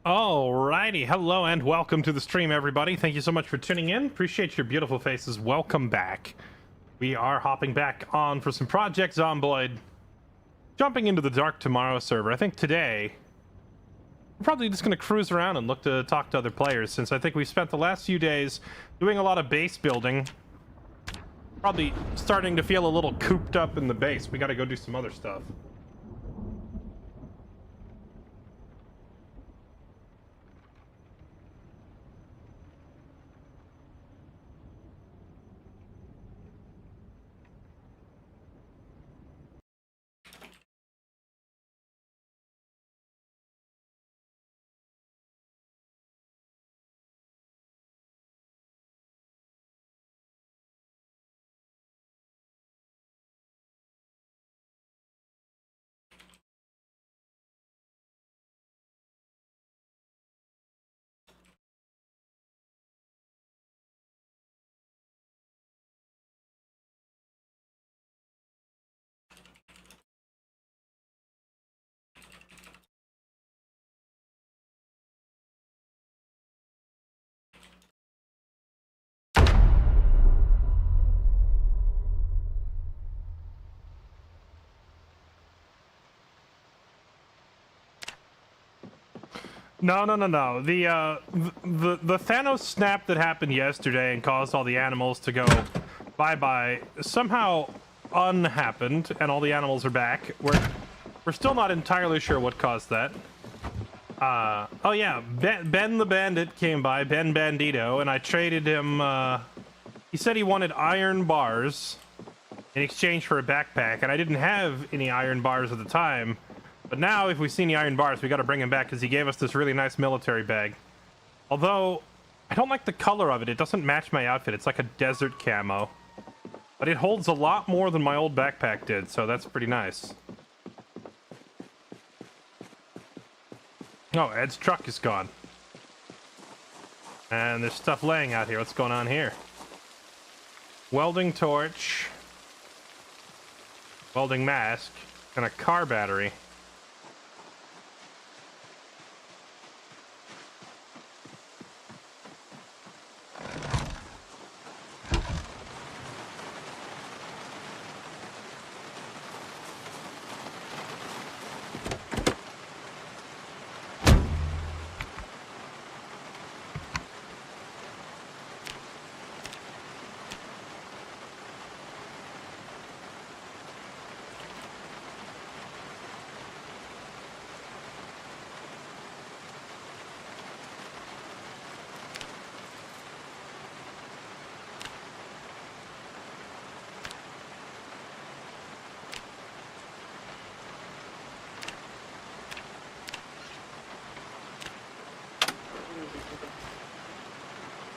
Alrighty, hello and welcome to the stream, everybody. Thank you so much for tuning in. Appreciate your beautiful faces. Welcome back. We are hopping back on for some Project Zomboid. Jumping into the Dark Tomorrow server. I think today we're probably just going to cruise around and look to talk to other players, since I think we spent the last few days doing a lot of base building. Probably starting to feel a little cooped up in the base. We got to go do some other stuff. No. The Thanos snap that happened yesterday and caused all the animals to go bye-bye somehow unhappened, and all the animals are back. We're still not entirely sure what caused that. Oh yeah, Ben the Bandit came by, Ben Bandito, and I traded him, he said he wanted iron bars in exchange for a backpack, and I didn't have any iron bars at the time. But now, if we see any iron bars, we gotta bring him back, because he gave us this really nice military bag. Although, I don't like the color of it. It doesn't match my outfit. It's like a desert camo. But it holds a lot more than my old backpack did, so that's pretty nice. Oh, Ed's truck is gone. And there's stuff laying out here. What's going on here? Welding torch. Welding mask. And a car battery.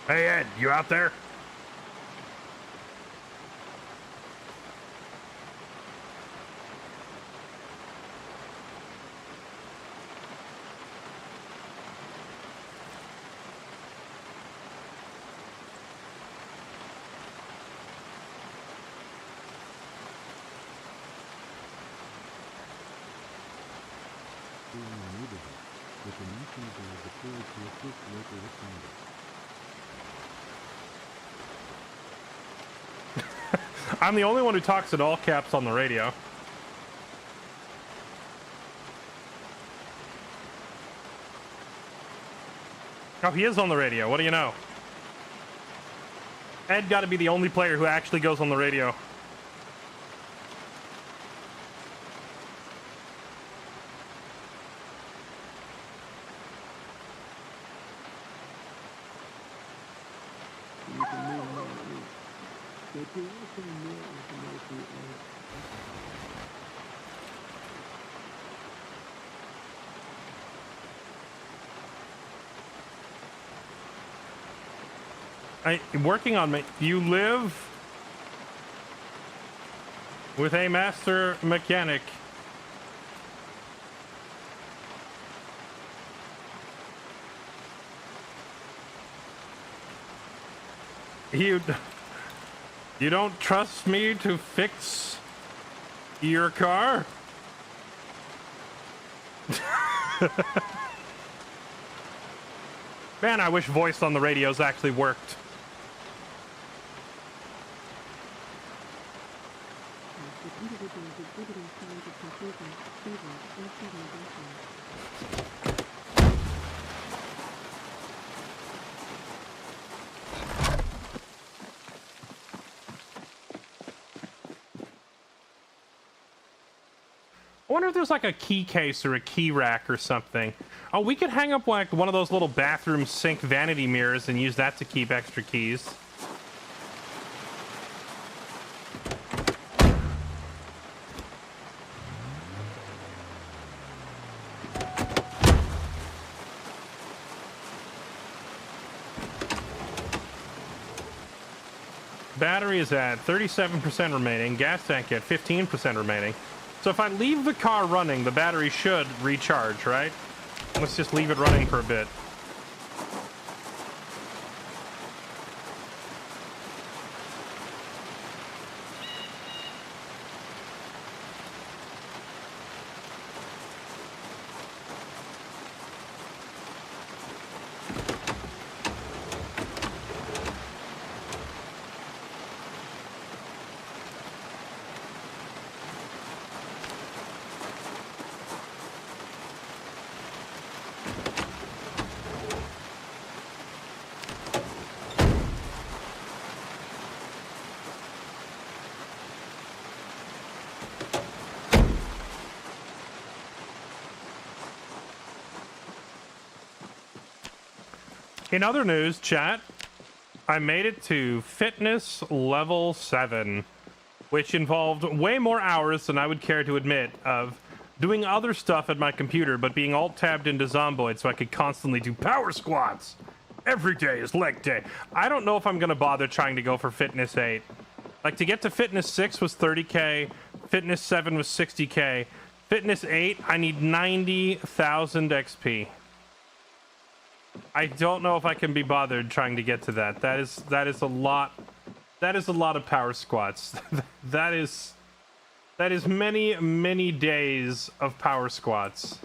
Hey Ed, you out there? I'm the only one who talks in all caps on the radio. Oh, he is on the radio. What do you know? Ed got to be the only player who actually goes on the radio. Working on me. You live with a master mechanic. You don't trust me to fix your car? Man, I wish voice on the radios actually worked. I wonder if there's like a key case or a key rack or something. Oh, we could hang up like one of those little bathroom sink vanity mirrors and use that to keep extra keys. Battery is at 37% remaining. Gas tank at 15% remaining. So if I leave the car running, the battery should recharge, right? Let's just leave it running for a bit. In other news, chat, I made it to fitness level 7, which involved way more hours than I would care to admit of doing other stuff at my computer, but being alt-tabbed into Zomboid so I could constantly do power squats. Every day is leg day. I don't know if I'm going to bother trying to go for fitness 8. Like, to get to fitness 6 was 30k, fitness 7 was 60k, fitness 8, I need 90,000 XP. I don't know if I can be bothered trying to get to that. That is a lot. That is a lot of power squats. that is many days of power squats.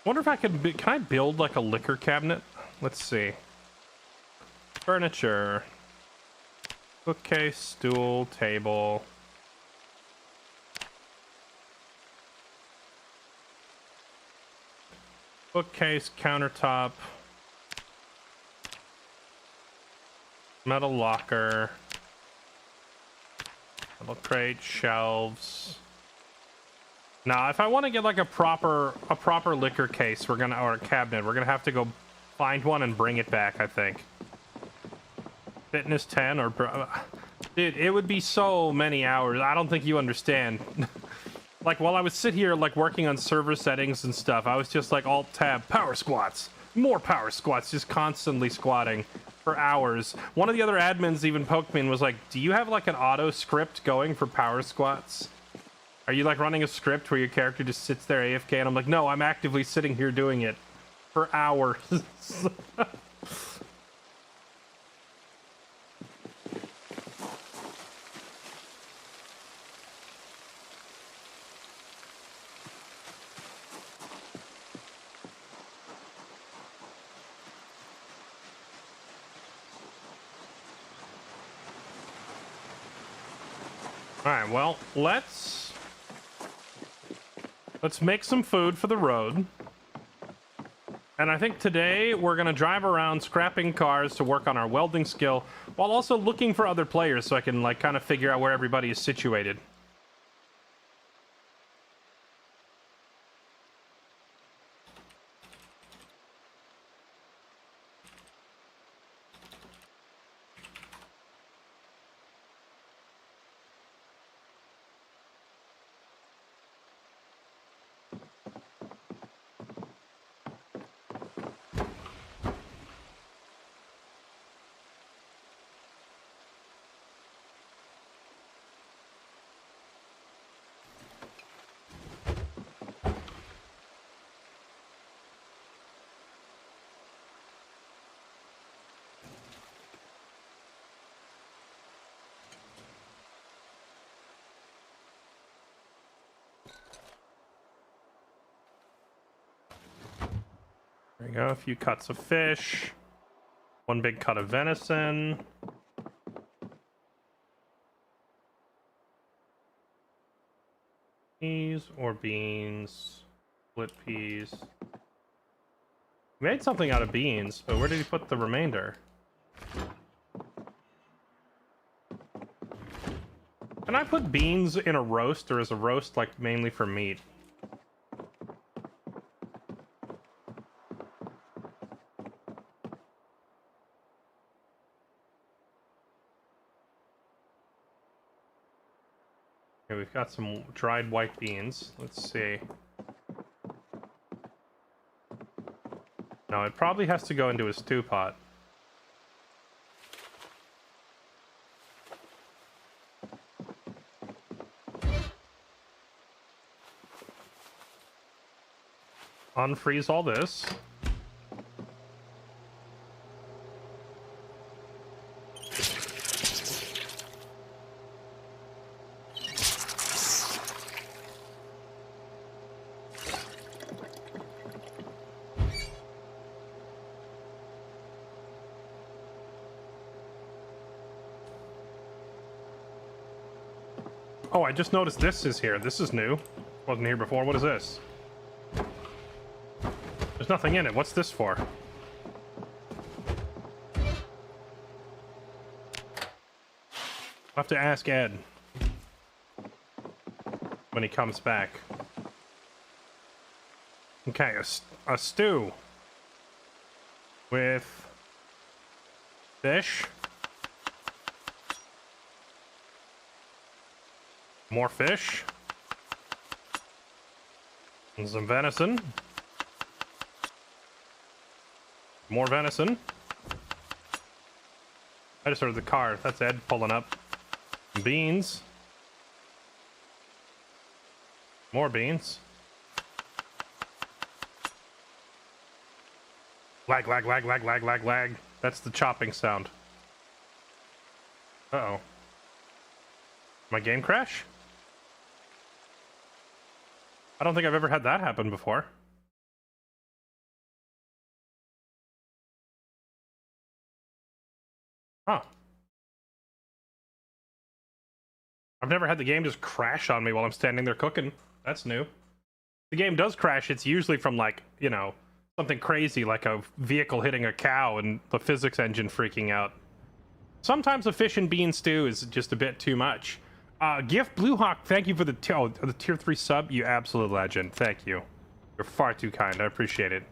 Wonder if I could can I build like a liquor cabinet? Let's see. Furniture. Bookcase, stool, table. Bookcase, countertop. Metal locker. Metal crate, shelves. Now, if I want to get like a proper liquor case, or a cabinet, we're gonna have to go find one and bring it back, I think. Fitness 10 or dude, it would be so many hours. I don't think you understand. Like, while I would sit here like working on server settings and stuff, I was just like alt-tab power squats, more power squats, just constantly squatting for hours. One of the other admins even poked me and was like, "Do you have like an auto script going for power squats? Are you like running a script where your character just sits there AFK?" And I'm like, "No, I'm actively sitting here doing it for hours." All right, well, let's make some food for the road. And I think today we're going to drive around scrapping cars to work on our welding skill while also looking for other players so I can like kind of figure out where everybody is situated. There we go, a few cuts of fish, one big cut of venison. Peas or beans, split peas. We made something out of beans, but where did he put the remainder? Can I put beans in a roast, or is a roast like mainly for meat? Okay, we've got some dried white beans. Let's see. No, it probably has to go into a stew pot. Unfreeze all this. Oh, I just noticed this is here. This is new. Wasn't here before. What is this? There's nothing in it. What's this for? I'll have to ask Ed when he comes back. Okay, a stew with fish. More fish. And some venison. More venison. I just heard the car. That's Ed pulling up. Beans. More beans. Lag, lag, lag, lag, lag, lag, lag. That's the chopping sound. Uh-oh. My game crash? I don't think I've ever had that happen before. Huh. I've never had the game just crash on me while I'm standing there cooking. That's new. The game does crash. It's usually from, like, you know, something crazy like a vehicle hitting a cow and the physics engine freaking out. Sometimes a fish and bean stew is just a bit too much. Gift Bluehawk, thank you for the tier 3 sub. You absolute legend. Thank you. You're far too kind. I appreciate it.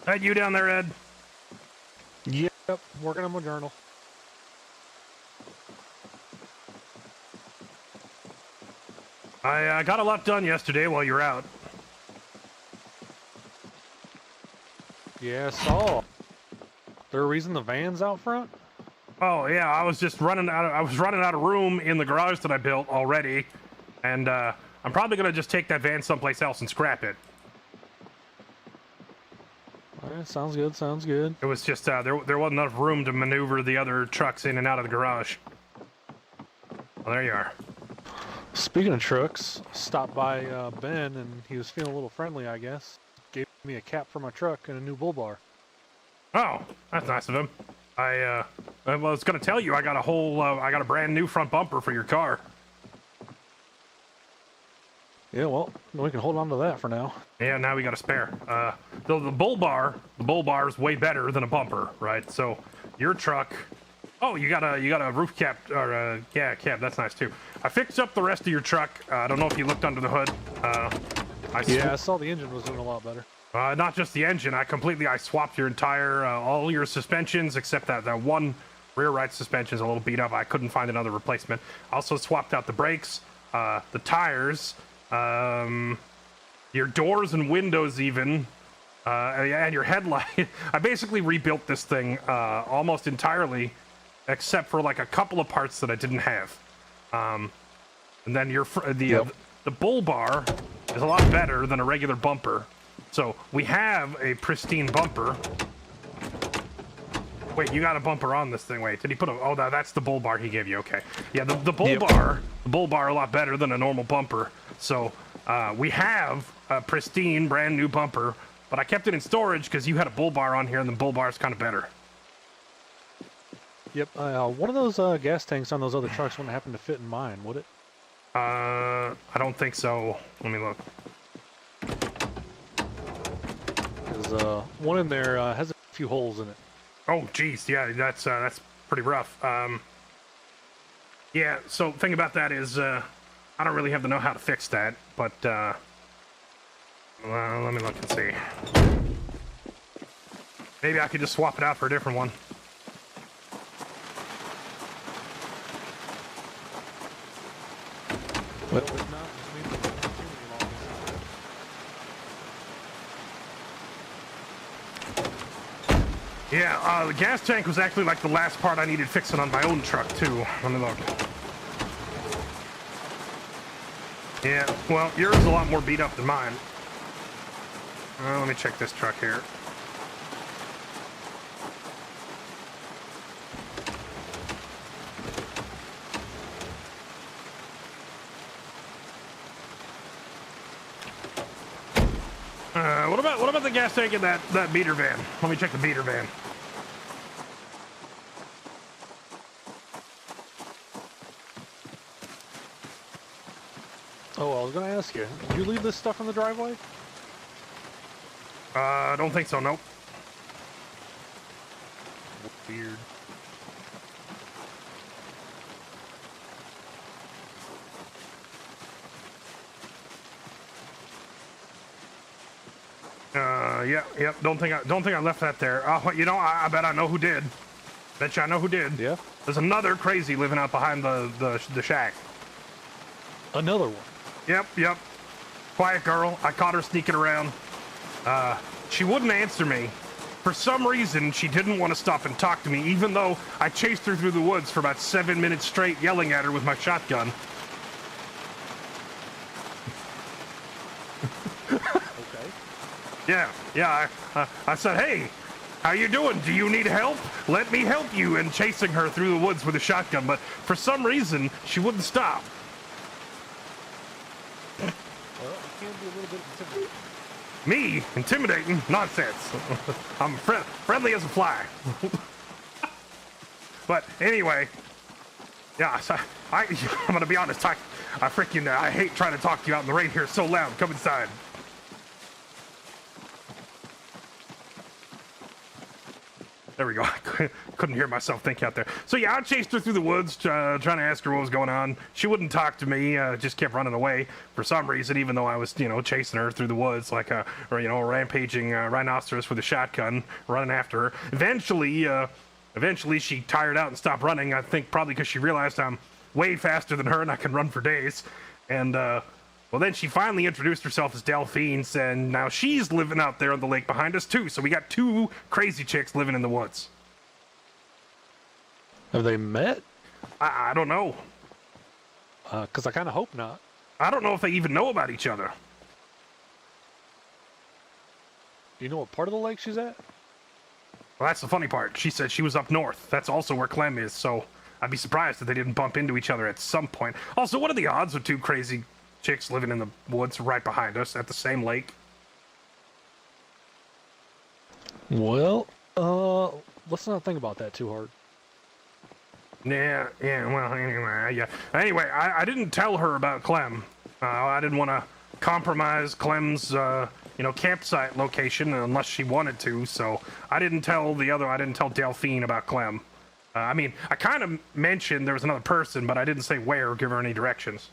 Hey, you down there, Ed? Yep, working on my journal. I got a lot done yesterday while you were out. Yeah, I saw. There a reason the van's out front? Oh yeah, I was just running out. I was running out of room in the garage that I built already, and I'm probably gonna just take that van someplace else and scrap it. All right, sounds good. Sounds good. It was just there wasn't enough room to maneuver the other trucks in and out of the garage. Well, there you are. Speaking of trucks, stopped by Ben and he was feeling a little friendly, I guess. Gave me a cap for my truck and a new bull bar. Oh, that's nice of him. I was gonna tell you I got a brand new front bumper for your car. Yeah, well, we can hold on to that for now. Yeah, now we got a spare. The bull bar is way better than a bumper, right? So your truck. Oh, you got a roof cap or yeah, cap. That's nice too. I fixed up the rest of your truck. I don't know if you looked under the hood. I saw the engine was doing a lot better. Not just the engine. I swapped your entire all your suspensions except that one rear right suspension is a little beat up. I couldn't find another replacement. Also swapped out the brakes, the tires, your doors and windows even, and your headlight. I basically rebuilt this thing almost entirely, except for like a couple of parts that I didn't have. And then the bull bar is a lot better than a regular bumper. So we have a pristine bumper. Wait, you got a bumper on this thing. Wait, did he put a? Oh, that's the bull bar he gave you. Okay, yeah, the bull bar a lot better than a normal bumper. So we have a pristine, brand new bumper, but I kept it in storage because you had a bull bar on here, and the bull bar is kind of better. Yep. One of those gas tanks on those other trucks wouldn't happen to fit in mine, would it? I don't think so. Let me look. Because one in there has a few holes in it. Oh, geez, yeah, that's pretty rough. Yeah, so the thing about that is I don't really have the know-how to fix that, but well, let me look and see. Maybe I could just swap it out for a different one. Well, if not, just means the Yeah, the gas tank was actually like the last part I needed fixing on my own truck too. Let me look. Yeah, well, yours is a lot more beat up than mine. Let me check this truck here. What about the gas tank in that beater van? Let me check the beater van. Oh, I was gonna ask you, did you leave this stuff in the driveway? I don't think so, nope. Weird. Yep. Don't think I left that there. You know, I bet I know who did. Bet you I know who did. Yeah. There's another crazy living out behind the shack. Another one. Yep. Quiet girl. I caught her sneaking around. She wouldn't answer me. For some reason, she didn't want to stop and talk to me, even though I chased her through the woods for about 7 minutes straight, yelling at her with my shotgun. Yeah, I said, hey, how you doing? Do you need help? Let me help you, and chasing her through the woods with a shotgun, but for some reason, she wouldn't stop. Well, it can be a little bit intimidating. Me? Intimidating? Nonsense. I'm friendly as a fly. But anyway, yeah, so I'm gonna be honest, I hate trying to talk to you out in the rain here. It's so loud. Come inside. There we go. I couldn't hear myself think out there. So yeah, I chased her through the woods, trying to ask her what was going on. She wouldn't talk to me, just kept running away for some reason, even though I was, chasing her through the woods like a rampaging rhinoceros with a shotgun, running after her. Eventually she tired out and stopped running, I think probably because she realized I'm way faster than her and I can run for days. And, well, then she finally introduced herself as Delphine, and now she's living out there on the lake behind us, too. So we got two crazy chicks living in the woods. Have they met? I don't know. Because I kind of hope not. I don't know if they even know about each other. Do you know what part of the lake she's at? Well, that's the funny part. She said she was up north. That's also where Clem is, so I'd be surprised if they didn't bump into each other at some point. Also, what are the odds of two crazy chicks living in the woods right behind us at the same lake? Well, let's not think about that too hard. Yeah, well, anyway, yeah. Anyway, I didn't tell her about Clem. I didn't want to compromise Clem's, campsite location unless she wanted to, so I didn't tell Delphine about Clem. I kind of mentioned there was another person, but I didn't say where or give her any directions.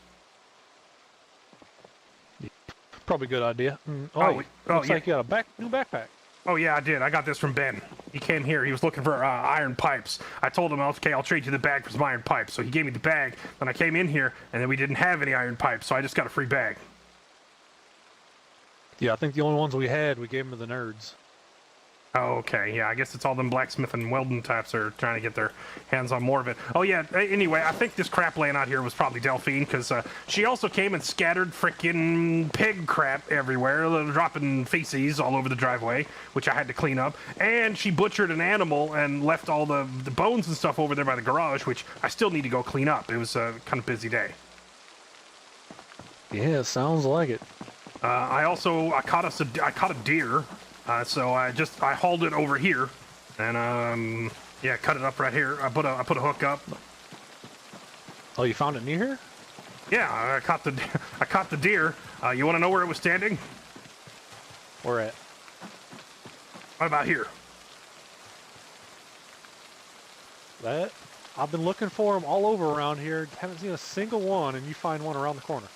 Probably a good idea. Looks like you got a new backpack. Oh, yeah, I did. I got this from Ben. He came here. He was looking for iron pipes. I told him, okay, I'll trade you the bag for some iron pipes. So he gave me the bag. Then I came in here, and then we didn't have any iron pipes, so I just got a free bag. Yeah, I think the only ones we had, we gave them to the nerds. Oh, okay. Yeah, I guess it's all them blacksmith and welding types are trying to get their hands on more of it. Oh, yeah. Anyway, I think this crap laying out here was probably Delphine, because she also came and scattered frickin' pig crap everywhere, dropping feces all over the driveway, which I had to clean up. And she butchered an animal and left all the bones and stuff over there by the garage, which I still need to go clean up. It was a kind of busy day. Yeah, sounds like it. I caught a deer. So I hauled it over here, and cut it up right here. I put a hook up. Oh, you found it near here? Yeah, I caught the deer. You want to know where it was standing? Where at? What about here? That I've been looking for them all over around here. Haven't seen a single one, and you find one around the corner.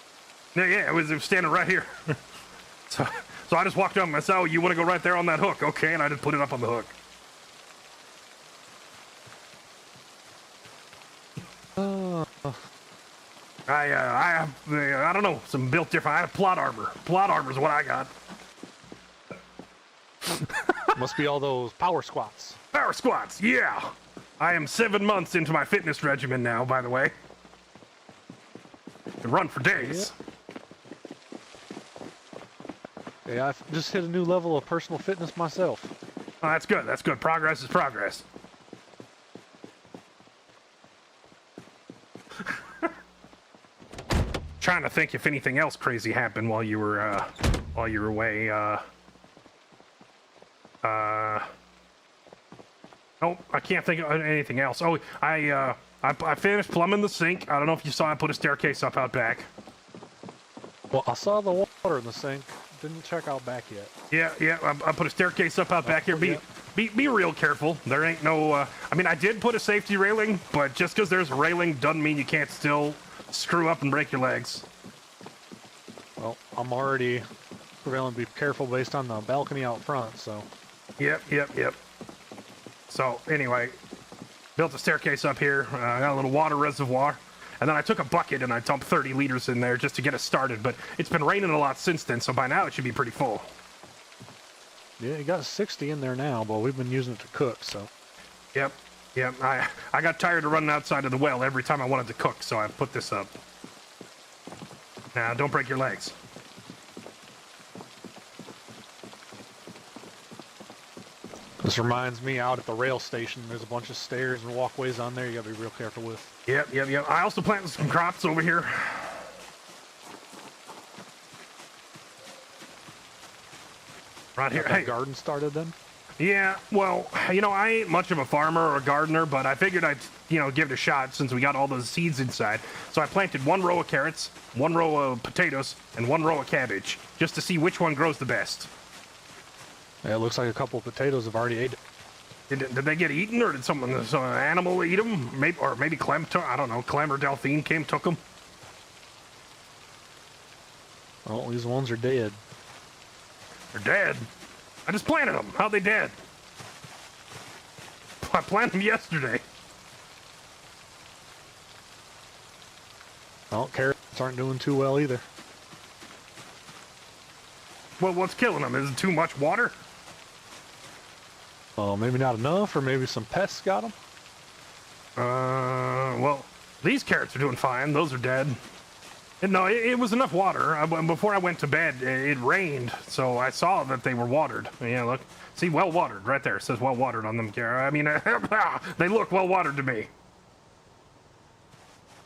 Yeah, it was standing right here. So I just walked up and I said, oh, you want to go right there on that hook? Okay, and I just put it up on the hook. I don't know, some built different. I have plot armor. Plot armor is what I got. Must be all those power squats. Power squats, yeah. I am 7 months into my fitness regimen now, by the way. I run for days. Yeah. Yeah, I've just hit a new level of personal fitness myself. Oh, that's good. That's good. Progress is progress. Trying to think if anything else crazy happened while you were away. Oh, I can't think of anything else. Oh, I finished plumbing the sink. I don't know if you saw I put a staircase up out back. Well, I saw the water in the sink. Didn't check out back yet. Yeah. I put a staircase up out back here. Be real careful. There ain't no. I did put a safety railing, but just because there's a railing doesn't mean you can't still screw up and break your legs. Well, I'm already going to be careful based on the balcony out front. So. Yep. So anyway, built a staircase up here. Got a little water reservoir. And then I took a bucket and I dumped 30 liters in there just to get us started. But it's been raining a lot since then, so by now it should be pretty full. Yeah, you got 60 in there now, but we've been using it to cook, so. Yep. I got tired of running outside of the well every time I wanted to cook, so I put this up. Now, don't break your legs. This reminds me, out at the rail station, there's a bunch of stairs and walkways on there you gotta be real careful with. Yep. I also planted some crops over here. Right here. Hey, garden started then? Yeah, well, I ain't much of a farmer or a gardener, but I figured I'd, give it a shot since we got all those seeds inside. So I planted 1 row of carrots, 1 row of potatoes, and 1 row of cabbage, just to see which one grows the best. Yeah, it looks like a couple of potatoes have already ate it. Did they get eaten, or did some animal eat them? Maybe Clem took. I don't know. Clem or Delphine took them. Well, these ones are dead. They're dead. I just planted them. How'd they dead? I planted them yesterday. Well, carrots aren't doing too well either. Well, what's killing them? Is it too much water? Maybe not enough, or maybe some pests got them. Well, these carrots are doing fine. Those are dead. And no, it was enough water. Before I went to bed, it rained, so I saw that they were watered. Yeah, look. See, well watered right there. It says well watered on them, Garrett. I mean, they look well watered to me.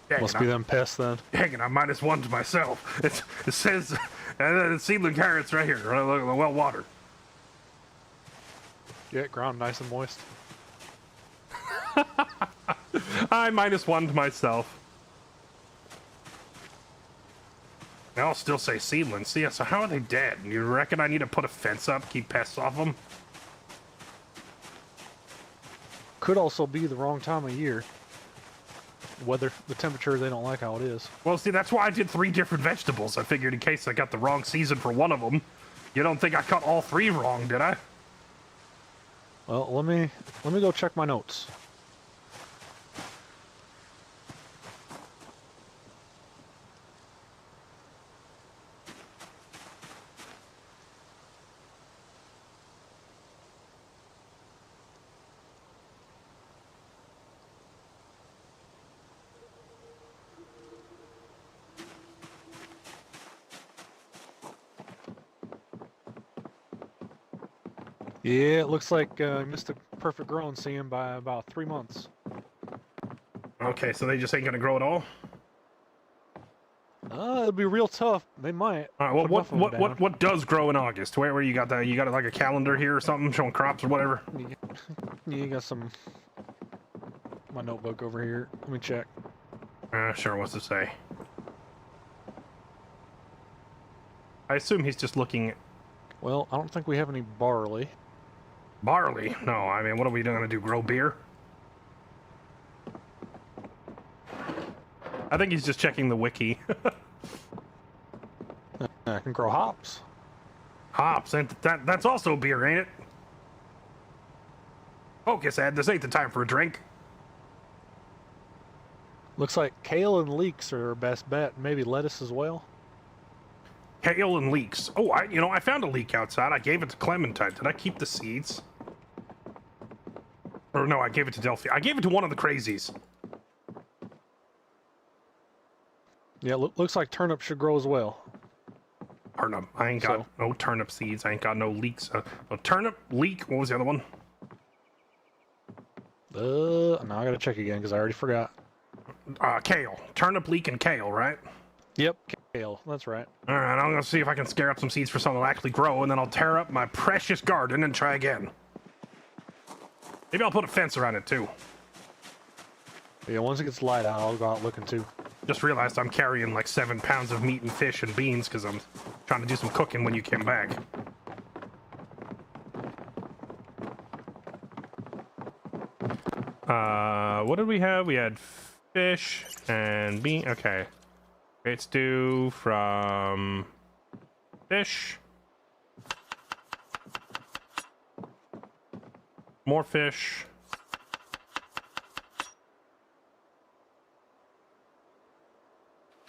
Dang Must it, be them pests then. Dang it, I'm -1 to myself. It says seedling carrots right here. Look, well watered. Yeah, ground nice and moist. I'm -1 to myself. I'll still say seedlings. See, so how are they dead? You reckon I need to put a fence up, keep pests off them? Could also be the wrong time of year. Weather, the temperature, they don't like how it is. Well, see, that's why I did 3 different vegetables. I figured in case I got the wrong season for one of them. You don't think I cut all 3 wrong, did I? Well, let me go check my notes. Yeah, it looks like I missed a perfect growing season by about 3 months. Okay, so they just ain't gonna grow at all? It'll be real tough. They might. All right, well, Put enough of them down. what does grow in August? Where you got that? You got like a calendar here or something showing crops or whatever? You got some. My notebook over here. Let me check. Sure, what's it say? I assume he's just looking. Well, I don't think we have any barley. Barley? No, I mean, what are we gonna do? Grow beer? I think he's just checking the wiki. I can grow hops. Hops, and that's also beer, ain't it? Focus, Ed. This ain't the time for a drink. Looks like kale and leeks are our best bet. Maybe lettuce as well. Kale and leeks. Oh, I found a leek outside. I gave it to Clementine. Did I keep the seeds? Or no, I gave it to Delphi. I gave it to one of the crazies. Yeah, looks like turnip should grow as well. Turnip. I ain't got no turnip seeds. I ain't got no leeks. Turnip, leek. What was the other one? Now I gotta check again because I already forgot. Kale. Turnip, leek, and kale, right? Yep, kale. That's right. All right, I'm gonna see if I can scare up some seeds for something that'll actually grow, and then I'll tear up my precious garden and try again. Maybe I'll put a fence around it too. Yeah, once it gets light out, I'll go out looking too. Just realized I'm carrying like 7 pounds of meat and fish and beans because I'm trying to do some cooking when you came back. What did we have? We had fish and bean. Okay. Great stew from fish. More fish.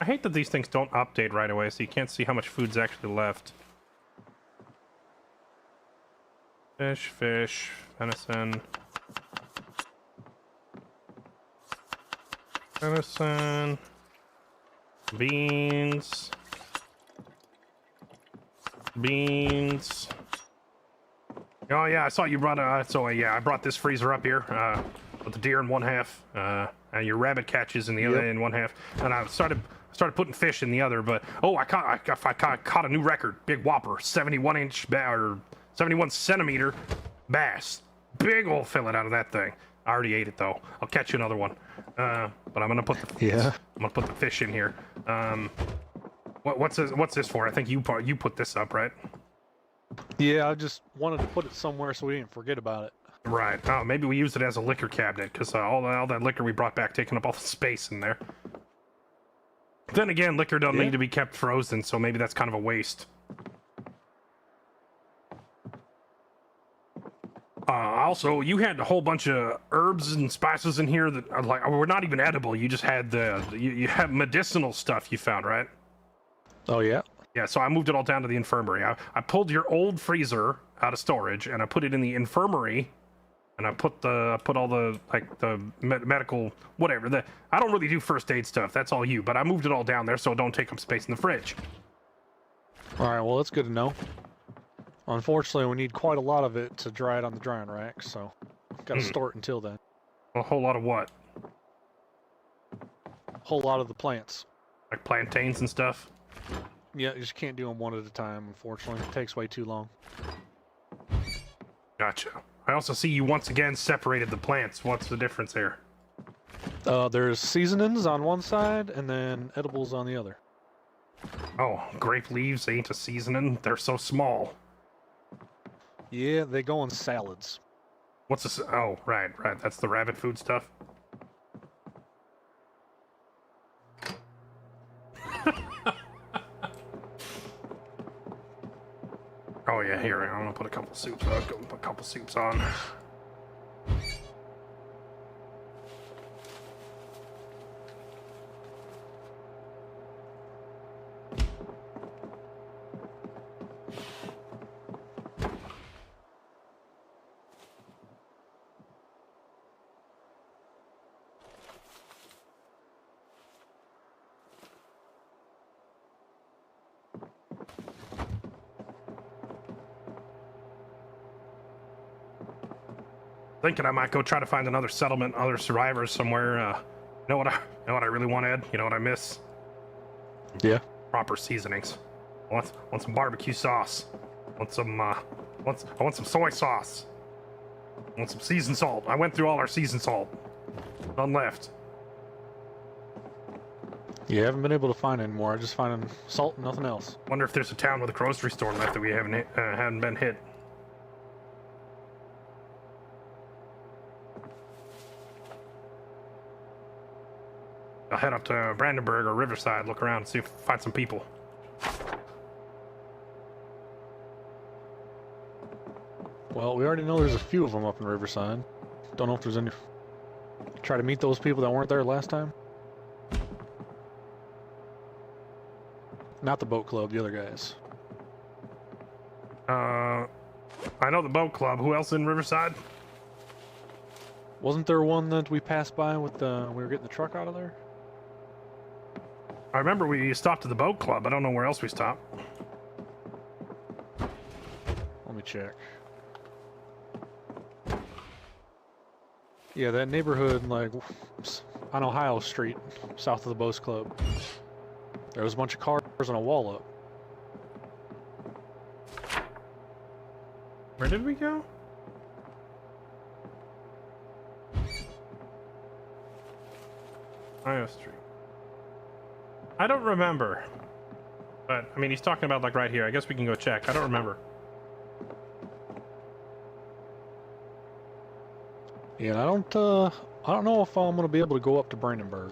I hate that these things don't update right away, so you can't see how much food's actually left. Fish, venison. Venison. Beans. Oh yeah, I saw you brought I brought this freezer up here, with the deer in one half, and your rabbit catches in the other in one half, and I started putting fish in the other, but I caught a new record, big whopper, 71-inch or 71 centimeter bass, big old fillet out of that thing. I already ate it though. I'll catch you another one, but I'm gonna put the fish in here. What's this for? I think you put this up, right? Yeah, I just wanted to put it somewhere so we didn't forget about it. Right. Oh, maybe we used it as a liquor cabinet because all that liquor we brought back taking up all the space in there. Then again, liquor doesn't need to be kept frozen, so maybe that's kind of a waste. Also, you had a whole bunch of herbs and spices in here that are like were not even edible. You just had you have medicinal stuff you found, right? Oh yeah. Yeah. So I moved it all down to the infirmary. I pulled your old freezer out of storage and I put it in the infirmary, and I put all the like the medical whatever. I don't really do first aid stuff. That's all you. But I moved it all down there so it don't take up space in the fridge. All right. Well, that's good to know. Unfortunately, we need quite a lot of it to dry it on the drying rack, so got to store it until then. A whole lot of what? A whole lot of the plants. Like plantains and stuff? Yeah, you just can't do them one at a time, unfortunately. It takes way too long. Gotcha. I also see you once again separated the plants. What's the difference here? There's seasonings on one side, and then edibles on the other. Oh, grape leaves ain't a seasoning. They're so small. Yeah, they go in salads. What's this? Oh, right. That's the rabbit food stuff. Oh yeah, here I'm gonna put a couple soups. Put a couple soups on. Thinking I might go try to find another settlement, other survivors somewhere. You know what I really want, Ed? You know what I miss? Yeah. Proper seasonings. I want some barbecue sauce. I want some soy sauce. I want some seasoned salt. I went through all our seasoned salt. None left. Yeah, I haven't been able to find any more. I just find salt and nothing else. Wonder if there's a town with a grocery store left that we haven't been hit. I'll head up to Brandenburg or Riverside, look around, and see if I find some people. Well, we already know there's a few of them up in Riverside. Don't know if there's any... Try to meet those people that weren't there last time? Not the boat club, the other guys. I know the boat club. Who else in Riverside? Wasn't there one that we passed by with the... we were getting the truck out of there? I remember we stopped at the boat club. I don't know where else we stopped. Let me check. Yeah, that neighborhood, like, on Ohio Street, south of the Boats Club. There was a bunch of cars and a wall up. Where did we go? Ohio Street. I don't remember. But, I mean, he's talking about, like, right here. I guess we can go check. I don't remember. Yeah, I don't know if I'm gonna be able to go up to Brandenburg.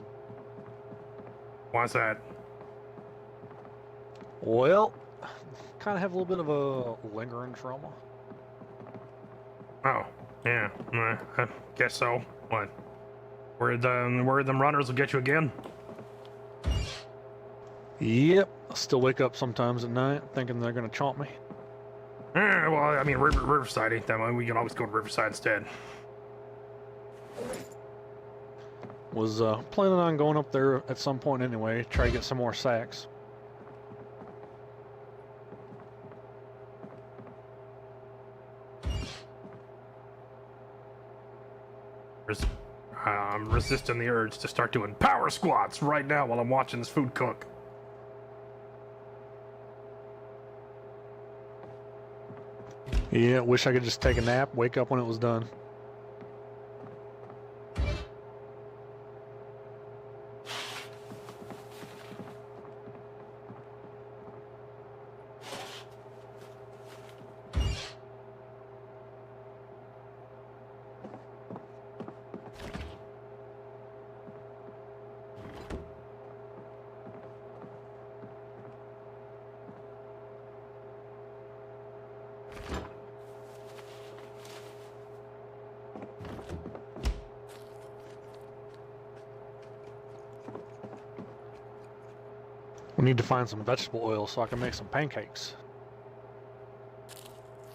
Why's that? Well, kind of have a little bit of a lingering trauma. Oh, yeah. I guess so. What? Worried them runners will get you again? Yep, I still wake up sometimes at night thinking they're gonna chomp me. Well, I mean, Riverside ain't that one. We can always go to Riverside instead. Was planning on going up there at some point anyway, try to get some more sacks. I'm resisting the urge to start doing power squats right now while I'm watching this food cook. Yeah, wish I could just take a nap, wake up when it was done. We need to find some vegetable oil so I can make some pancakes.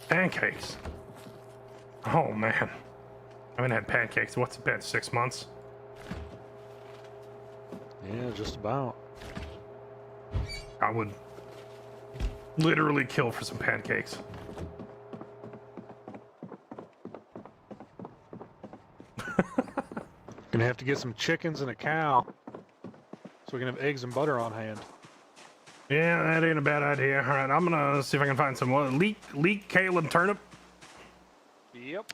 Pancakes. Oh man, I haven't had pancakes. What's it been? 6 months? Yeah, just about. I would literally kill for some pancakes. Gonna have to get some chickens and a cow so we can have eggs and butter on hand. Yeah, that ain't a bad idea. All right, I'm gonna see if I can find some leek, kale, and turnip. Yep.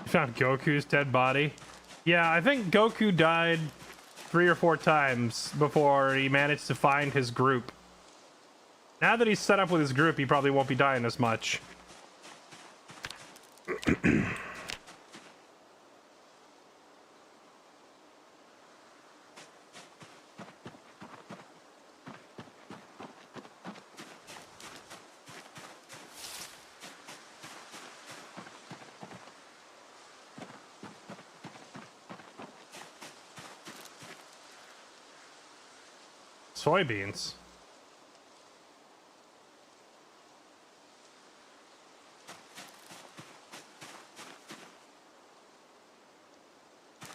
Found Goku's dead body. Yeah, I think Goku died 3 or 4 times before he managed to find his group. Now that he's set up with his group, he probably won't be dying as much. Soybeans.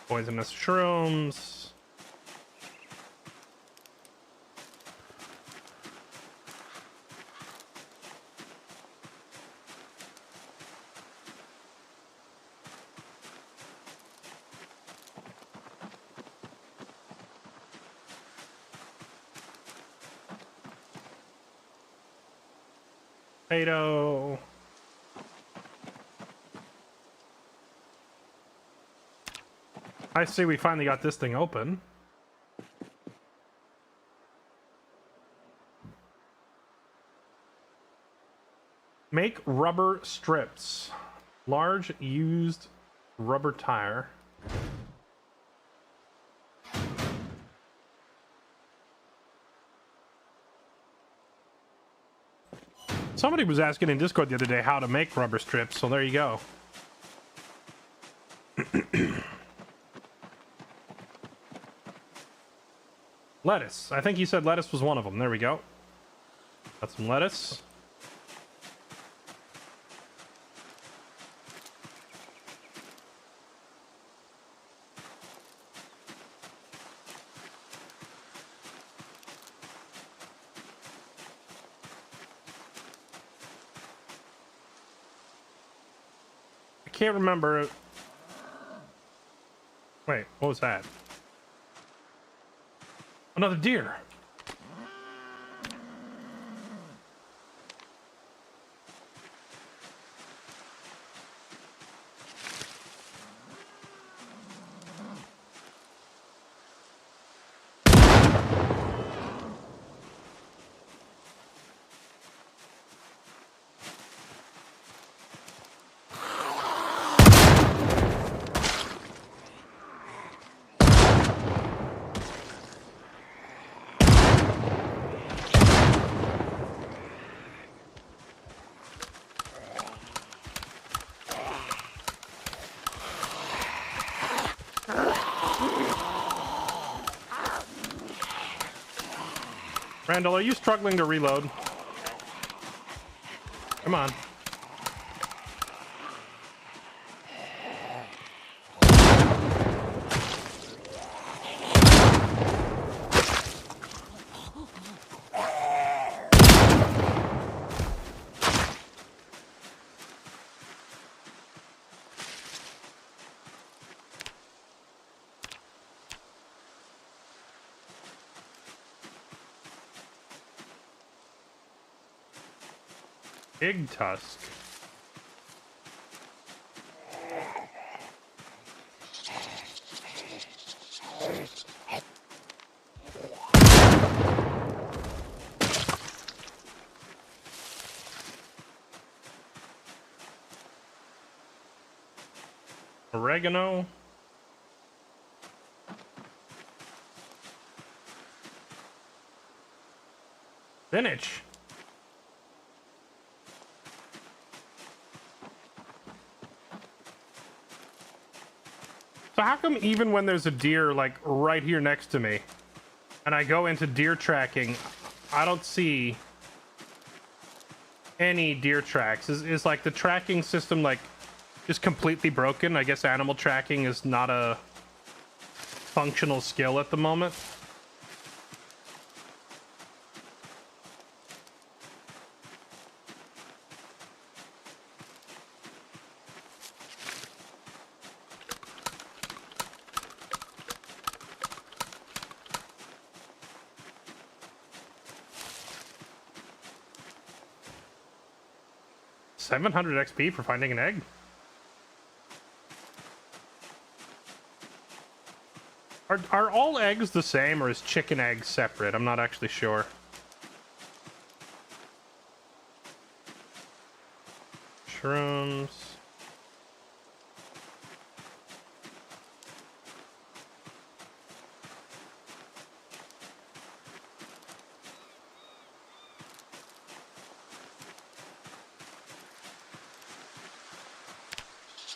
Poisonous shrooms. Potato. I see we finally got this thing open. Make rubber strips. Large used rubber tire. Somebody was asking in Discord the other day how to make rubber strips, so there you go. Lettuce. I think he said lettuce was one of them. There we go. Got some lettuce. I can't remember. Wait, what was that? Another deer. Randall, are you struggling to reload? Come on. Pig tusk. Oregano. Spinach. So how come even when there's a deer like right here next to me and I go into deer tracking, I don't see any deer tracks? Is like the tracking system like just completely broken? I guess animal tracking is not a functional skill at the moment. $700 XP for finding an egg. Are all eggs the same, or is chicken eggs separate? I'm not actually sure. Shrooms.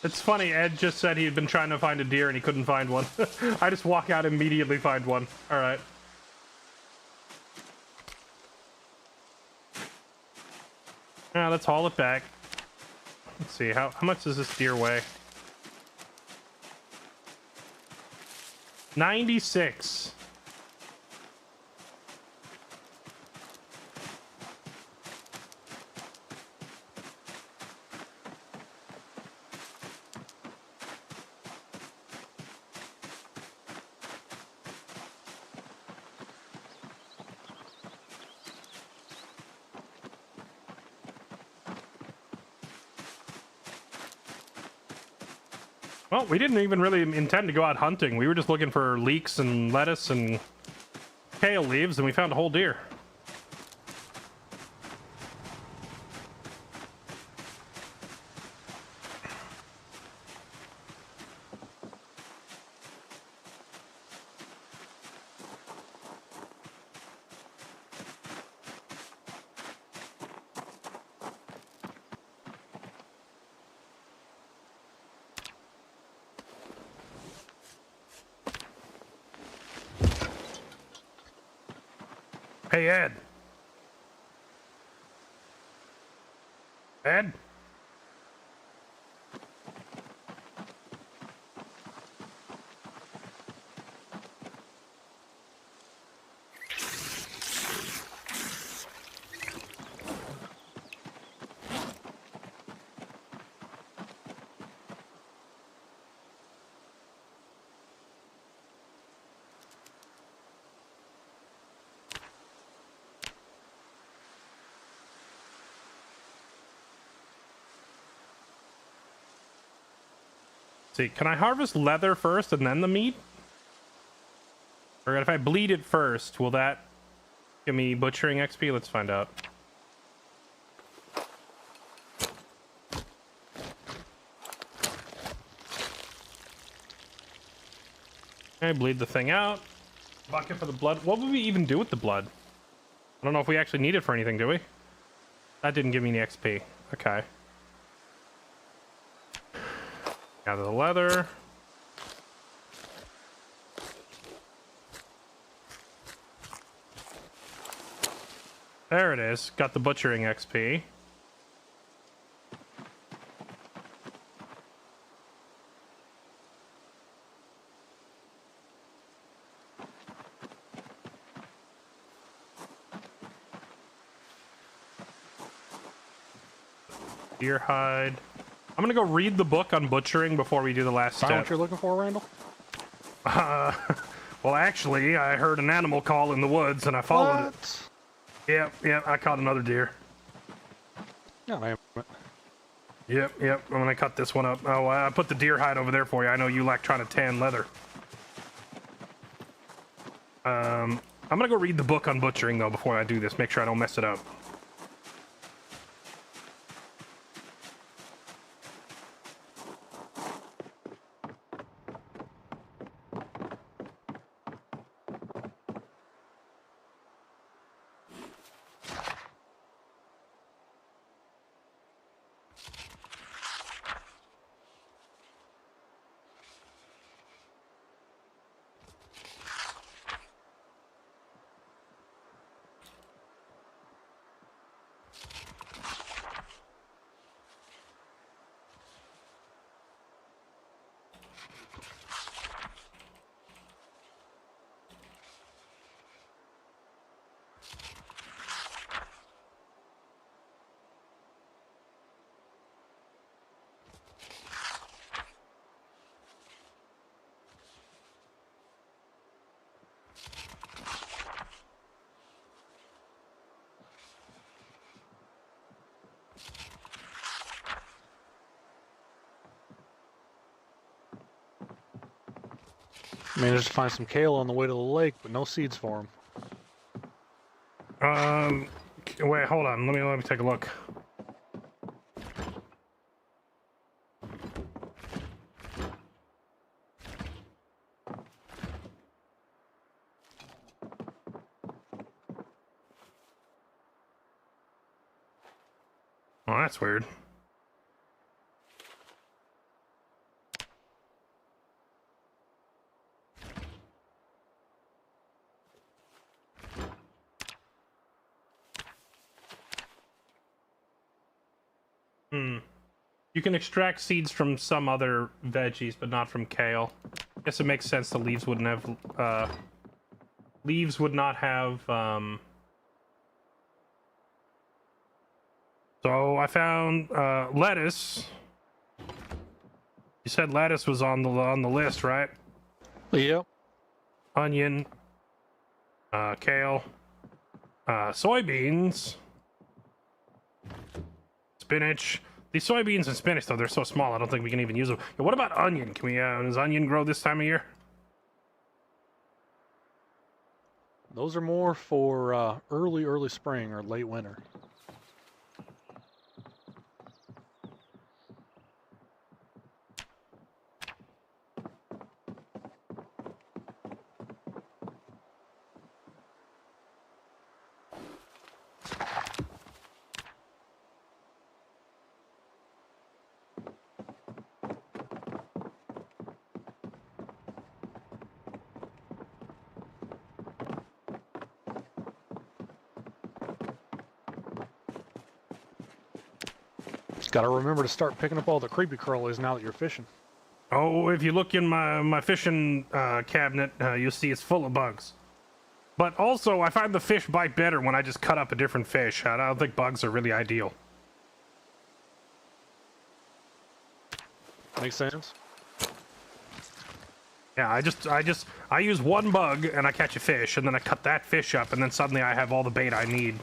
It's funny, Ed just said he'd been trying to find a deer and he couldn't find one. I just walk out and immediately find one. Alright. Now let's haul it back. Let's see, how much does this deer weigh? 96. Well, we didn't even really intend to go out hunting. We were just looking for leeks and lettuce and kale leaves, and we found a whole deer. Hey, Ed. Ed? See, can I harvest leather first and then the meat? Or if I bleed it first, will that give me butchering XP? Let's find out. Okay, bleed the thing out. Bucket for the blood. What would we even do with the blood? I don't know if we actually need it for anything, do we? That didn't give me any XP. Okay. Gather the leather. There it is. Got the butchering XP. Deer hide. I'm gonna go read the book on butchering before we do the last step. Find what you're looking for, Randall? Well, actually, I heard an animal call in the woods and I followed it. Yep, I caught another deer. No, I am. Yep, I'm gonna cut this one up. Oh, I put the deer hide over there for you. I know you like trying to tan leather. I'm gonna go read the book on butchering, though, before I do this. Make sure I don't mess it up. Managed to find some kale on the way to the lake, but no seeds for them. Wait, hold on. Let me take a look. Oh, that's weird. You can extract seeds from some other veggies, but not from kale. Guess it makes sense the leaves wouldn't have, leaves would not have, So I found, lettuce. You said lettuce was on the list, right? Yep. Onion, kale, soybeans, spinach. These soybeans and spinach, though, they're so small, I don't think we can even use them. What about onion? Can we, does onion grow this time of year? Those are more for early spring or late winter. Got to remember to start picking up all the creepy crawlies now that you're fishing. Oh, if you look in my fishing cabinet, you'll see it's full of bugs. But also, I find the fish bite better when I just cut up a different fish. I don't think bugs are really ideal. Makes sense. Yeah, I use one bug and I catch a fish, and then I cut that fish up, and then suddenly I have all the bait I need.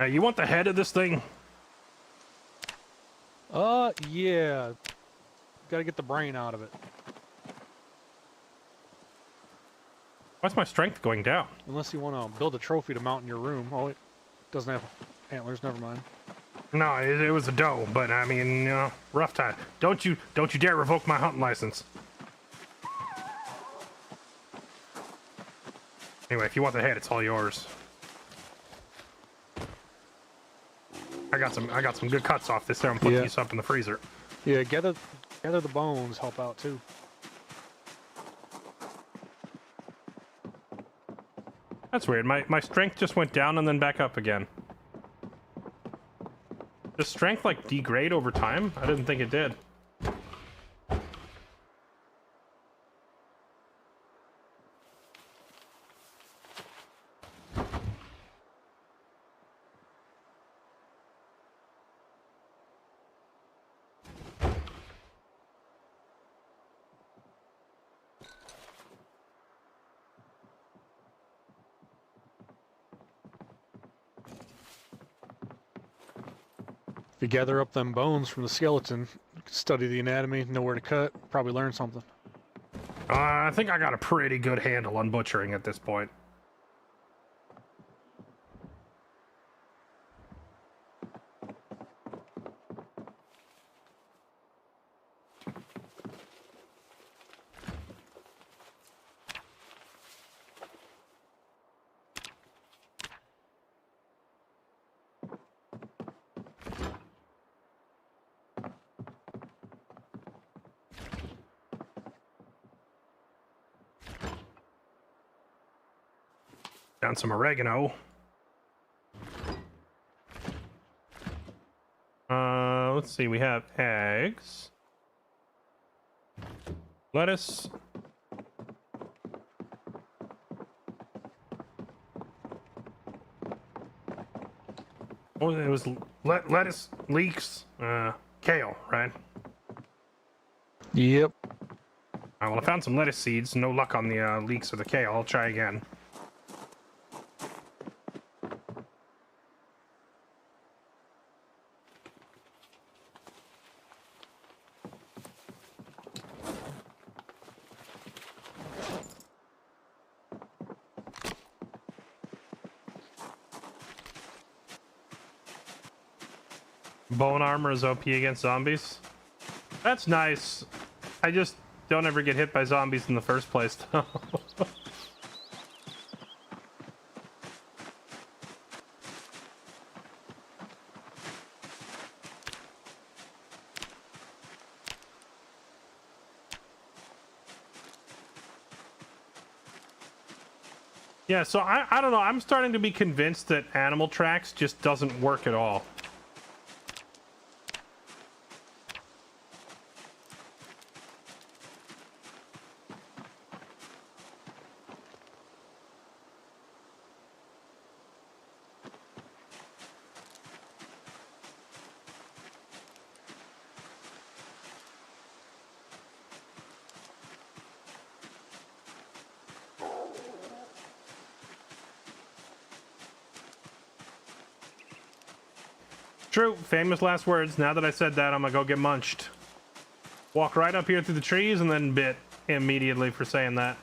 You want the head of this thing? Yeah. Gotta get the brain out of it. Why's my strength going down? Unless you want to build a trophy to mount in your room. Oh, it doesn't have antlers, never mind. No, it was a doe, but I mean, you know, rough time. Don't you dare revoke my hunting license. Anyway, if you want the head, it's all yours. I got some good cuts off this there. I'm putting these up in the freezer. Yeah, gather the bones help out too. That's weird. My strength just went down and then back up again. Does strength like degrade over time? I didn't think it did. If you gather up them bones from the skeleton, study the anatomy, know where to cut, probably learn something. I think I got a pretty good handle on butchering at this point. Down some oregano. Let's see, we have eggs, lettuce, oh, it was lettuce, leeks, kale, right? Yep. Alright, well, I found some lettuce seeds. No luck on the leeks or the kale. I'll try again. Bone armor is OP against zombies. That's nice. I just don't ever get hit by zombies in the first place, though. Yeah, so I don't know. I'm starting to be convinced that animal tracks just doesn't work at all. True, famous last words. Now that I said that, I'm gonna go get munched. Walk right up here through the trees and then bit immediately for saying that.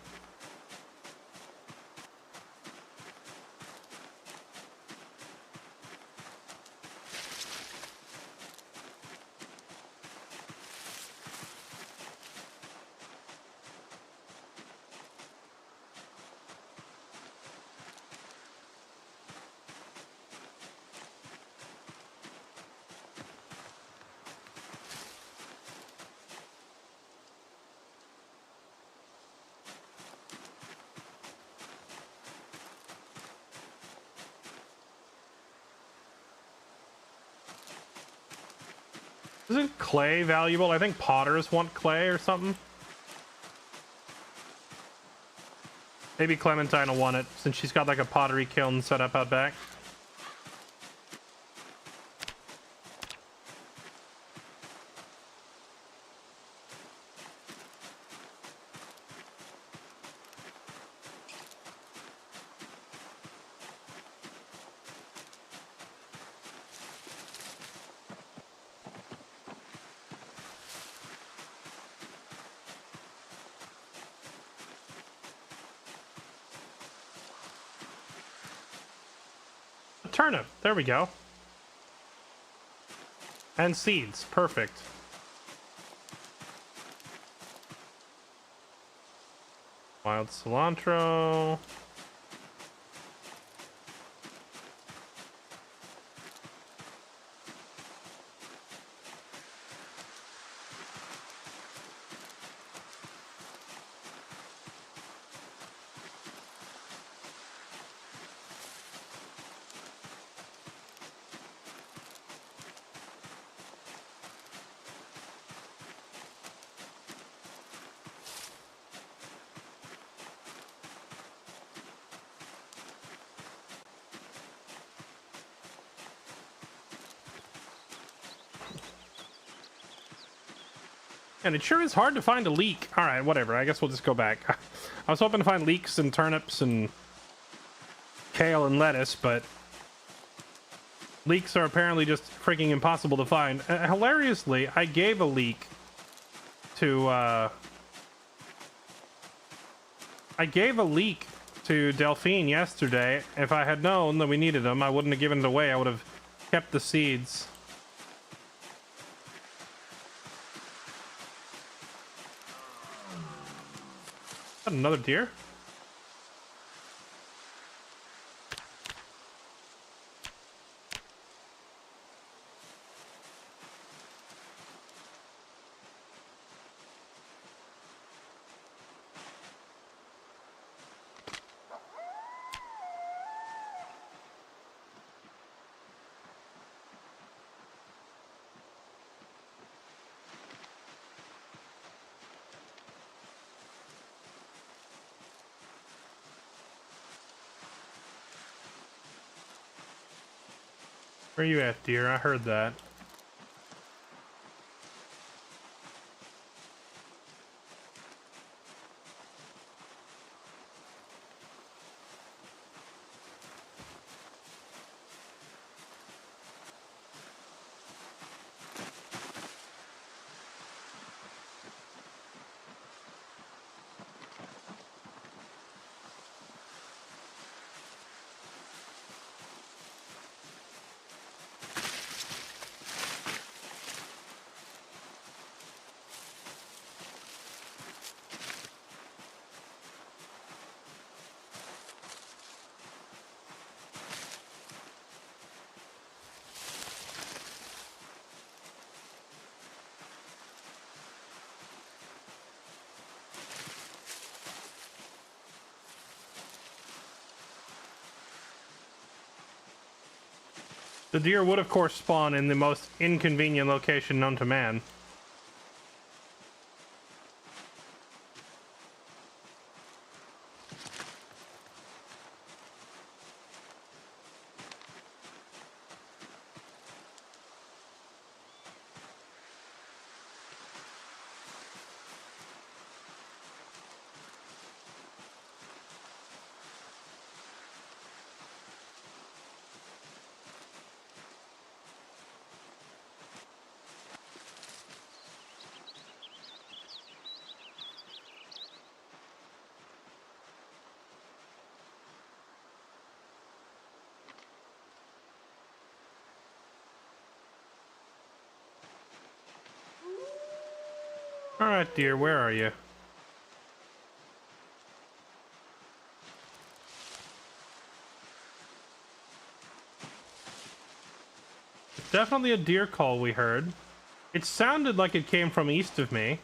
Isn't clay valuable? I think potters want clay or something. Maybe Clementine will want it since she's got like a pottery kiln set up out back. Turnip, there we go. And seeds, perfect. Wild cilantro. And it sure is hard to find a leek. All right, whatever. I guess we'll just go back. I was hoping to find leeks and turnips and kale and lettuce, but leeks are apparently just freaking impossible to find. Hilariously, I gave a leek to Delphine yesterday. If I had known that we needed them, I wouldn't have given it away. I would have kept the seeds. Another deer? Where you at, dear? I heard that. The deer would, of course, spawn in the most inconvenient location known to man. Alright, dear, where are you? It's definitely a deer call we heard. It sounded like it came from east of me.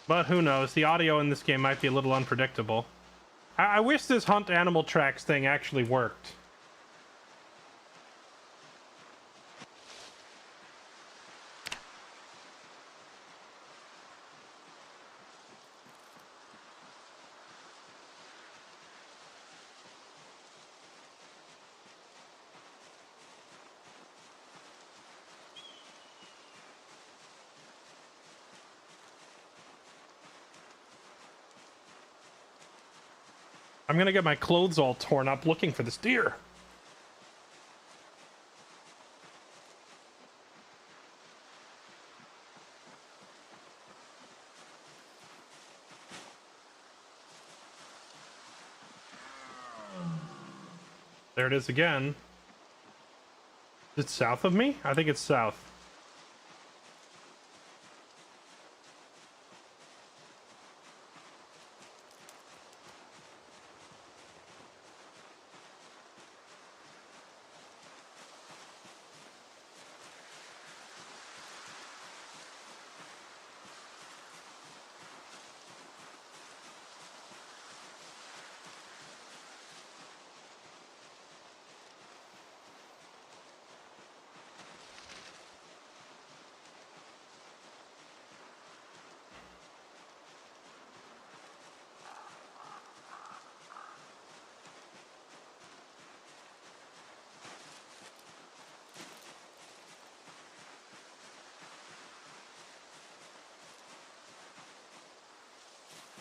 But who knows, the audio in this game might be a little unpredictable. I wish this hunt animal tracks thing actually worked. I'm gonna get my clothes all torn up looking for this deer. There it is again. Is it south of me? I think it's south.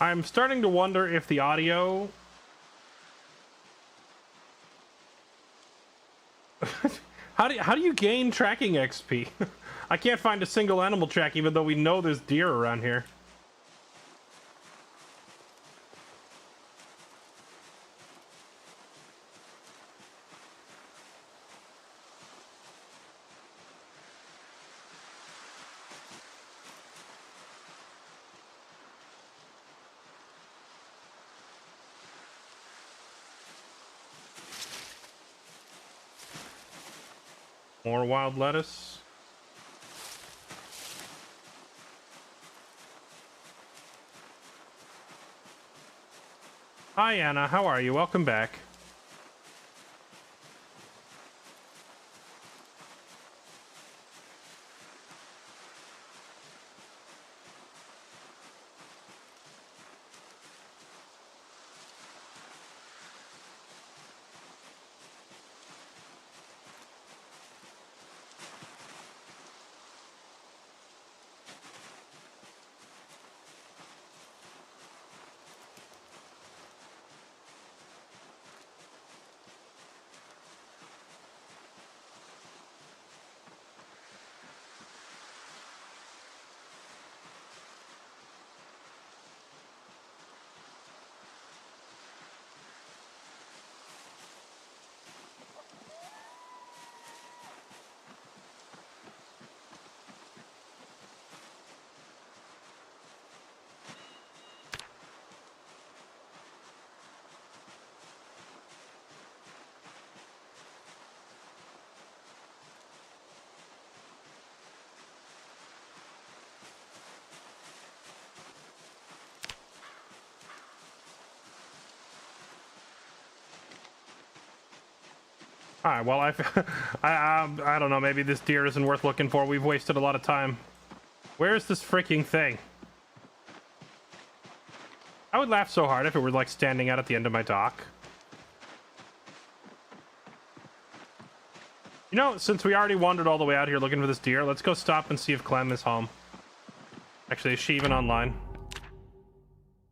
I'm starting to wonder if the audio... How do you gain tracking XP? I can't find a single animal track even though we know there's deer around here. More wild lettuce. Hi, Anna. How are you? Welcome back. All right. Well, I don't know. Maybe this deer isn't worth looking for. We've wasted a lot of time. Where is this freaking thing? I would laugh so hard if it were like standing out at the end of my dock. You know, since we already wandered all the way out here looking for this deer, let's go stop and see if Clem is home. Actually, is she even online?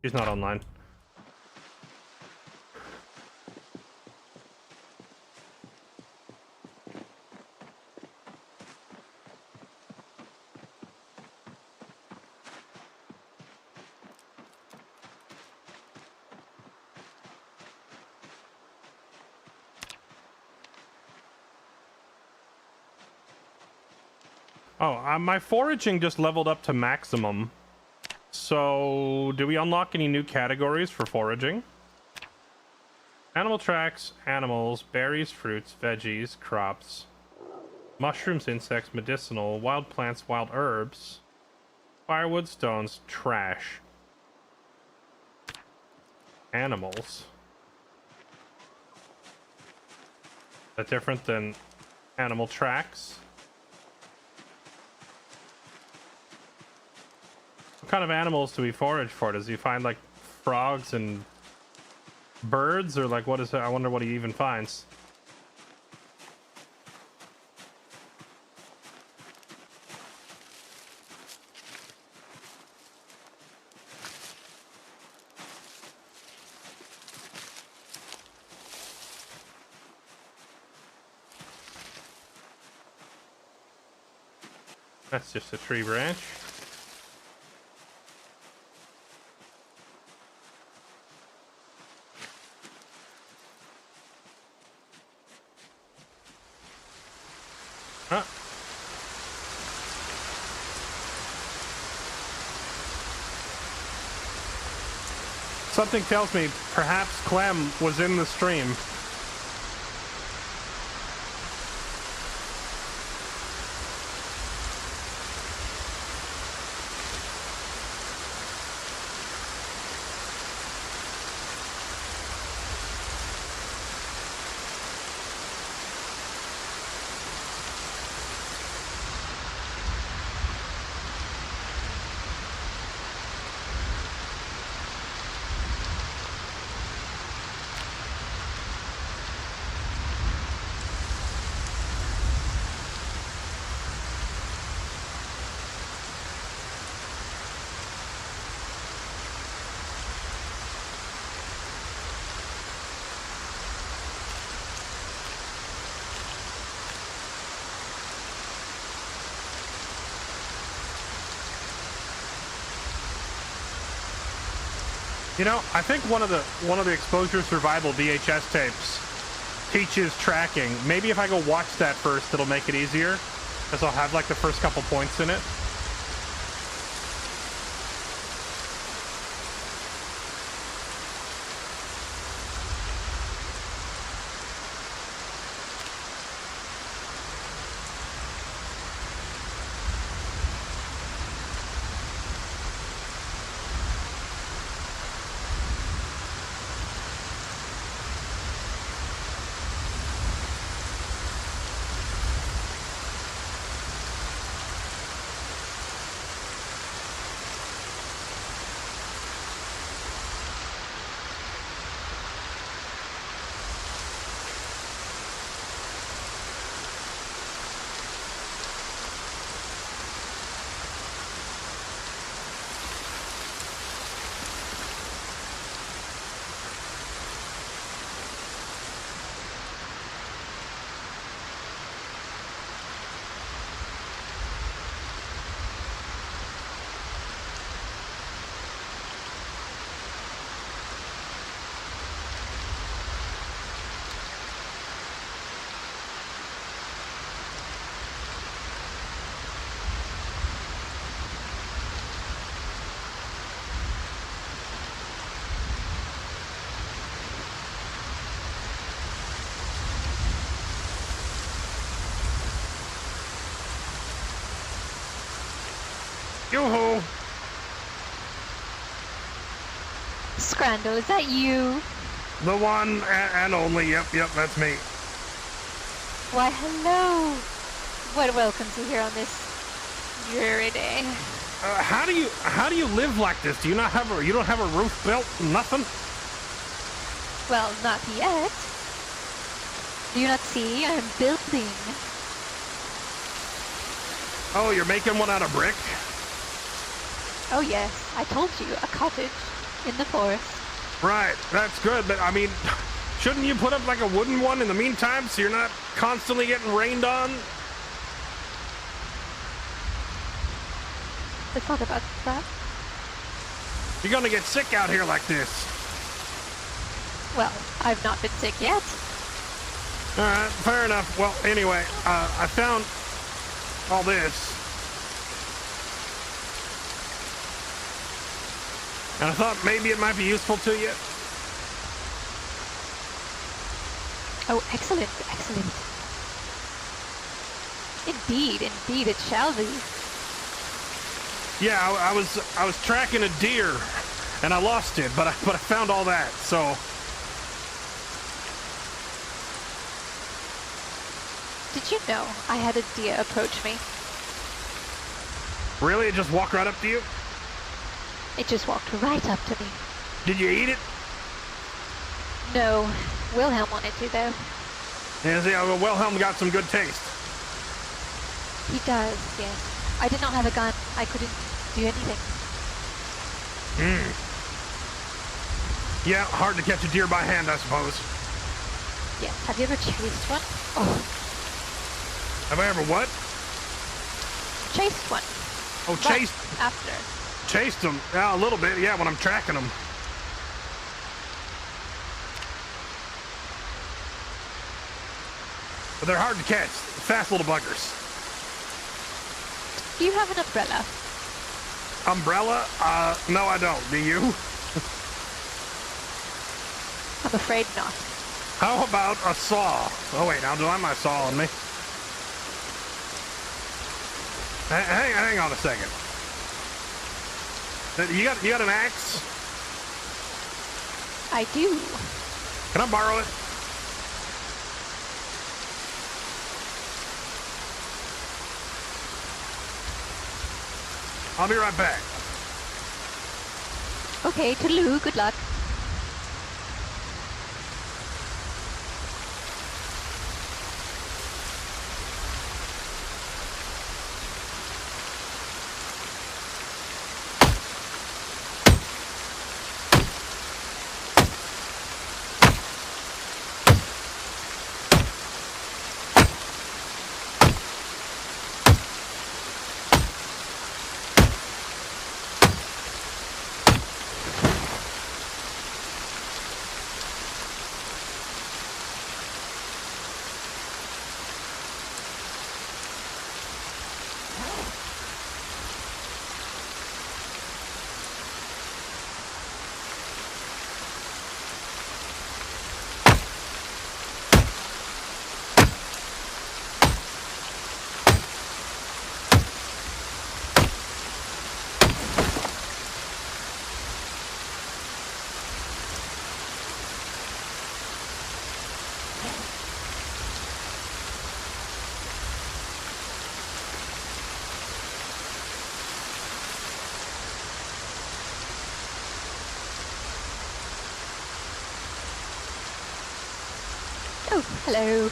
She's not online. Oh, my foraging just leveled up to maximum. So, do we unlock any new categories for foraging? Animal tracks, animals, berries, fruits, veggies, crops, mushrooms, insects, medicinal, wild plants, wild herbs, firewood, stones, trash. Animals. Is that different than animal tracks? What kind of animals do we forage for? Does he find like frogs and birds, or like what is it? I wonder what he even finds. That's just a tree branch. Huh. Something tells me perhaps Clem was in the stream. You know, I think one of the exposure survival VHS tapes teaches tracking. Maybe if I go watch that first, it'll make it easier, because I'll have like the first couple points in it. Yoo-hoo! Scrando, is that you? The one and only. Yep, that's me. Why, hello. What welcome to here on this dreary day. How do you live like this? Do you not have you don't have a roof built? Nothing? Well, not yet. Do you not see? I am building. Oh, you're making one out of brick? Oh yes, I told you, a cottage in the forest. Right, that's good, but I mean, shouldn't you put up like a wooden one in the meantime so you're not constantly getting rained on? I thought about that. You're gonna get sick out here like this. Well, I've not been sick yet. Alright, fair enough. Well, anyway, I found all this. And I thought maybe it might be useful to you. Oh, excellent, excellent. Indeed, it shall be. Yeah, I was tracking a deer, and I lost it, but I found all that. So Did you know I had a deer approach me? really, it just walked right up to you? It just walked right up to me. Did you eat it? No, Wilhelm wanted to though. Yeah, see, well, Wilhelm got some good taste. He does, yes. I did not have a gun. I couldn't do anything. Yeah, hard to catch a deer by hand, I suppose. Yes. Have you ever chased one? Oh, Have I ever what? chased one. Oh, But chased after. them. Yeah, a little bit. Yeah, when I'm tracking them. But they're hard to catch. Fast little buggers. Do you have an umbrella? Umbrella? No, I don't. Do you? I'm afraid not. How about a saw? Oh wait, now do I have my saw on me? Hang on a second. You got an axe? I do. Can I borrow it? I'll be right back. Okay, toodaloo, good luck. Oh, hello.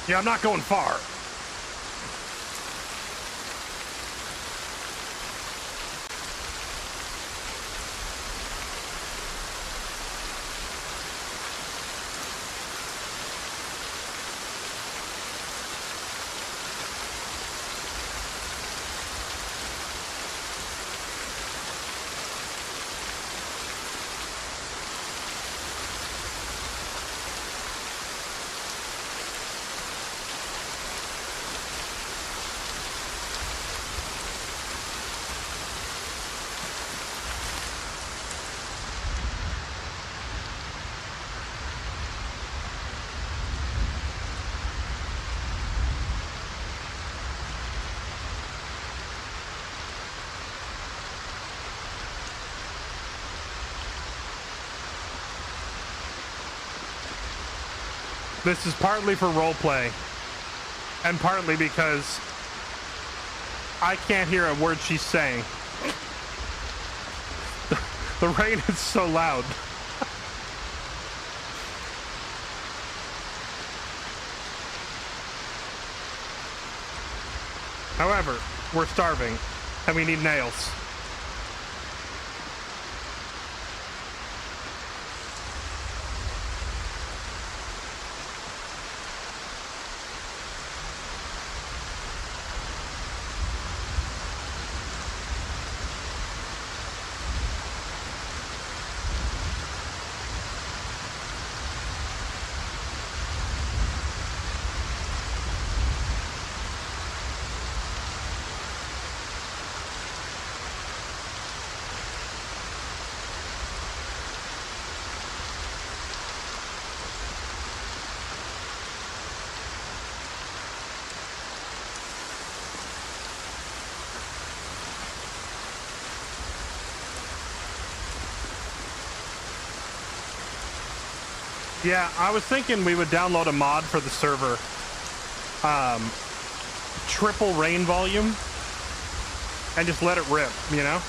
Yeah, I'm not going far. This is partly for roleplay, and partly because I can't hear a word she's saying. The rain is so loud. However, we're starving, and we need nails. Yeah, I was thinking we would download a mod for the server. Triple rain volume. And just let it rip, you know?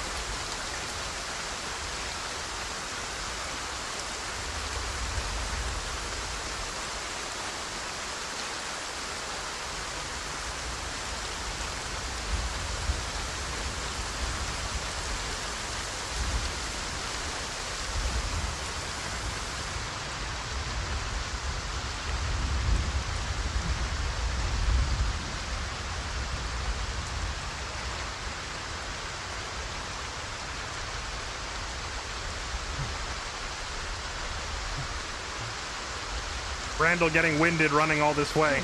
Randall getting winded running all this way.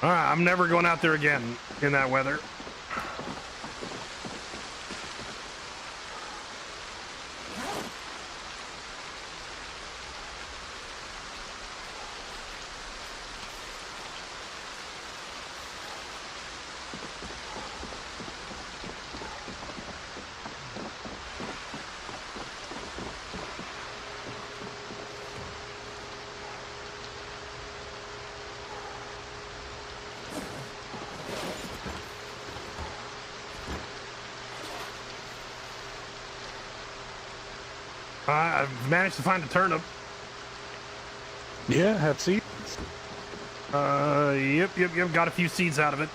I'm never going out there again in that weather. I've managed to find a turnip. Yeah, have seeds. Yep. Got a few seeds out of it.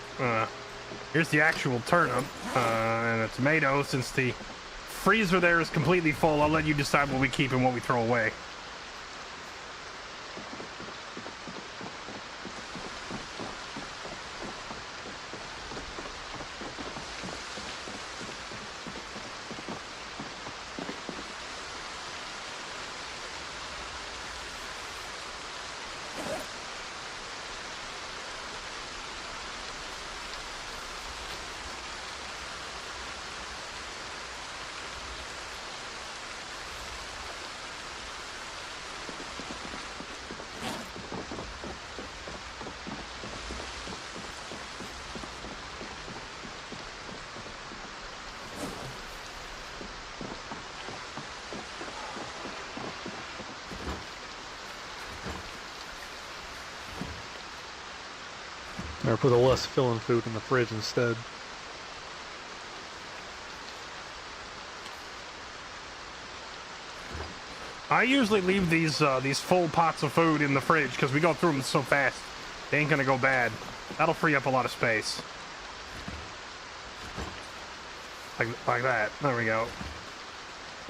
Here's the actual turnip and a tomato. Since the freezer there is completely full, I'll let you decide what we keep and what we throw away. Or put a less filling food in the fridge instead. I usually leave these full pots of food in the fridge because we go through them so fast. They ain't gonna go bad. That'll free up a lot of space. Like that. There we go.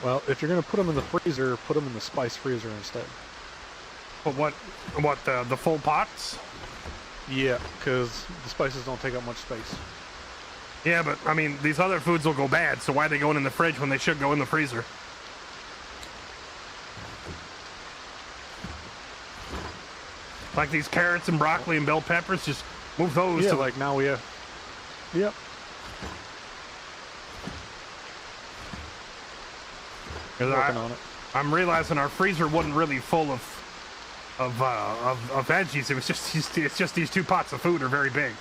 Well, if you're gonna put them in the freezer, put them in the spice freezer instead. But what the full pots? Yeah, because the spices don't take up much space. Yeah, but I mean, these other foods will go bad, so why are they going in the fridge when they should go in the freezer? Like these carrots and broccoli and bell peppers, just move those Yeah, to like now we have... Yep. Working on it. I'm realizing our freezer wasn't really full of of veggies. It was it's just these 2 pots of food are very big.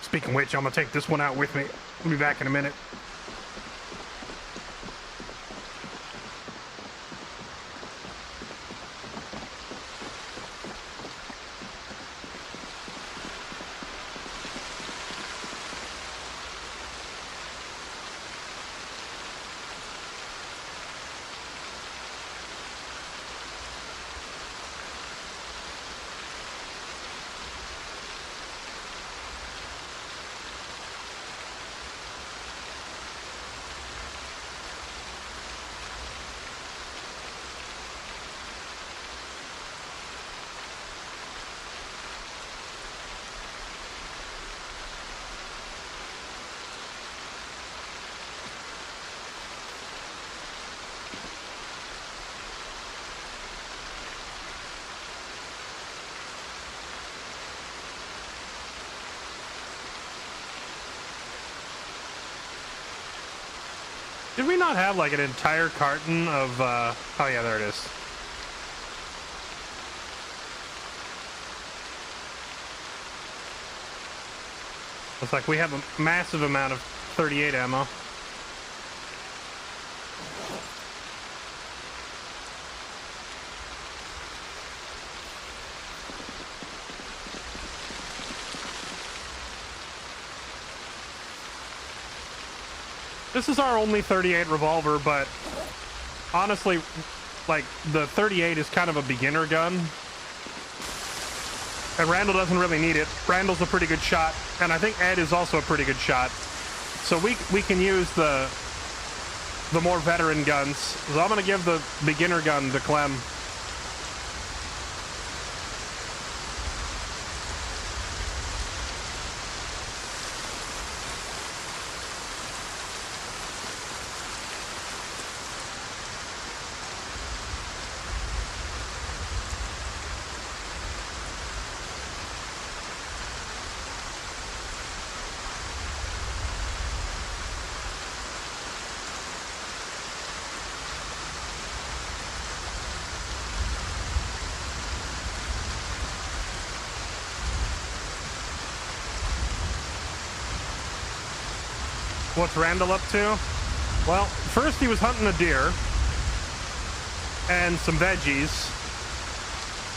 Speaking of which, I'm gonna take this one out with me. I'll be back in a minute. Did we not have like an entire carton of, oh yeah, there it is. Looks like we have a massive amount of 38 ammo. This is our only 38 revolver, but honestly, like, the 38 is kind of a beginner gun. And Randall doesn't really need it. Randall's a pretty good shot, and I think Ed is also a pretty good shot. So we can use the more veteran guns. So I'm going to give the beginner gun to Clem. What's Randall up to? Well, first he was hunting a deer and some veggies,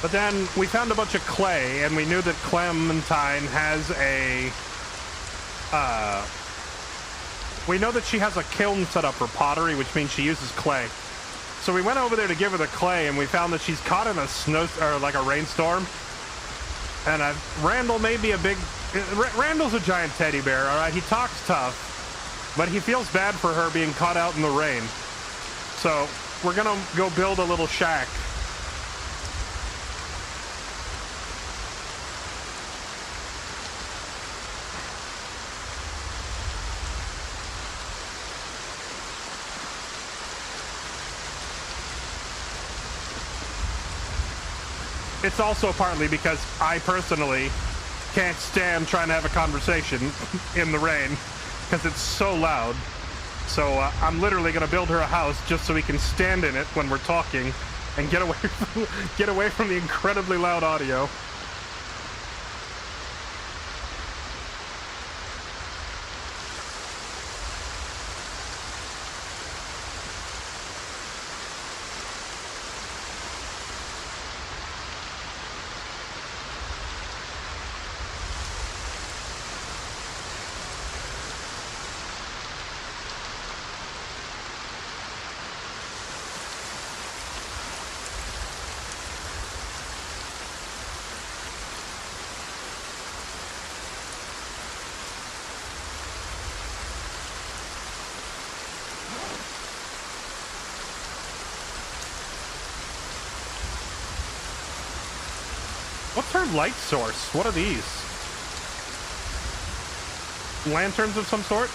but then we found a bunch of clay, and we knew that Clementine has a, we know that she has a kiln set up for pottery, which means she uses clay. So we went over there to give her the clay, and we found that she's caught in a or like a rainstorm. And Randall may be a big, Randall's a giant teddy bear, all right? He talks tough. But he feels bad for her being caught out in the rain. So we're gonna go build a little shack. It's also partly because I personally can't stand trying to have a conversation in the rain, because it's so loud. So I'm literally going to build her a house just so we can stand in it when we're talking and get away from the incredibly loud audio. What's her light source? What are these? Lanterns of some sort?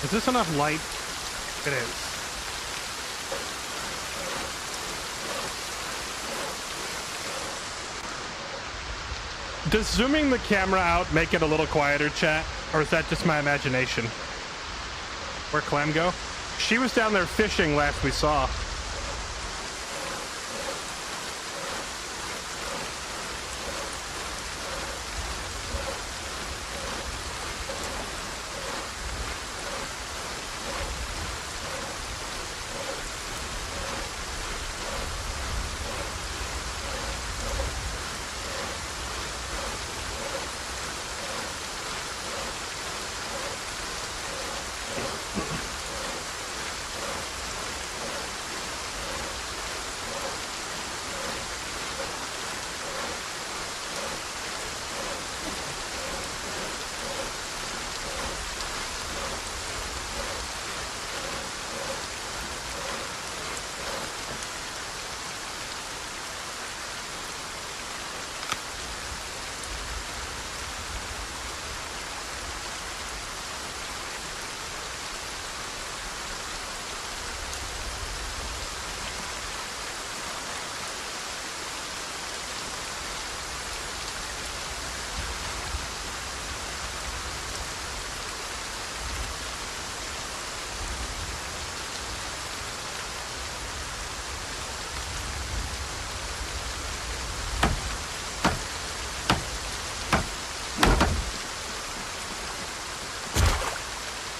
Is this enough light? It is. Does zooming the camera out make it a little quieter, chat? Or is that just my imagination? Where'd Clem go? She was down there fishing last we saw.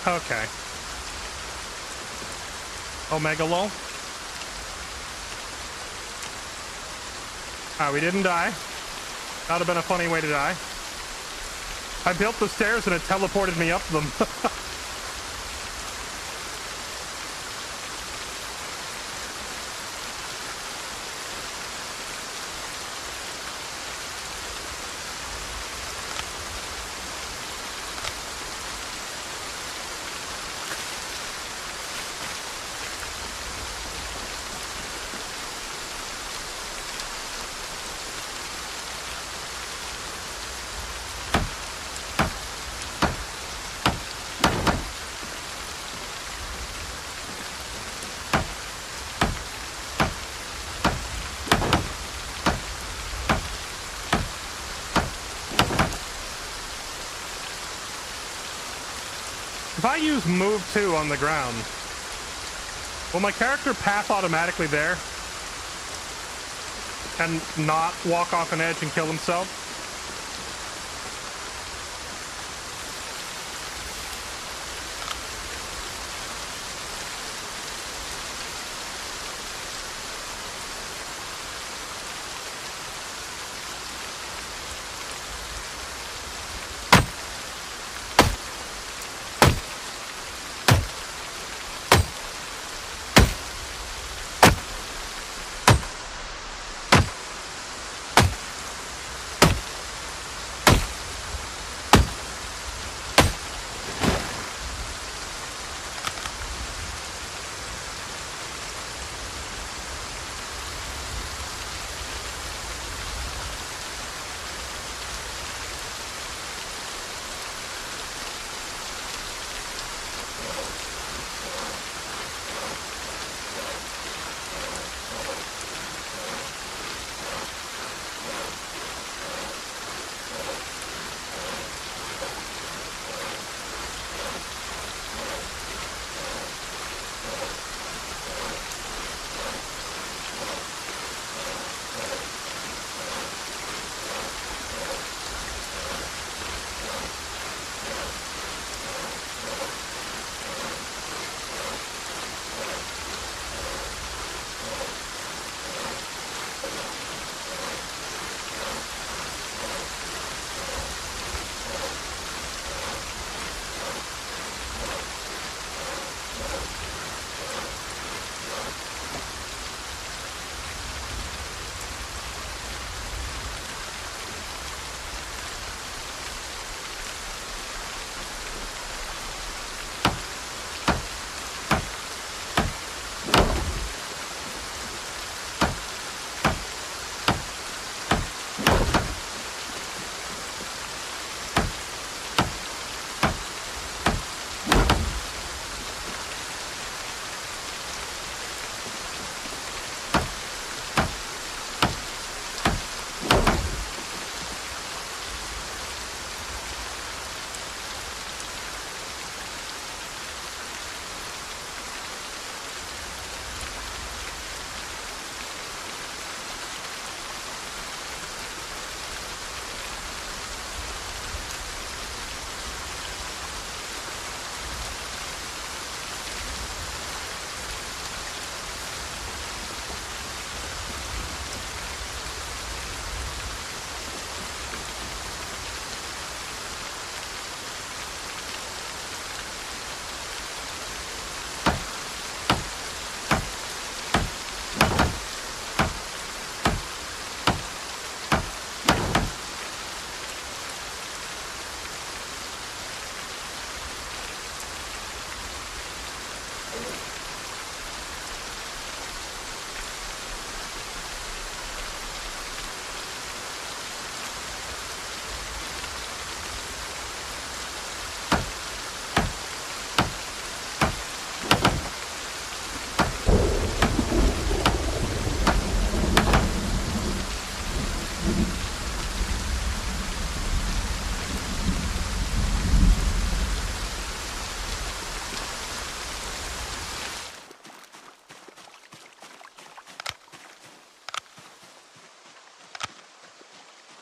Okay. Omega lol. We didn't die. That would have been a funny way to die. I built the stairs and it teleported me up them. If I use move 2 on the ground, will my character path automatically there and not walk off an edge and kill himself?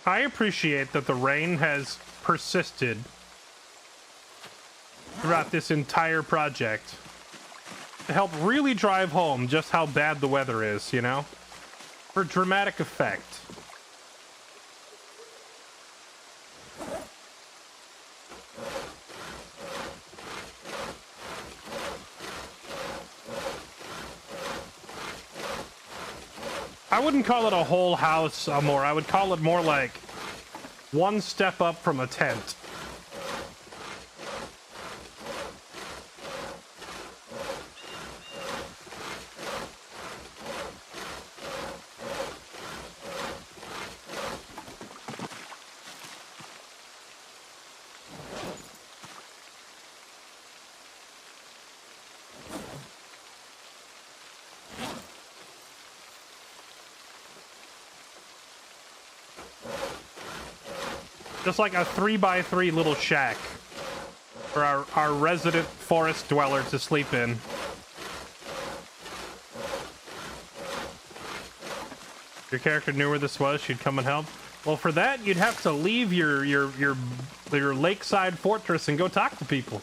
I appreciate that the rain has persisted throughout this entire project to help really drive home just how bad the weather is, you know? For dramatic effect. I wouldn't call it a whole house, Amor. I would call it more like one step up from a tent. Just like a 3x3 little shack for our resident forest dweller to sleep in. Your character knew where this was, she'd come and help. Well, for that, you'd have to leave your lakeside fortress and go talk to people.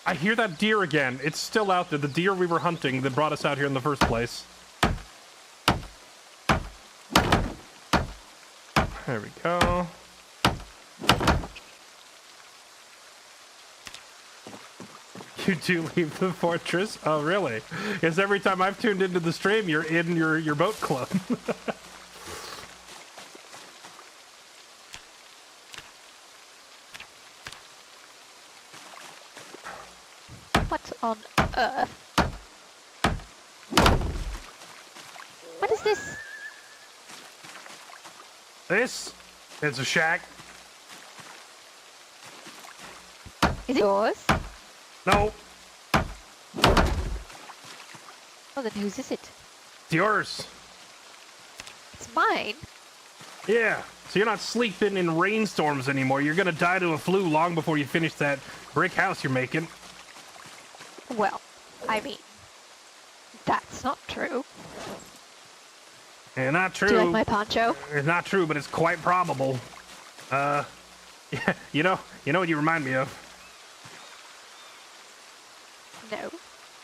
I hear that deer again. It's still out there. The deer we were hunting that brought us out here in the first place. There we go. You do leave the fortress? Oh, really? Because every time I've tuned into the stream, you're in your boat club. What on earth? What is this? This is a shack. Is it yours? No, Oh, then whose is it? it's yours. It's mine. Yeah, so you're not sleeping in rainstorms anymore. You're gonna die to a flu long before you finish that brick house you're making. Well, I mean, that's not true. Yeah, not true. Do you like my poncho? It's not true, but it's quite probable. Yeah, you know what you remind me of? No.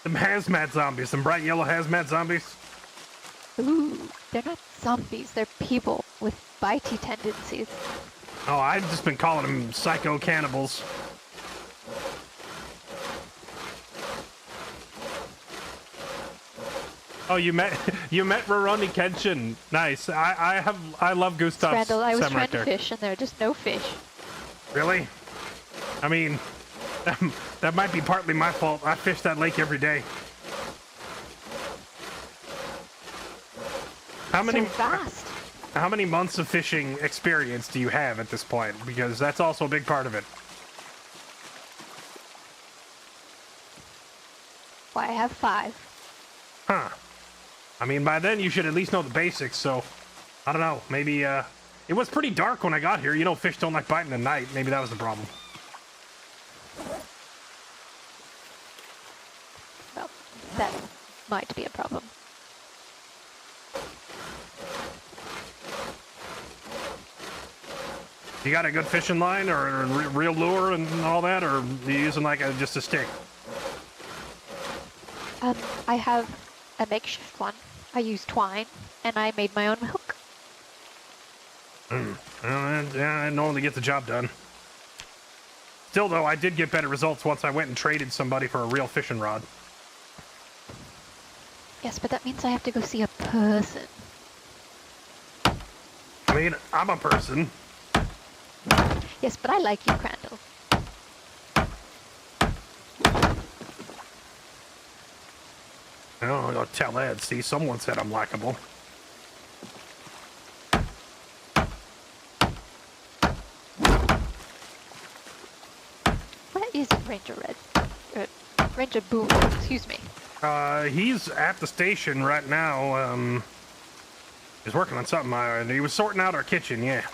Some hazmat zombies, some bright yellow hazmat zombies. Ooh, they're not zombies. They're people with bitey tendencies. Oh, I've just been calling them psycho cannibals. Oh, you met Rurouni Kenshin. Nice. I love Gustav's Randall, I was trying character. to fish and there are just no fish. Really? I mean, that might be partly my fault. I fish that lake every day. So fast. How many months of fishing experience do you have at this point? Because that's also a big part of it. Why, I have 5. Huh. I mean, by then you should at least know the basics, so... I don't know, maybe, It was pretty dark when I got here. You know, fish don't like biting at night. Maybe that was the problem. Well, that might be a problem. You got a good fishing line or a real lure and all that, or are you using like just a stick? I have a makeshift one. I use twine, and I made my own hook. Well, yeah, I normally get the job done. Still, though, I did get better results once I went and traded somebody for a real fishing rod. Yes, but that means I have to go see a person. I mean, I'm a person. Yes, but I like you, Crandall. Oh, I'll tell Ed. See, someone said I'm likable. Where is Ranger Red? Ranger Boone, excuse me. He's at the station right now. He's working on something. He was sorting out our kitchen, yeah.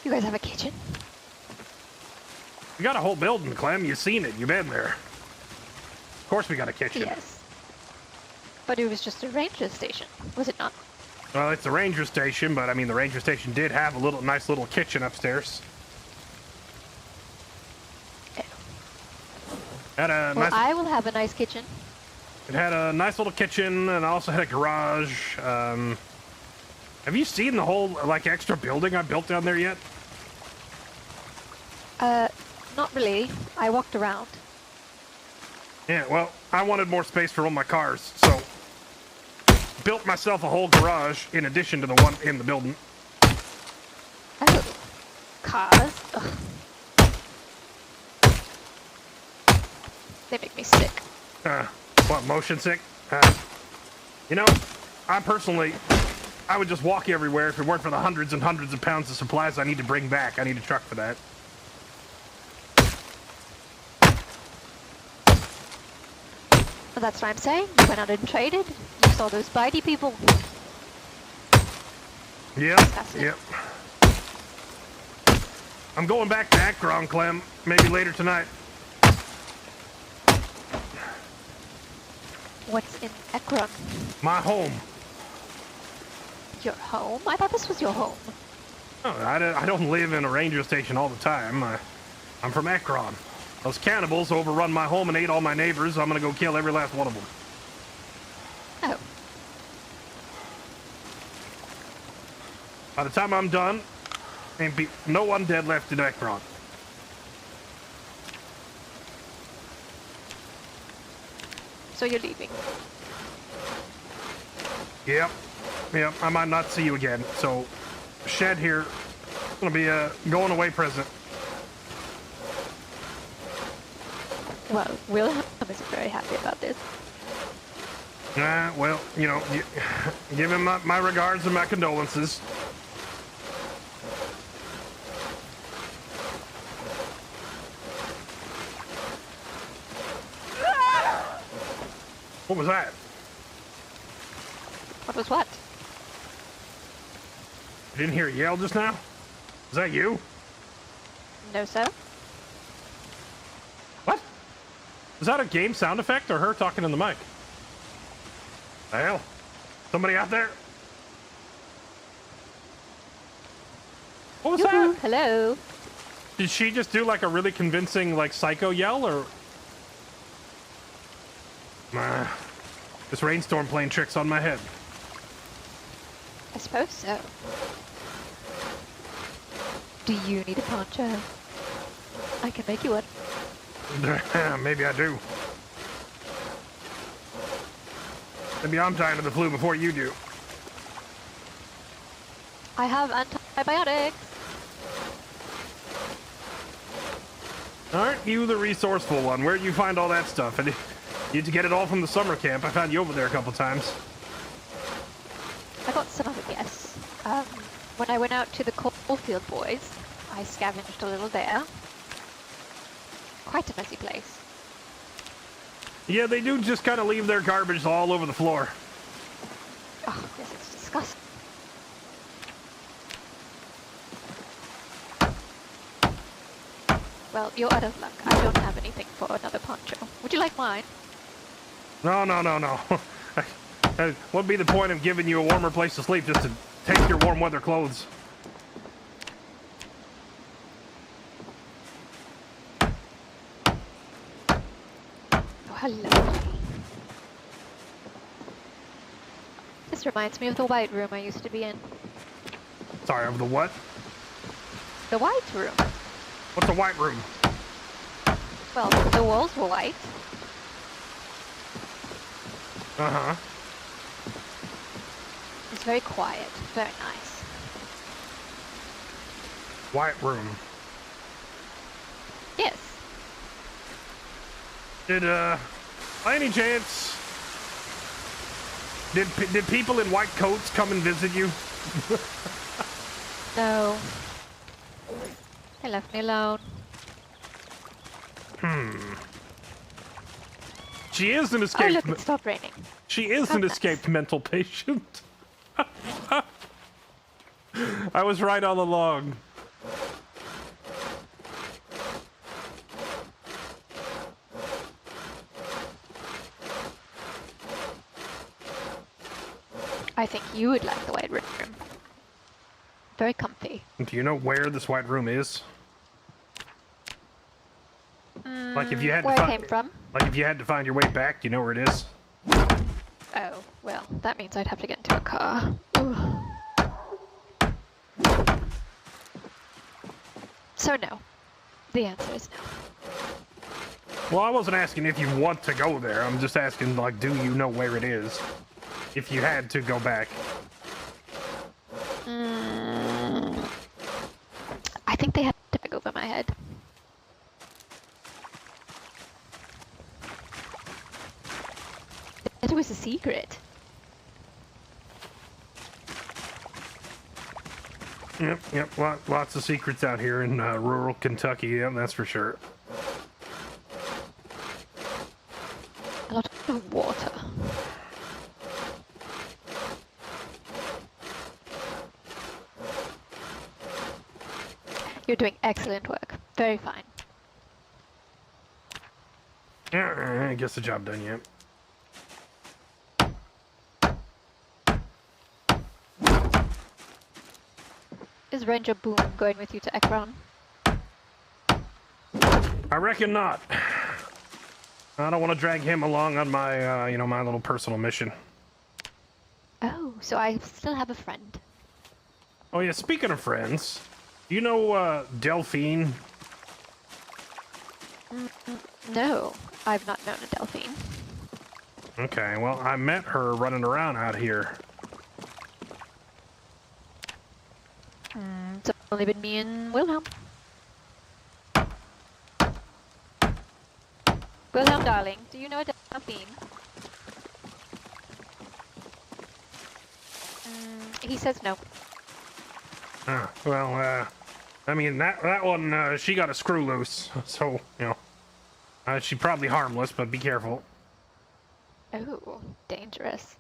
You guys have a kitchen? We got a whole building, Clem. You've seen it. You've been there. Of course we got a kitchen. Yes. But it was just a ranger station, was it not? Well, it's a ranger station, but I mean, the ranger station did have a nice little kitchen upstairs. Oh. Had a Well, nice. I will have a nice kitchen. It had a nice little kitchen, and I also had a garage. Have you seen the whole like extra building I built down there yet? Not really. I walked around. Yeah, well, I wanted more space for all my cars, so built myself a whole garage in addition to the one in the building. Oh. Cars. Ugh. They make me sick. What, motion sick? You know, I would just walk everywhere if it weren't for the hundreds and hundreds of pounds of supplies I need to bring back. I need a truck for that. Well, that's what I'm saying. You went out and traded. You saw those bitey people. Yep, Disgusting. yep. I'm going back to Akron, Clem. Maybe later tonight. What's in Ekron? My home. Your home? I thought this was your home. No, I don't live in a ranger station all the time. I'm from Akron. Those cannibals overrun my home and ate all my neighbors. I'm gonna go kill every last one of them. Oh. By the time I'm done, ain't be no one dead left in Akron. So you're leaving. Yep. Yep, I might not see you again. So, shed here. Gonna be a going away present. Well, Wilhelm isn't very happy about this. Well, you know, give him my regards and my condolences. What was that? What was what? You didn't hear a yell just now? Is that you? No, sir. What? Is that a game sound effect or her talking in the mic? The hell? Somebody out there? What was Yoo-hoo, that? hello. Did she just do like a really convincing like psycho yell or? This rainstorm playing tricks on my head. I suppose so. Do you need a poncho? I can make you one. Maybe I do. Maybe I'm dying of the flu before you do. I have antibiotics. Aren't you the resourceful one? Where'd you find all that stuff? And you had to get it all from the summer camp. I found you over there a couple times. I got some of it, yes. When I went out to the coalfield boys, I scavenged a little there. Quite a messy place. Yeah, they do just kind of leave their garbage all over the floor. Oh, yes, it's disgusting. Well, you're out of luck. I don't have anything for another poncho. Would you like mine? No. What'd be the point of giving you a warmer place to sleep just to take your warm weather clothes? Oh, hello. This reminds me of the white room I used to be in. Sorry, of the what? The white room. What's a white room? Well, the walls were white. Uh-huh. It's very quiet. Very nice. White room. Yes. Did, by any chance, did people in white coats come and visit you? No. They left me alone. She is an Oh, escaped. look, it stopped raining. She is How an nice. escaped mental patient. I was right all along. you would like the white room. Very comfy. Do you know where this white room is? Like if you had Where to I came from? Like if you had to find your way back, do you know where it is? Oh, well, that means I'd have to get into a car. Ooh. So no. The answer is no. Well, I wasn't asking if you want to go there. I'm just asking, like, do you know where it is? If you had to go back. I think they had to go over my head. It was a secret. Yep. Lots of secrets out here in rural Kentucky. Yeah, that's for sure. A lot of water. You're doing excellent work. Very fine. Yeah, I guess the job done yet. Is Ranger Boom going with you to Ekron? I reckon not. I don't want to drag him along on my, my little personal mission. Oh, so I still have a friend. Oh yeah, speaking of friends, do you know Delphine? No, I've not known a Delphine. Okay, well, I met her running around out here. It's only been me and Wilhelm. Wilhelm, darling, do you know a Delphine? He says no. Well, I mean, that one, she got a screw loose, so, she's probably harmless, but be careful. Oh, dangerous.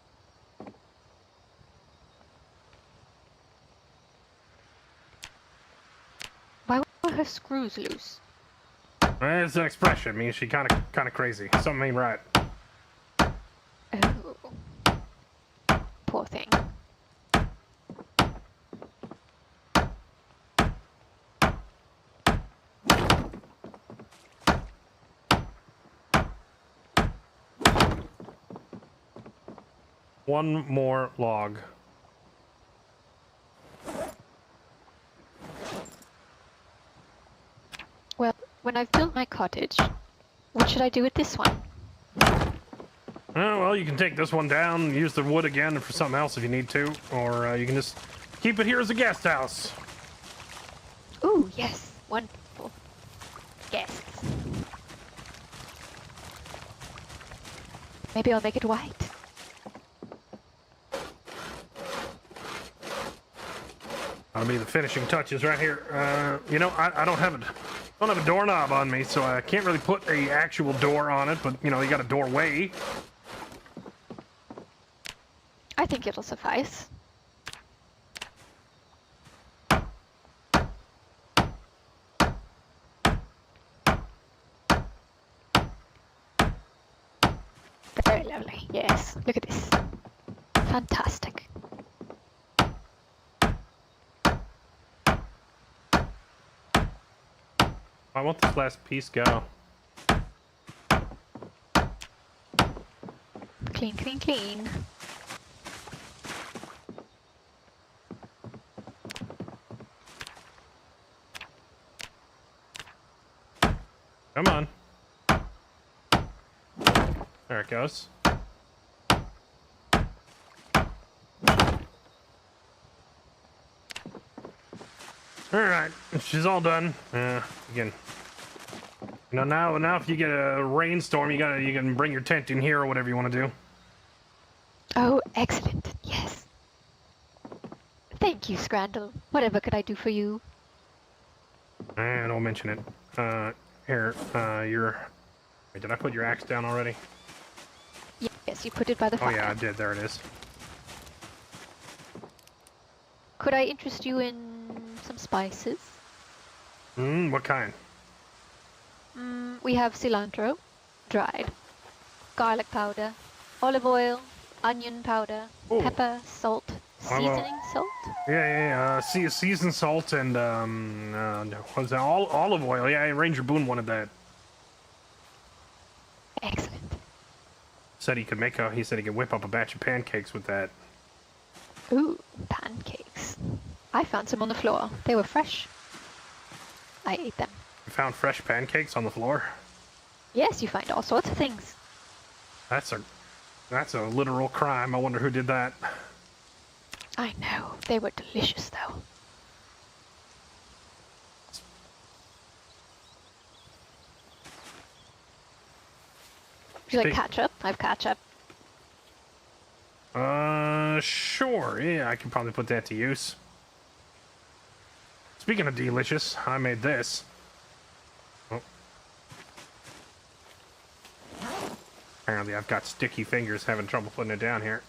Why were her screws loose? It's an expression. I mean, she kind of crazy. Something ain't right. Oh. Poor thing. One more log. Well, when I've built my cottage, what should I do with this one? Well, you can take this one down and use the wood again for something else if you need to, or you can just keep it here as a guest house. Ooh, yes. Wonderful. Guests. Maybe I'll make it white. That'll be the finishing touches right here. I don't have a doorknob on me, so I can't really put a actual door on it, but you got a doorway. I think it'll suffice. Very lovely. Yes. Look at this. Fantastic. I want this last piece go. Clean, clean, clean. Come on. There it goes. Alright, she's all done. Again. Now if you get a rainstorm, you can bring your tent in here or whatever you want to do. Oh, excellent. Yes. Thank you, Scrandle. Whatever could I do for you? Don't mention it. Here, Wait, did I put your axe down already? Yes, you put it by the fire. Oh yeah, I did. There it is. Could I interest you in some spices? What kind? We have cilantro, dried, garlic powder, olive oil, onion powder, Ooh. pepper, salt, seasoning salt? Seasoned salt and what's that? Olive oil. Yeah, Ranger Boone wanted that. Excellent. Said he could whip up a batch of pancakes with that. Ooh, pancakes. I found some on the floor. They were fresh. I ate them. You found fresh pancakes on the floor? Yes, you find all sorts of things. That's a literal crime. I wonder who did that. I know. They were delicious, though. Would you like ketchup? I have ketchup. Sure. Yeah, I can probably put that to use. Speaking of delicious, I made this. Oh. Apparently I've got sticky fingers having trouble putting it down here.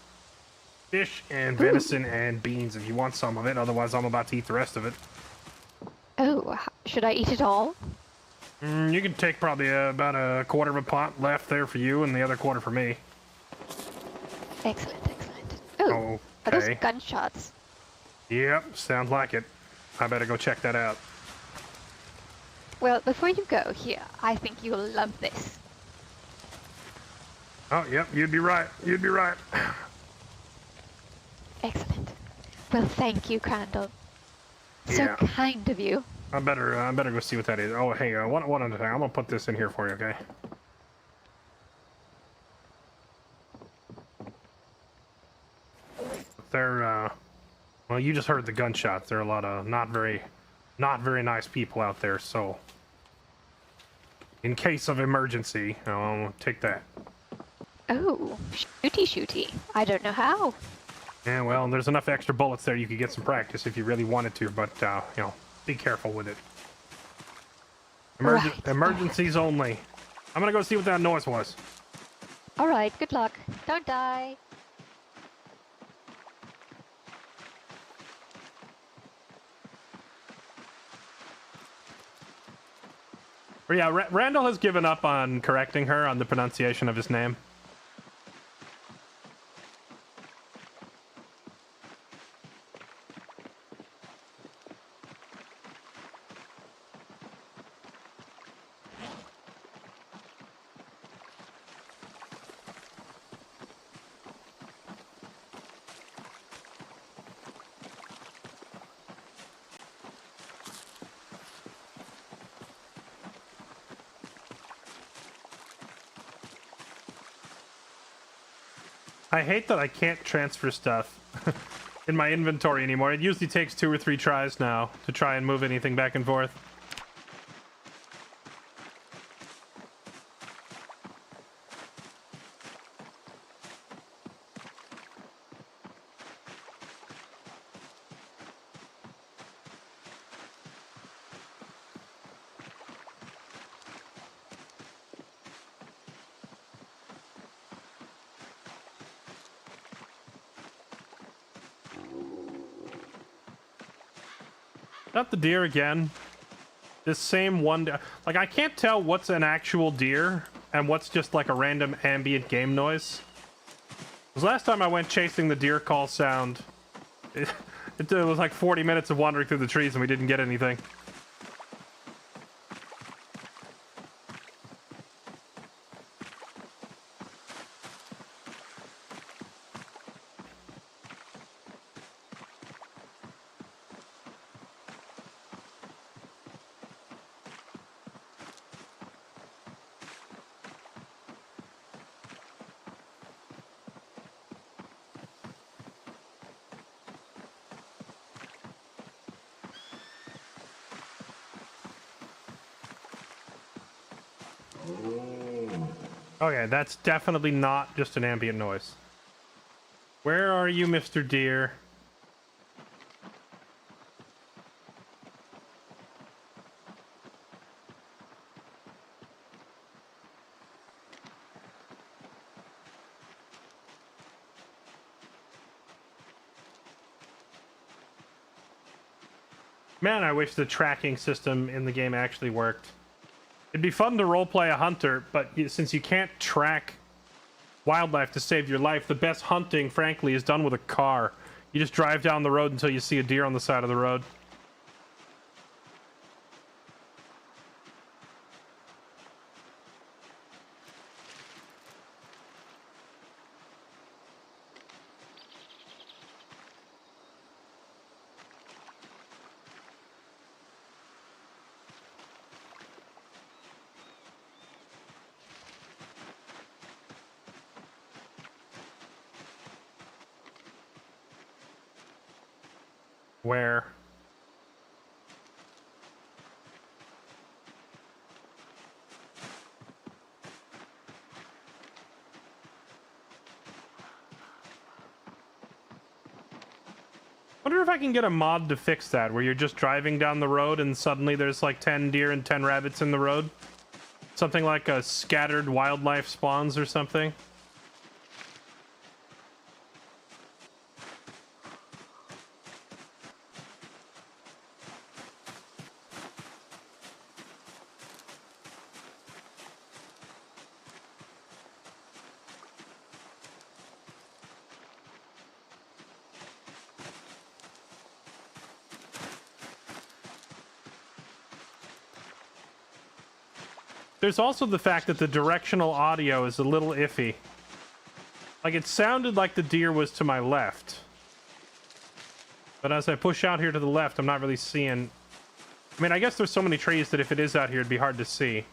Fish and venison and beans if you want some of it, otherwise I'm about to eat the rest of it. Oh, should I eat it all? You can take probably about a quarter of a pot left there for you and the other quarter for me. Excellent, excellent. Oh, are those gunshots? Yep, sounds like it. I better go check that out. Well, before you go, here, I think you'll love this. Oh, yep, you'd be right. You'd be right. Excellent. Well, thank you, Crandall. So Yeah. kind of you. I better go see what that is. Oh, hey, one other thing. I'm gonna put this in here for you, okay? They're, well, you just heard the gunshots. There are a lot of not very nice people out there, so in case of emergency, I'll take that. Oh, shooty shooty. I don't know how. Yeah, well, there's enough extra bullets there you could get some practice if you really wanted to, but, you know, be careful with it. Right. Emergencies only. I'm gonna go see what that noise was. All right, good luck. Don't die. But yeah, Randall has given up on correcting her on the pronunciation of his name. I hate that I can't transfer stuff in my inventory anymore. It usually takes 2 or 3 tries now to try and move anything back and forth. Not the deer again. This same one. Like, I can't tell what's an actual deer and what's just like a random ambient game noise. Because last time I went chasing the deer call sound, it was like 40 minutes of wandering through the trees and we didn't get anything. Okay, that's definitely not just an ambient noise. Where are you, Mr. Deer? Man, I wish the tracking system in the game actually worked. It'd be fun to roleplay a hunter, but since you can't track wildlife to save your life, the best hunting, frankly, is done with a car. You just drive down the road until you see a deer on the side of the road. Where? Wonder if I can get a mod to fix that, where you're just driving down the road and suddenly there's like 10 deer and 10 rabbits in the road. Something like a scattered wildlife spawns or something. There's also the fact that the directional audio is a little iffy. Like, it sounded like the deer was to my left. But as I push out here to the left, I'm not really seeing... I mean, I guess there's so many trees that if it is out here, it'd be hard to see.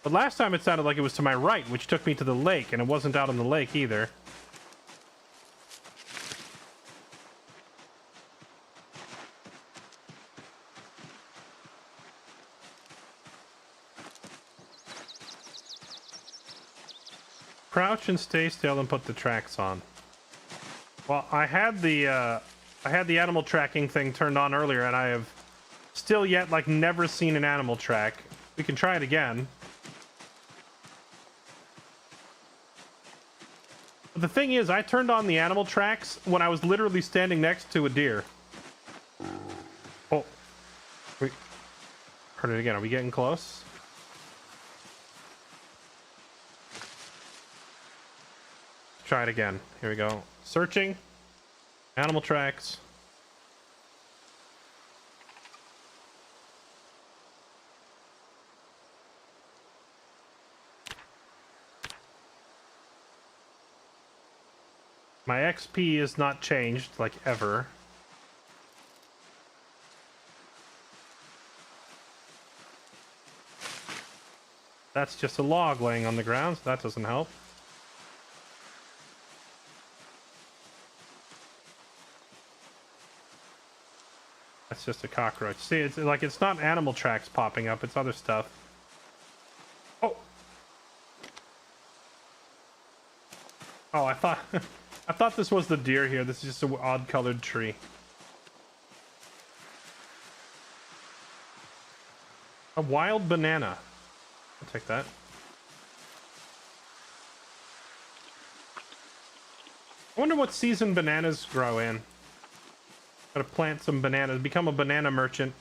But last time it sounded like it was to my right, which took me to the lake, and it wasn't out on the lake either. Crouch and stay still and put the tracks on. Well, I had the animal tracking thing turned on earlier, and I have still yet like never seen an animal track. We can try it again. But the thing is, I turned on the animal tracks when I was literally standing next to a deer. Oh, wait. Heard it again. Are we getting close? Try it again. Here we go. Searching. Animal tracks. My XP is not changed, like, ever. That's just a log laying on the ground, so that doesn't help. That's just a cockroach. See, it's like it's not animal tracks popping up, it's other stuff. Oh. Oh, I thought I thought this was the deer here. This is just an odd colored tree. A wild banana. I'll take that. I wonder what season bananas grow in. Gotta plant some bananas. Become a banana merchant.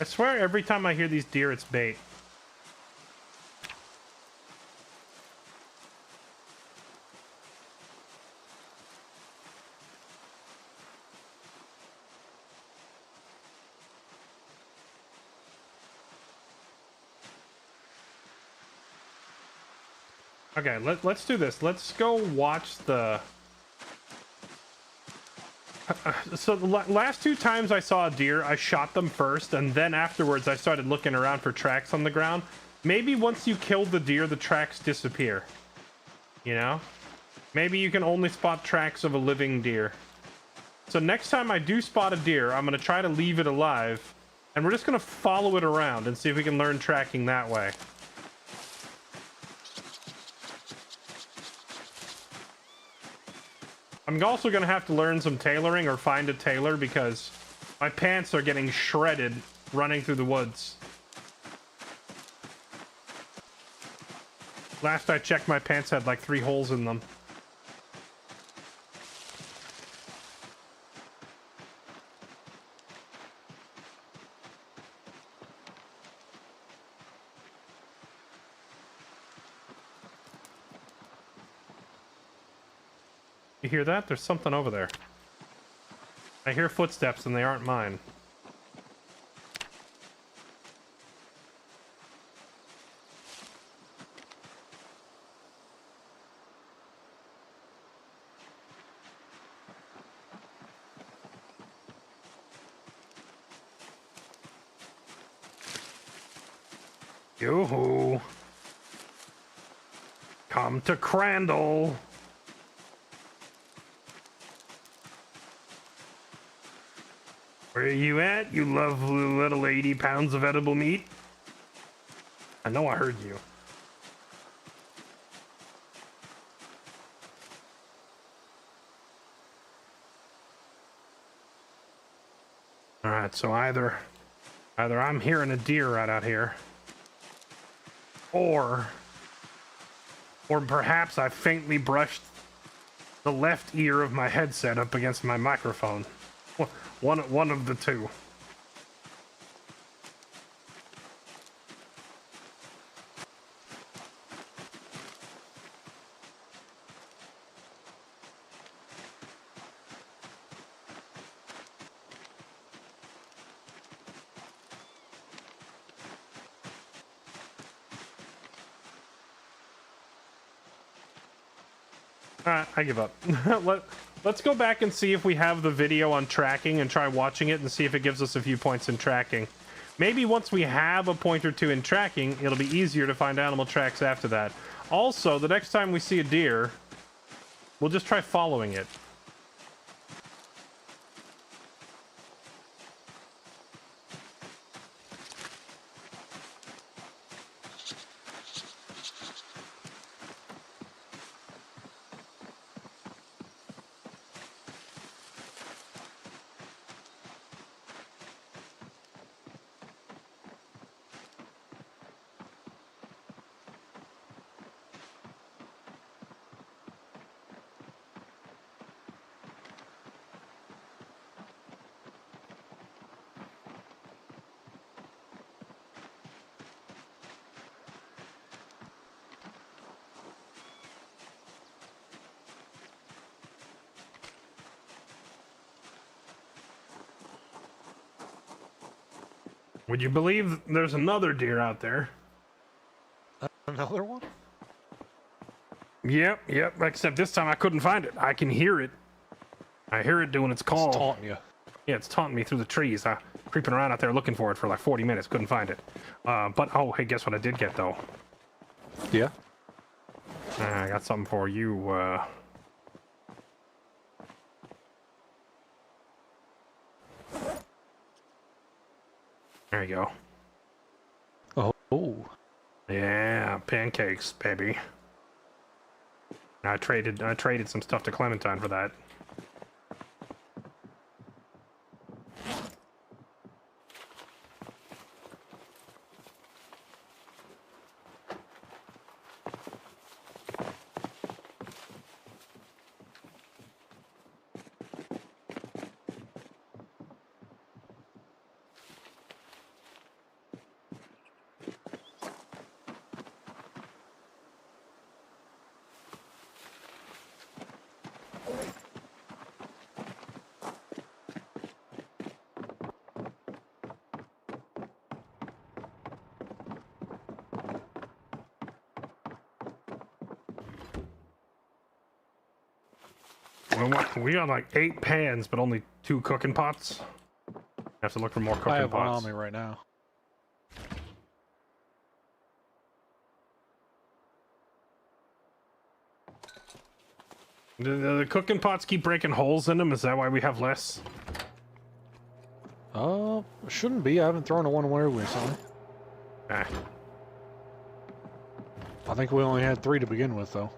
I swear every time I hear these deer, it's bait. Okay, let's do this. Let's go watch the... So the last two times I saw a deer, I shot them first, and then afterwards I started looking around for tracks on the ground. Maybe once you kill the deer, the tracks disappear. You know? Maybe you can only spot tracks of a living deer. So next time I do spot a deer, I'm going to try to leave it alive, and we're just going to follow it around and see if we can learn tracking that way. I'm also going to have to learn some tailoring or find a tailor because my pants are getting shredded running through the woods. Last I checked, my pants had like 3 holes in them. You hear that? There's something over there. I hear footsteps and they aren't mine. Yoo-hoo. Come to Crandall. Where are you at, you lovely little 80 pounds of edible meat? I know I heard you. Alright, so either I'm hearing a deer right out here, or perhaps I faintly brushed the left ear of my headset up against my microphone. One of the two. Alright, I give up. Let's go back and see if we have the video on tracking and try watching it and see if it gives us a few points in tracking. Maybe once we have a point or two in tracking, it'll be easier to find animal tracks after that. Also, the next time we see a deer, we'll just try following it. Would you believe there's another deer out there? Another one? Yep, except this time I couldn't find it. I can hear it. I hear it doing its call. It's taunting you. Yeah, it's taunting me through the trees. Creeping around out there looking for it for like 40 minutes. Couldn't find it. But, oh, hey, guess what I did get, though? Yeah? I got something for you, There you go. Oh. Yeah, pancakes, baby. I traded some stuff to Clementine for that. We got like 8 pans, but only 2 cooking pots. I have to look for more cooking pots. I have one on me right now. Do the cooking pots keep breaking holes in them? Is that why we have less? Shouldn't be. I haven't thrown a one away recently. Ah. I think we only had 3 to begin with, though.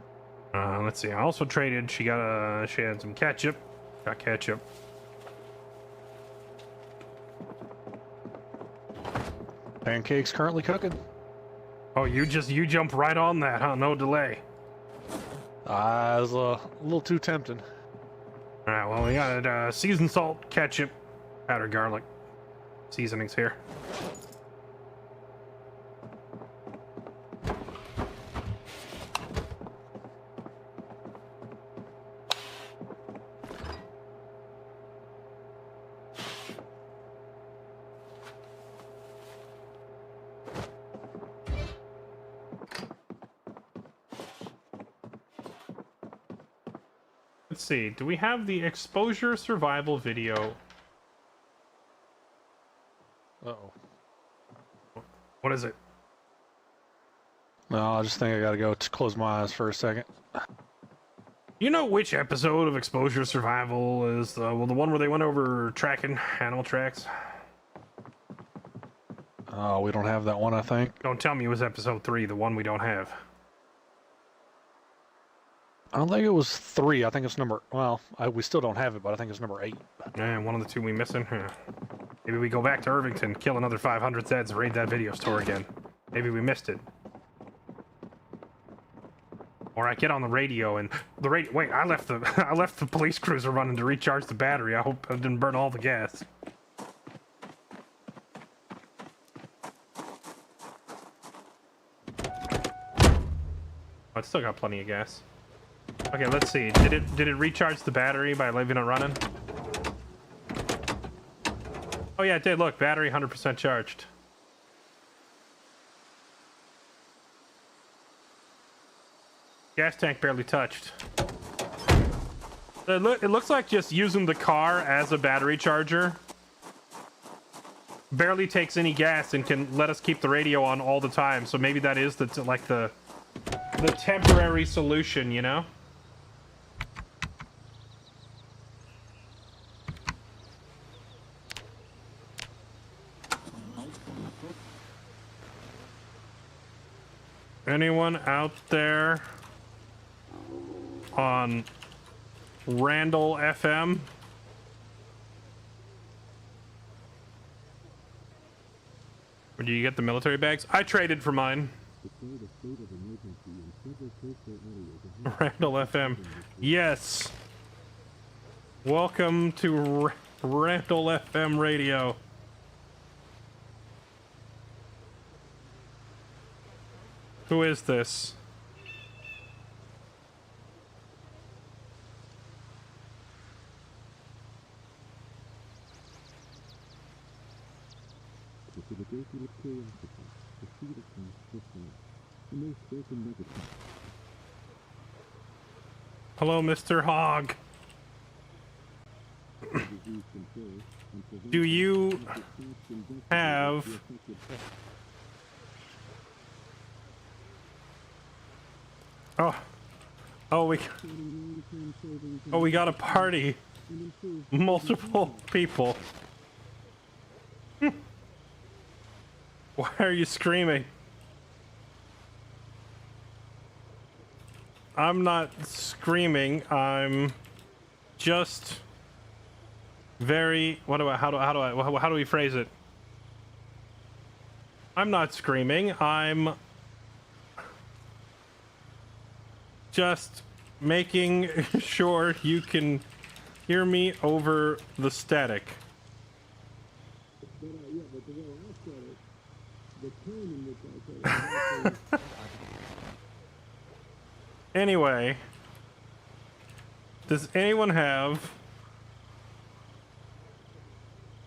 Let's see. I also traded. She had some ketchup. Got ketchup. Pancakes currently cooking. Oh, you jump right on that, huh? No delay. It was a little too tempting. All right, well, we got seasoned salt, ketchup, powdered garlic, seasonings here. Let's see, do we have the exposure survival video? Uh-oh. What is it? No, I just think I gotta go to close my eyes for a second. You know which episode of exposure survival is the one where they went over tracking animal tracks? Oh, we don't have that one, I think. Don't tell me it was episode 3, the one we don't have. I don't think it was 3. I think it's number... Well, we still don't have it, but I think it's number 8. And one of the 2 we missing. Maybe we go back to Irvington, kill another 500 Zeds, and raid that video store again. Maybe we missed it. Or I get on the radio and the radio. Wait, I left the police cruiser running to recharge the battery. I hope I didn't burn all the gas. Oh, it's still got plenty of gas. Okay, let's see. Did it recharge the battery by leaving it running? Oh yeah, it did. Look, battery 100% charged. Gas tank barely touched. It looks like just using the car as a battery charger barely takes any gas and can let us keep the radio on all the time. So maybe that is the temporary solution, you know? Anyone out there on Randall FM? Or do you get the military bags? I traded for mine. Randall FM. Yes. Welcome to Randall FM radio. Who is this? Hello, Mr. Hogg. Do you have we got a party. Multiple people. Why are you screaming? I'm not screaming. I'm just very. How do we phrase it? I'm not screaming. I'm just making sure you can hear me over the static. Anyway, does anyone have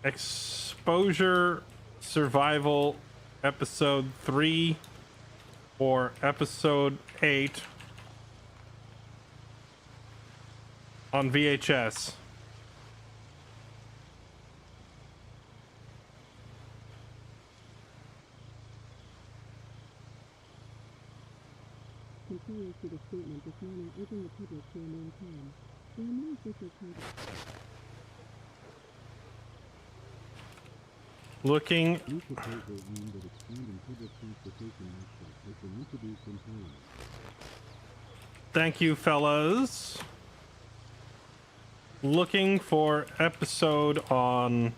exposure survival episode 3 or episode 8 on VHS? Contrary to the statement, this man opened the public for a long time. There are no official contacts. Looking. Thank you, fellas. Looking for episode on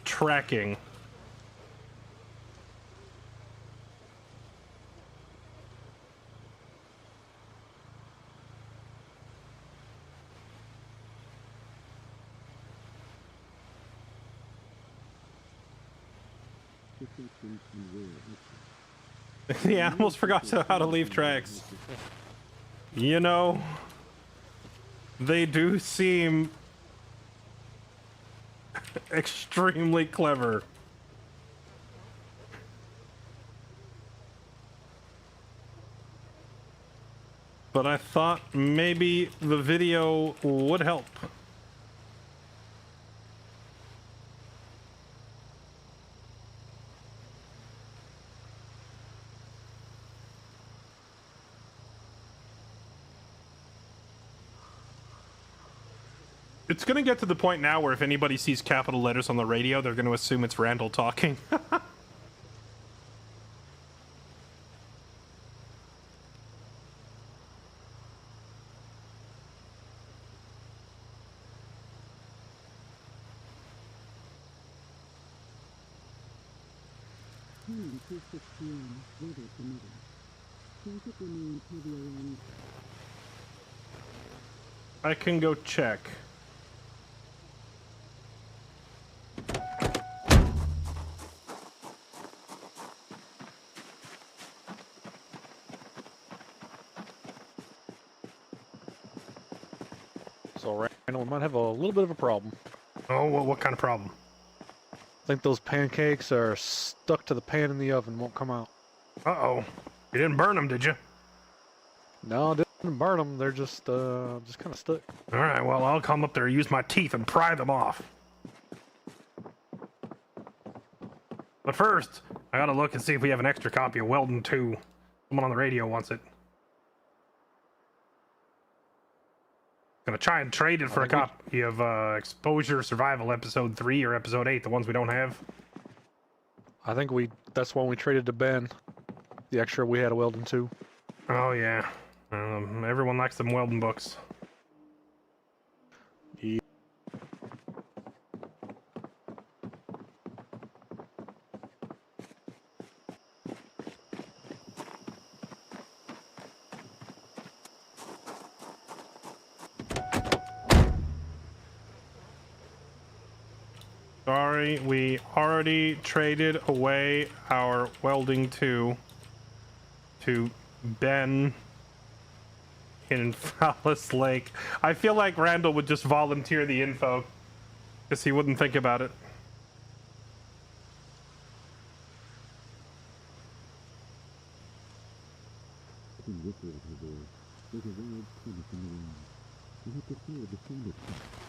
tracking. perceptions, and rare access. The animals forgot how to leave tracks. You know, they do seem extremely clever. But I thought maybe the video would help. It's gonna get to the point now where if anybody sees capital letters on the radio, they're gonna assume it's Randall talking. Timing 2:06 p.m. Weather permitting. Traffic remains heavy around. I can go check. So Randall, we might have a little bit of a problem. Oh, what kind of problem? I think those pancakes are stuck to the pan in the oven, won't come out. Uh-oh. You didn't burn them, did you? No, I didn't burn them. They're just kind of stuck. All right, well, I'll come up there, use my teeth, and pry them off. But first, I gotta look and see if we have an extra copy of Weldon 2. Someone on the radio wants it. Gonna try and trade it for a copy of Exposure Survival Episode 3 or Episode 8, the ones we don't have. I think that's when we traded to Ben. The extra we had a Weldon 2. Oh, yeah. Everyone likes them Weldon books. Yeah. Sorry, we already traded away our Welding 2 to Ben in Phallus Lake. I feel like Randall would just volunteer the info because he wouldn't think about it.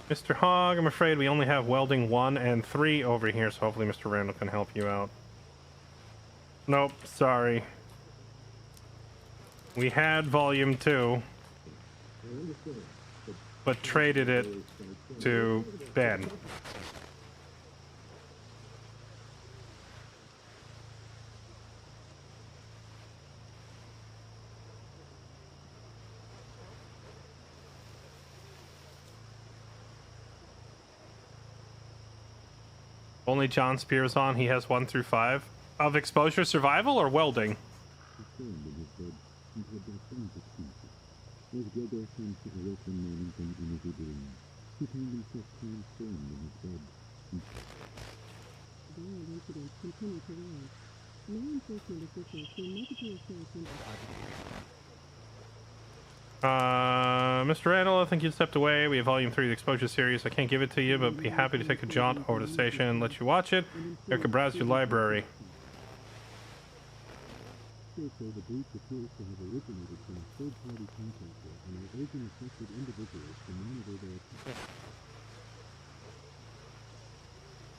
Mr. Hogg, I'm afraid we only have Welding 1 and 3 over here, so hopefully Mr. Randall can help you out. Nope, sorry. We had Volume 2, but traded it to Ben. Only John Spears on, he has 1 through 5. Of Exposure Survival or Welding? Mr. Randall, I think you stepped away. We have Volume 3 of the Exposure series. I can't give it to you, but be happy to take a jaunt over to the station and let you watch it. You can browse your library.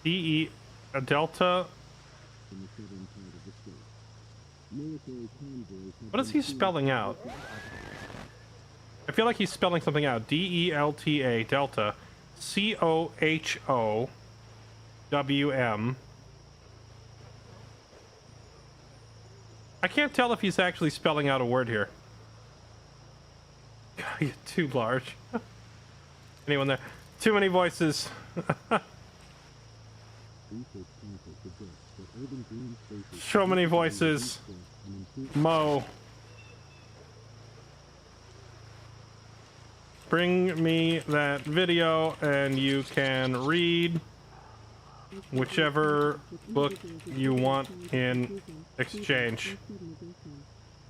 DE Delta. What is he spelling out? I feel like he's spelling something out. DELTA Delta COHOWM. I can't tell if he's actually spelling out a word here. God, you're too large. Anyone there? Too many voices. So many voices. Mo. Bring me that video and you can read whichever book you want in exchange.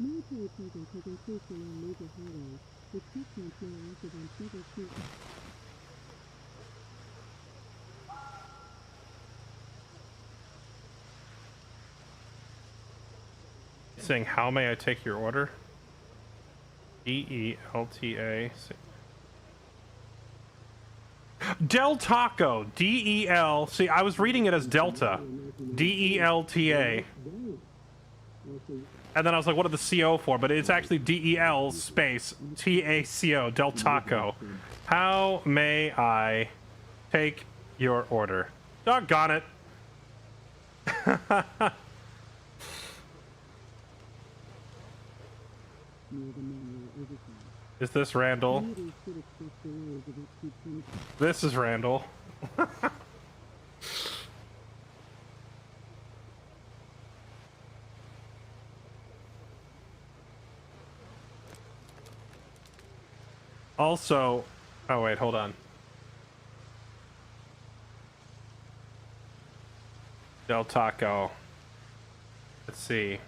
Military presence has increased along major highways, with checkpoints now active on several streets. Saying, how may I take your order? DELTA. Del Taco. DEL. See, I was reading it as Delta. DELTA. And then I was like, what are the CO for? But it's actually DEL space TACO. Del Taco. How may I take your order? Doggone it. Is this Randall? This is Randall. Also, oh wait, hold on. Del Taco. Let's see.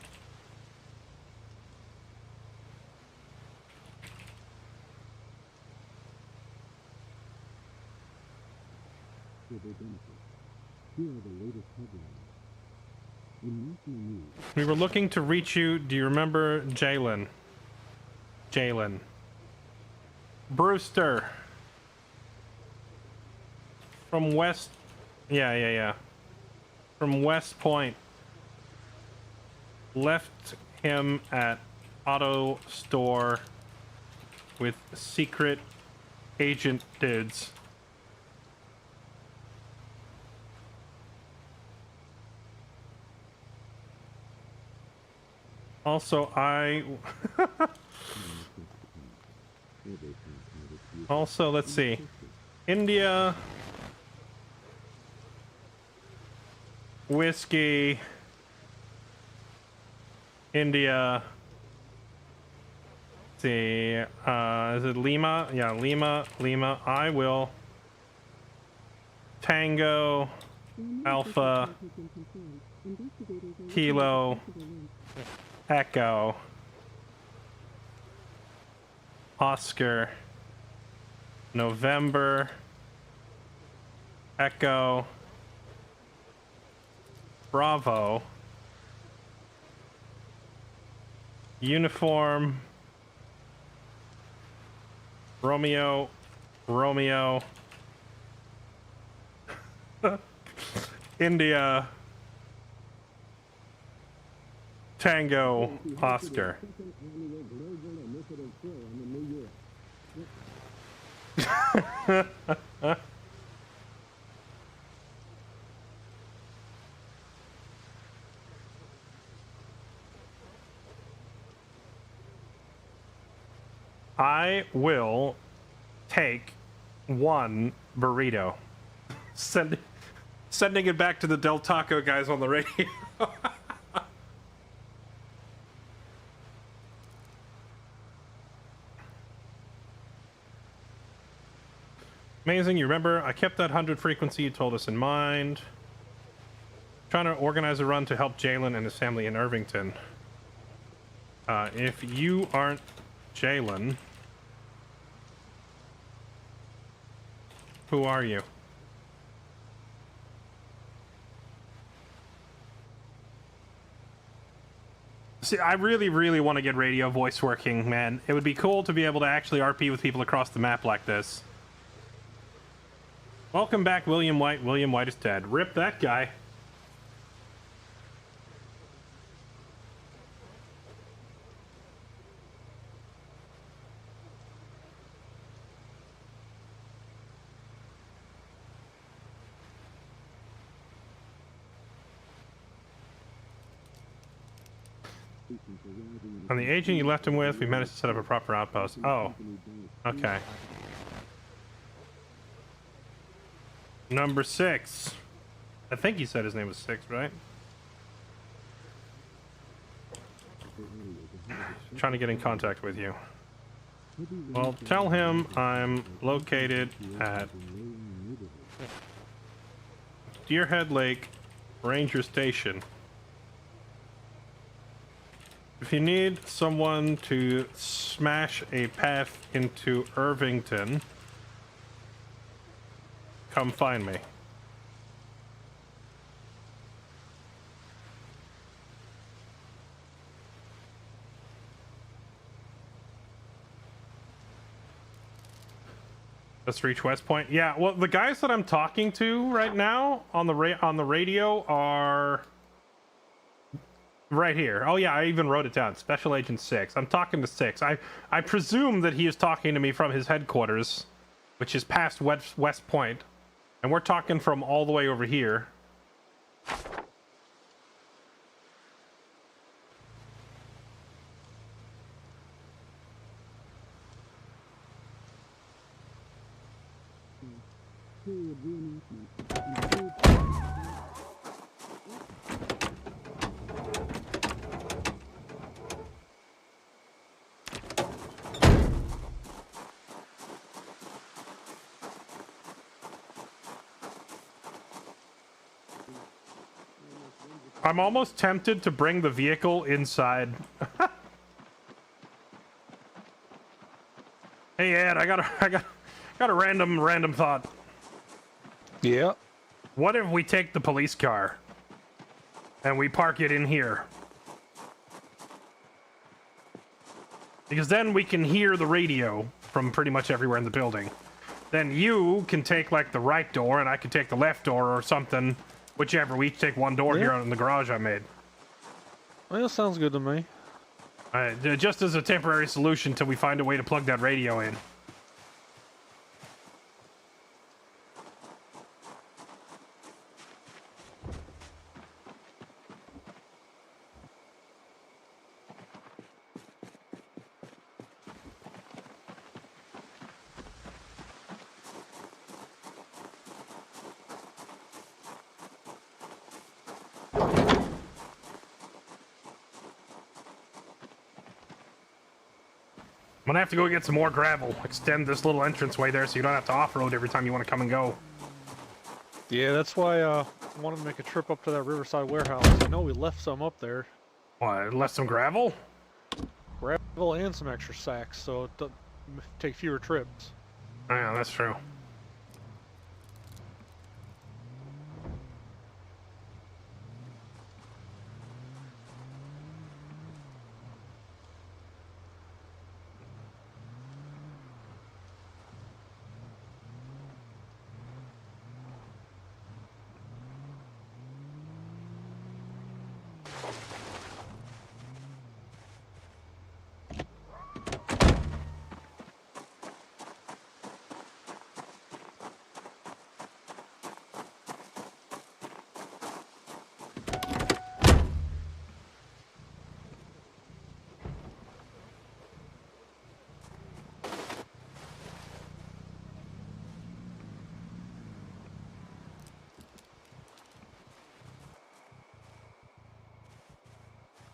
We were looking to reach you. Do you remember Jalen? Jalen. Brewster. From West. Yeah. From West Point. Left him at auto store with secret agent dudes. Also, also, let's see. India. Whiskey. India. Let's see. Is it Lima? Yeah, Lima. I will. Tango. Alpha. Kilo. Echo. Oscar. November. Echo. Bravo. Uniform. Romeo. India. Tango. Oscar. I will take one burrito. Sending it back to the Del Taco guys on the radio. Amazing, you remember? I kept that 100 frequency you told us in mind. Trying to organize a run to help Jalen and his family in Irvington. If you aren't Jalen, who are you? See, I really want to get radio voice working, man. It would be cool to be able to actually RP with people across the map like this. Welcome back, William White. William White is dead. Rip that guy. On the agent you left him with, we managed to set up a proper outpost. Oh. Okay. Number 6. I think he said his name was 6, right? Trying to get in contact with you. Well, tell him I'm located at Steerhead Lake Ranger Station. If you need someone to smash a path into Irvington, come find me. Let's reach West Point. Yeah, well, the guys that I'm talking to right now on the radio are right here. Oh yeah, I even wrote it down. Special Agent 6. I'm talking to 6. I presume that he is talking to me from his headquarters, which is past West Point, and we're talking from all the way over here. Period reenactment. Include I'm almost tempted to bring the vehicle inside. Hey Ed, I got a random thought. Yeah. What if we take the police car and we park it in here? Because then we can hear the radio from pretty much everywhere in the building. Then you can take like the right door and I can take the left door or something. Whichever, we each take one door here in the garage I made. Well, that sounds good to me. Just as a temporary solution till we find a way to plug that radio in. I'm gonna have to go get some more gravel. Extend this little entranceway there so you don't have to off-road every time you want to come and go. Yeah, that's why I wanted to make a trip up to that Riverside warehouse. I know we left some up there. What, left some gravel? Gravel and some extra sacks, so it doesn't take fewer trips. Oh, yeah, that's true.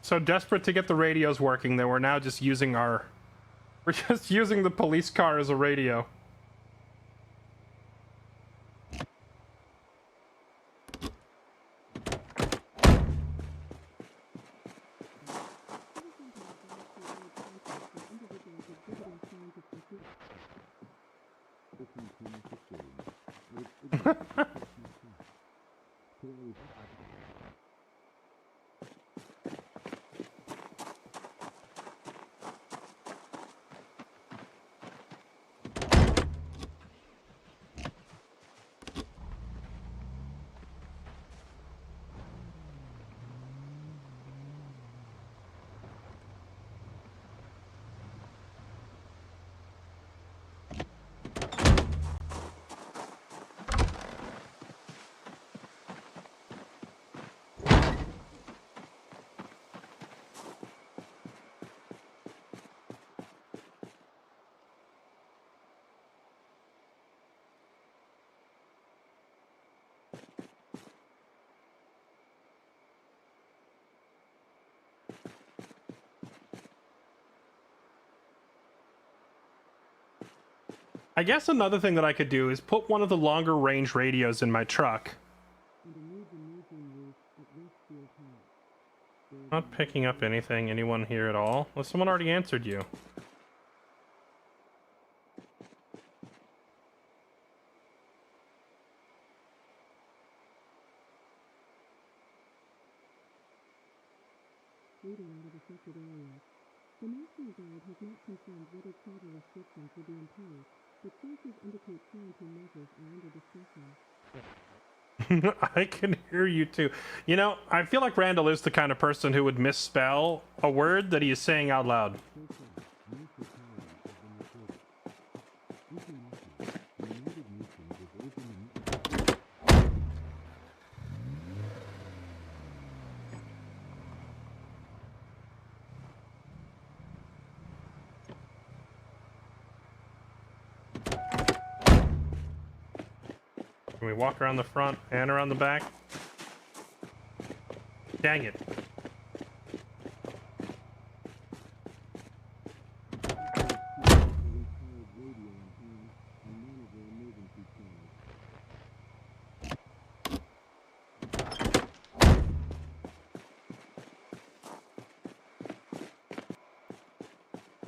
So desperate to get the radios working that we're now just using we're just using the police car as a radio. I guess another thing that I could do is put one of the longer range radios in my truck Not picking up anything. Anyone here at all? Well, someone already answered you. Leading out of affected areas. The National Guard has not confirmed whether travel restrictions will be imposed, but sources indicate quarantine measures are under discussion. I can hear you too. You know, I feel like Randall is the kind of person who would misspell a word that he is saying out loud. Can we walk around the front and around the back? Dang it.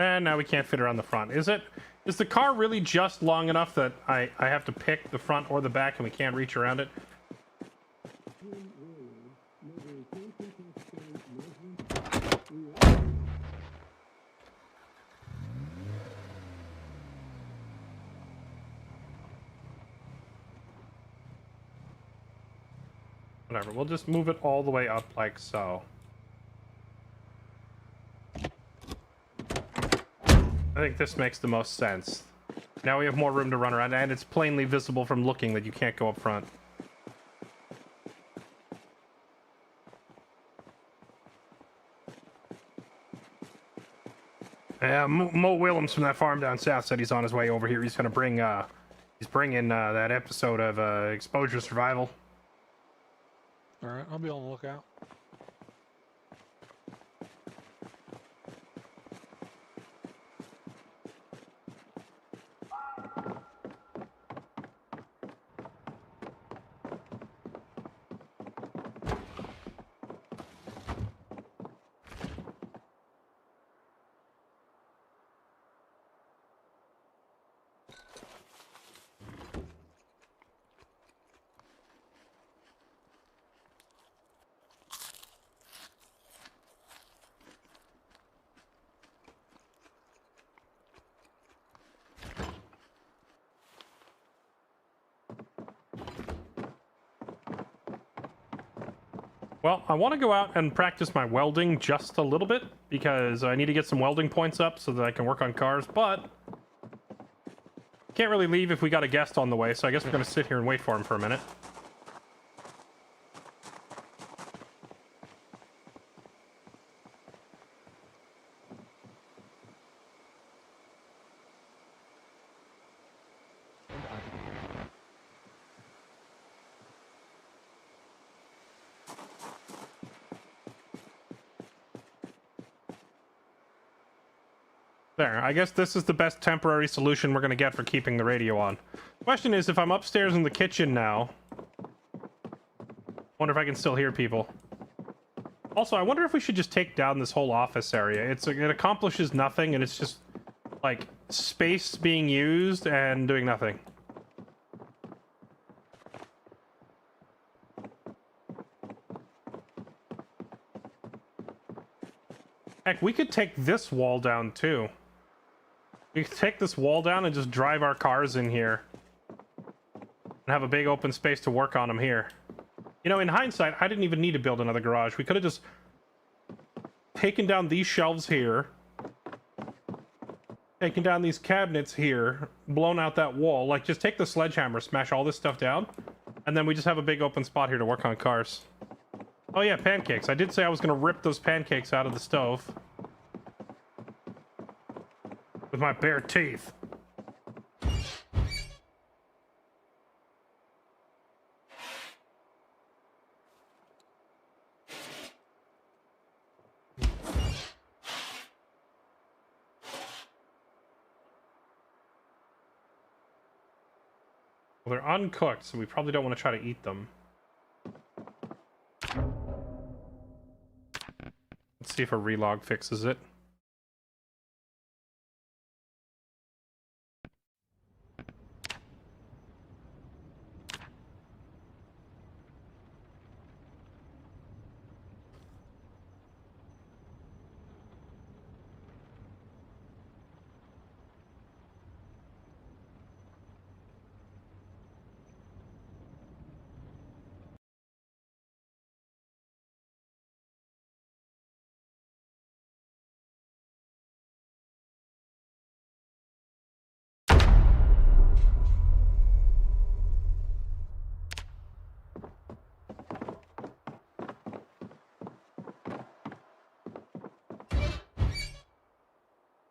And now we can't fit around the front. Is the car really just long enough that I have to pick the front or the back and we can't reach around it? Whatever, we'll just move it all the way up like so. I think this makes the most sense. Now we have more room to run around, and it's plainly visible from looking that you can't go up front. Yeah, Mo Willems from that farm down south said he's on his way over here. He's gonna bring, he's bringing that episode of Exposure Survival. All right, I'll be on the lookout. Well, I want to go out and practice my welding just a little bit, because I need to get some welding points up so that I can work on cars, but can't really leave if we got a guest on the way, so I guess we're going to sit here and wait for him for a minute. There, I guess this is the best temporary solution we're going to get for keeping the radio on. Question is, if I'm upstairs in the kitchen now, wonder if I can still hear people. Also, I wonder if we should just take down this whole office area. It accomplishes nothing, and it's just, like, space being used and doing nothing. Heck, we could take this wall down, too. We could take this wall down and just drive our cars in here. And have a big open space to work on them here. You know, in hindsight, I didn't even need to build another garage. We could have just taken down these shelves here. Taken down these cabinets here. Blown out that wall. Like, just take the sledgehammer, smash all this stuff down. And then we just have a big open spot here to work on cars. Oh yeah, pancakes. I did say I was going to rip those pancakes out of the stove. With my bare teeth. Well, they're uncooked, so we probably don't want to try to eat them. Let's see if a relog fixes it.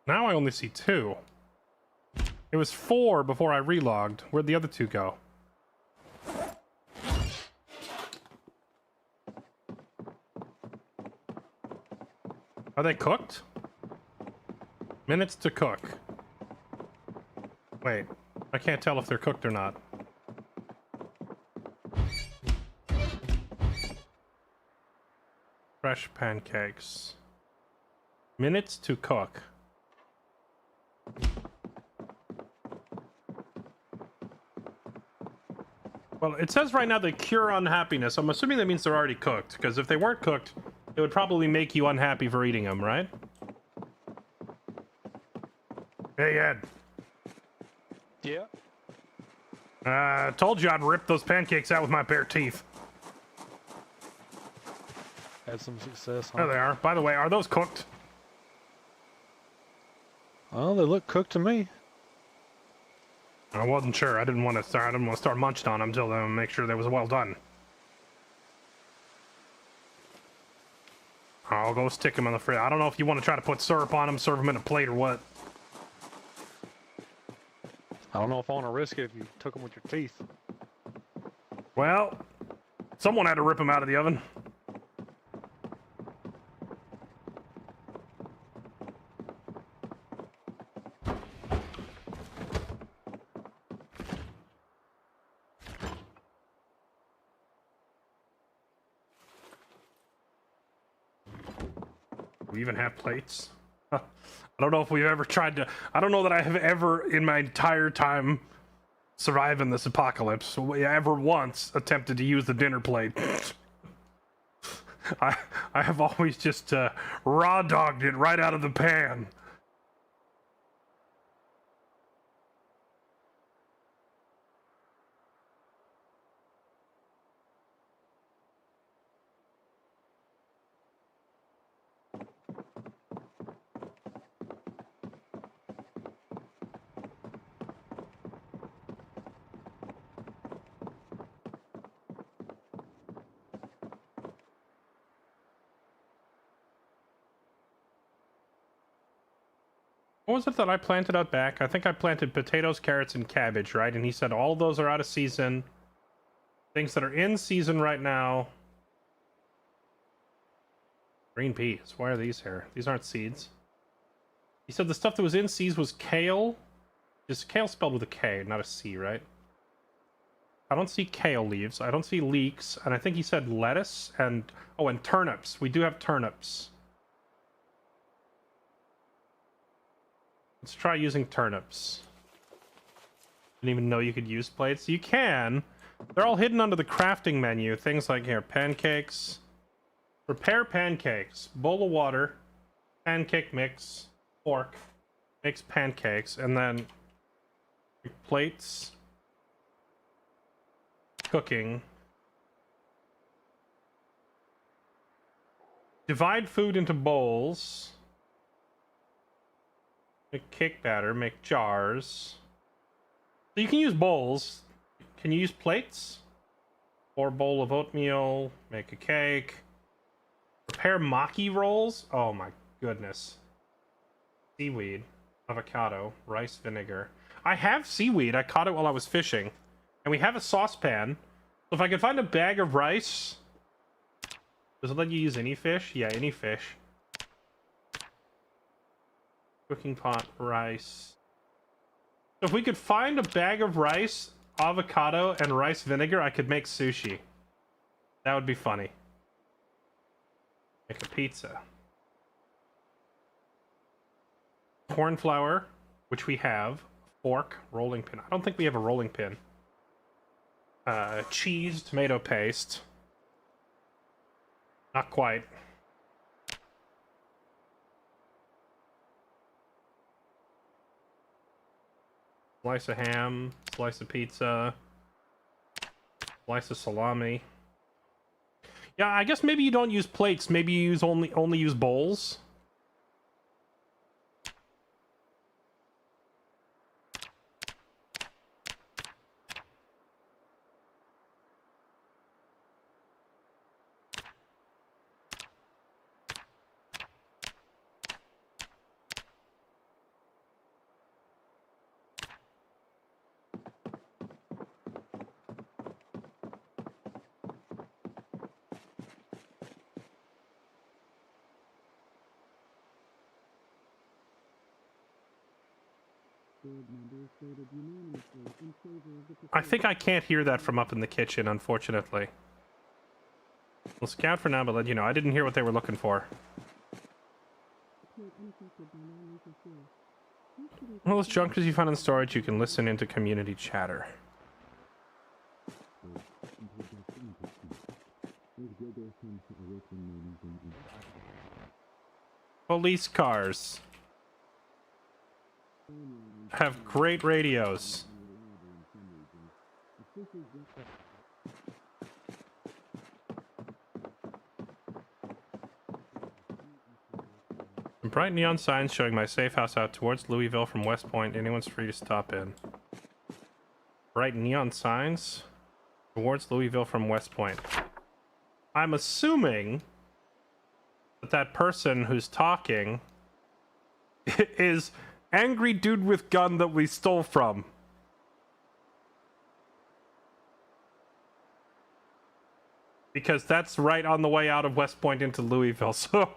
Now I only see 2. It was 4 before I relogged. Where'd the other 2 go? Are they cooked? Minutes to cook. Wait, I can't tell if they're cooked or not. Fresh pancakes. Minutes to cook. Well, it says right now they cure unhappiness. I'm assuming that means they're already cooked, because if they weren't cooked, it would probably make you unhappy for eating them, right? Hey, Ed. Yeah. Told you I'd rip those pancakes out with my bare teeth. Had some success. There they are. By the way, are those cooked? Oh, they look cooked to me. I wasn't sure. I didn't want to start munching on them until then, make sure they was well done. I'll go stick them in the fridge. I don't know if you want to try to put syrup on them, serve them in a plate, or what. I don't know if I want to risk it if you took them with your teeth. Well, someone had to rip them out of the oven. We even have plates. I don't know if we've ever tried to. I don't know that I have ever, in my entire time surviving this apocalypse, ever once attempted to use the dinner plate. I have always just raw dogged it right out of the pan. What was it that I planted out back? I think I planted potatoes, carrots, and cabbage, right? And he said all those are out of season. Things that are in season right now. Green peas. Why are these here? These aren't seeds. He said the stuff that was in seeds was kale. Is kale spelled with a K, not a C, right? I don't see kale leaves. I don't see leeks. And I think he said lettuce and... Oh, and turnips. We do have turnips. Let's try using turnips. Didn't even know you could use plates. You can. They're all hidden under the crafting menu. Things like here, pancakes. Prepare pancakes. Bowl of water. Pancake mix. Fork. Mix pancakes. And then plates. Cooking. Divide food into bowls. Make cake batter, make jars. So you can use bowls. Can you use plates? Or bowl of oatmeal, make a cake. Prepare maki rolls? Oh my goodness. Seaweed, avocado, rice vinegar. I have seaweed. I caught it while I was fishing. And we have a saucepan. So if I can find a bag of rice... Does it let you use any fish? Yeah, any fish. Cooking pot, rice. So if we could find a bag of rice, avocado, and rice vinegar, I could make sushi. That would be funny. Make a pizza. corn flour, which we have. Fork, rolling pin. I don't think we have a rolling pin. Cheese, tomato paste. Not quite. Slice of ham, slice of pizza, slice of salami. Yeah, I guess maybe you don't use plates. Maybe you use only use bowls. I think I can't hear that from up in the kitchen, unfortunately. We'll scout for now, but let you know. I didn't hear what they were looking for. Well, those junkers you found in storage, you can listen into community chatter. Police cars have great radios. Bright neon signs showing my safe house out towards Louisville from West Point. Anyone's free to stop in. Bright neon signs towards Louisville from West Point. I'm assuming that that person who's talking is angry dude with gun that we stole from. Because that's right on the way out of West Point into Louisville, so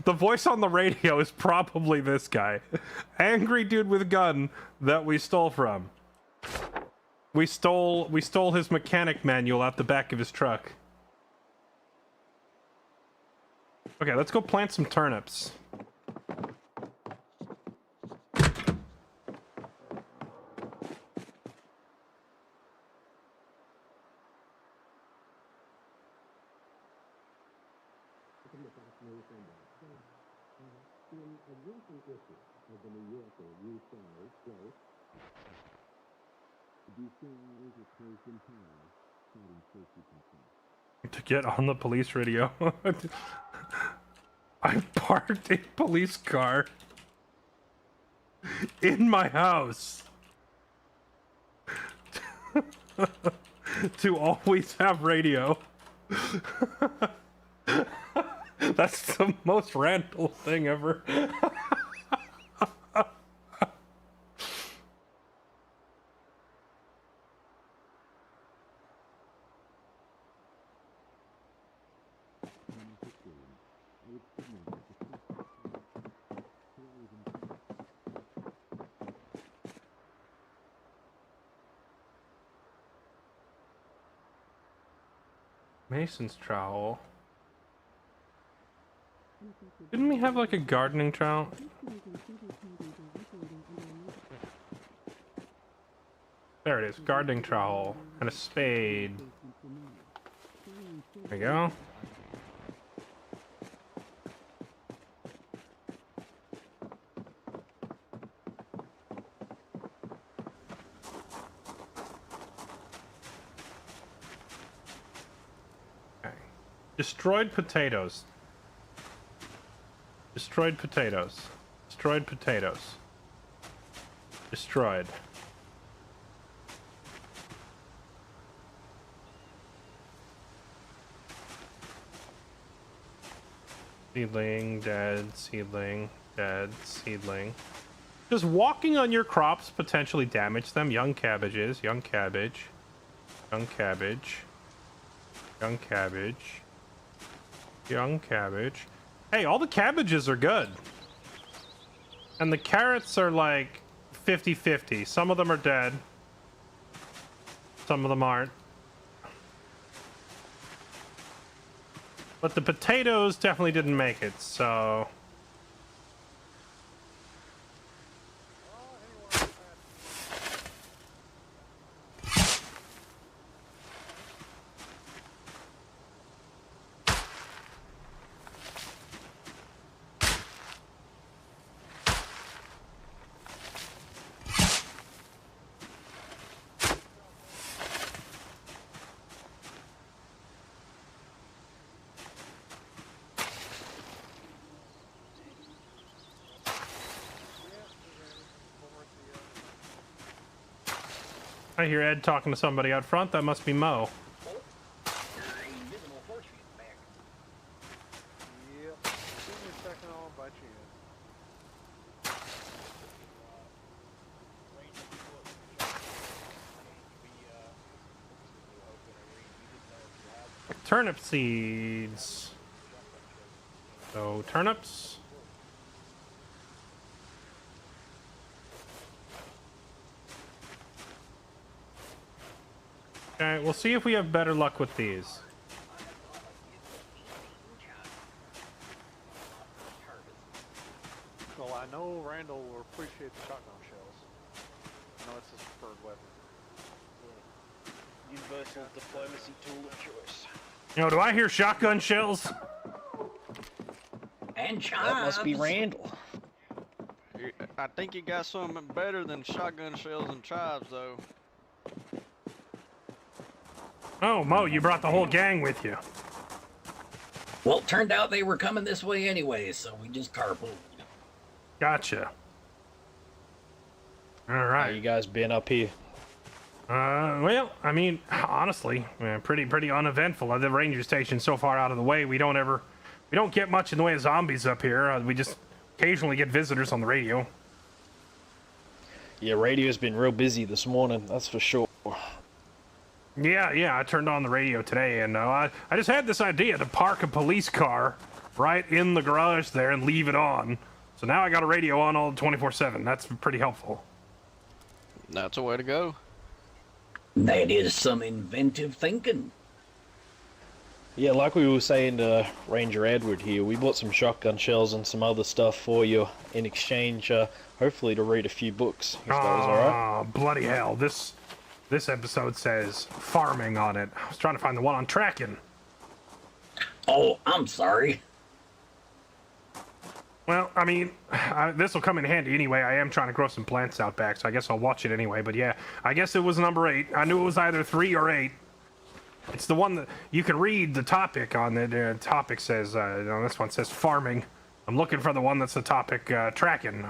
the voice on the radio is probably this guy. Angry dude with gun that we stole from. We stole his mechanic manual out the back of his truck. Okay, let's go plant some turnips. To get on the police radio. I parked a police car in my house to always have radio. That's the most Randall thing ever. Mason's trowel. Didn't we have like a gardening trowel? There it is, gardening trowel and a spade. There you go. Destroyed potatoes. Destroyed potatoes. Destroyed potatoes. Destroyed. Seedling, dead, seedling, dead, seedling. Does walking on your crops potentially damage them? Young cabbages, young cabbage, young cabbage, young cabbage. Young cabbage. Hey, all the cabbages are good. And the carrots are like 50-50. Some of them are dead. Some of them aren't. But the potatoes definitely didn't make it, so... I hear Ed talking to somebody out front. That must be Mo. Invisible force field back. Yep. Give me a second, I'll invite you in. Turnip seeds. So turnips. Okay, we'll see if we have better luck with these. Well, I know Randall will appreciate the shotgun shells. I know it's his preferred weapon. Universal diplomacy tool of choice. You know, do I hear shotgun shells? And That must be chives. Randall. I think you got something better than shotgun shells and chives, though. Oh, Mo, you brought the whole gang with you. Well, it turned out they were coming this way anyway, so we just carpooled. Gotcha. All How right. you guys been up here? Well, I mean, honestly, pretty uneventful. The ranger station's so far out of the way, we don't get much in the way of zombies up here. We just occasionally get visitors on the radio. Yeah, radio's been real busy this morning, that's for sure. Yeah, I turned on the radio today, and I just had this idea to park a police car right in the garage there and leave it on. So now I got a radio on all 24/7. That's pretty helpful. That's a way to go. That is some inventive thinking. Yeah, like we were saying to Ranger Edward here, we bought some shotgun shells and some other stuff for you in exchange, hopefully to read a few books, if that was alright. Oh, bloody hell. This episode says farming on it. I was trying to find the one on tracking. Oh, I'm sorry. Well, I mean, this will come in handy anyway. I am trying to grow some plants out back, so I guess I'll watch it anyway. But yeah, I guess it was number 8. I knew it was either 3 or 8. It's the one that you can read the topic on it. The topic says, this one says farming. I'm looking for the one that's the topic tracking.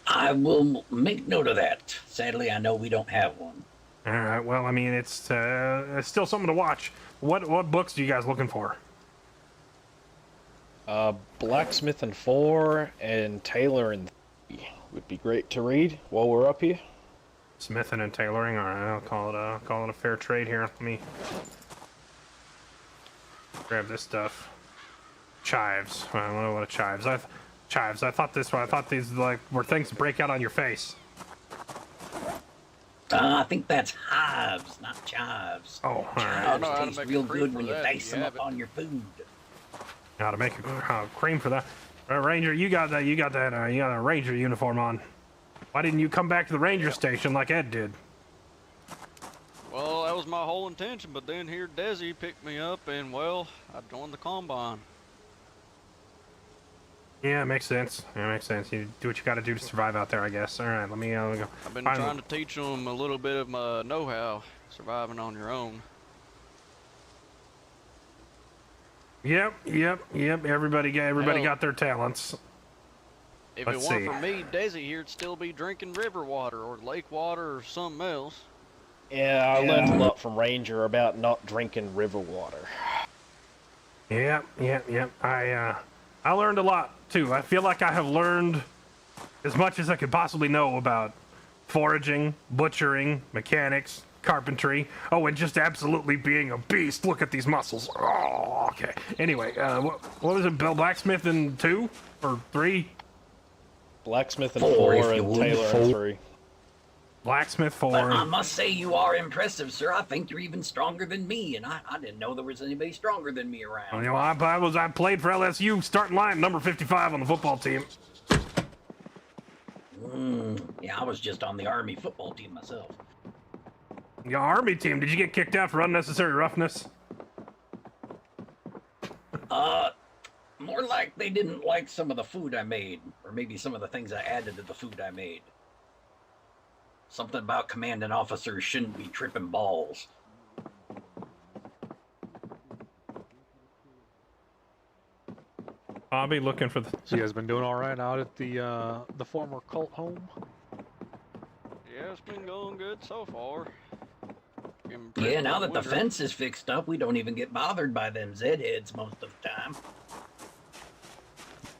I will make note of that. Sadly, I know we don't have one. All right. Well, I mean, it's still something to watch. What books are you guys looking for? Blacksmith and 4 and Taylor and 3 would be great to read while we're up here. Smithing and tailoring. All right, I'll call it a fair trade here. Let me grab this stuff. Chives. I don't know what a chives. Chives. I thought these were things to break out on your face. I think that's hives, not chives. Oh, all right. Chives know how to taste make a real cream good for when you that, dice if them you up have it. on your food. How to make a cream for that. Ranger, you got a ranger uniform on. Why didn't you come back to the ranger station like Ed did? Well, that was my whole intention, but then here Desi picked me up, and well, I joined the Combine. Yeah, it makes sense. You do what you got to do to survive out there, I guess. All right, let me go. I've been find trying to teach them a little bit of my know-how surviving on your own. Yep. Everybody Hell. got their talents. If Let's it weren't see. for me, Desi here'd still be drinking river water or lake water or something else. Yeah, I learned a lot from Ranger about not drinking river water. Yep. I learned a lot too. I feel like I have learned as much as I could possibly know about foraging, butchering, mechanics, carpentry. Oh, and just absolutely being a beast. Look at these muscles. Oh, okay. Anyway, what was it? Blacksmith in 2 or 3? Blacksmith and 4, 4 if you and would. Taylor and 3. Blacksmith 4. But I must say you are impressive, sir. I think you're even stronger than me, and I didn't know there was anybody stronger than me around. You know, I played for LSU, starting line, number 55 on the football team. Yeah, I was just on the Army football team myself. The Army team. Did you get kicked out for unnecessary roughness? More like they didn't like some of the food I made, or maybe some of the things I added to the food I made. Something about commanding officers shouldn't be tripping balls. I'll be looking for the. So you guys been doing all right out at the former cult home? Yeah, it's been going good so far. Yeah, now that the fence is fixed up, we don't even get bothered by them Zed-heads most of the time.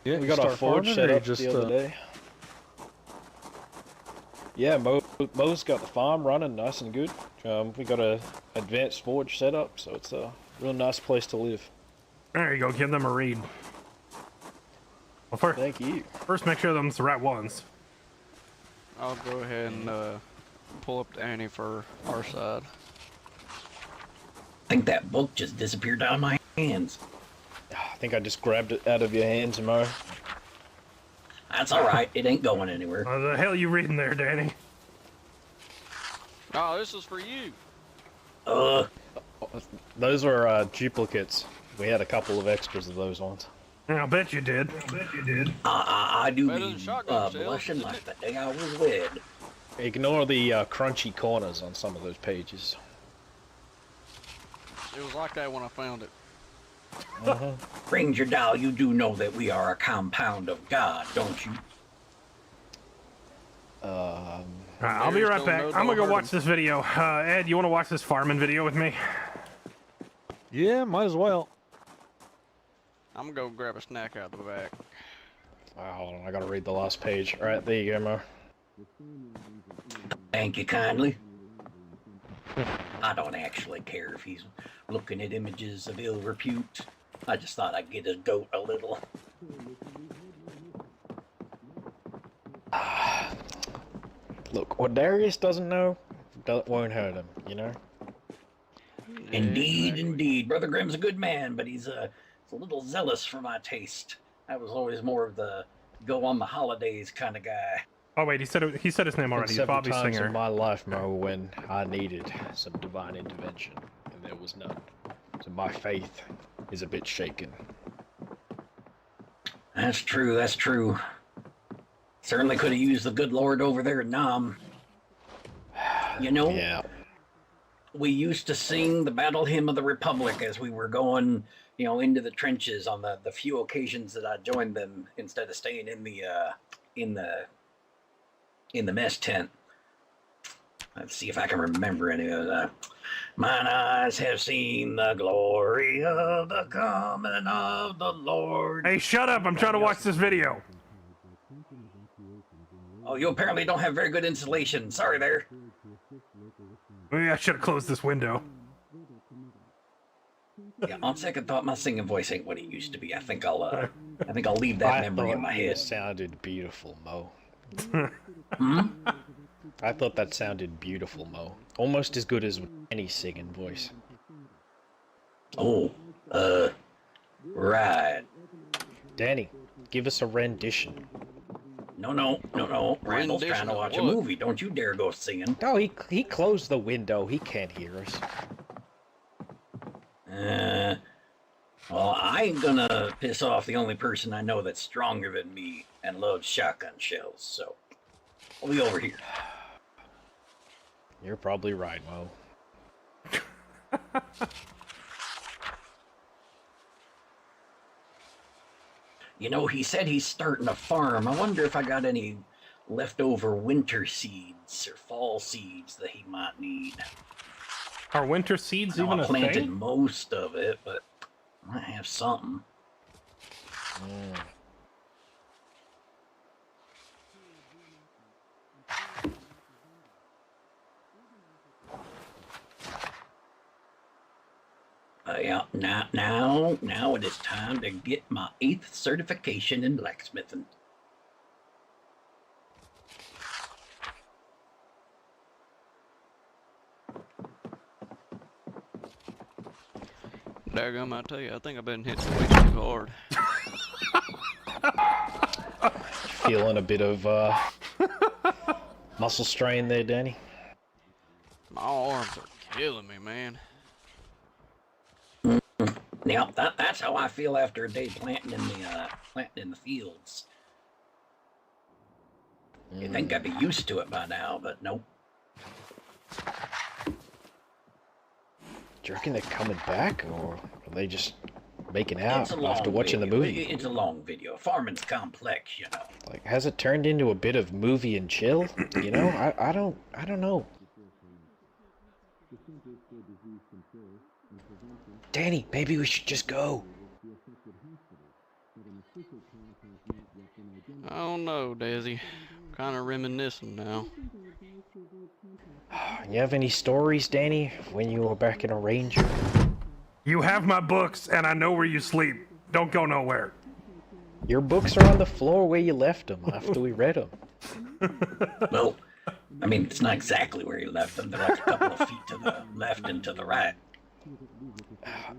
Yeah, We you got our start forge farming, set or you up just, the other day. Yeah, Mo's got the farm running nice and good. We got a advanced forge set up, so it's a real nice place to live. There you go. Give them a read. Well, Thank you. first make sure them's the right ones. I'll go ahead and pull up the ante for our side. I think that book just disappeared out of my hands. I think I just grabbed it out of your hands, Mo. That's alright, it ain't going anywhere. What the hell you reading there, Danny? Oh, this is for you. Those are duplicates. We had a couple of extras of those ones. Yeah, I'll bet you did. I do Better than be shotgun shells, blushing isn't like it? the day I was wed. Ignore the crunchy corners on some of those pages. It was like that when I found it. Ranger Doll, you do know that we are a compound of God, don't you? Alright, I'll be There's right no back. no I'm gonna go hurting. watch this video. Ed, you want to watch this farming video with me? yeah, might as well. I'm gonna go grab a snack out the back. Hold on, I gotta read the last page. Alright, there you go, Mo. Thank you kindly. I don't actually care if he's looking at images of ill repute. I just thought I'd get his goat a little. Look, what Darius doesn't know, won't hurt him, you know? Indeed, indeed. Brother Grimm's a good man, but he's a little zealous for my taste. I was always more of the go on the holidays kind of guy. Oh wait, he said his name already. He's Several Bobby times Singer. in my life, Mo, when I needed some divine intervention, and there was none. So my faith is a bit shaken. That's true, that's true. Certainly could have used the good Lord over there at Nam. You know, Yeah. we used to sing the Battle Hymn of the Republic as we were going, you know, into the trenches on the few occasions that I joined them instead of staying in the mess tent. Let's see if I can remember any of that. Mine eyes have seen the glory of the coming of the Lord. Hey, shut up! I'm trying to watch this video. Oh, you apparently don't have very good insulation. Sorry there. Maybe I should have closed this window. Yeah, on second thought, my singing voice ain't what it used to be. I think I'll leave that memory in my head. It sounded beautiful, Mo. Hmm? I thought that sounded beautiful, Mo. Almost as good as any singing voice. Oh, right. Danny, give us a rendition. No. Randall's trying to Rendition of watch a what? movie. Don't you dare go singing. No, he closed the window. He can't hear us. Well, I ain't gonna piss off the only person I know that's stronger than me and loves shotgun shells, so I'll be over here. You're probably right, Mo. You know, he said he's starting a farm. I wonder if I got any leftover winter seeds or fall seeds that he might need. Are winter seeds I know even I a planted thing? most of it, but I might have something. Yeah, now it is time to get my 8th certification in blacksmithing. Daggum, I tell you, I think I've been hitting way too hard. Feeling a bit of muscle strain there, Danny. My arms are killing me, man. Yep, that's how I feel after a day planting in the fields. You think I'd be used to it by now, but nope. Do you reckon they're coming back, or are they just making out It's a long after watching the video. movie. It's a long video. Farming's complex, you know. Like, has it turned into a bit of movie and chill? You know, I don't know. Danny, maybe we should just go. I don't know, Desi. Kind of reminiscing now. You have any stories, Danny, when you were back in a ranger? You have my books, and I know where you sleep. Don't go nowhere. Your books are on the floor where you left them after we read them. Well, I mean, it's not exactly where you left them. They're like a couple of feet to the left and to the right.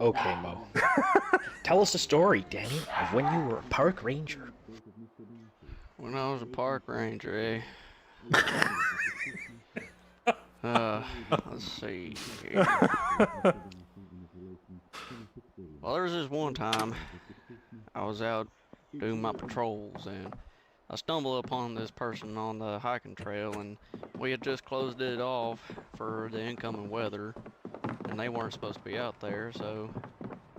Okay, Mo. Tell us a story, Danny, of when you were a park ranger. When I was a park ranger, eh? Let's see here. Well, there was this one time I was out doing my patrols and I stumbled upon this person on the hiking trail, and we had just closed it off for the incoming weather and they weren't supposed to be out there, so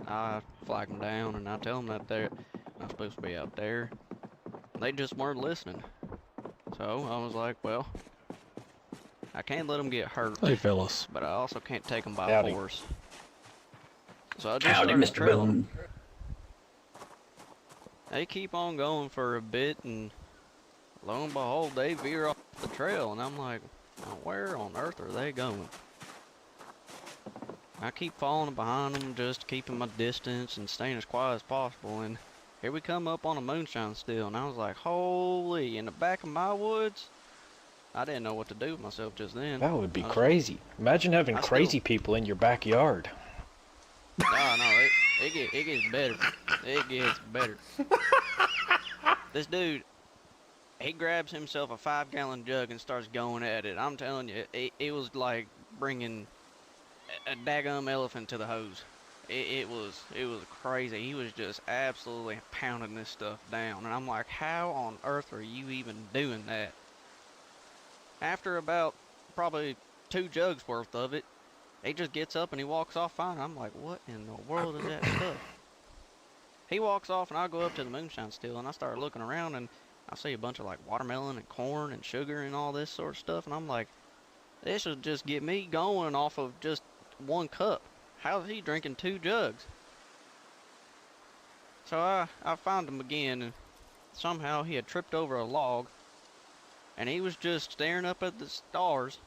I flag them down and I tell them that they're not supposed to be out there. They just weren't listening. So I was like, well, I can't let them get hurt, Hey, fellas. but I also can't take them by Howdy. force. So I just Howdy, started Mr. trailing 'em. Boone. They keep on going for a bit, and lo and behold, they veer off the trail, and I'm like, now where on earth are they going? I keep falling behind them, just keeping my distance and staying as quiet as possible, and here we come up on a moonshine still, and I was like, holy, in the back of my woods? I didn't know what to do with myself just then. That would be I was- crazy. Imagine having I still- crazy people in your backyard. Nah, no, it gets better. It gets better. This dude, he grabs himself a 5-gallon jug and starts going at it. I'm telling you, it was like bringing a daggum elephant to the hose. It was crazy. He was just absolutely pounding this stuff down, and I'm like, how on earth are you even doing that? After about probably 2 jugs worth of it, he just gets up and he walks off fine. I'm like, what in the world is that stuff? He walks off and I go up to the moonshine still and I start looking around and I see a bunch of like watermelon and corn and sugar and all this sort of stuff, and I'm like, this will just get me going off of just 1 cup. How's he drinking 2 jugs? So I found him again, and somehow he had tripped over a log and he was just staring up at the stars,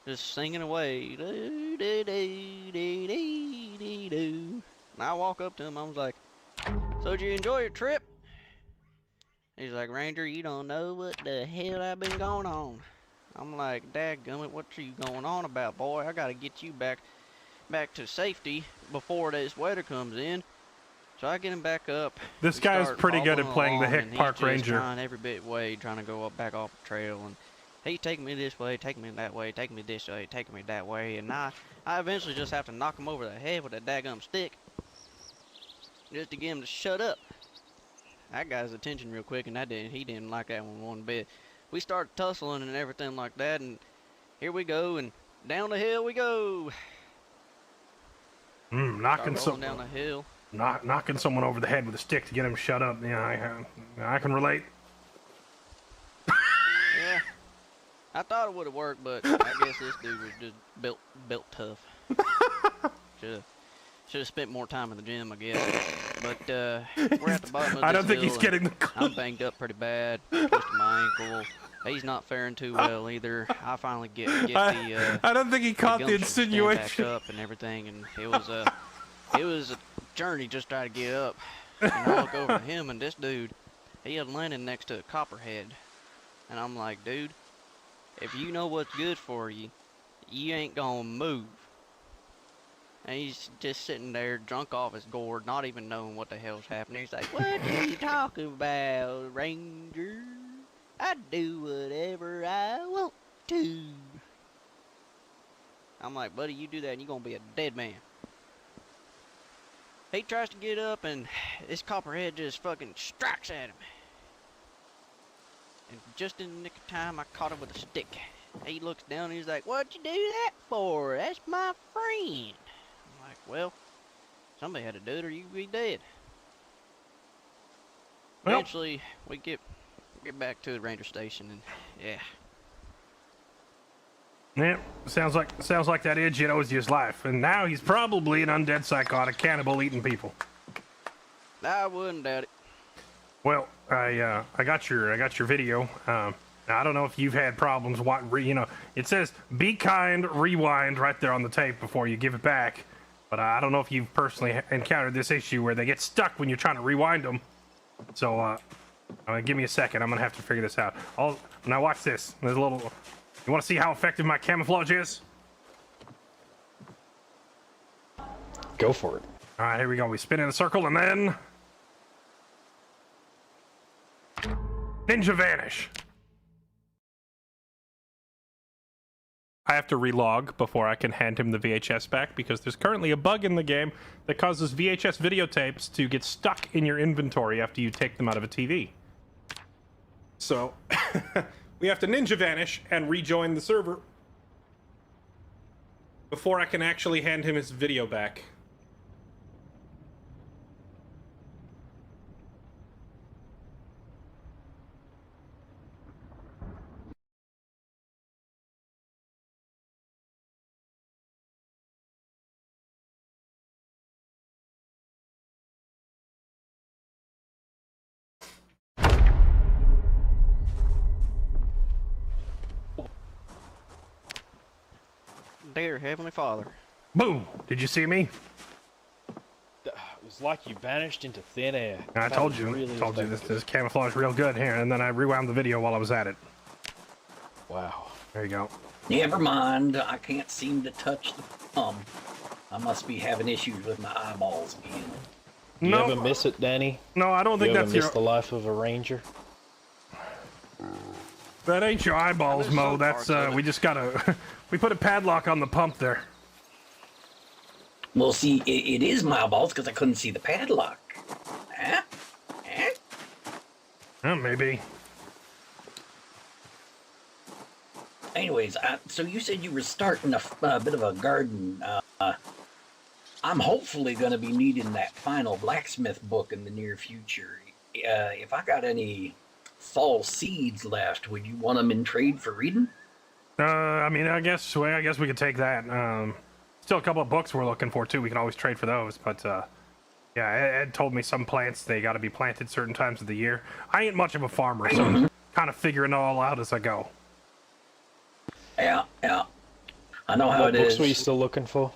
just singing away. Do, do, do, do, do, do. And I walk up to him, I was like, so did you enjoy your trip? He's like, Ranger, you don't know what the hell I've been going on. I'm like, dadgummit, what you going on about, boy? I gotta get you back to safety before this weather comes in. So I get him back up. This We guy's start pretty good at hobbling playing the along, Hick and he's Park just Ranger. trying every bit way, trying to go up, back off the trail, and he's taking me this way, taking me that way, taking me this way, taking me that way, and I eventually just have to knock him over the head with a daggum stick just to get him to shut up. I got his attention real quick, and he didn't like that one bit. We started tussling and everything like that, and here we go, and down the hill we go. Knocking Start rolling down the hill. knocking someone over the head with a stick to get him shut up. Yeah, I can relate. Yeah, I thought it would have worked, but I guess this dude was just built tough. Should have spent more time in the gym, I guess. But we're at the bottom of I this don't think hill, he's and getting the I'm banged up pretty bad, twisted my ankle. He's not faring too well either. I finally get the I don't think he caught the gumption to stand insinuation. back up and everything, and it was a journey just trying to get up. And I look over at him, and this dude, he had landed next to a copperhead, and I'm like, dude, if you know what's good for you, you ain't gonna move. And he's just sitting there, drunk off his gourd, not even knowing what the hell's happening. He's like, what are you talking about, Ranger? I do whatever I want to. I'm like, buddy, you do that and you're gonna be a dead man. He tries to get up and this copperhead just fucking strikes at him. And just in the nick of time, I caught him with a stick. He looks down and he's like, what'd you do that for? That's my friend. I'm like, well, Somebody had to do it, or you'd be dead. Well- Eventually, we get back to the ranger station, and yeah. Yeah, sounds like that idiot owes you his life, and now he's probably an undead psychotic cannibal eating people. I wouldn't doubt it. Well, I got your video. I don't know if you've had problems. It says "be kind, rewind" right there on the tape before you give it back. But I don't know if you've personally encountered this issue where they get stuck when you're trying to rewind them. So, give me a second. I'm gonna have to figure this out. Now watch this. There's a little. You want to see how effective my camouflage is? Go for it. All right, here we go. We spin in a circle and then ninja vanish. I have to relog before I can hand him the VHS back because there's currently a bug in the game that causes VHS videotapes to get stuck in your inventory after you take them out of a TV. So we have to ninja vanish and rejoin the server before I can actually hand him his video back. Dear Heavenly Father. Boom! Did you see me? It was like you vanished into thin air. I That told was you. really Told you effective. this camouflage real good here, and then I rewound the video while I was at it. Wow. There you go. Never mind. I can't seem to touch the thumb. I must be having issues with my eyeballs again. You No, ever miss it, Danny? no, I don't You think ever that's miss your. the life of a ranger? That ain't your eyeballs, There's Mo. some That's parts of we it. just gotta. We put a padlock on the pump there. Well, see, it is my eyeballs because I couldn't see the padlock. Huh? Huh? Maybe. Anyways, so you said you were starting a bit of a garden. I'm hopefully going to be needing that final blacksmith book in the near future. If I got any fall seeds left, would you want them in trade for reading? I guess we could take that. Still a couple of books we're looking for too. We can always trade for those. But yeah, Ed told me some plants they got to be planted certain times of the year. I ain't much of a farmer, so I'm kind of figuring it all out as I go. Yeah. I know how What it books is. were you still looking for?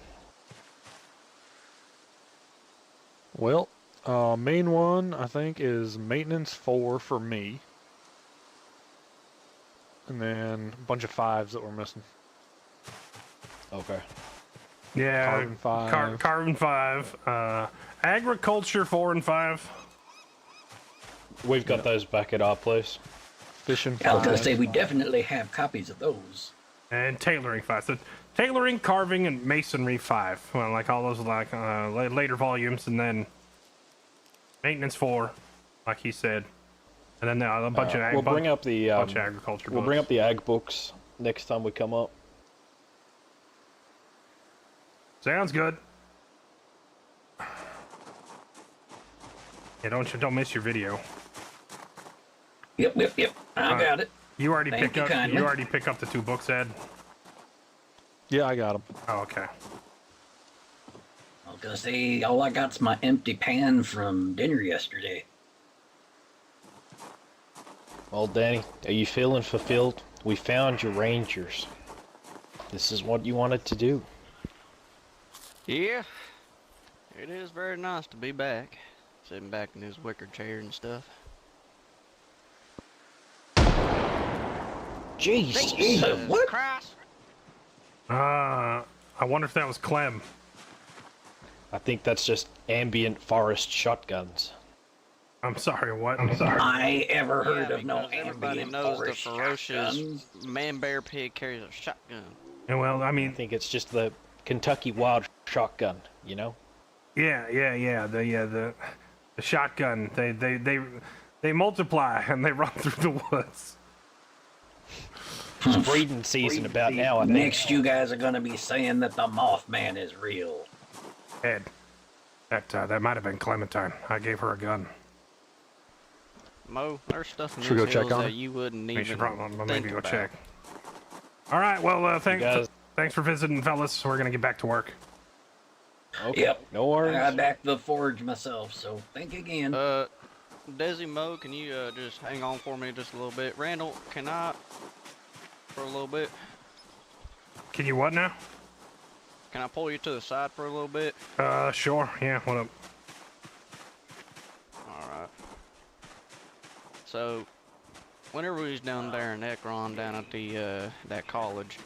Well, main one I think is Maintenance 4 for me. And then a bunch of 5s that we're missing. Okay. Yeah, Carbon 5. Carbon 5. Agriculture 4 and 5. We've got those back at our place. Fishing I was going 5. to say, we definitely have copies of those. And tailoring 5. So tailoring, carving, and masonry 5. Well, like all those like later volumes, and then maintenance 4, like he said, and then a bunch of We'll bring up the bunch of agriculture. we'll books. bring up the ag books next time we come up. Sounds good. Yeah, don't miss your video. Yep. I got it. You already Thank picked you up. kindly. You already picked up the 2 books, Ed. Yeah, I got them. Oh, okay. I was going to say, all I got's my empty pan from dinner yesterday. Well, Danny, are you feeling fulfilled? We found your rangers. This is what you wanted to do. Yeah. It is very nice to be back. Sitting back in his wicker chair and stuff. Jeez. Jesus what? Christ. I wonder if that was Clem. I think that's just ambient forest shotguns. I'm sorry. What? I'm sorry. I ever heard Yeah, of no because everybody ambient knows the forest ferocious shotguns. man-bear pig carries a shotgun. And well, I I mean, think it's just the Kentucky Wild shotgun, you know? yeah. The shotgun. They multiply and they run through the woods. It's breeding season about now, I think. Next, you guys are going to be saying that the Mothman is real. Ed, That might have been Clementine. I gave her a gun. Mo, there's stuff in Should we these go check hills on her? that you wouldn't We even should probably think maybe go about. check. All right. Well, guys- thanks for visiting, fellas. We're gonna get back to work. Okay. Yep. No worries. I got back to the forge myself, so thank you again. Desi, Mo, can you just hang on for me just a little bit? Randall, can I for a little bit? Can you what now? Can I pull you to the side for a little bit? Sure. Yeah. What up? Alright. So, whenever we was down there in Ekron, down at the, that college,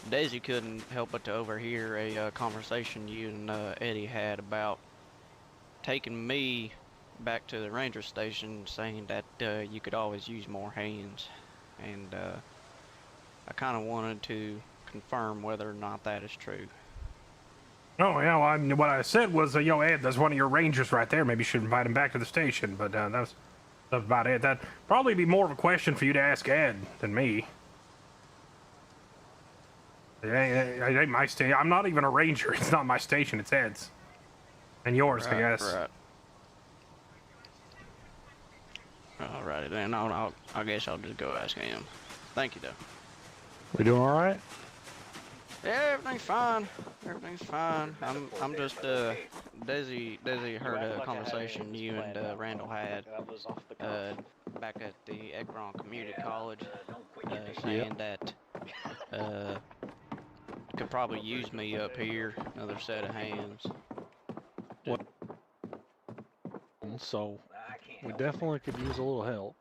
Daisy couldn't help but to overhear a conversation you and Eddie had about taking me back to the ranger station, saying that you could always use more hands. And I kind of wanted to confirm whether or not that is true. Oh yeah. Well, what I said was, yo, Ed, there's one of your rangers right there. Maybe you should invite him back to the station. But that's about it. That'd probably be more of a question for you to ask Ed than me. It ain't my station. I'm not even a ranger. It's not my station. It's Ed's. And yours, I guess. Right. Alrighty then. I guess I'll just go ask him. Thank you, though. We doing all right? Yeah, everything's fine. Everything's fine. I'm just Desi heard a conversation you and Randall had back at the Ekron Community College, saying that could probably use me up here, another set of hands. What? So we definitely could use a little help.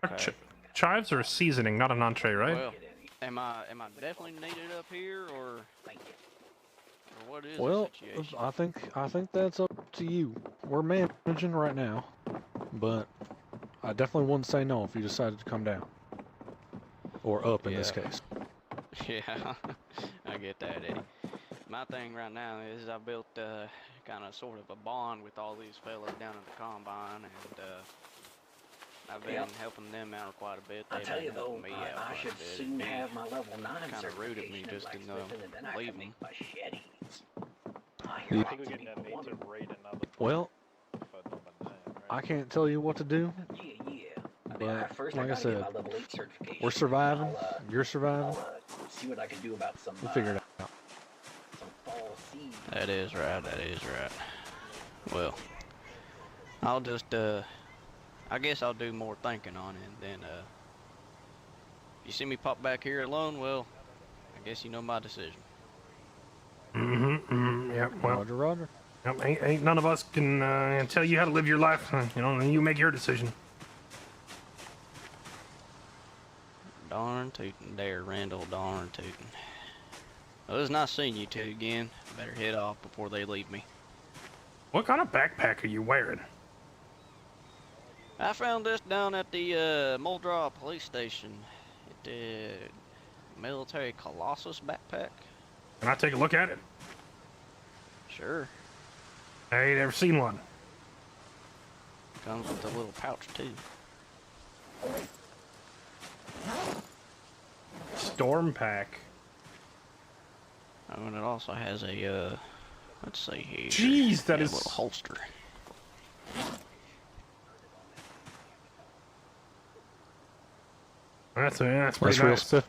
Okay. Chives are a seasoning, not an entree, right? Well, am I definitely needed up here, or what is Well, the situation? I think that's up to you. We're managing right now, but I definitely wouldn't say no if you decided to come down. Or up in this Yeah. case. Yeah, I get that, Eddie. My thing right now is I built kind of sort of a bond with all these fellas down at the Combine, and I've been helping them out quite a bit. I'll They've tell been you though, helping me out I quite a should bit. soon have my level 9 Kinda rude of me certification in just to, blacksmithing, and then I leave can them. make machetes. I Yeah. hear lots of people wonder- Well, I can't tell you what to do. Yeah, yeah. I mean, But, first like I gotta get said, my level 8 certification. we're surviving. I'll, You're surviving. see what I can do about some. We'll figure it out. Some fall seeds. That is right, that is right. Well, I'll just, I guess I'll do more thinking on it, and then, if you see me pop back here alone, well, I guess you know my decision. Yep. Well, Roger, Roger. yep, ain't none of us can tell you how to live your life. You know, you make your decision. Darn tootin' there, Randall, darn tootin'. Well, it was nice seeing you two again. Better head off before they leave me. What kind of backpack are you wearing? I found this down at the Muldraw police station. It's a military Colossus backpack. Can I take a look at it? Sure. I ain't ever seen one. Comes with a little pouch too. Storm pack. Oh, and it also has a let's see here. Jeez, that Yeah, is- a little holster. That's That's pretty real nice. spiff.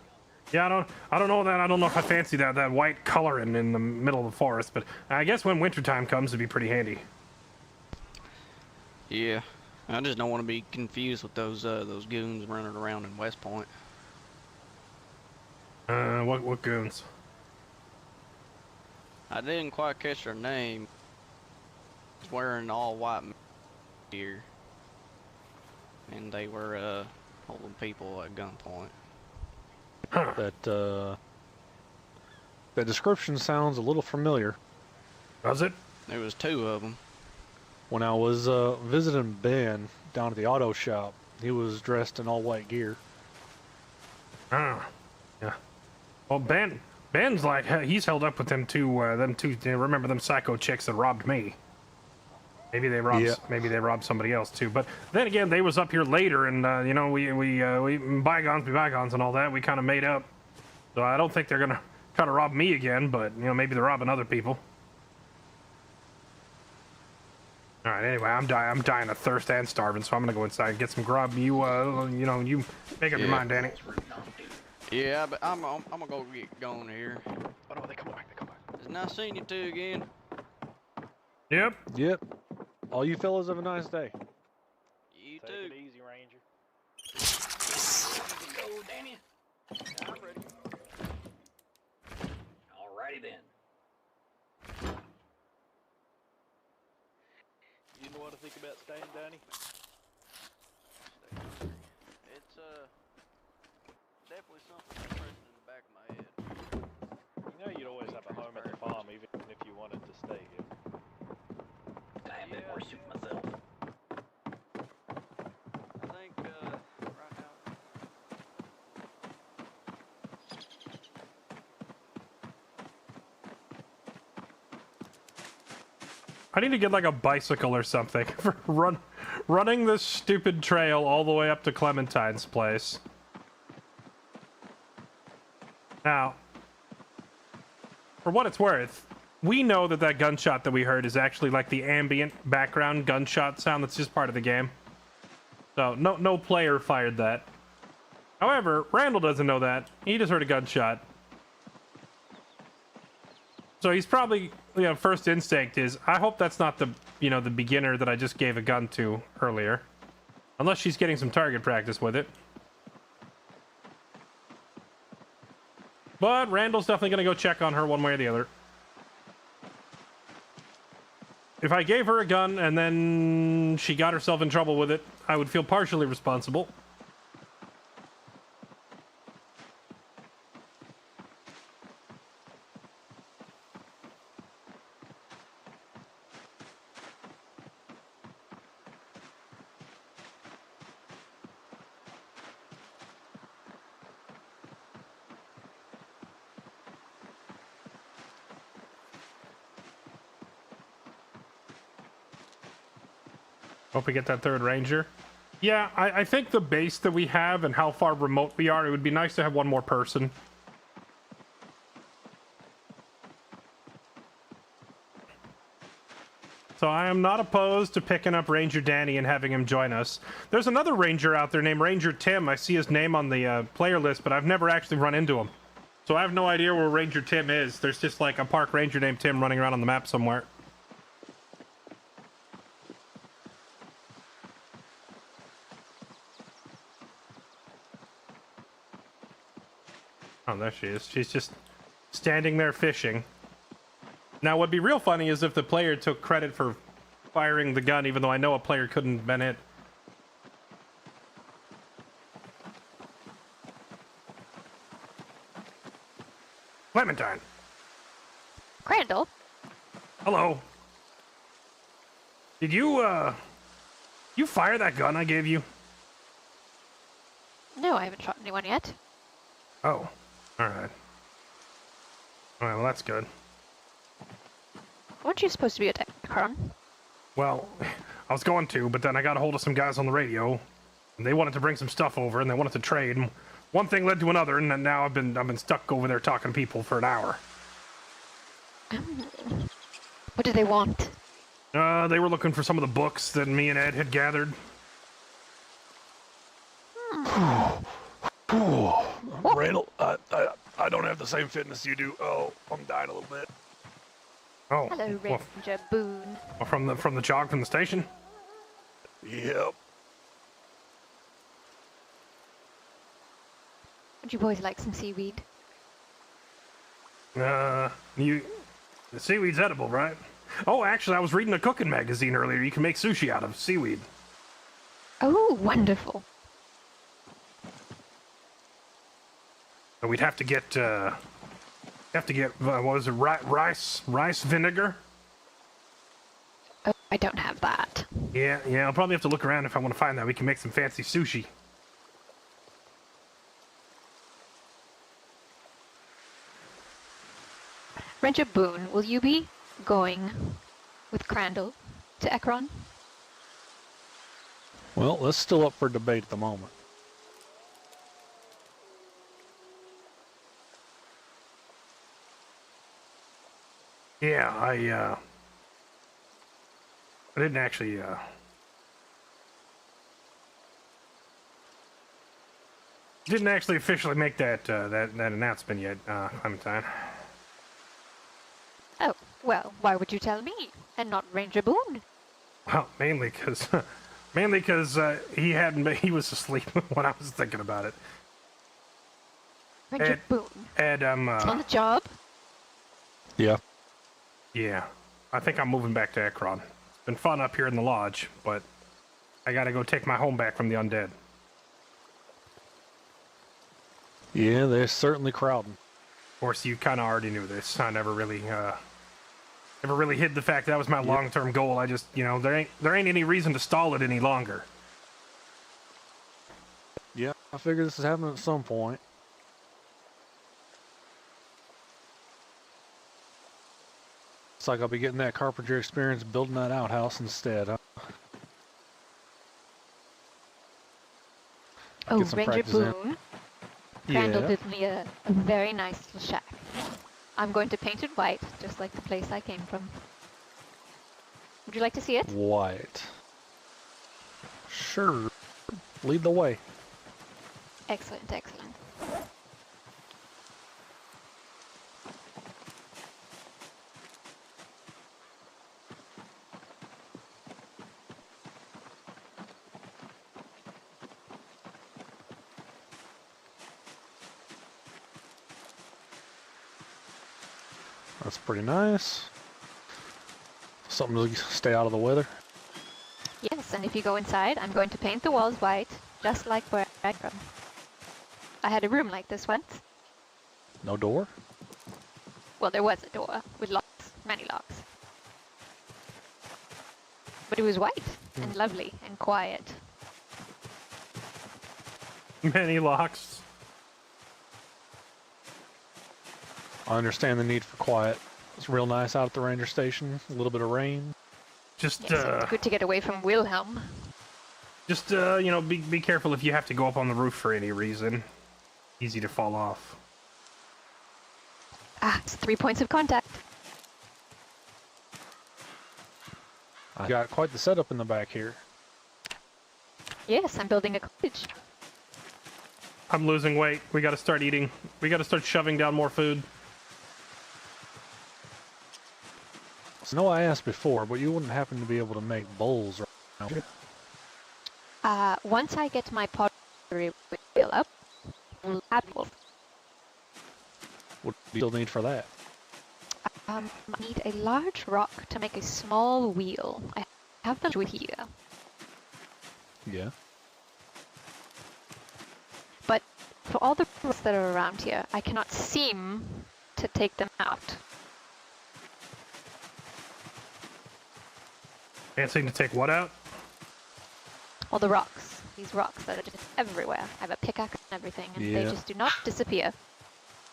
Yeah, I don't know that. I don't know if I fancy that white coloring in the middle of the forest, but I guess when wintertime comes, it'd be pretty handy. Yeah, I just don't want to be confused with those goons running around in West Point. What goons? I didn't quite catch their name. He's wearing all white gear, and they were holding people at gunpoint. Huh. That description sounds a little familiar. Does it? There was two of them. When I was visiting Ben down at the auto shop, he was dressed in all white gear. Ah, yeah. Well, Ben's like he's held up with them two. Remember them psycho chicks that robbed me? Maybe they robbed. Yeah. Maybe they robbed somebody else too. But then again, they was up here later, and you know, we bygones be bygones and all that. We kind of made up. So I don't think they're gonna try to rob me again. But you know, maybe they're robbing other people. All right. Anyway, I'm dying of thirst and starving, so I'm gonna go inside and get some grub. You you make up your mind, Danny. Yeah, but I'm gonna go get going here. Oh no, they come back. It's nice seeing you two again. Yep. Yep. All you fellas have a nice day. You Take too. it easy, Ranger. Go, Danny. I'm ready. Alrighty then. You know what I think about staying, Danny? It's definitely something that's pressing in the back of my head. You know you'd always have a home at the farm, even if you wanted to stay here. I am a bit more suit myself. I think right now. I need to get like a bicycle or something for running this stupid trail all the way up to Clementine's place. Now, for what it's worth, we know that that gunshot that we heard is actually like the ambient background gunshot sound that's just part of the game. So no player fired that. However, Randall doesn't know that. He just heard a gunshot. So he's probably, first instinct is, I hope that's not the, the beginner that I just gave a gun to earlier. Unless she's getting some target practice with it. But Randall's definitely going to go check on her one way or the other. If I gave her a gun and then she got herself in trouble with it, I would feel partially responsible. Hope we get that third ranger. Yeah, I think the base that we have and how far remote we are, it would be nice to have one more person. So I am not opposed to picking up Ranger Danny and having him join us. There's another ranger out there named Ranger Tim. I see his name on the player list, but I've never actually run into him. So I have no idea where Ranger Tim is. There's just like a park ranger named Tim running around on the map somewhere. Oh, there she is. She's just standing there fishing. Now, what'd be real funny is if the player took credit for firing the gun, even though I know a player couldn't have been it. Clementine. Crandall? Hello. Did you fire that gun I gave you? No, I haven't shot anyone yet. Oh. Alright. Alright, well that's good. Weren't you supposed to be a Technicron? Well, I was going to, but then I got a hold of some guys on the radio, and they wanted to bring some stuff over, and they wanted to trade, and one thing led to another, and then now I've been stuck over there talking to people for an hour. What do they want? They were looking for some of the books that me and Ed had gathered. Randall, I don't have the same fitness you do. Oh, I'm dying a little bit. Oh, Hello, well, Ranger Boone. from the jog from the station. Yep. Would you boys like some seaweed? The seaweed's edible, right? Oh, actually, I was reading a cooking magazine earlier. You can make sushi out of seaweed. Oh, wonderful. So we'd have to get what was it, rice vinegar? Oh, I don't have that. Yeah, I'll probably have to look around if I want to find that. We can make some fancy sushi. Ranger Boone, will you be going with Crandall to Ekron? Well, that's still up for debate at the moment. Yeah, I didn't actually, officially make that announcement yet, Clementine. Oh, well, why would you tell me and not Ranger Boone? Well, mainly because he was asleep when I was thinking about it. Ranger Boone. Ed, On the job? Yeah. yeah, I think I'm moving back to Ekron. It's been fun up here in the lodge, but I gotta go take my home back from the undead. Yeah, they're certainly crowding. Of course, you kind of already knew this. I never really hid the fact that was my long-term goal. I just, there ain't any reason to stall it any longer. Yeah, I figure this is happening at some point. It's like I'll be getting that carpenter experience building that outhouse instead, huh? Oh, Get some Ranger practice in. Boone. Crandall Yeah. did me a very nice little shack. I'm going to paint it white, just like the place I came from. Would you like to see it? White. Sure. Lead the way. Excellent, excellent. That's pretty nice. Something to stay out of the weather. Yes, and if you go inside, I'm going to paint the walls white, just like where I'm from. I had a room like this once. No door? Well, there was a door with locks, many locks. But it was white and lovely and quiet. Many locks. I understand the need for quiet. It's real nice out at the ranger station. A little bit of rain. Just, Yes, it's good to get away from Wilhelm. just, be careful if you have to go up on the roof for any reason. Easy to fall off. Ah, it's 3 points of contact. I got quite the setup in the back here. Yes, I'm building a cottage. I'm losing weight. We gotta start eating. We gotta start shoving down more food. So, no, I asked before, but you wouldn't happen to be able to make bowls right now. Once I get my pottery wheel up, I'll have one. What do you still need for that? I need a large rock to make a small wheel. I have them with here. Yeah. But for all the rocks that are around here, I cannot seem to take them out. Can't seem to take what out? All the rocks. These rocks that are just everywhere. I have a pickaxe and everything, and they Yeah. just do not disappear.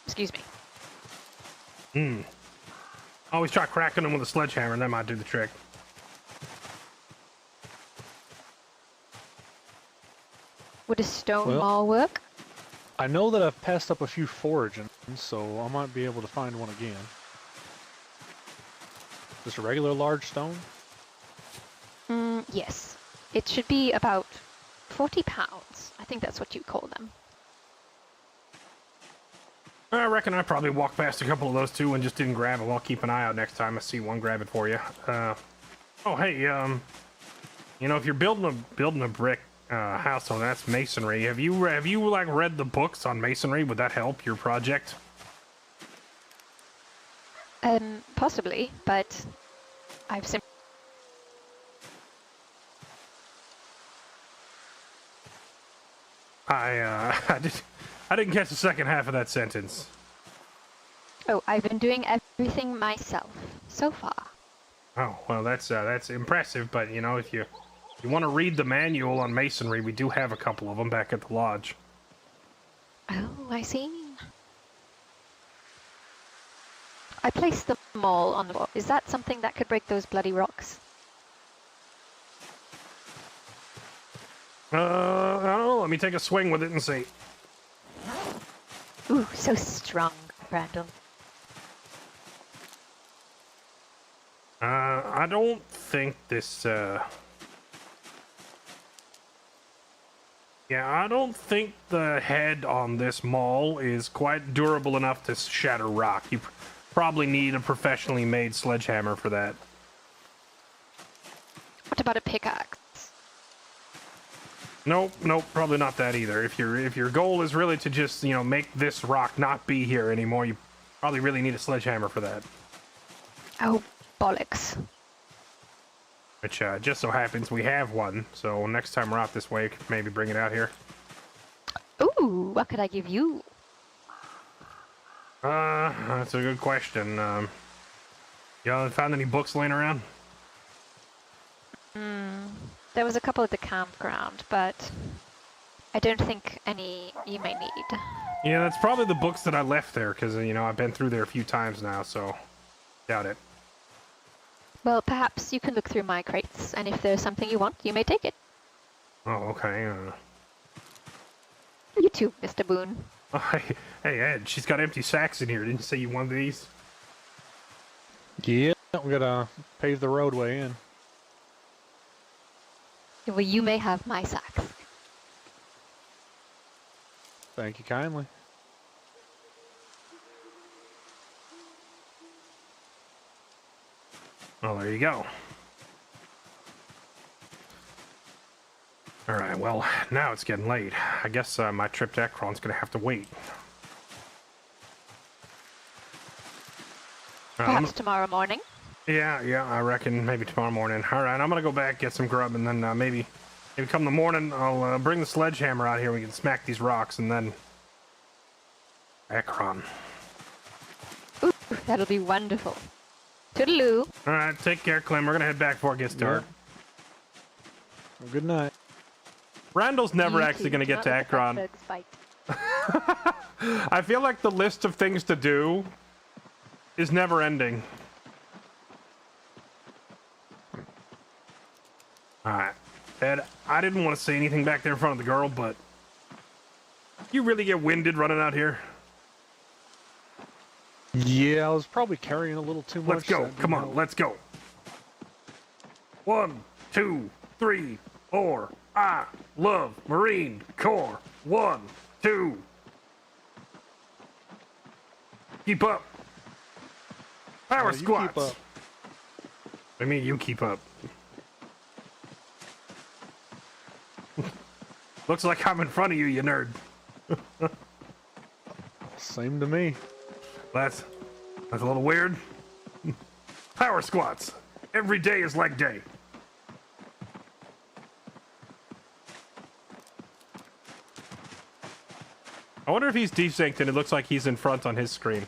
Excuse me. Always try cracking them with a sledgehammer, and that might do the trick. Would a stone Well- maul work? I know that I've passed up a few foraging, so I might be able to find one again. Just a regular large stone? Yes. It should be about 40 pounds. I think that's what you call them. I reckon I probably walked past a couple of those too and just didn't grab them. I'll keep an eye out next time I see one, grab it for you. Oh hey, if you're building a brick house, so that's masonry. Have you like read the books on masonry? Would that help your project? Possibly, but I've simply... I didn't catch the second half of that sentence. Oh, I've been doing everything myself, so far. Oh, well, that's impressive, but, if you want to read the manual on masonry, we do have a couple of them back at the lodge. Oh, I see. I placed them all on the wall. Is that something that could break those bloody rocks? I don't know. Let me take a swing with it and see. Ooh, so strong, Brandon. I don't think this, yeah, I don't think the head on this maul is quite durable enough to shatter rock. You probably need a professionally made sledgehammer for that. What about a pickaxe? Nope, probably not that either. If your goal is really to just, you know, make this rock not be here anymore, you probably really need a sledgehammer for that. Oh, bollocks. Which just so happens we have one, so next time we're out this way, we could maybe bring it out here. Ooh, what could I give you? That's a good question. Y'all found any books laying around? There was a couple at the campground, but I don't think any you may need. Yeah, that's probably the books that I left there, because, you know, I've been through there a few times now, so doubt it. Well, perhaps you can look through my crates, and if there's something you want, you may take it. Oh, okay. You too, Mr. Boone. Oh, hey, Ed, she's got empty sacks in here. Didn't you say you wanted these? Yeah, we gotta pave the roadway in. Well, you may have my sacks. Thank you kindly. Oh, there you go. All right, well, now it's getting late. I guess my trip to Ekron's gonna have to wait. Perhaps tomorrow morning? Yeah, I reckon maybe tomorrow morning. All right, I'm gonna go back, get some grub, and then maybe come the morning, I'll bring the sledgehammer out here. We can smack these rocks, and then Ekron. Ooh, that'll be wonderful. Toodaloo. All right, take care, Clem. We're gonna head back before it gets dark. Well, good night. Randall's never You actually too. gonna get to Not let the Ekron. bugs bite. I feel like the list of things to do is never ending. Alright. Ed, I didn't want to say anything back there in front of the girl, but you really get winded running out here? Yeah, I was probably carrying a little too much. Let's go. Come on, let's go. 1, 2, 3, 4. I love Marine Corps. 1, 2. Keep up. Power you squats. keep up. I mean, you keep up. Looks like I'm in front of you, you nerd. Same to me. That's a little weird. Power squats. Every day is leg day. I wonder if he's desynced and it looks like he's in front on his screen.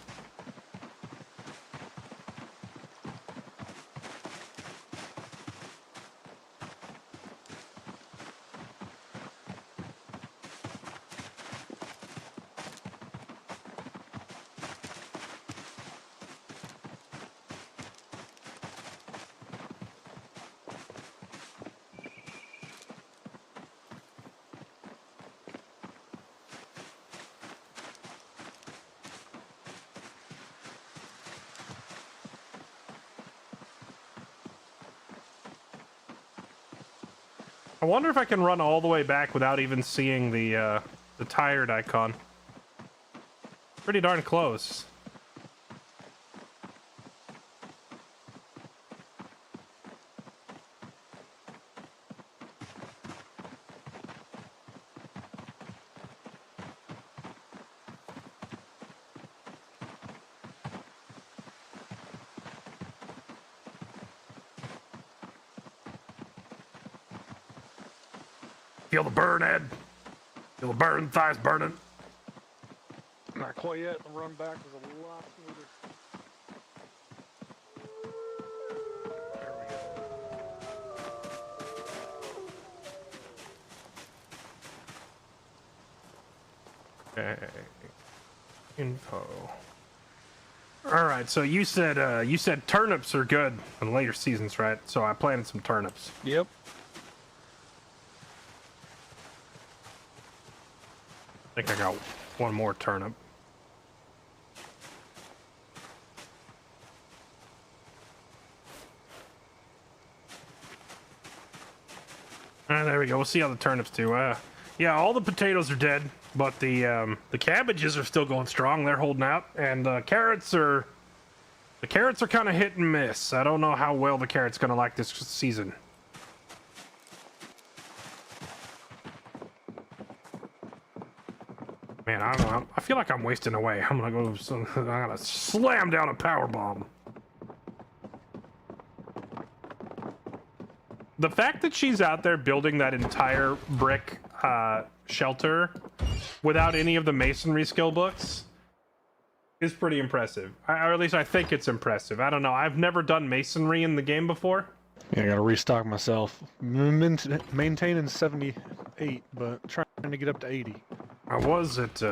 I wonder if I can run all the way back without even seeing the tired icon. Pretty darn close. Feel the burn, Ed. Feel the burn, thighs burning. Not quite yet. The run back was a lot smoother. There we go. Okay. Info. All right, so you said turnips are good in later seasons, right? So I planted some turnips. Yep. I think I got one more turnip. there we go. We'll see how the turnips do. Yeah, all the potatoes are dead, but the cabbages are still going strong. They're holding out, and the carrots are kind of hit and miss. I don't know how well the carrots gonna like this season. Man, I don't know. I feel like I'm wasting away. I'm gonna slam down a power bomb. The fact that she's out there building that entire brick shelter without any of the masonry skill books is pretty impressive. Or at least I think it's impressive. I don't know. I've never done masonry in the game before. Yeah, I gotta restock myself. Maintaining 78, but trying to get up to 80. I was at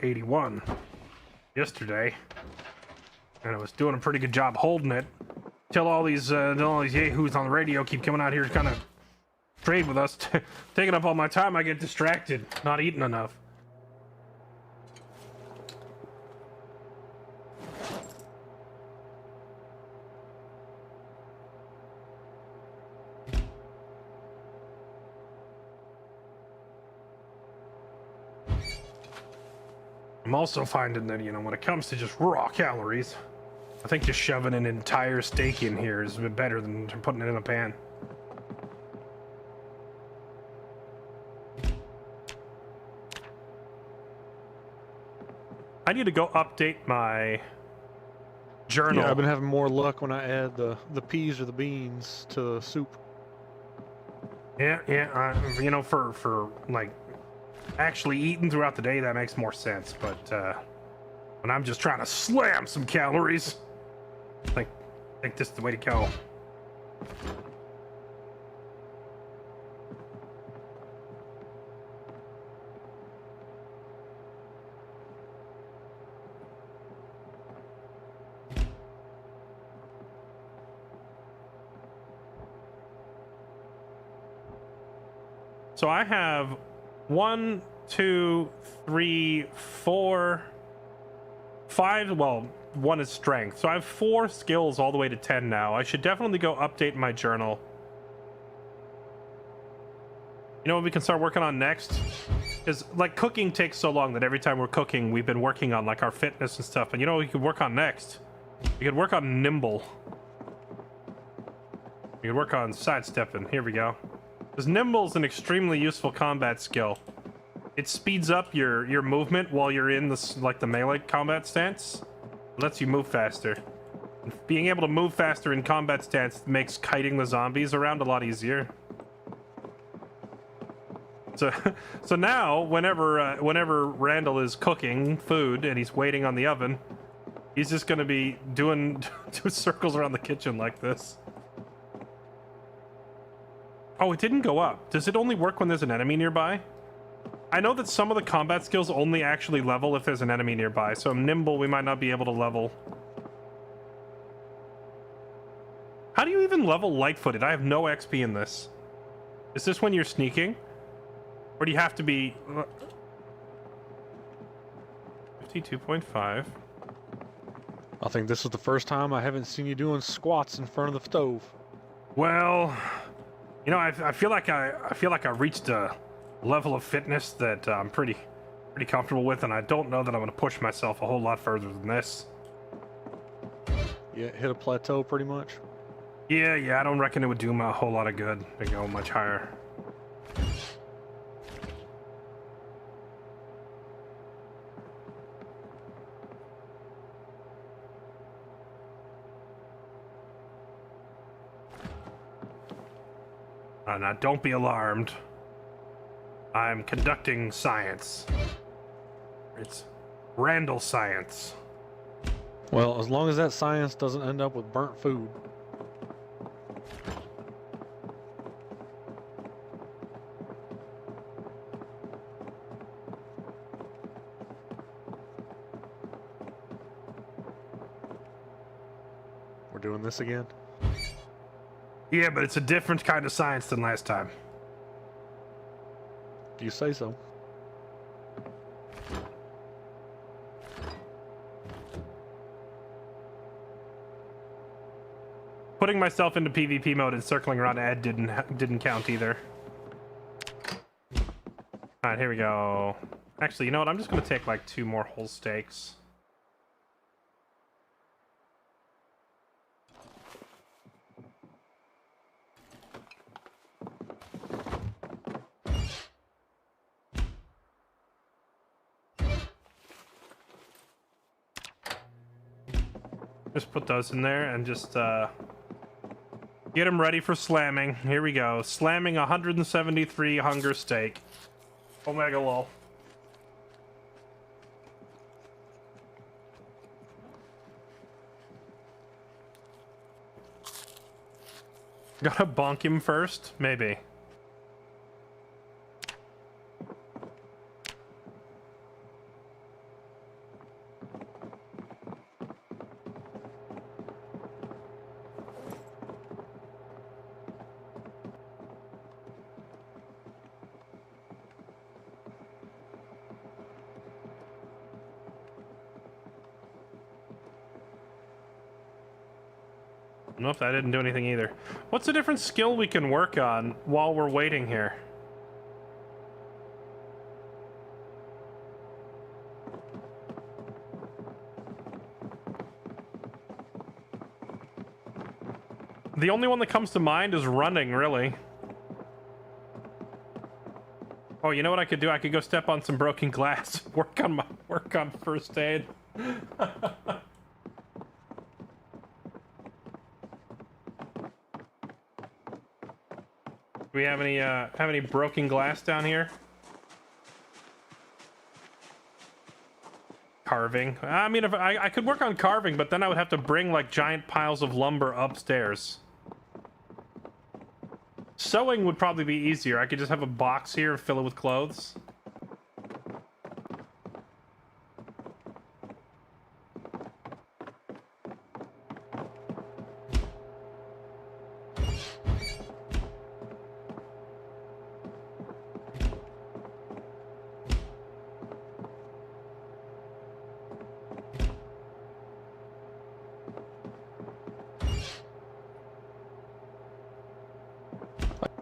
81 yesterday, and I was doing a pretty good job holding it. Till all these yahoos on the radio keep coming out here to kind of trade with us, taking up all my time. I get distracted, not eating enough. I'm also finding that, you know, when it comes to just raw calories, I think just shoving an entire steak in here is a bit better than putting it in a pan. I need to go update my journal. Yeah, I've been having more luck when I add the peas or the beans to the soup. Yeah, you know, for like actually eating throughout the day, that makes more sense. But when I'm just trying to slam some calories, I think this is the way to go. So I have 1, 2, 3, 4, 5. Well, 1 is strength. So I have 4 skills all the way to 10 now. I should definitely go update my journal. You know what we can start working on next? Because like cooking takes so long that every time we're cooking, we've been working on like our fitness and stuff. And you know what we could work on next? We could work on nimble. We could work on sidestepping. Here we go. Because nimble is an extremely useful combat skill. It speeds up your movement while you're in this like the melee combat stance. It lets you move faster. Being able to move faster in combat stance makes kiting the zombies around a lot easier. So now whenever Randall is cooking food and he's waiting on the oven, he's just gonna be doing circles around the kitchen like this. Oh, it didn't go up. Does it only work when there's an enemy nearby? I know that some of the combat skills only actually level if there's an enemy nearby, so nimble we might not be able to level. How do you even level light-footed? I have no XP in this. Is this when you're sneaking? Or do you have to be... 52.5. I think this is the first time I haven't seen you doing squats in front of the stove. Well... You know, I feel like I reached a level of fitness that I'm pretty comfortable with, and I don't know that I'm going to push myself a whole lot further than this. Yeah, hit a plateau pretty much. Yeah, I don't reckon it would do me a whole lot of good to go much higher. Now, don't be alarmed. I'm conducting science. It's Randall science. Well, as long as that science doesn't end up with burnt food. We're doing this again? Yeah, but it's a different kind of science than last time. Do you say so? putting myself into PvP mode and circling around Ed didn't count either. All right, here we go. Actually, you know what? I'm just gonna take like 2 more whole steaks. Just put those in there and just get them ready for slamming. Here we go. Slamming 173 hunger steak. Omega lol. Gotta bonk him first? Maybe. Nope, that didn't do anything either. What's a different skill we can work on while we're waiting here? The only one that comes to mind is running, really. Oh, you know what I could do? I could go step on some broken glass, work on first aid. Do we have any broken glass down here? Carving. I mean, if I could work on carving, but then I would have to bring like giant piles of lumber upstairs. Sewing would probably be easier. I could just have a box here and fill it with clothes.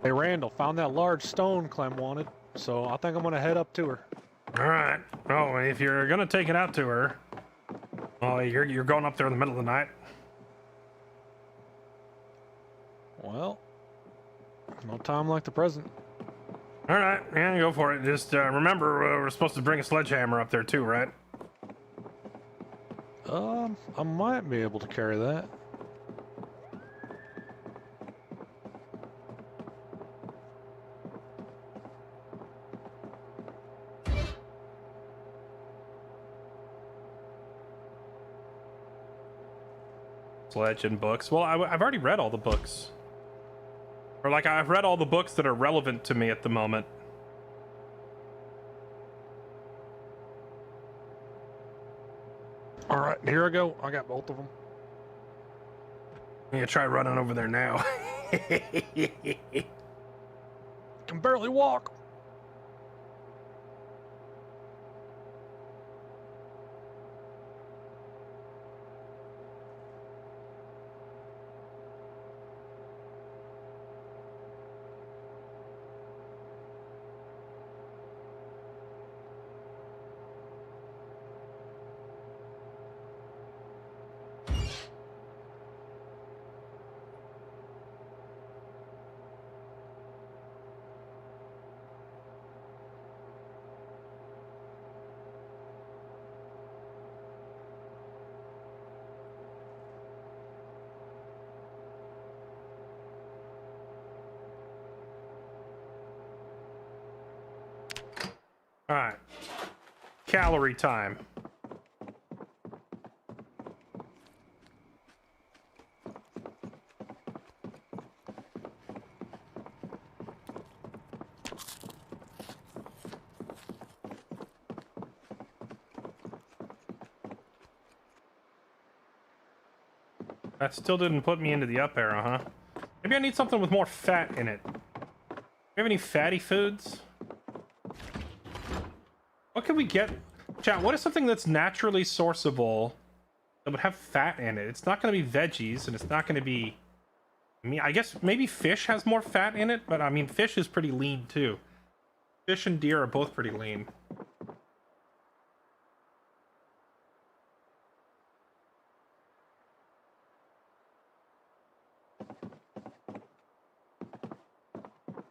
Hey, Randall, found that large stone Clem wanted, so I think I'm gonna head up to her. All right. Oh, if you're gonna take it out to her, oh, you're going up there in the middle of the night. Well, no time like the present. All right, yeah, go for it. Just remember, we're supposed to bring a sledgehammer up there too, right? I might be able to carry that. Sledge and books. Well, I've already read all the books. Or like, I've read all the books that are relevant to me at the moment. All right, here I go. I got both of them. Yeah, try running over there now. Can barely walk. All right. Calorie time. That still didn't put me into the up arrow, huh? Maybe I need something with more fat in it. Do you have any fatty foods? What can we get? Chat, what is something that's naturally sourceable that would have fat in it? It's not going to be veggies, and it's not going to be I mean, I guess maybe fish has more fat in it, but I mean, fish is pretty lean too. Fish and deer are both pretty lean.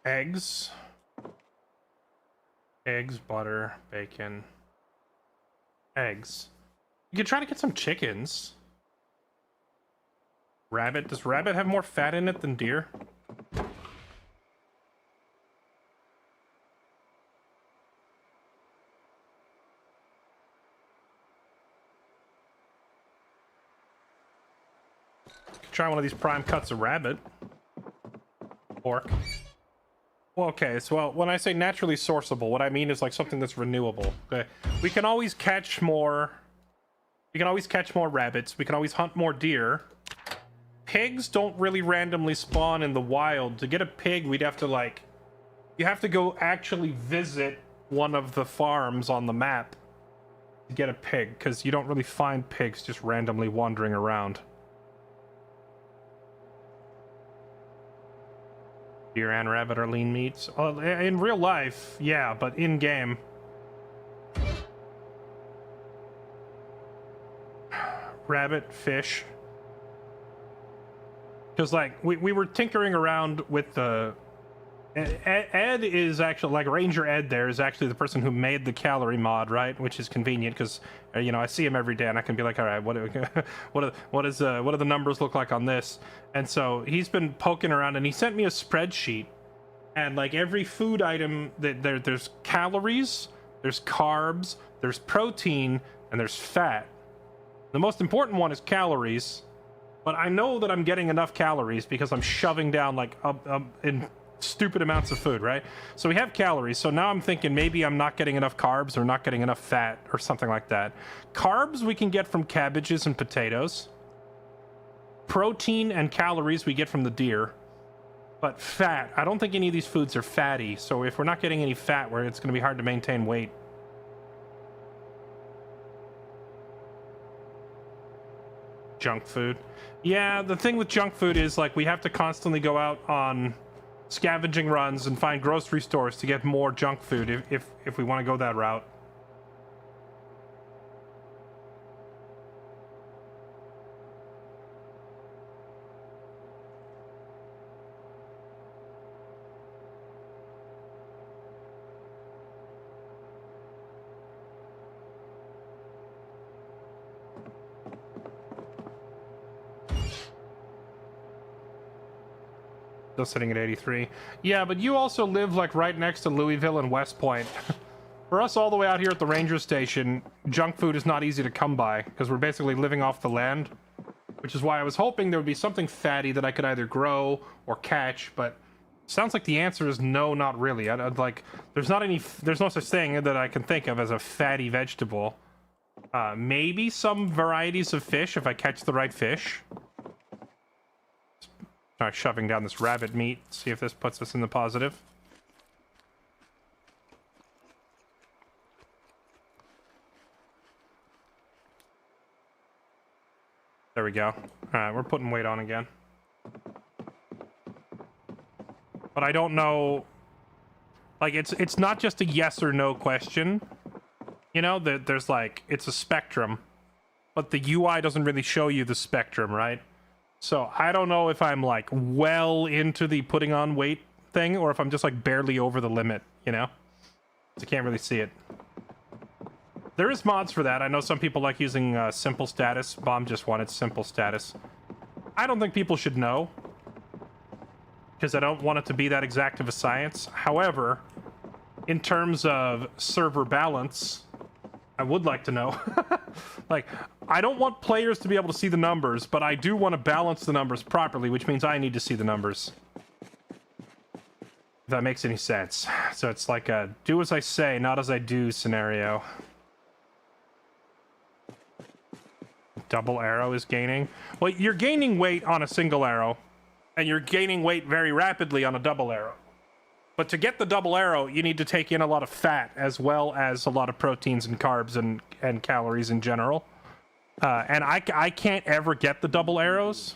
Eggs. Eggs, butter, bacon. Eggs. You could try to get some chickens. Rabbit. Does rabbit have more fat in it than deer? Try one of these prime cuts of rabbit. Pork. Well, okay, so well, when I say naturally sourceable, what I mean is like something that's renewable. Okay, we can always catch more. We can always catch more rabbits. We can always hunt more deer. Pigs don't really randomly spawn in the wild. To get a pig, we'd have to like, you have to go actually visit one of the farms on the map to get a pig, because you don't really find pigs just randomly wandering around. Deer and rabbit are lean meats. In real life, yeah, but in game. Rabbit, fish. Because, like, we were tinkering around with the... Ed is actually, like, Ranger Ed there is actually the person who made the calorie mod, right? Which is convenient, because, you know, I see him every day, and I can be like, all right, what do the numbers look like on this? And so he's been poking around, and he sent me a spreadsheet, and, like, every food item, there's calories, there's carbs, there's protein, and there's fat. The most important one is calories, but I know that I'm getting enough calories because I'm shoving down, like, in stupid amounts of food, right? So we have calories, so now I'm thinking maybe I'm not getting enough carbs or not getting enough fat or something like that. Carbs we can get from cabbages and potatoes. Protein and calories we get from the deer. But fat, I don't think any of these foods are fatty, so if we're not getting any fat, it's going to be hard to maintain weight. Junk food. Yeah, the thing with junk food is, like, we have to constantly go out on scavenging runs and find grocery stores to get more junk food if we want to go that route. Still sitting at 83. Yeah, but you also live, like, right next to Louisville and West Point. For us all the way out here at the ranger station, junk food is not easy to come by, because we're basically living off the land. Which is why I was hoping there would be something fatty that I could either grow or catch, but sounds like the answer is no, not really. I'd like, there's no such thing that I can think of as a fatty vegetable. Maybe some varieties of fish, if I catch the right fish. Start shoving down this rabbit meat, see if this puts us in the positive. There we go. Alright, we're putting weight on again. But I don't know... Like, it's not just a yes or no question. You know, there's like, it's a spectrum. But the UI doesn't really show you the spectrum, right? So I don't know if I'm, like, well into the putting on weight thing, or if I'm just, like, barely over the limit, you know? I can't really see it. There is mods for that. I know some people like using simple status. Bomb just wanted simple status. I don't think people should know, because I don't want it to be that exact of a science. However, in terms of server balance, I would like to know. Like, I don't want players to be able to see the numbers, but I do want to balance the numbers properly, which means I need to see the numbers. If that makes any sense. So it's like a do as I say, not as I do scenario. Double arrow is gaining. Well, you're gaining weight on a single arrow, and you're gaining weight very rapidly on a double arrow. But to get the double arrow, you need to take in a lot of fat, as well as a lot of proteins and carbs and calories in general. And I can't ever get the double arrows.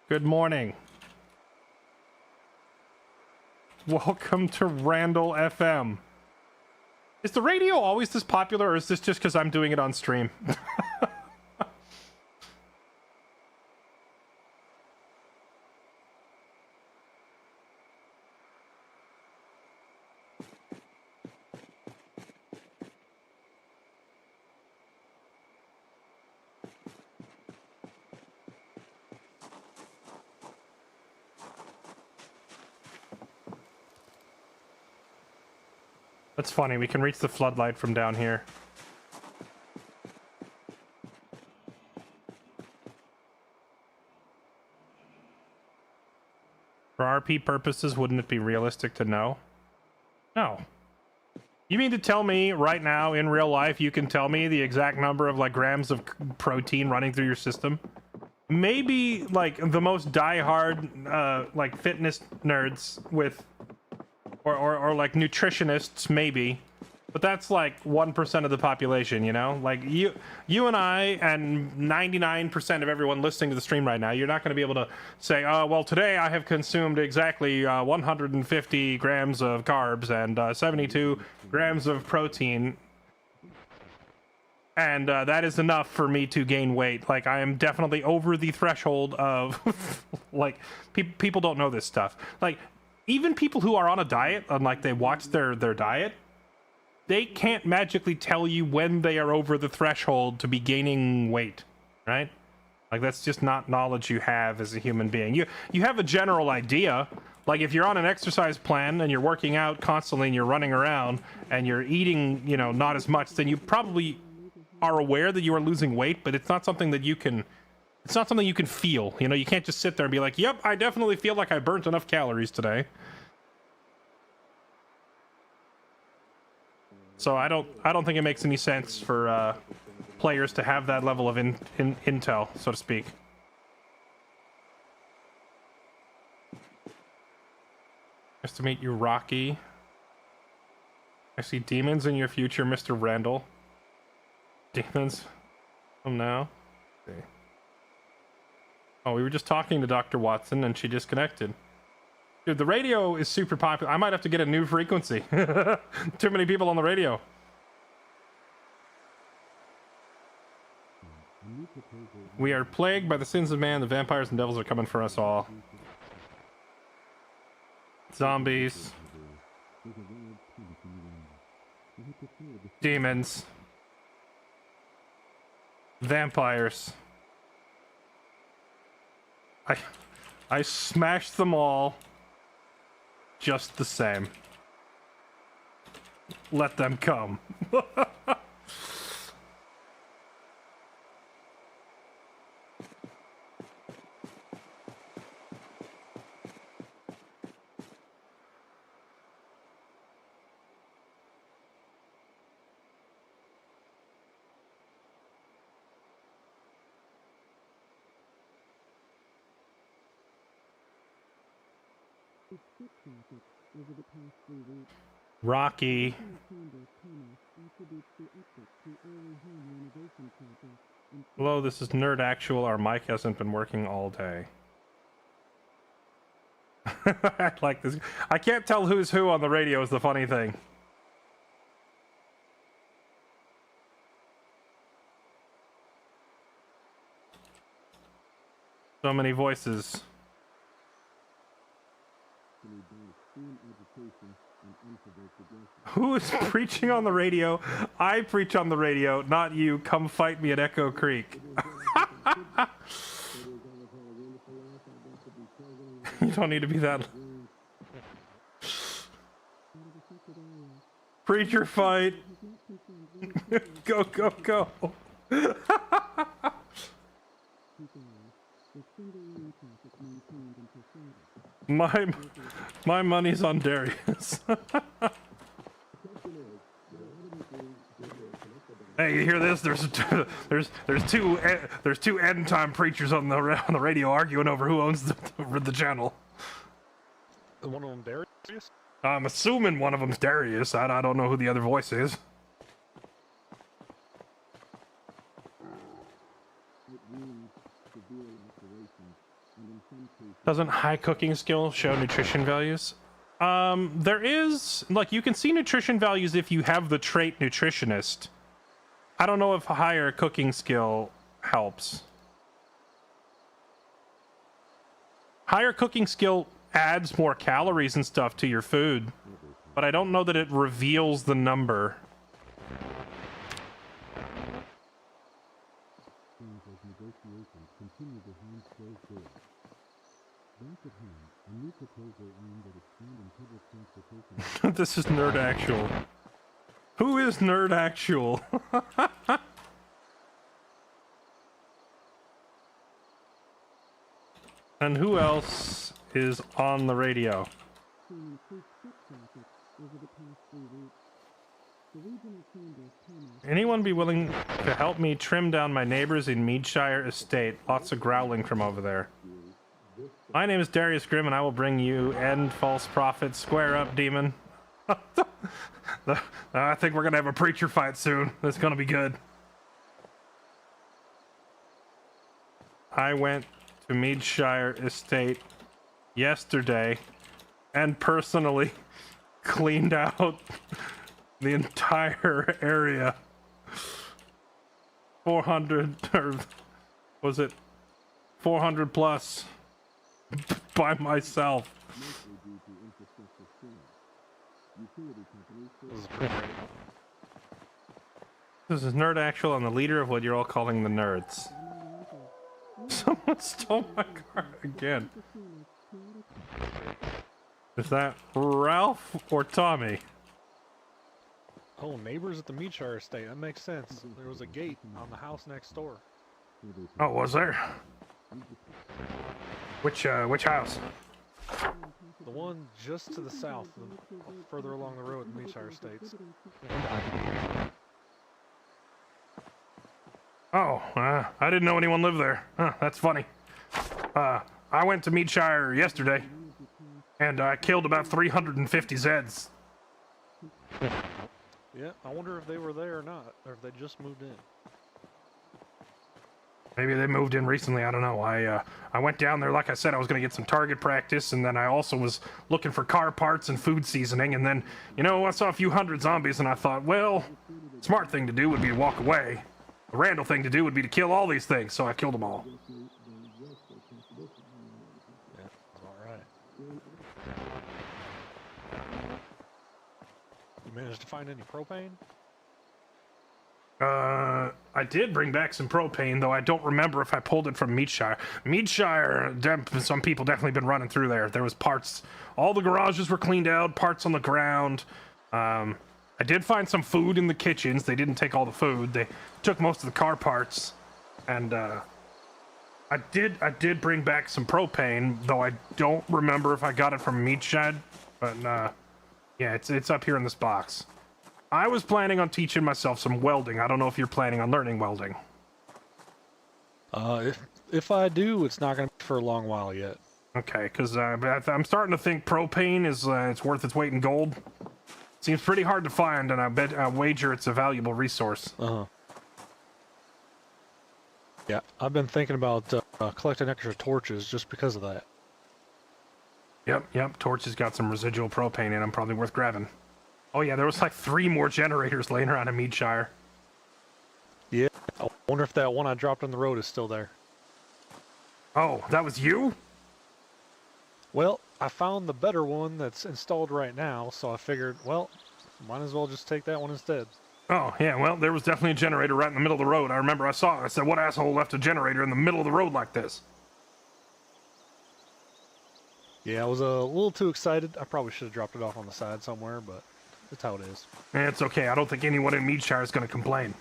Good morning. Welcome to Randall FM. Is the radio always this popular, or is this just because I'm doing it on stream? That's funny, we can reach the floodlight from down here. For RP purposes, wouldn't it be realistic to know? No. You mean to tell me right now, in real life, you can tell me the exact number of, like, grams of protein running through your system? Maybe, like, the most die-hard, like, fitness nerds with... Or like nutritionists, maybe, but that's like 1% of the population, you know. Like you and I and 99% of everyone listening to the stream right now, you're not going to be able to say, "Oh, well, today I have consumed exactly 150 grams of carbs and 72 grams of protein, and that is enough for me to gain weight." Like I am definitely over the threshold of like people don't know this stuff. Like. Even people who are on a diet, and like they watch their diet, they can't magically tell you when they are over the threshold to be gaining weight, right? Like that's just not knowledge you have as a human being. You have a general idea. Like if you're on an exercise plan and you're working out constantly and you're running around and you're eating, you know, not as much, then you probably are aware that you are losing weight, but it's not something that you can... It's not something you can feel, you know. You can't just sit there and be like, "Yep, I definitely feel like I burnt enough calories today." So I don't think it makes any sense for players to have that level of intel, so to speak. Nice to meet you, Rocky. I see demons in your future, Mr. Randall. Demons? Oh no. Okay. Oh, we were just talking to Dr. Watson and she disconnected. Dude, the radio is super popular. I might have to get a new frequency. Too many people on the radio. We are plagued by the sins of man. The vampires and devils are coming for us all. Zombies. Demons. Vampires. I smashed them all just the same. Let them come. Rocky. Hello, this is Nerd Actual. Our mic hasn't been working all day. I like this. I can't tell who's who on the radio is the funny thing. So many voices. Who is preaching on the radio? I preach on the radio, not you. Come fight me at Echo Creek. You don't need to be that. Preacher fight. Go, go, go. My money's on Darius. Hey, you hear this? There's two end time preachers on the radio arguing over who owns the channel. One of them Darius? I'm assuming one of them's Darius. I don't know who the other voice is. Doesn't high cooking skill show nutrition values? There is, like, you can see nutrition values if you have the trait nutritionist. I don't know if higher cooking skill helps. Higher cooking skill adds more calories and stuff to your food, but I don't know that it reveals the number. This is Nerd Actual. Who is Nerd Actual? And who else is on the radio? Anyone be willing to help me trim down my neighbors in Meadshire Estate? Lots of growling from over there. My name is Darius Grimm, and I will bring you end false prophet. Square up, demon. I think we're gonna have a preacher fight soon. That's gonna be good. I went to Meadshire Estate yesterday and personally cleaned out the entire area. 400, or was it 400 plus by myself. This is Nerd Actual. I'm the leader of what you're all calling the nerds. Someone stole my car again. Is that Ralph or Tommy? Oh, neighbors at the Meadshire Estate. That makes sense. There was a gate on the house next door. Oh, was there? Which house? The one just to the south, further along the road in the Meadshire Estates. Oh, I didn't know anyone lived there. Huh, that's funny. I went to Meadshire yesterday, and I killed about 350 Zeds. Yeah, I wonder if they were there or not, or if they just moved in. Maybe they moved in recently, I don't know. I went down there, like I said, I was going to get some target practice, and then I also was looking for car parts and food seasoning, and then, you know, I saw a few hundred zombies, and I thought, well, smart thing to do would be to walk away. The Randall thing to do would be to kill all these things, so I killed them all. Yeah, alright. You managed to find any propane? I did bring back some propane, though I don't remember if I pulled it from Meadshire. Meadshire, some people definitely been running through there. There was parts, all the garages were cleaned out, parts on the ground. I did find some food in the kitchens. They didn't take all the food. They took most of the car parts. And, I did bring back some propane, though I don't remember if I got it from Meadshed. But, yeah, it's up here in this box. I was planning on teaching myself some welding. I don't know if you're planning on learning welding. If I do, it's not going to be for a long while yet. Okay, because I'm starting to think propane is it's worth its weight in gold. Seems pretty hard to find, and I wager it's a valuable resource. Uh-huh. Yeah, I've been thinking about collecting extra torches just because of that. Yep. Torches got some residual propane in them, probably worth grabbing. Oh yeah, there was like 3 more generators laying around in Meadshire. Yeah, I wonder if that one I dropped on the road is still there. Oh, that was you? Well, I found the better one that's installed right now, so I figured, well, might as well just take that one instead. Oh, yeah, well, there was definitely a generator right in the middle of the road. I remember I saw it. I said, what asshole left a generator in the middle of the road like this? Yeah, I was a little too excited. I probably should have dropped it off on the side somewhere, but that's how it is. It's okay. I don't think anyone in Meadshire is going to complain.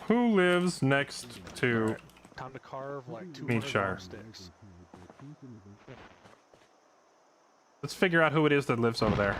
Who lives next to... Right, time to carve like 200 Meadshire. sticks. Let's figure out who it is that lives over there.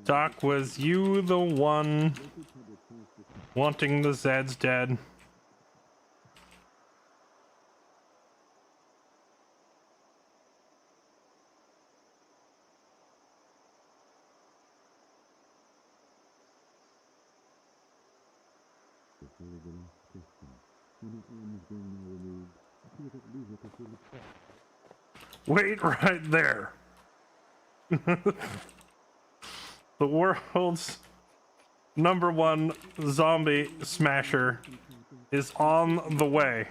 Doc, was you the one wanting the Zeds dead? Wait right there. The world's #1 zombie smasher is on the way.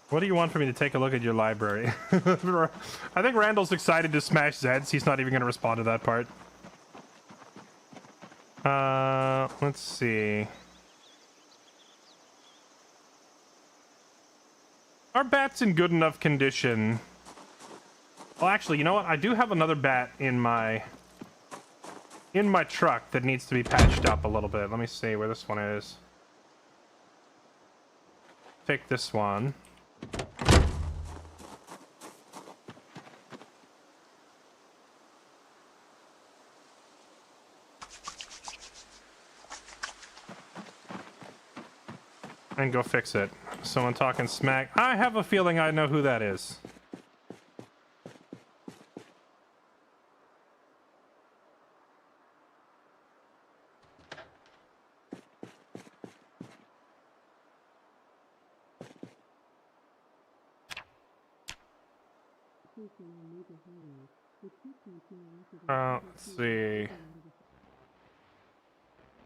What do you want for me to take a look at your library? I think Randall's excited to smash Zeds. He's not even going to respond to that part. Let's see. Are bats in good enough condition? Well, actually, you know what? I do have another bat in my truck that needs to be patched up a little bit. Let me see where this one is. Take this one. And go fix it. Someone talking smack. I have a feeling I know who that is. Let's see.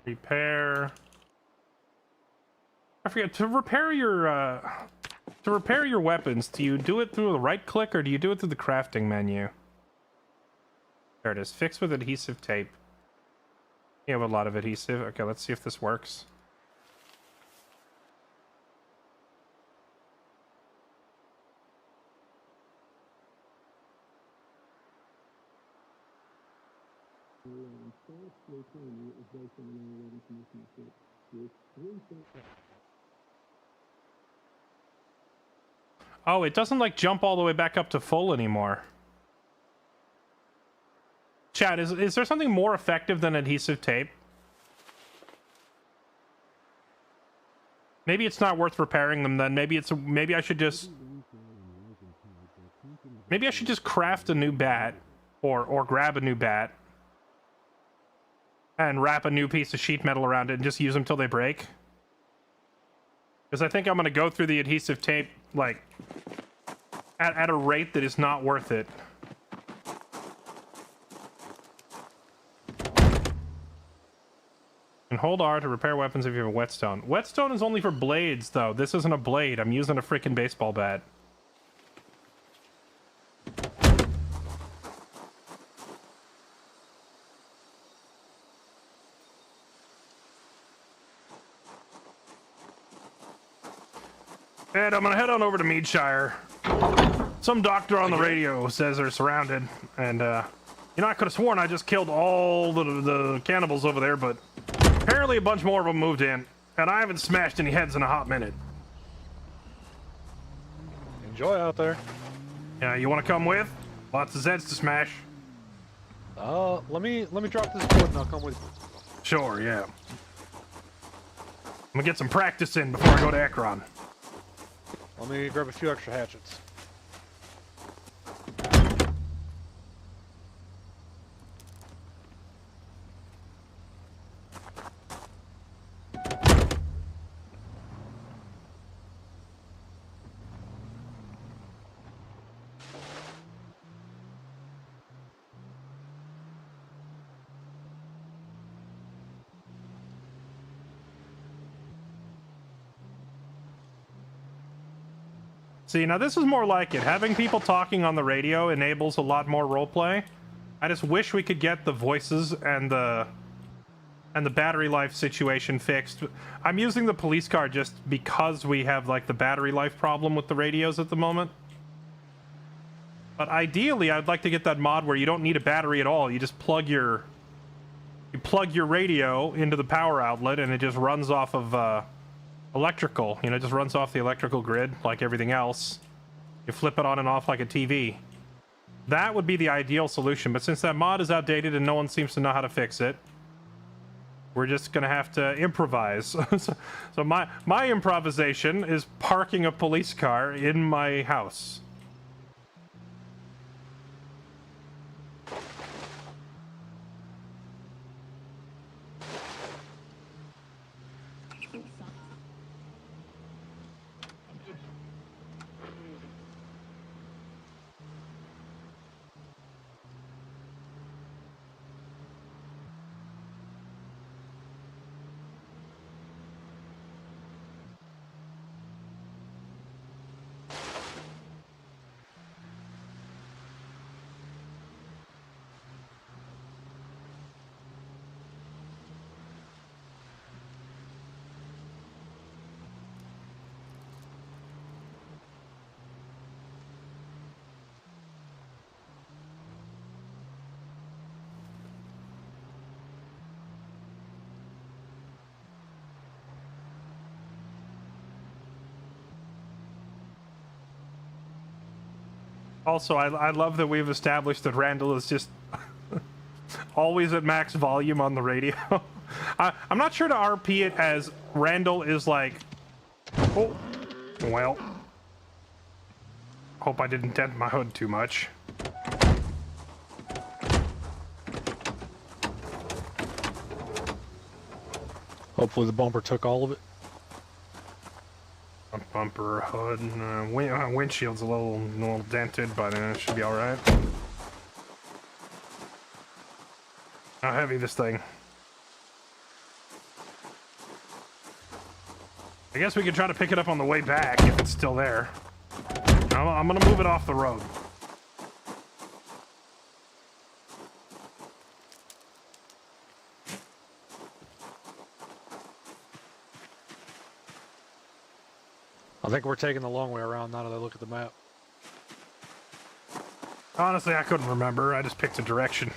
Repair. I forget to repair your weapons. Do you do it through the right click or do you do it through the crafting menu? There it is. Fix with adhesive tape. You have a lot of adhesive. Okay, let's see if this works. Oh, it doesn't like jump all the way back up to full anymore. Chat, is there something more effective than adhesive tape? Maybe it's not worth repairing them then. Maybe I should just craft a new bat or grab a new bat and wrap a new piece of sheet metal around it and just use them till they break. Because I think I'm going to go through the adhesive tape, like, at a rate that is not worth it. And hold R to repair weapons if you have a whetstone. Whetstone is only for blades, though. This isn't a blade. I'm using a freaking baseball bat. And I'm gonna head on over to Meadshire. Some doctor on the radio says they're surrounded, and you know, I could have sworn I just killed all the cannibals over there, but apparently a bunch more of them moved in, and I haven't smashed any heads in a hot minute. Enjoy out there. Yeah, you want to come with? Lots of Zeds to smash. Let me drop this board and I'll come with you. Sure, yeah. I'm gonna get some practice in before I go to Ekron. Let me grab a few extra hatchets. See, now this is more like it. Having people talking on the radio enables a lot more roleplay. I just wish we could get the voices and the battery life situation fixed. I'm using the police car just because we have like the battery life problem with the radios at the moment. But ideally, I'd like to get that mod where you don't need a battery at all. You just plug your radio into the power outlet and it just runs off of electrical. You know, it just runs off the electrical grid like everything else. You flip it on and off like a TV. That would be the ideal solution, but since that mod is outdated and no one seems to know how to fix it, we're just gonna have to improvise. So my improvisation is parking a police car in my house. Also, I love that we've established that Randall is just always at max volume on the radio. I'm not sure to RP it as Randall is like... Oh, well. Hope I didn't dent my hood too much. Hopefully the bumper took all of it. Bumper, hood, windshield's a little dented, but it should be all right. How heavy this thing? I guess we could try to pick it up on the way back if it's still there. I'm gonna move it off the road. I think we're taking the long way around now that I look at the map. Honestly, I couldn't remember. I just picked a direction.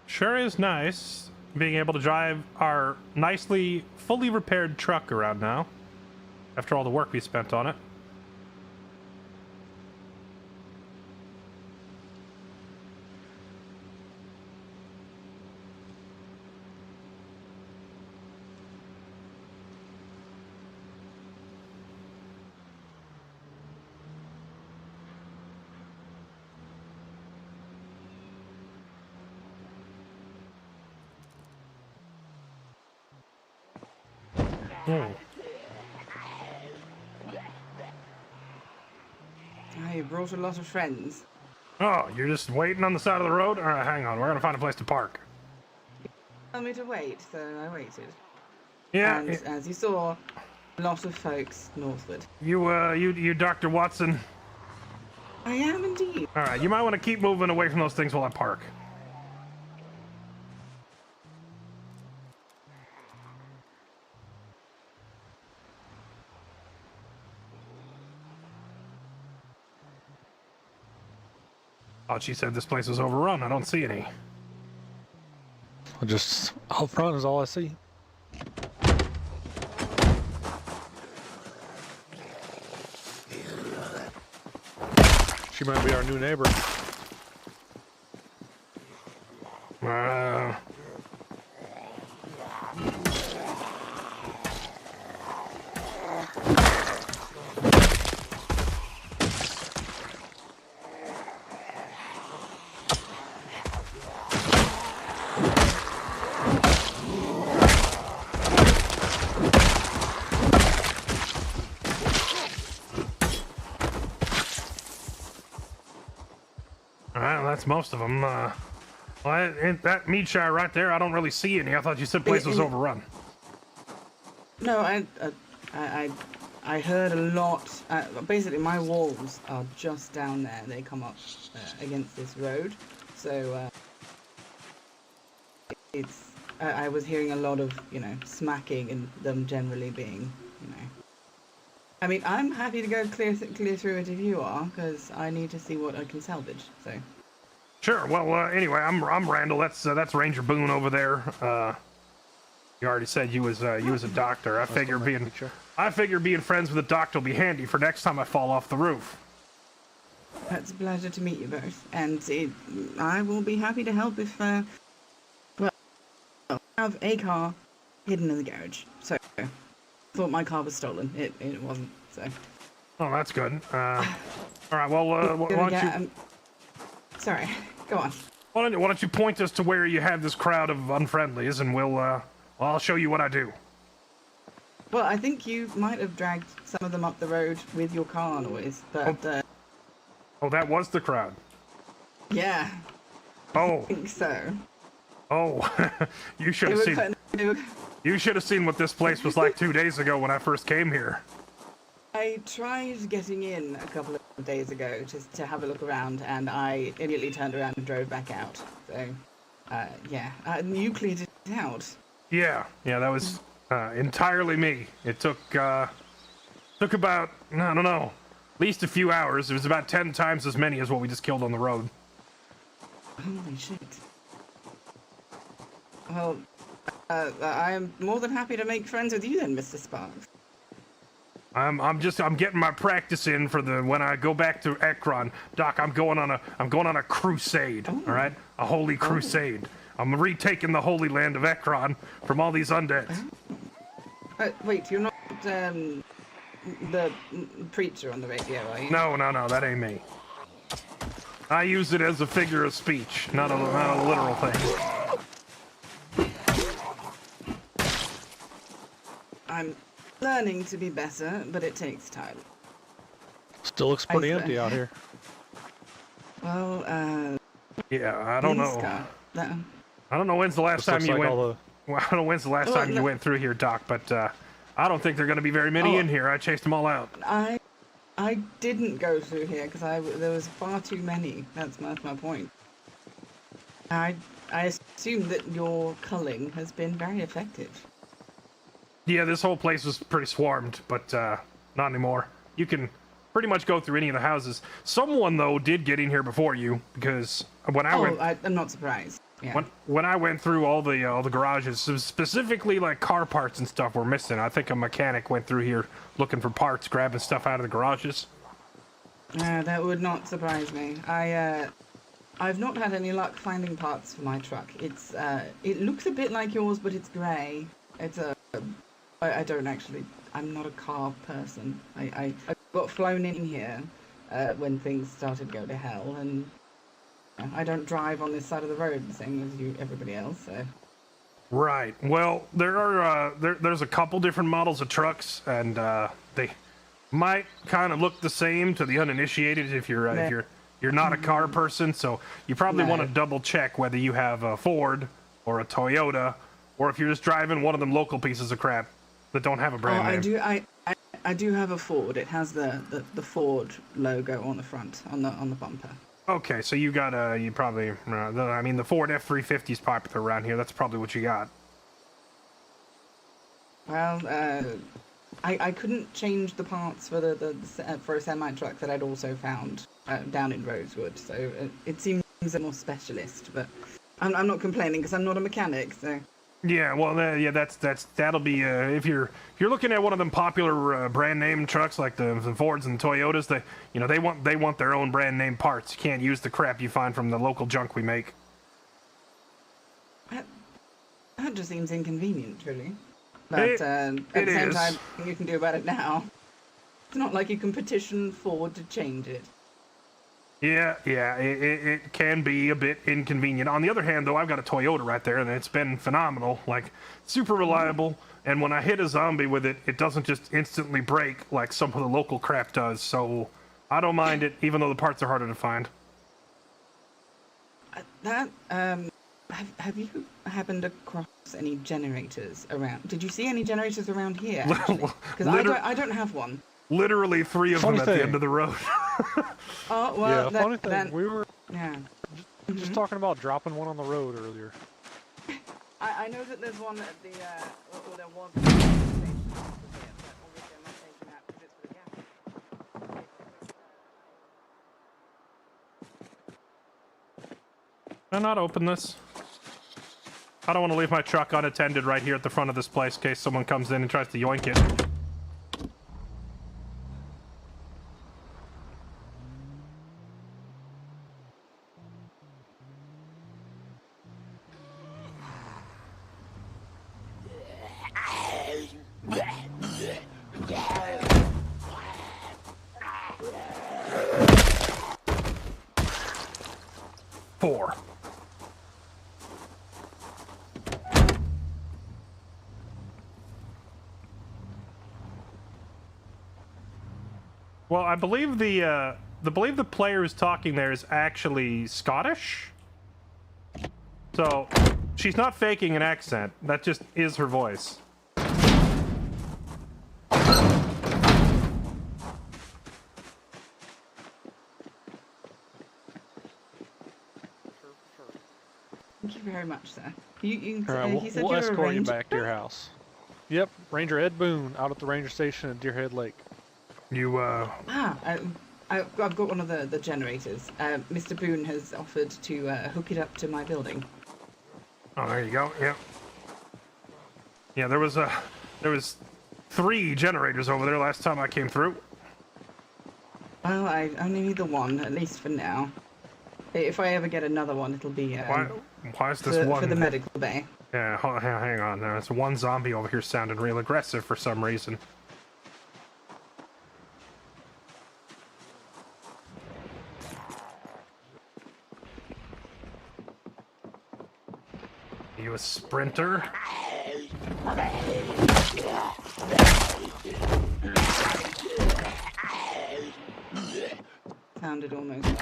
Sure is nice being able to drive our nicely, fully repaired truck around now, after all the work we spent on it. Oh, you brought a lot of friends. Oh, you're just waiting on the side of the road? All right, hang on. We're gonna find a place to park. Told me to wait, so I waited. Yeah. And as you saw, a lot of folks northward. You, Dr. Watson. I am indeed. All right, you might want to keep moving away from those things while I park. Thought she said this place was overrun. I don't see any. Just out front is all I see. She might be our new neighbor. Alright, well, that's most of them. Well, that meat shy right there, I don't really see any. I thought you said place was overrun. No, I heard a lot. Basically, my walls are just down there. They come up against this road, so it's. I was hearing a lot of, smacking and them generally being, I mean, I'm happy to go clear through it if you are, because I need to see what I can salvage. So. Sure. Well, anyway, I'm Randall. That's Ranger Boone over there. You already said you was a doctor. I figure being friends with a doctor will be handy for next time I fall off the roof. It's a pleasure to meet you both, and I will be happy to help if. Well, I have a car hidden in the garage, so. Thought my car was stolen. It wasn't, so. Oh, that's good. All right, well, why don't you... Sorry, go on. Why don't you point us to where you have this crowd of unfriendlies, and I'll show you what I do. Well, I think you might have dragged some of them up the road with your car noise, but... Oh, that was the crowd? Yeah. Oh. I think so. Oh, you should have seen... You should have seen what this place was like 2 days ago when I first came here. I tried getting in a couple of days ago just to have a look around, and I immediately turned around and drove back out. So, yeah, you cleared it out. Yeah, that was entirely me. It took about, I don't know, at least a few hours. It was about 10 times as many as what we just killed on the road. Holy shit. Well... I am more than happy to make friends with you then, Mr. Sparks. I'm getting my practice in for when I go back to Ekron. Doc, I'm going on a crusade, all right? A holy crusade. I'm retaking the holy land of Ekron from all these undeads. Wait, you're not the preacher on the radio, are you? No, that ain't me. I use it as a figure of speech, not a literal thing. I'm learning to be better, but it takes time. Still looks pretty empty out here. Well, yeah, I don't know. I don't know when's the last time you went. Well, I don't know when's the last time you went through here, Doc. But I don't think there are going to be very many in here. I chased them all out. I didn't go through here because there was far too many. That's my point. I assume that your culling has been very effective. Yeah, this whole place was pretty swarmed, but not anymore. You can pretty much go through any of the houses. Someone, though, did get in here before you, because when I went... I'm not surprised. Yeah. When I went through all the garages, specifically like car parts and stuff were missing. I think a mechanic went through here looking for parts, grabbing stuff out of the garages. That would not surprise me. I've not had any luck finding parts for my truck. It looks a bit like yours, but it's grey. I don't actually. I'm not a car person. I got flown in here when things started to go to hell, and I don't drive on this side of the road the same as everybody else. So. Right. Well, there's a couple different models of trucks, and they might kind of look the same to the uninitiated if you're not a car person. So you probably want to double check whether you have a Ford or a Toyota, or if you're just driving one of them local pieces of crap that don't have a brand name. I do have a Ford. It has the Ford logo on the front, on the bumper. Okay, so you got the Ford F-350 is popular around here. That's probably what you got. Well, I couldn't change the parts for for a semi truck that I'd also found down in Rosewood, so it seems a more specialist. But I'm not complaining because I'm not a mechanic. So Yeah, well, that'll be if you're looking at one of them popular brand name trucks like the Fords and Toyotas, they want their own brand name parts. You can't use the crap you find from the local junk we make. That just seems inconvenient, really. But at the same time, you can do about it now. It's not like you can petition Ford to change it. Yeah, it can be a bit inconvenient. On the other hand, though, I've got a Toyota right there, and it's been phenomenal, like super reliable. And when I hit a zombie with it, it doesn't just instantly break like some of the local crap does. So I don't mind it, even though the parts are harder to find. Have you happened across any generators around? Did you see any generators around here? Because I don't have one. Literally 3 of them at the end of the road. Oh, well, yeah, funny thing, we were yeah. just talking about dropping one on the road earlier. I know that there's one at the, or there was a station here, but obviously I'm not taking that because it's for the gas. Can I not open this? I don't want to leave my truck unattended right here at the front of this place in case someone comes in and tries to yoink it. Four. Well, I believe the player who's talking there is actually Scottish. So she's not faking an accent. That just is her voice. Thank you very much, sir. You All right, he said we'll you were a escort you ranger? back to your house. Yep, Ranger Ed Boone out at the ranger station at Deerhead Lake. You I've got one of the generators. Mr. Boone has offered to hook it up to my building. Oh, there you go. Yeah. Yeah, there was 3 generators over there last time I came through. Well, I only need the one, at least for now. If I ever get another one, it'll be Why is this one for the medical bay. Yeah, hang on. There's one zombie over here sounding real aggressive for some reason. You a sprinter? Sounded almost like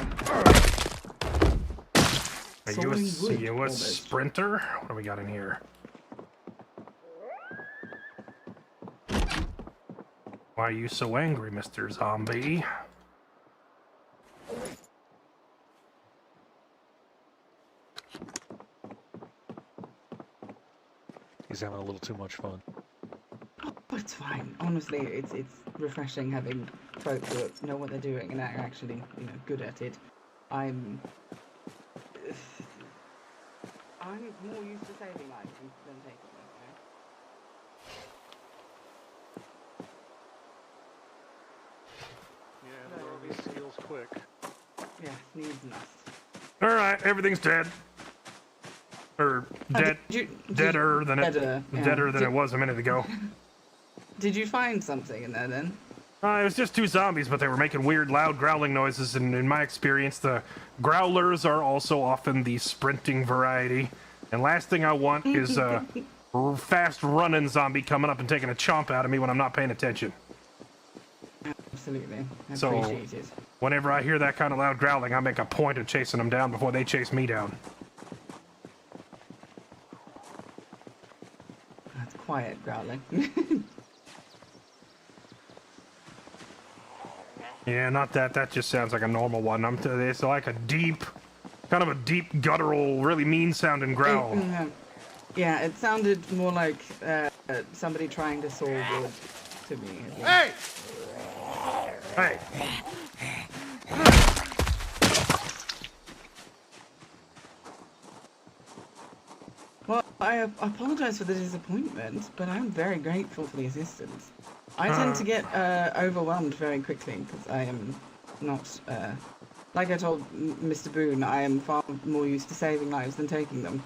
Are you a sprinter? What do we got in here? Why are you so angry, Mr. Zombie? He's having a little too much fun. Oh, it's fine. Honestly, it's refreshing having folk who know what they're doing and are actually, good at it. I'm more used to saving lives than taking them, Yeah, learn these skills quick. Yeah, needs must. Alright, everything's dead. Or deader than it was a minute ago. Did you find something in there then? It was just 2 zombies, but they were making weird, loud growling noises, and in my experience, the growlers are also often the sprinting variety. And last thing I want is a fast-running zombie coming up and taking a chomp out of me when I'm not paying attention. Absolutely. So, Appreciate it. whenever I hear that kind of loud growling, I make a point of chasing them down before they chase me down. That's quiet growling. Yeah, not that. That just sounds like a normal one. It's like a deep, kind of a deep, guttural, really mean-sounding growl. Yeah, it sounded more like somebody trying to saw wood to me. Hey! Hey! Well, I apologize for the disappointment, but I'm very grateful for the assistance. I tend to get overwhelmed very quickly because I am not, like I told Mr. Boone, I am far more used to saving lives than taking them.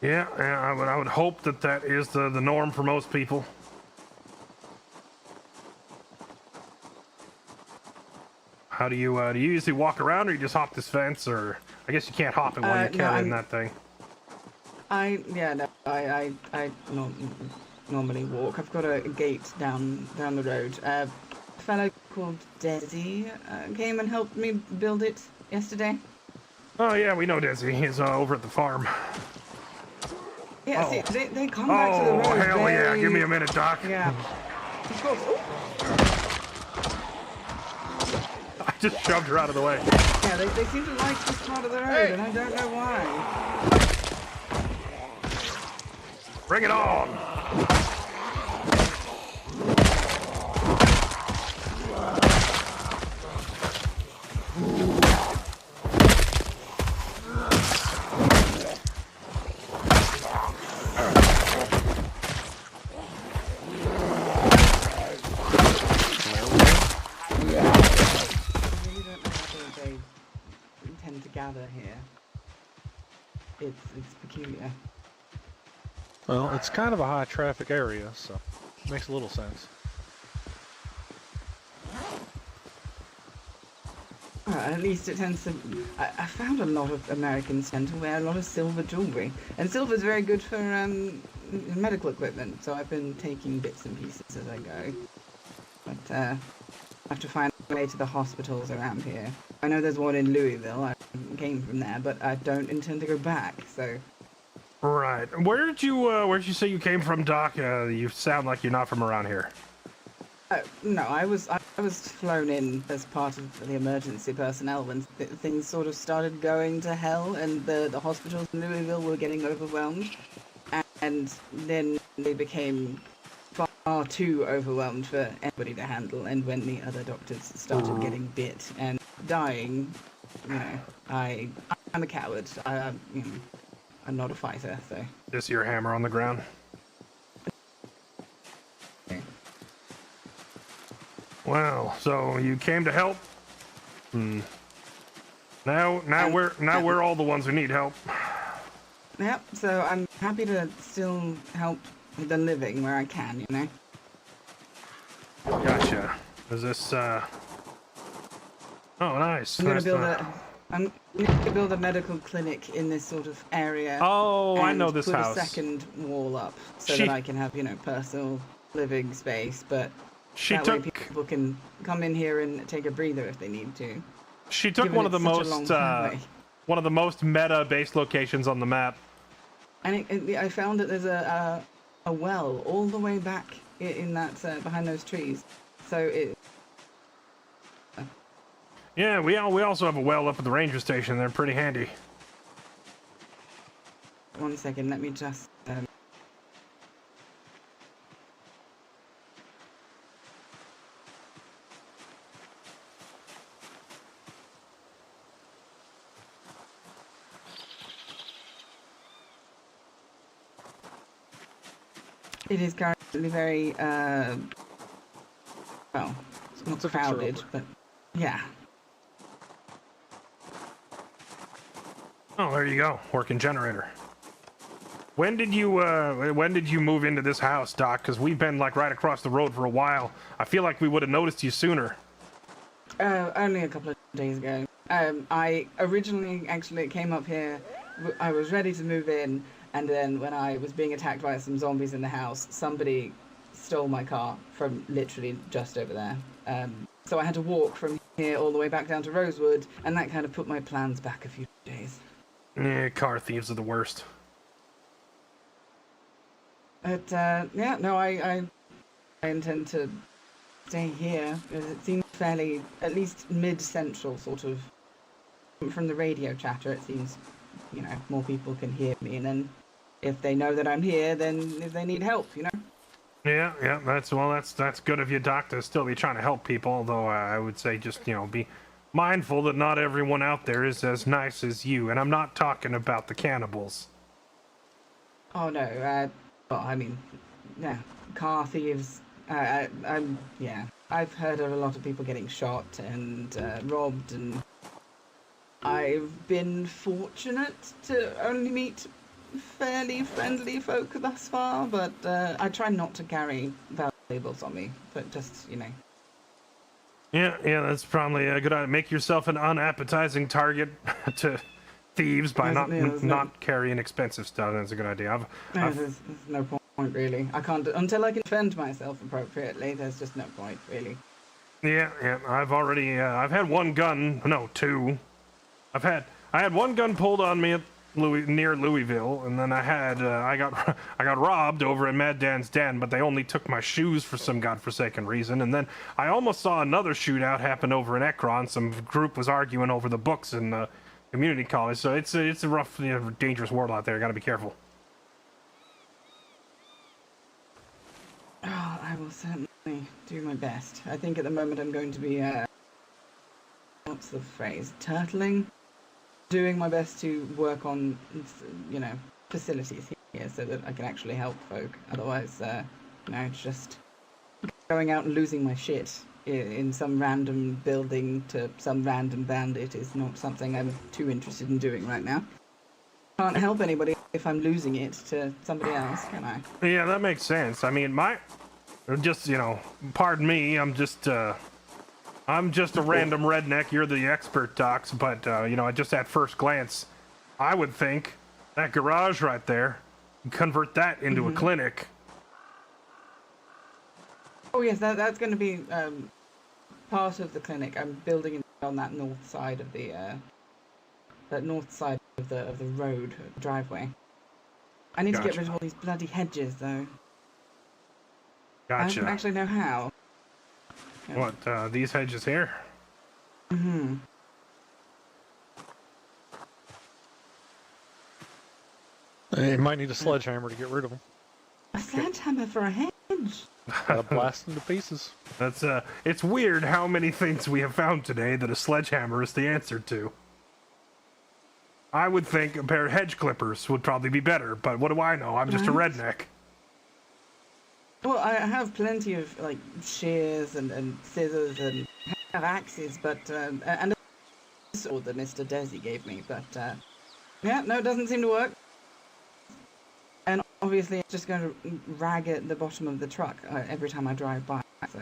Yeah, I would hope that is the norm for most people. How do you usually walk around, or you just hop this fence, or I guess you can't hop it while you're carrying that thing. I normally walk. I've got a gate down the road. A fellow called Desi came and helped me build it yesterday. Oh yeah, we know Desi. He's over at the farm. Yeah, see, they come back to the road. Oh hell yeah! Give me a minute, Doc. Yeah. Of course. Ooh. I just shoved her out of the way. Yeah, they seem to like this part of the road, and I don't know why. Bring it on! It's peculiar. Well, it's kind of a high traffic area, so it makes a little sense. At least it tends to... I found a lot of Americans tend to wear a lot of silver jewelry. And silver's very good for medical equipment, so I've been taking bits and pieces as I go. But I have to find a way to the hospitals around here. I know there's one in Louisville. I came from there, but I don't intend to go back, so... Right. Where'd you say you came from, Doc? You sound like you're not from around here. No, I was flown in as part of the emergency personnel when things sort of started going to hell, and the hospitals in Louisville were getting overwhelmed, and then they became far too overwhelmed for anybody to handle. And when the other doctors started getting bit and dying, you know, I'm a coward. I'm not a fighter, so. Just your hammer on the ground. Well, so you came to help. Now we're all the ones who need help. Yep. So I'm happy to still help with the living where I can, you know. Gotcha. Is this? Oh, nice. I'm gonna build a medical clinic in this sort of area. Oh, I know this put house. A second wall up so that I can have, personal living space, but that way people can come in here and take a breather if they need to. She took one of the most meta-based locations on the map. And I found that there's a well all the way back in that behind those trees. So it. Yeah, we also have a well up at the ranger station. They're pretty handy. 1 second, let me just. It is currently very, well, it's not crowded, but yeah. Oh, there you go. Working generator. When did you move into this house, Doc? Because we've been like right across the road for a while. I feel like we would have noticed you sooner. Only a couple of days ago. I originally actually came up here. I was ready to move in, and then when I was being attacked by some zombies in the house, somebody stole my car from literally just over there. So I had to walk from here all the way back down to Rosewood, and that kind of put my plans back a few days. Yeah, car thieves are the worst. But yeah, no, I intend to stay here because it seems fairly, at least mid-central, sort of. From the radio chatter, it seems, more people can hear me, and then if they know that I'm here, then if they need help, Yeah, that's good of you, Doc, to still be trying to help people. Although I would say just be mindful that not everyone out there is as nice as you, and I'm not talking about the cannibals. Oh no, well, I mean, yeah, car thieves. Yeah, I've heard of a lot of people getting shot and robbed, and I've been fortunate to only meet fairly friendly folk thus far, but I try not to carry valuables on me, but just, you know. Yeah, that's probably a good idea. Make yourself an unappetizing target to thieves by not carrying expensive stuff. That's a good idea. There's no point, really. I can't, until I can defend myself appropriately, there's just no point, really. Yeah, I've already, I've had one gun, no, two. I had one gun pulled on me at near Louisville, and then I got robbed over at Mad Dan's Den, but they only took my shoes for some godforsaken reason. And then I almost saw another shootout happen over in Ekron. Some group was arguing over the books in the community college, so it's a rough, dangerous world out there. Got to be careful. Oh, I will certainly do my best. I think at the moment I'm going to be, what's the phrase? Turtling? Doing my best to work on, you know, facilities here so that I can actually help folk. Otherwise, it's just going out and losing my shit in some random building to some random bandit is not something I'm too interested in doing right now. Can't help anybody if I'm losing it to somebody else, can I? Yeah, that makes sense. I mean, pardon me, I'm just a random redneck. You're the expert, Docs, but, just at first glance, I would think that garage right there, convert that into a clinic. Oh, yes, that's going to be part of the clinic. I'm building it on that north side of the road driveway. I need to get rid of all these bloody hedges, though. Gotcha. I don't actually know how. What, these hedges here? Mm-hmm. You might need a sledgehammer to get rid of them. A sledgehammer for a hedge? Gotta blast them to pieces. That's, it's weird how many things we have found today that a sledgehammer is the answer to. I would think a pair of hedge clippers would probably be better, but what do I know? I'm just a redneck. Well, I have plenty of, like, shears and scissors and have axes, but, and a sword that Mr. Desi gave me, but, yeah, no, it doesn't seem to work. And obviously it's just going to rag at the bottom of the truck every time I drive by, so.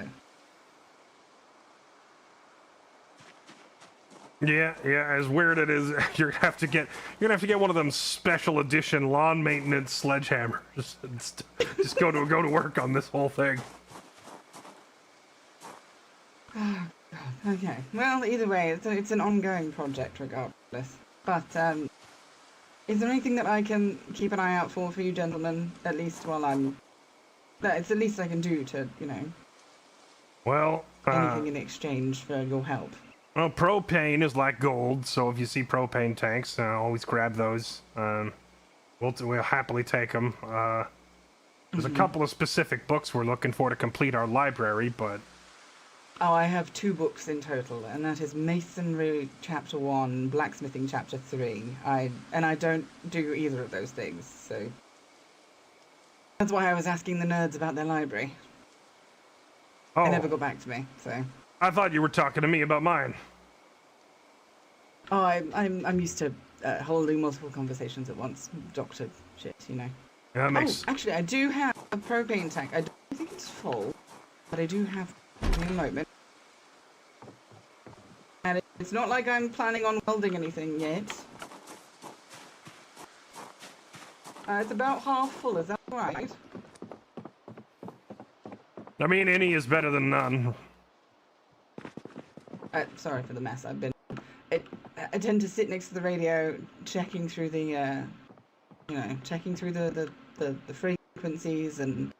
Yeah, as weird it is, you're gonna have to get one of them special edition lawn maintenance sledgehammers. Just go to work on this whole thing. Oh, God. Okay. Well, either way, it's an ongoing project regardless. But is there anything that I can keep an eye out for you gentlemen? At least while I'm. It's the least I can do to, Well, anything in exchange for your help. Well, propane is like gold, so if you see propane tanks, always grab those. We'll happily take them. There's a couple of specific books we're looking for to complete our library, but... Oh, I have 2 books in total, and that is Masonry Chapter 1, Blacksmithing Chapter 3. I don't do either of those things, so... That's why I was asking the nerds about their library. Oh. They never got back to me, so... I thought you were talking to me about mine. Oh, I'm used to holding multiple conversations at once. Doctor shit, Yeah, that makes... Oh, actually, I do have a propane tank. I don't think it's full, but I do have a moment. And it's not like I'm planning on welding anything yet. It's about half full, is that right? I mean, any is better than none. Sorry for the mess. I tend to sit next to the radio, checking through the, checking through the frequencies, and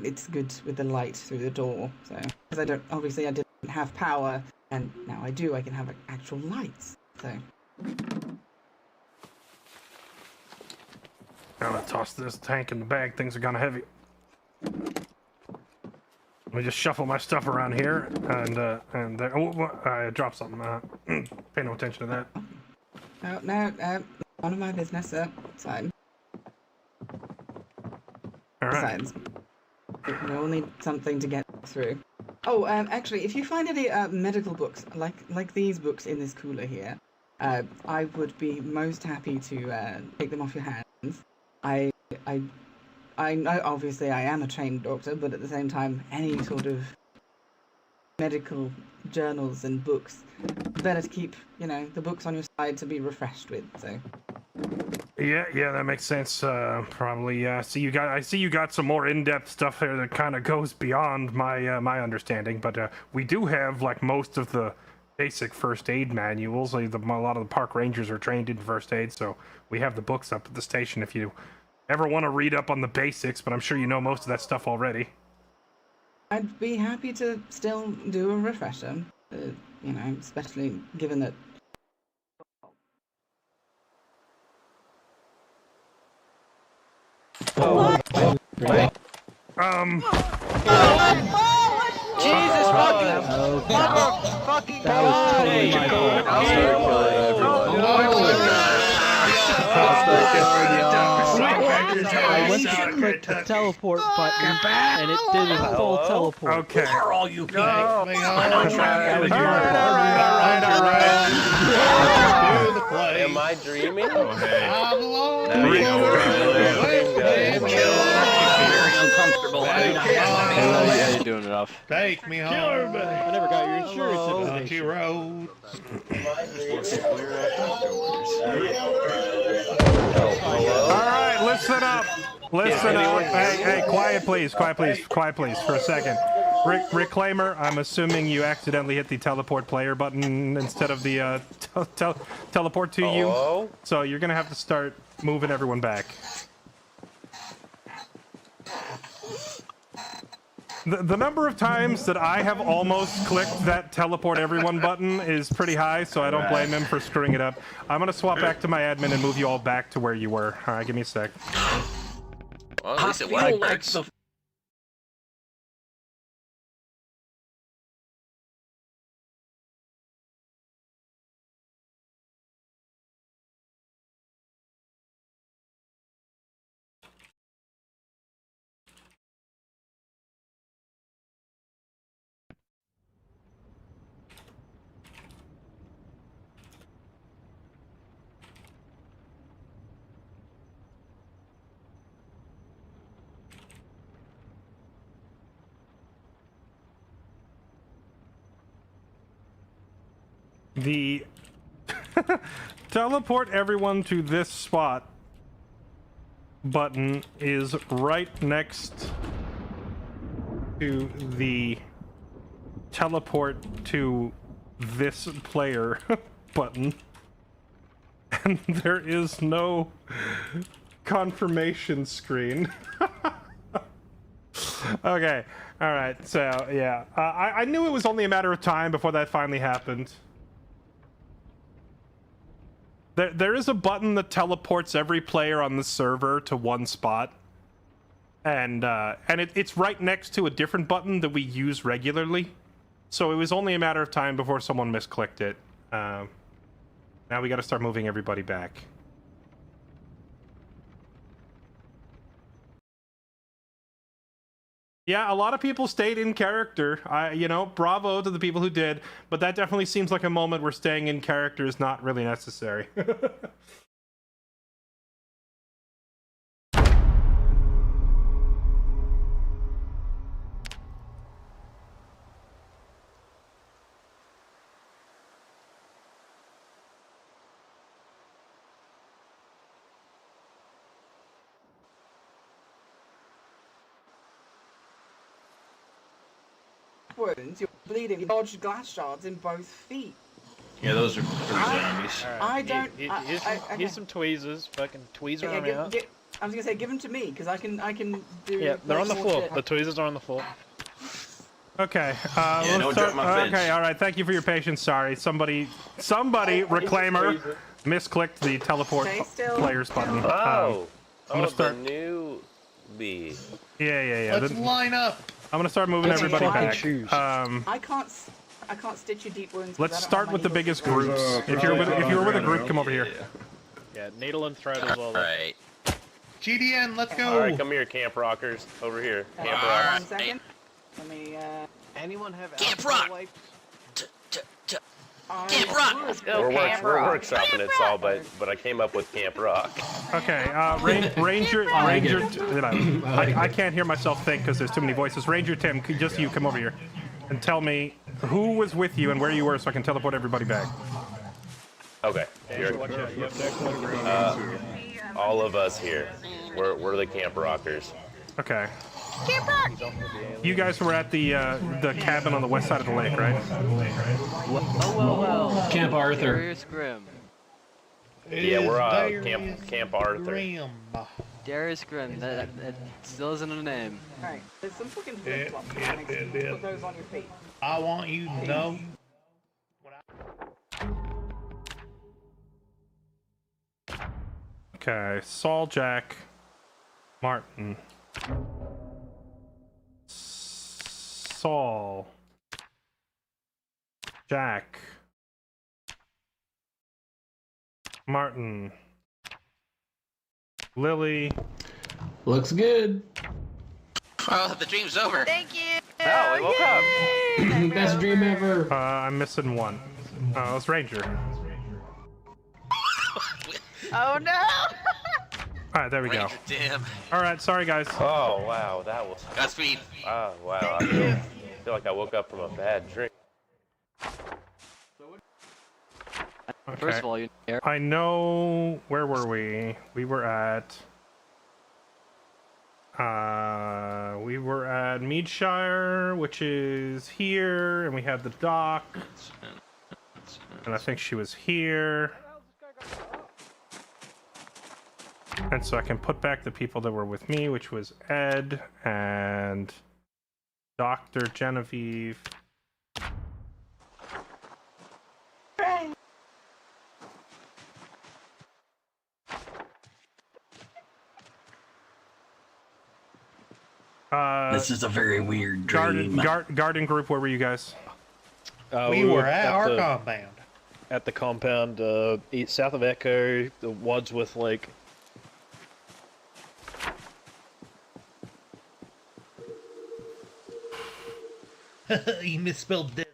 it's good with the light through the door. So, because obviously I didn't have power, and now I do. I can have actual lights. So. I'm gonna toss this tank in the bag. Things are kind of heavy. Let me just shuffle my stuff around here, and I dropped something. Pay no attention to that. No, none of my business outside. All right. Besides, we all need something to get through. Oh, actually, if you find any medical books like these books in this cooler here, I would be most happy to take them off your hands. I know, obviously, I am a trained doctor, but at the same time, any sort of medical journals and books, better to keep, the books on your side to be refreshed with. So. Yeah, that makes sense. Probably. I see you got some more in-depth stuff there that kind of goes beyond my understanding. But we do have like most of the basic first aid manuals. Like, a lot of the park rangers are trained in first aid, so we have the books up at the station if you ever want to read up on the basics. But I'm sure you know most of that stuff already. I'd be happy to still do a refresher. Especially given that. Jesus fucking That was totally my fault. I went to click the teleport button, and it did a full teleport. Okay. Who are all you people? That was All my fault. right. Am I dreaming? Oh, hey. There you go. Very uncomfortable. Yeah, you're doing enough. Take me home. I never got your insurance Country information. road. All right, listen up. Listen up. Hey, quiet please for a second. Reclaimer, I'm assuming you accidentally hit the teleport player button instead of the teleport to you. So you're gonna have to start moving everyone back. The number of times that I have almost clicked that teleport everyone button is pretty high, so I don't blame him for screwing it up. I'm gonna swap back to my admin and move you all back to where you were. All right, give me a sec. Well, at least it works. The teleport everyone to this spot button is right next to the teleport to this player button, and there is no confirmation screen. Okay, all right, so yeah, I knew it was only a matter of time before that finally happened. There is a button that teleports every player on the server to one spot, and it's right next to a different button that we use regularly. So it was only a matter of time before someone misclicked it. Now we got to start moving everybody back. Yeah, a lot of people stayed in character. Bravo to the people who did, but that definitely seems like a moment where staying in character is not really necessary. Wounds, you're bleeding large glass shards in both feet. Yeah, those are zombies. I don't. Here's some tweezers. Fucking tweezer them out. I was gonna say, give them to me because I can do. Yeah, they're on the more floor. shit. The tweezers are on the floor. Okay. don't Let's drop my fence. Okay. All right. Thank you for your patience. Sorry, somebody, reclaimer, misclicked the teleport Stay still. players button. Oh, I'm gonna start. The newbie. Yeah. Let's line up. I'm gonna start moving Okay, everybody fine. back. I can't stitch you deep wounds. 'cause Let's I don't start have with the my biggest heals. groups. If you're with a group, come over here. Yeah, needle and thread as well. Alright. GDN, let's go. Alright, come here, Camp Rockers. Over here. Camp One Rockers. second. Let me, Anyone have Camp alcohol Rock! wipes? Camp Rock! We're workshopping it, Saul, but I came up with Camp Rock. Okay, Ranger, I can't hear myself think because there's too many voices. Ranger Tim, just you come over here and tell me who was with you and where you were so I can teleport everybody back. Okay. All of us here. We're the Camp Rockers. Okay. You guys were at the cabin on the west side of the lake, right? Whoa. Camp Arthur. Darius Grimm. Yeah, we're Camp Arthur. Grim. Darius Grimm. That still isn't a name. alright, there's some fucking flip-flops next to you. Put those on your feet. I want you to know. Okay, Saul, Jack, Martin. Saul. Jack. Martin. Lily. Looks good. Oh, the dream's over. Thank you. Oh, we woke up. Best dream ever. I'm missing one. Oh, it's Ranger. Oh no. Alright, there we go. Ranger, damn. Alright, sorry guys. Oh, wow, that was... Godspeed. Oh, wow, I feel like I woke up from a bad dream. Okay. First of all, you. I know... Where were we? We were at Meadshire, which is here, and we have the dock. And I think she was here. And so I can put back the people that were with me, which was Ed and Dr. Genevieve. This is a very weird dream. Garden group, where were you guys? We were at our compound. At the compound, east south of Echo, the Wadsworth Lake. You misspelled Desmond.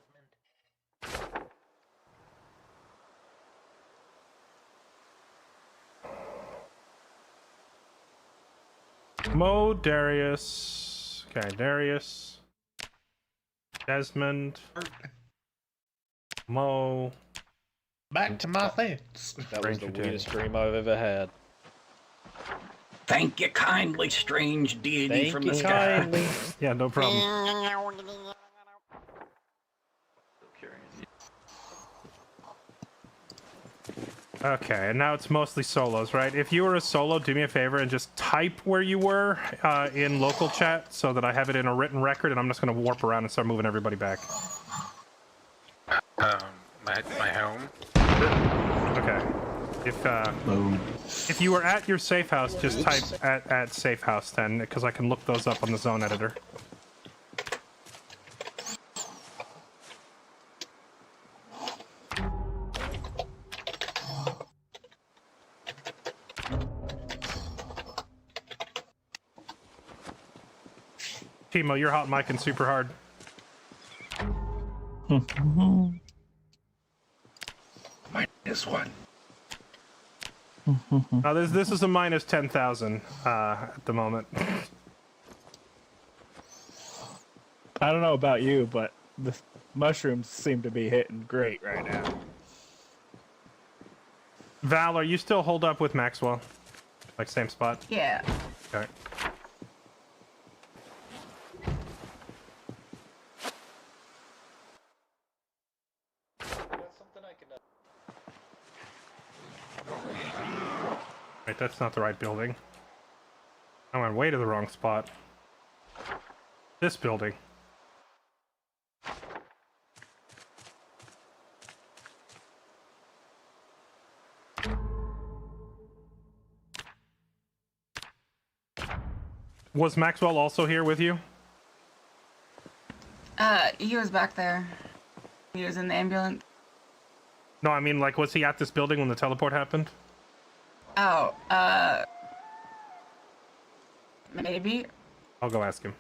Mo, Darius. Okay, Darius. Desmond. Mo. Back to my things. That was the Ranger weirdest dream I've ever had. Thank you kindly, strange deity Thank from you the sky. kindly. Yeah, no problem. Okay, and now it's mostly solos, right? If you were a solo, do me a favor and just type where you were in local chat so that I have it in a written record, and I'm just going to warp around and start moving everybody back. My home. Okay. If you were at your safe house, just type at safe house then, because I can look those up on the zone editor. Timo, you're hot micing super hard. -1. Now this is a minus 10,000 at the moment. I don't know about you, but the mushrooms seem to be hitting great right now. Val, are you still holed up with Maxwell? Like same spot? Yeah. Okay. Wait, that's not the right building. I went way to the wrong spot. This building. Was Maxwell also here with you? He was back there. He was in the ambulance. No, I mean, like, was he at this building when the teleport happened? Oh, maybe. I'll go ask him.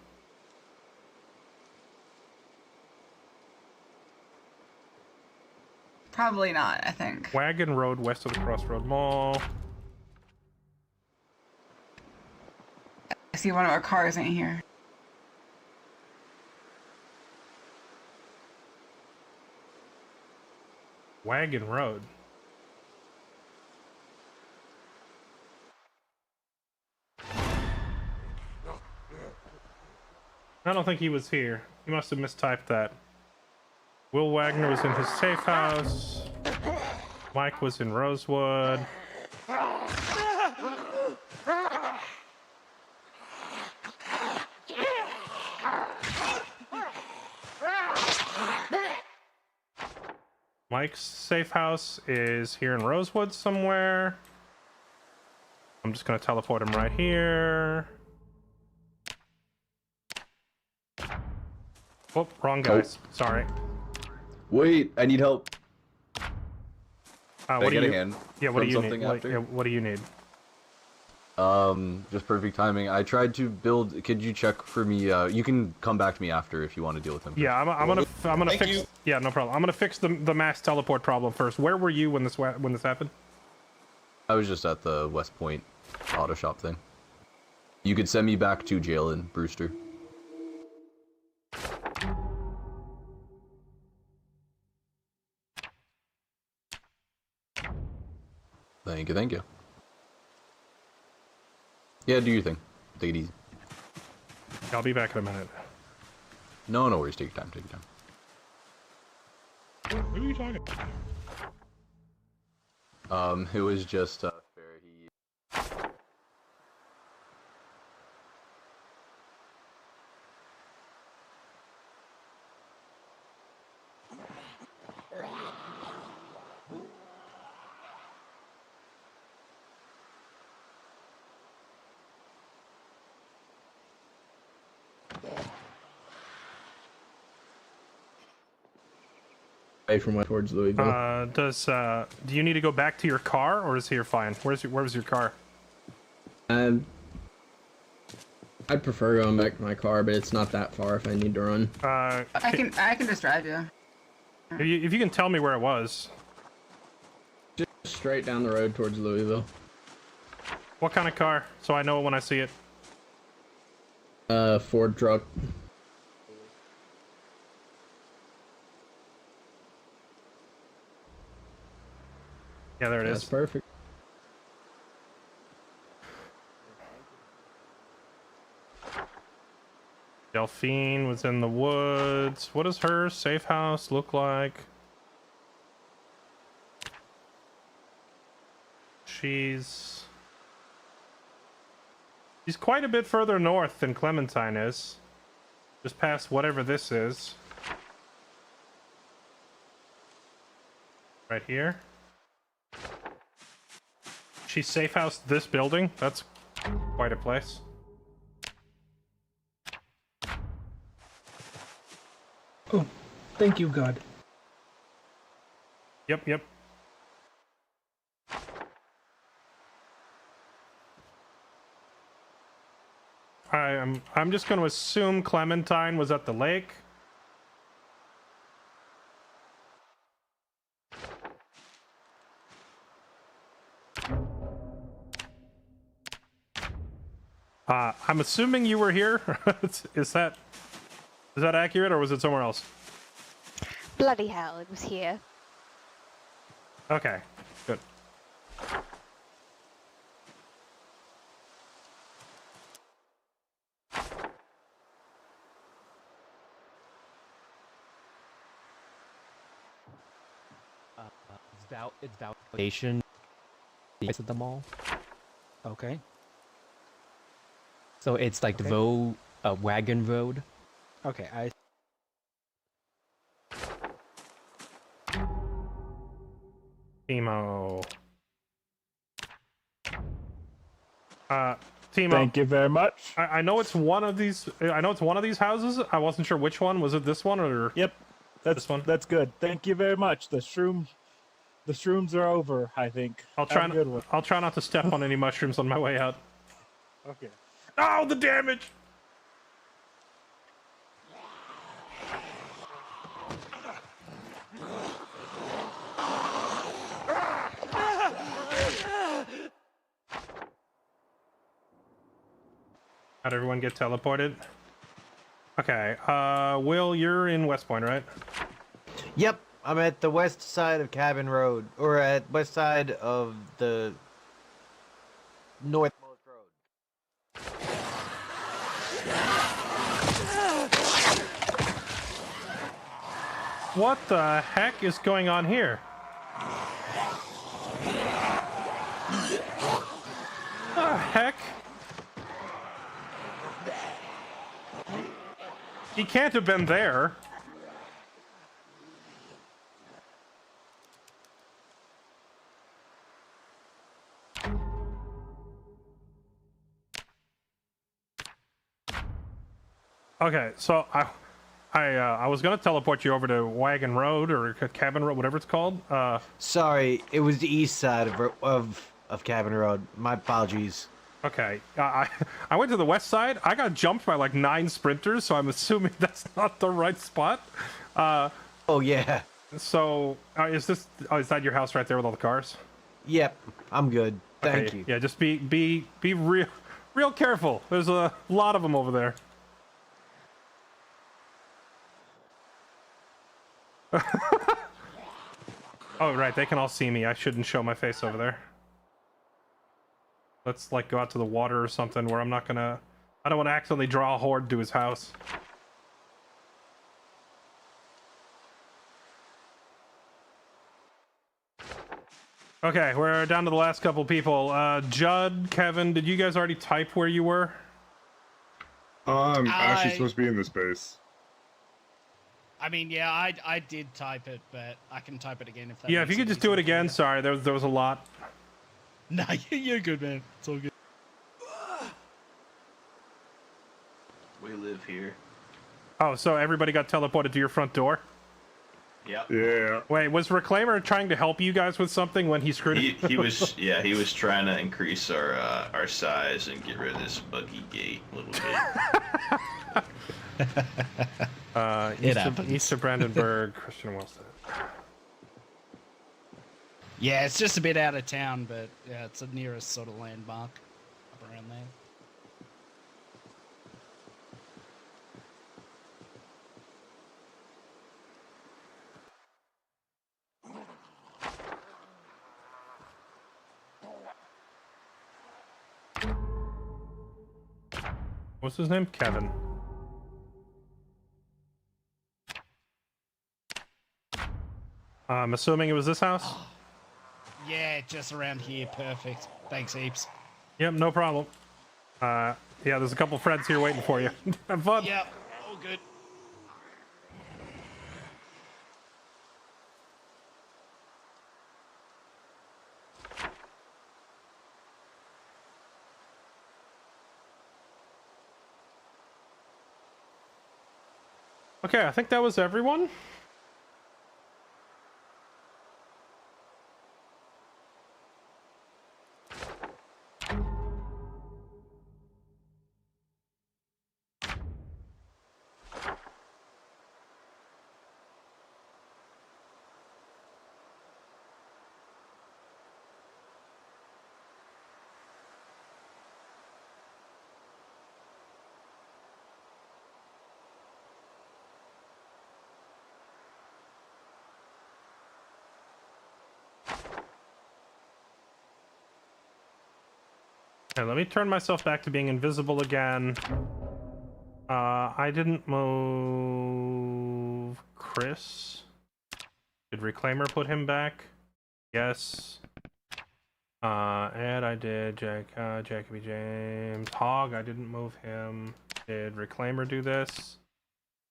Probably not, I think. Wagon Road, west of the Crossroad Mall. I see one of our cars in here. Wagon Road. I don't think he was here. He must have mistyped that. Will Wagner was in his safe house. Mike was in Rosewood. Mike's safe house is here in Rosewood somewhere. I'm just gonna teleport him right here. Oh, wrong guys. Sorry. Wait, I need help. What do get a you? hand Yeah, what do from you need? something What, after? yeah, what do you need? Just perfect timing. I tried to build. Could you check for me? You can come back to me after if you want to deal with him. Yeah, I'm gonna Thank fix. you. Yeah, no problem. I'm gonna fix the mass teleport problem first. Where were you when this happened? I was just at the West Point auto shop thing. You could send me back to jail in Brewster. Thank you, thank you. Yeah, do your thing. Take it easy. I'll be back in a minute. No, no worries. Take your time. Take your time. Who are you talking about? It was just fair. From west towards Louisville. Do you need to go back to your car, or is here fine? Where was your car? I'd prefer going back to my car, but it's not that far if I need to run. I can just drive you. If you can tell me where it was. Just straight down the road towards Louisville. What kind of car? So I know it when I see it. Ford truck. Yeah, there it is. That's perfect. Delphine was in the woods. What does her safe house look like? She's quite a bit further north than Clementine is. Just past whatever this is. Right here. She's safe house this building. That's quite a place. Oh, thank you, God. Yep. I'm just going to assume Clementine was at the lake. I'm assuming you were here. Is that accurate, or was it somewhere else? Bloody hell, it was here. Okay, good. It's validation. It's at the mall. Okay. So it's like Okay. the Wagon Road. Okay, I. Timo. Timo. Thank you very much. I know it's one of these. I know it's one of these houses. I wasn't sure which one. Was it this one or? Yep. That's this one. That's good. Thank you very much. The shroom The shrooms are over, I think. I'll try not to step on any mushrooms on my way out. Okay. Oh, the damage! How'd everyone get teleported? Okay, Will, you're in West Point, right? Yep, I'm at the west side of Cabin Road, or at west side of the northmost road. What the heck is going on here? The heck? He can't have been there. Okay, so I was gonna teleport you over to Wagon Road or Cabin Road, whatever it's called. Sorry, it was the east side of Cabin Road. My apologies. Okay, I went to the west side. I got jumped by like 9 sprinters, so I'm assuming that's not the right spot. Oh yeah. So is that your house right there with all the cars? Yep, I'm good. Thank Okay, you. Yeah, just be real careful. There's a lot of them over there. Oh right, they can all see me. I shouldn't show my face over there. Let's like go out to the water or something where I don't want to accidentally draw a horde to his house. Okay, we're down to the last couple people. Judd, Kevin, did you guys already type where you were? I'm actually supposed to be in this base. I mean, yeah, I did type it, but I can type it again if that. Yeah, if you could just do it again. Sorry, there was a lot. Nah, you're good, man. It's all good. We live here. Oh, so everybody got teleported to your front door? Yep. Yeah. Wait, was Reclaimer trying to help you guys with something when he screwed it? He was, yeah, he was trying to increase our size and get rid of this buggy gate a little bit. East of Brandenburg, Christian Wilson. Yeah, it's just a bit out of town, but yeah, it's the nearest sort of landmark up around there. What's his name? Kevin. I'm assuming it was this house? Yeah, just around here. Perfect. Thanks heaps. Yep, no problem. Yeah, there's a couple friends here waiting for you. Have fun. Yep, all good. Okay, I think that was everyone. Okay, let me turn myself back to being invisible again. I didn't move Chris. Did Reclaimer put him back? Yes. Ed, I did. Jacoby James. Hog, I didn't move him. Did Reclaimer do this?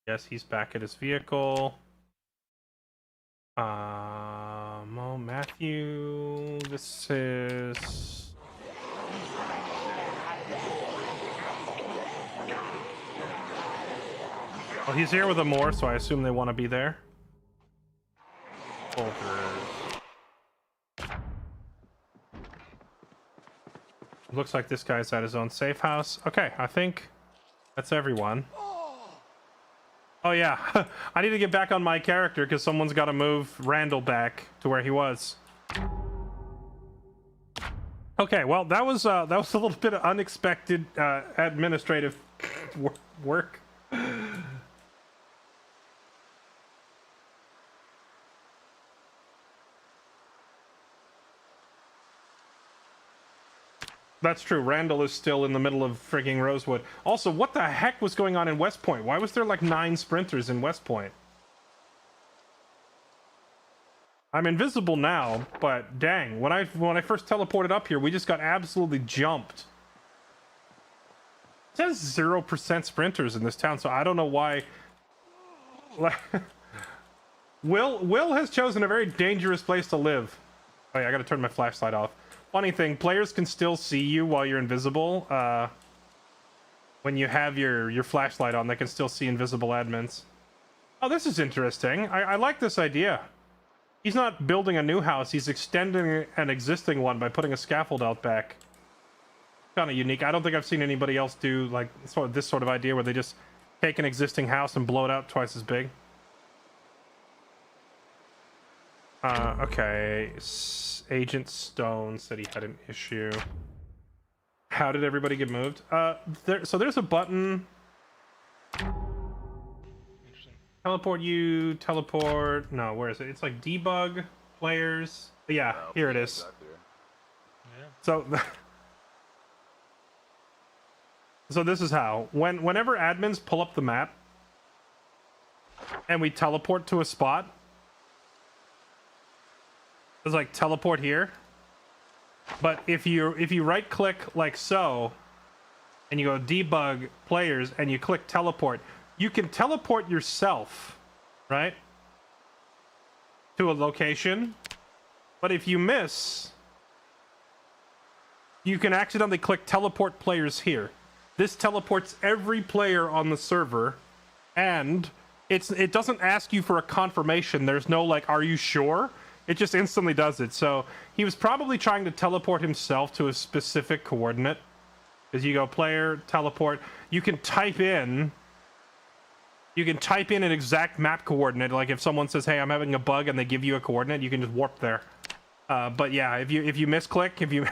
Yes, he's back at his vehicle. Matthew, this is... Well, he's here with a Moore, so I assume they want to be there. Soldiers. Looks like this guy's at his own safe house. Okay, I think that's everyone. Oh yeah, I need to get back on my character because someone's got to move Randall back to where he was. Okay, well that was a little bit of unexpected administrative work. That's true. Randall is still in the middle of frigging Rosewood. Also, what the heck was going on in West Point? Why was there like 9 sprinters in West Point? I'm invisible now, but dang, when I first teleported up here, we just got absolutely jumped. It says 0% sprinters in this town, so I don't know why. Will has chosen a very dangerous place to live. Oh yeah, I gotta turn my flashlight off. Funny thing, players can still see you while you're invisible. When you have your flashlight on, they can still see invisible admins. Oh, this is interesting. I like this idea. He's not building a new house, he's extending an existing one by putting a scaffold out back. Kind of unique. I don't think I've seen anybody else do like this sort of idea where they just take an existing house and blow it out twice as big. Okay. Agent Stone said he had an issue. How did everybody get moved? So there's a button. Teleport you, teleport. No, where is it? It's like debug players. Yeah, here it is. Yeah. So, so this is how. Whenever admins pull up the map and we teleport to a spot, it's like teleport here. But if you right click like so, and you go debug players and you click teleport, you can teleport yourself, right? To a location. But if you miss, you can accidentally click teleport players here. This teleports every player on the server, and it doesn't ask you for a confirmation. There's no like, are you sure? It just instantly does it. So he was probably trying to teleport himself to a specific coordinate. As you go player, teleport, you can type in an exact map coordinate. Like if someone says, hey, I'm having a bug, and they give you a coordinate, you can just warp there. But yeah, if you misclick, if you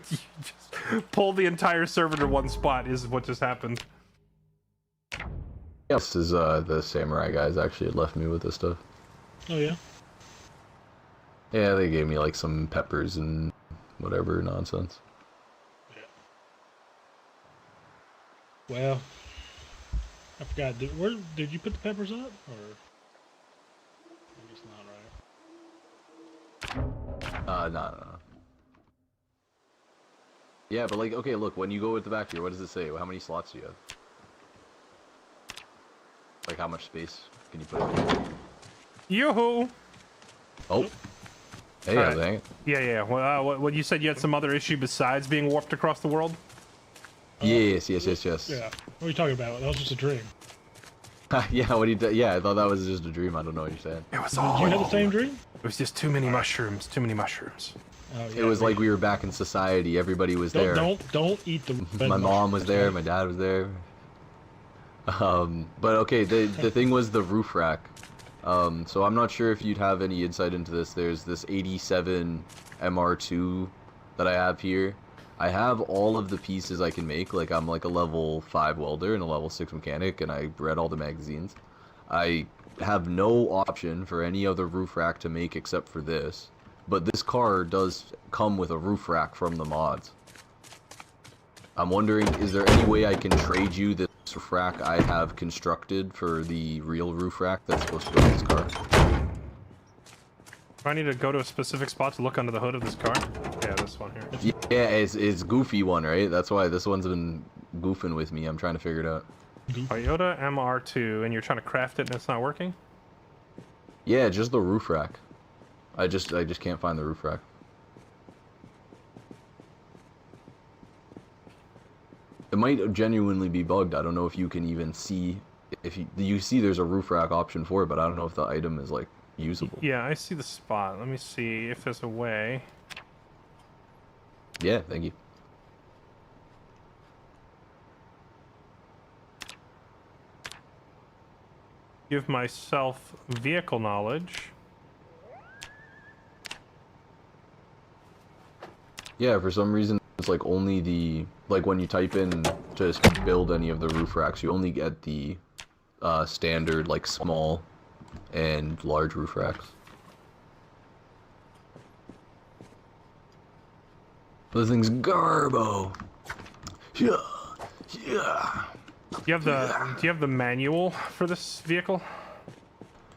just pull the entire server to one spot is what just happened. Yes, is the samurai guys actually had left me with this stuff. Oh yeah. Yeah, they gave me like some peppers and whatever nonsense. Well, I forgot. Where did you put the peppers up, or I guess not, right? No. Yeah, but like, okay, look, when you go at the back here, what does it say? How many slots do you have? Like, how much space can you put in? Yoo-hoo! Oh. Hey, right. Dang it. Yeah. Well, what you said you had some other issue besides being warped across the world? Yes. Yeah. What are you talking about? That was just a dream. Yeah, yeah, I thought that was just a dream. I don't know what you're saying. It was all. Did you have the same dream? It was just too many mushrooms. Too many mushrooms. Oh, yeah, it was like we were back in society. Everybody was there. Don't eat the. My mom was there. My dad was there. But okay, the thing was the roof rack. So I'm not sure if you'd have any insight into this. There's this 87 MR2 that I have here. I have all of the pieces I can make. Like, I'm like a level 5 welder and a level 6 mechanic, and I read all the magazines. I have no option for any other roof rack to make except for this. But this car does come with a roof rack from the mods. I'm wondering, is there any way I can trade you this roof rack I have constructed for the real roof rack that's supposed to go in this car? Do I need to go to a specific spot to look under the hood of this car? Yeah, this one here. Yeah, it's goofy one, right? That's why this one's been goofing with me. I'm trying to figure it out. Toyota MR2, and you're trying to craft it and it's not working? Yeah, just the roof rack. I just can't find the roof rack. It might genuinely be bugged. I don't know if you can even see, if you see there's a roof rack option for it, but I don't know if the item is like usable. Yeah, I see the spot. Let me see if there's a way. Yeah, thank you. give myself vehicle knowledge. Yeah, for some reason it's like only the like when you type in to build any of the roof racks, you only get the standard like small and large roof racks. This thing's garbo. Yeah, yeah. Do you have the manual for this vehicle?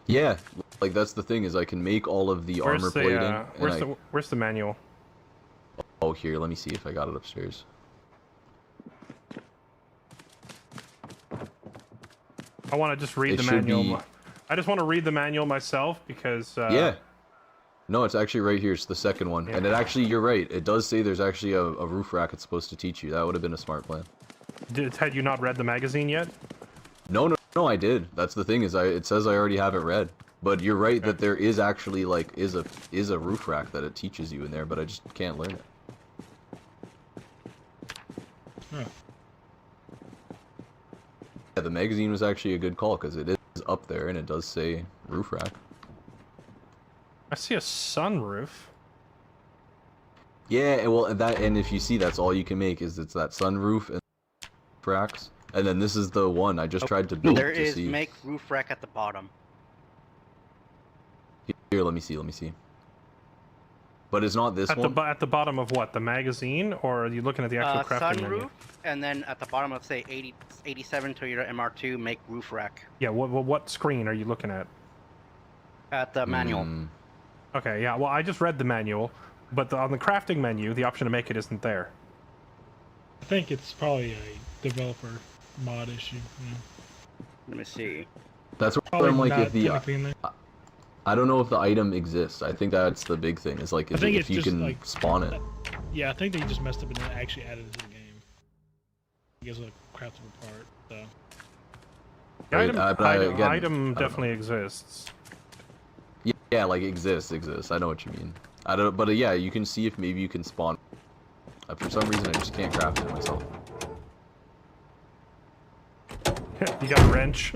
Yeah, like that's the thing is I can make all of the armor plating. Where's the manual? Oh, here, let me see if I got it upstairs. I want to just read the manual. I just want to read the manual myself because. Yeah. No, it's actually right here. It's the second one, and it actually, you're right. It does say there's actually a roof rack it's supposed to teach you. That would have been a smart plan. Had you not read the magazine yet? No, I did. That's the thing is, it says I already have it read. But you're right that there is actually like is a roof rack that it teaches you in there, but I just can't learn it. Huh. Yeah, the magazine was actually a good call because it is up there and it does say roof rack. I see a sunroof. Yeah, well, and if you see, that's all you can make is it's that sunroof and racks, and then this is the one I just tried to build. There to is see. make roof rack at the bottom. Here, let me see. But it's not this one. At the bottom of what? The magazine, or are you looking at the actual crafting sunroof, menu? and then at the bottom of say 87 Toyota MR2 make roof rack. Yeah. What screen are you looking at? At the manual. Okay. Yeah. Well, I just read the manual, but on the crafting menu, the option to make it isn't there. I think it's probably a developer mod issue. Yeah. Let me see. That's where Probably I'm like, not if the technically in there. I don't know if the item exists. I think that's the big thing. Is like if you just, can like, spawn it. Yeah, I think they just messed up and then actually added it to the game. I guess a craftable part. So. The item definitely exists. Yeah, like exists. I know what you mean. I don't, but yeah, you can see if maybe you can spawn. For some reason, I just can't craft it myself. You got a wrench.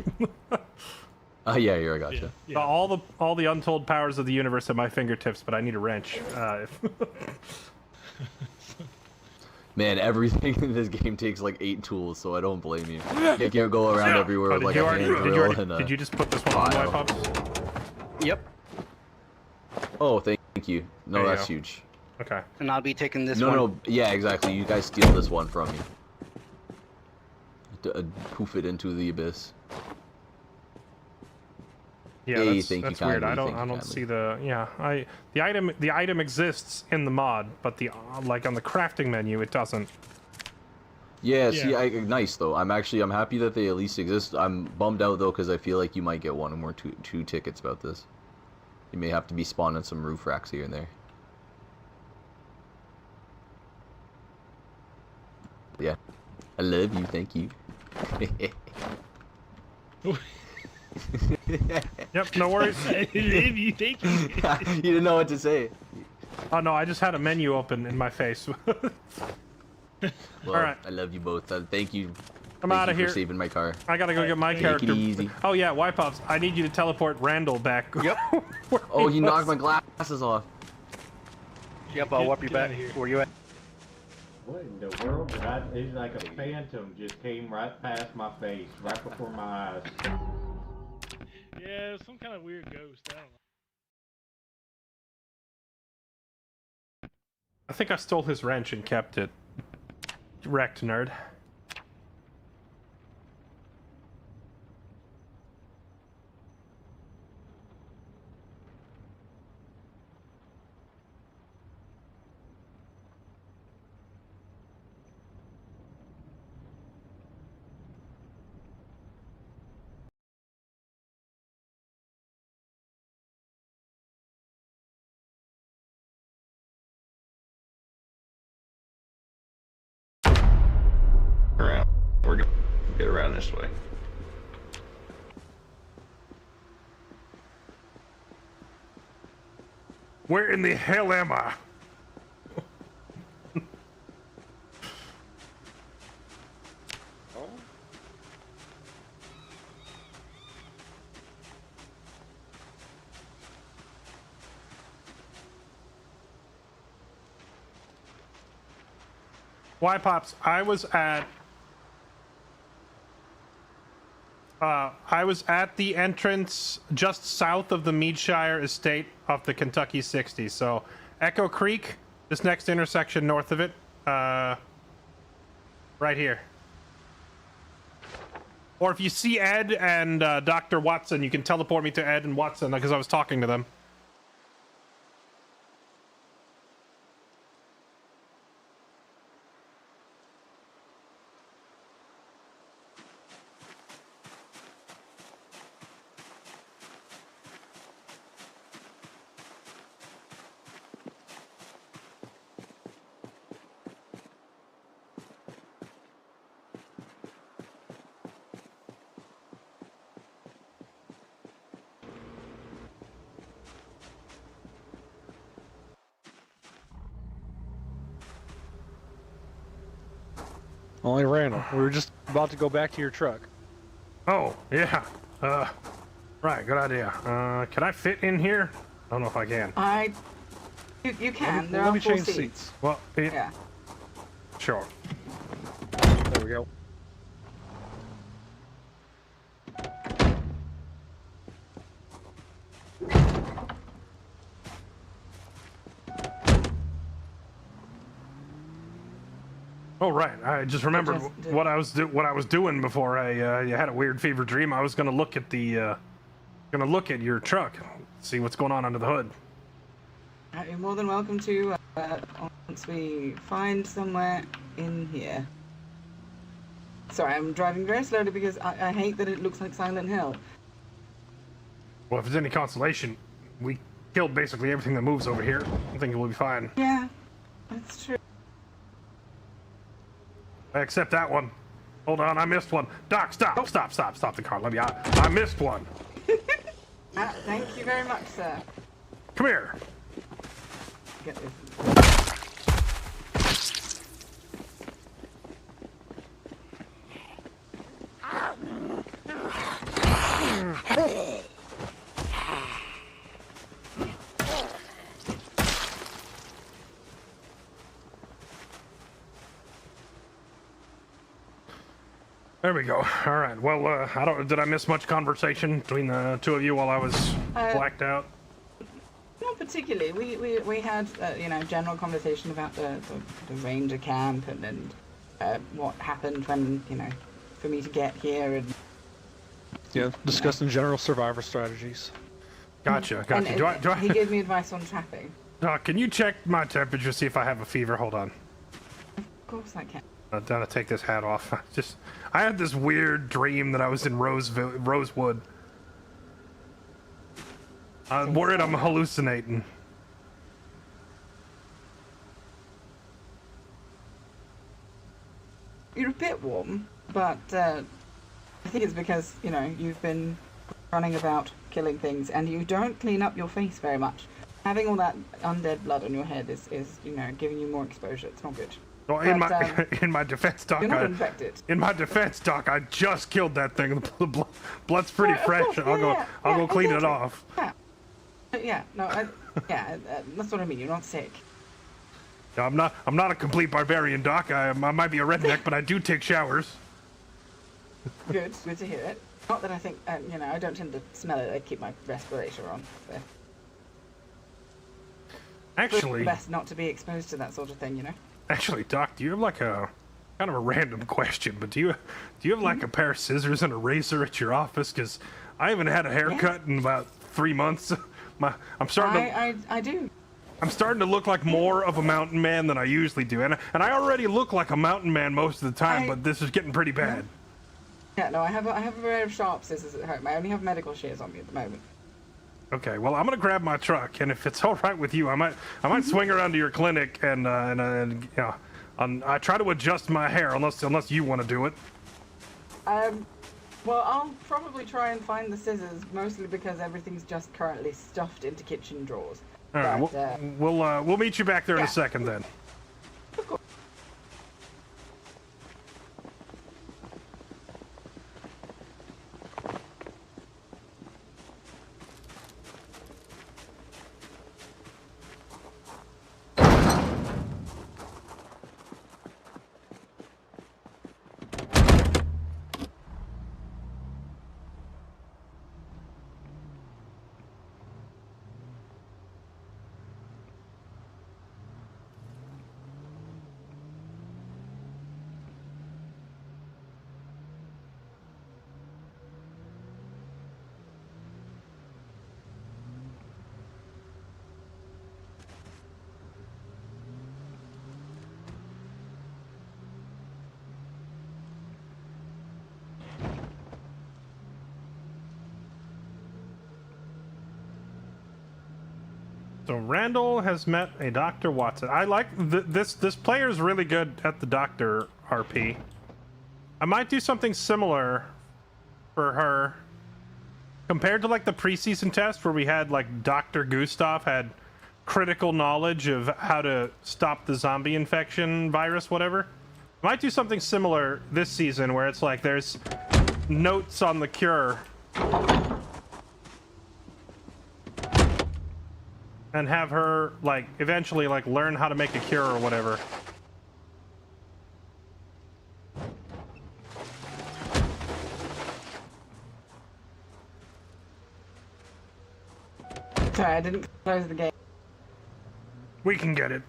Yeah, here I got you. Yeah. All the untold powers of the universe at my fingertips, but I need a wrench. Man, everything in this game takes like 8 tools, so I don't blame you. You can't go around everywhere with like a hand drill and a Did you just put this one on file. Wipe Ups? Yep. Oh, thank you. No, There you that's go. huge. Okay. And I'll be taking this No, one. no, yeah, exactly. You guys steal this one from me. Poof it into the abyss. Yeah, Hey, that's thank you weird. I kindly, don't thank you see the item exists in the mod, but the like on the crafting menu it doesn't. Yeah, see, nice though. I'm happy that they at least exist. I'm bummed out though because I feel like you might get one or more two tickets about this. You may have to be spawning some roof racks here and there. Yeah, I love you. Thank you. Yep, no worries. I love you, thank you. You didn't know what to say. Oh no, I just had a menu open in my face. Well, All right. I love you both. Thank you. I'm Thank out you of for here. saving my car. I gotta go get my Take character. it easy. Oh yeah, Wipe Ups. I need you to teleport Randall back. Yep. Oh, he knocked my glasses off. Yep, I'll wipe you back. Where you at? What in the world did I? It's like a phantom just came right past my face, right before my eyes. Yeah, some kind of weird ghost. I don't know. I think I stole his wrench and kept it. Wrecked, nerd. Around. We're gonna get around this way. Where in the hell am I? Why, Pops? I was at the entrance just south of the Meadshire Estate off the Kentucky 60. So, Echo Creek, this next intersection north of it, right here. Or if you see Ed and Dr. Watson, you can teleport me to Ed and Watson because I was talking to them. Only random. We were just about to go back to your truck. Oh, yeah. Right, good idea. Can I fit in here? I don't know if I can. You can. There let are me 4 change seats. seats. Well, Yeah. Sure. There we go. Oh right, I just remembered what I was doing before I had a weird fever dream. I was gonna look at your truck, see what's going on under the hood. You're more than welcome to once we find somewhere in here. Sorry, I'm driving very slowly because I hate that it looks like Silent Hill. Well, if there's any consolation, we killed basically everything that moves over here. I think we'll be fine. Yeah, that's true. Except that one. Hold on, I missed one. Doc, stop the car. Let me out. I missed one. Thank you very much, sir. Come here. Get this. There we go. All right. Well, did I miss much conversation between the two of you while I was blacked out? Not particularly. We had general conversation about the ranger camp and what happened when for me to get here and yeah, discussing general survivor strategies. Gotcha. And, Do I? He gave me advice on trapping. Can you check my temperature, see if I have a fever? Hold on. Of course I can. I'm gonna take this hat off. I had this weird dream that I was in Rosewood. I'm worried I'm hallucinating. You're a bit warm, but I think it's because you've been running about killing things and you don't clean up your face very much. Having all that undead blood on your head is giving you more exposure. It's not good. Well, in my defense, Doc, you're not infected. In my defense, Doc, I just killed that thing. The blood's pretty fresh. Course, I'll go clean it off. Yeah. That's what I mean. You're not sick. No, I'm not a complete barbarian, Doc. I might be a redneck, but I do take showers. Good to hear it. Not that I think I don't tend to smell it. I keep my respirator on. So. Actually, it's best not to be exposed to that sort of thing, Actually, Doc, do you have like a kind of a random question, but do you have like a pair of scissors and a razor at your office? Because I haven't had a haircut in about 3 months. I'm starting I do. I'm starting to look like more of a mountain man than I usually do, and I already look like a mountain man most of the time, but this is getting pretty bad. Yeah, no, I have a pair of sharp scissors at home. I only have medical shears on me at the moment. Okay, well, I'm gonna grab my truck, and if it's all right with you, I might swing around to your clinic and I try to adjust my hair unless you want to do it. Well, I'll probably try and find the scissors, mostly because everything's just currently stuffed into kitchen drawers. All right, But, we'll meet you back there in a second then. Of course. So Randall has met a Dr. Watson. I like this player's really good at the Doctor RP. I might do something similar for her compared to like the preseason test where we had like Dr. Gustav had critical knowledge of how to stop the zombie infection virus, whatever. I might do something similar this season where it's like there's notes on the cure and have her like eventually like learn how to make a cure or whatever. Sorry, I didn't close the gate. We can get it.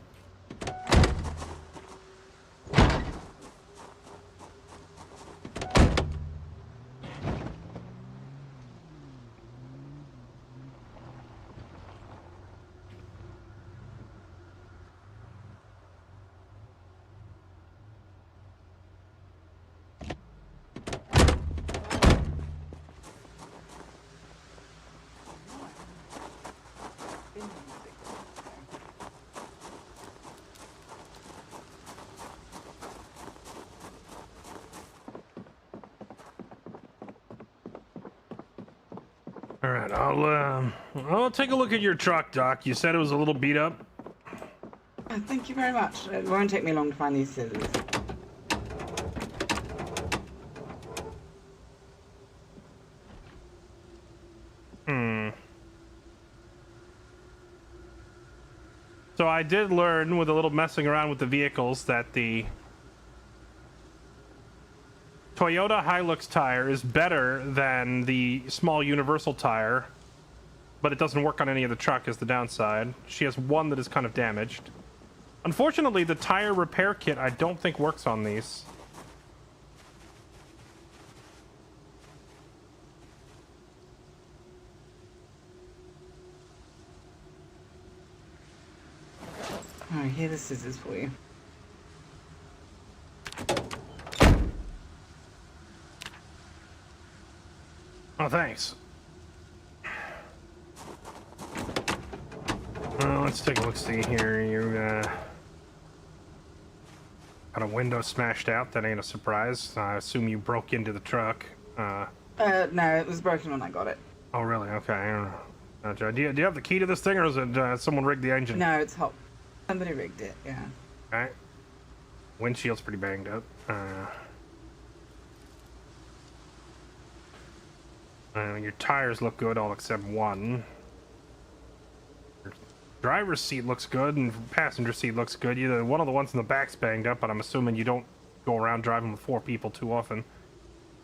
All right, I'll take a look at your truck, Doc. You said it was a little beat up. Thank you very much. It won't take me long to find these scissors. So I did learn with a little messing around with the vehicles that the Toyota Hilux tire is better than the small universal tire, but it doesn't work on any of the truck is the downside. She has one that is kind of damaged. Unfortunately, the tire repair kit I don't think works on these. Alright, here are the scissors for you. Oh, thanks. Let's take a look-see here. You got a window smashed out. That ain't a surprise. I assume you broke into the truck. No, it was broken when I got it. Oh, really? Okay. I don't know. Gotcha. Do you have the key to this thing, or is it someone rigged the engine? No, it's hot. Somebody rigged it, yeah. Okay. Windshield's pretty banged up. Your tires look good, all except one. Your driver's seat looks good, and passenger seat looks good. One of the ones in the back's banged up, but I'm assuming you don't go around driving with 4 people too often.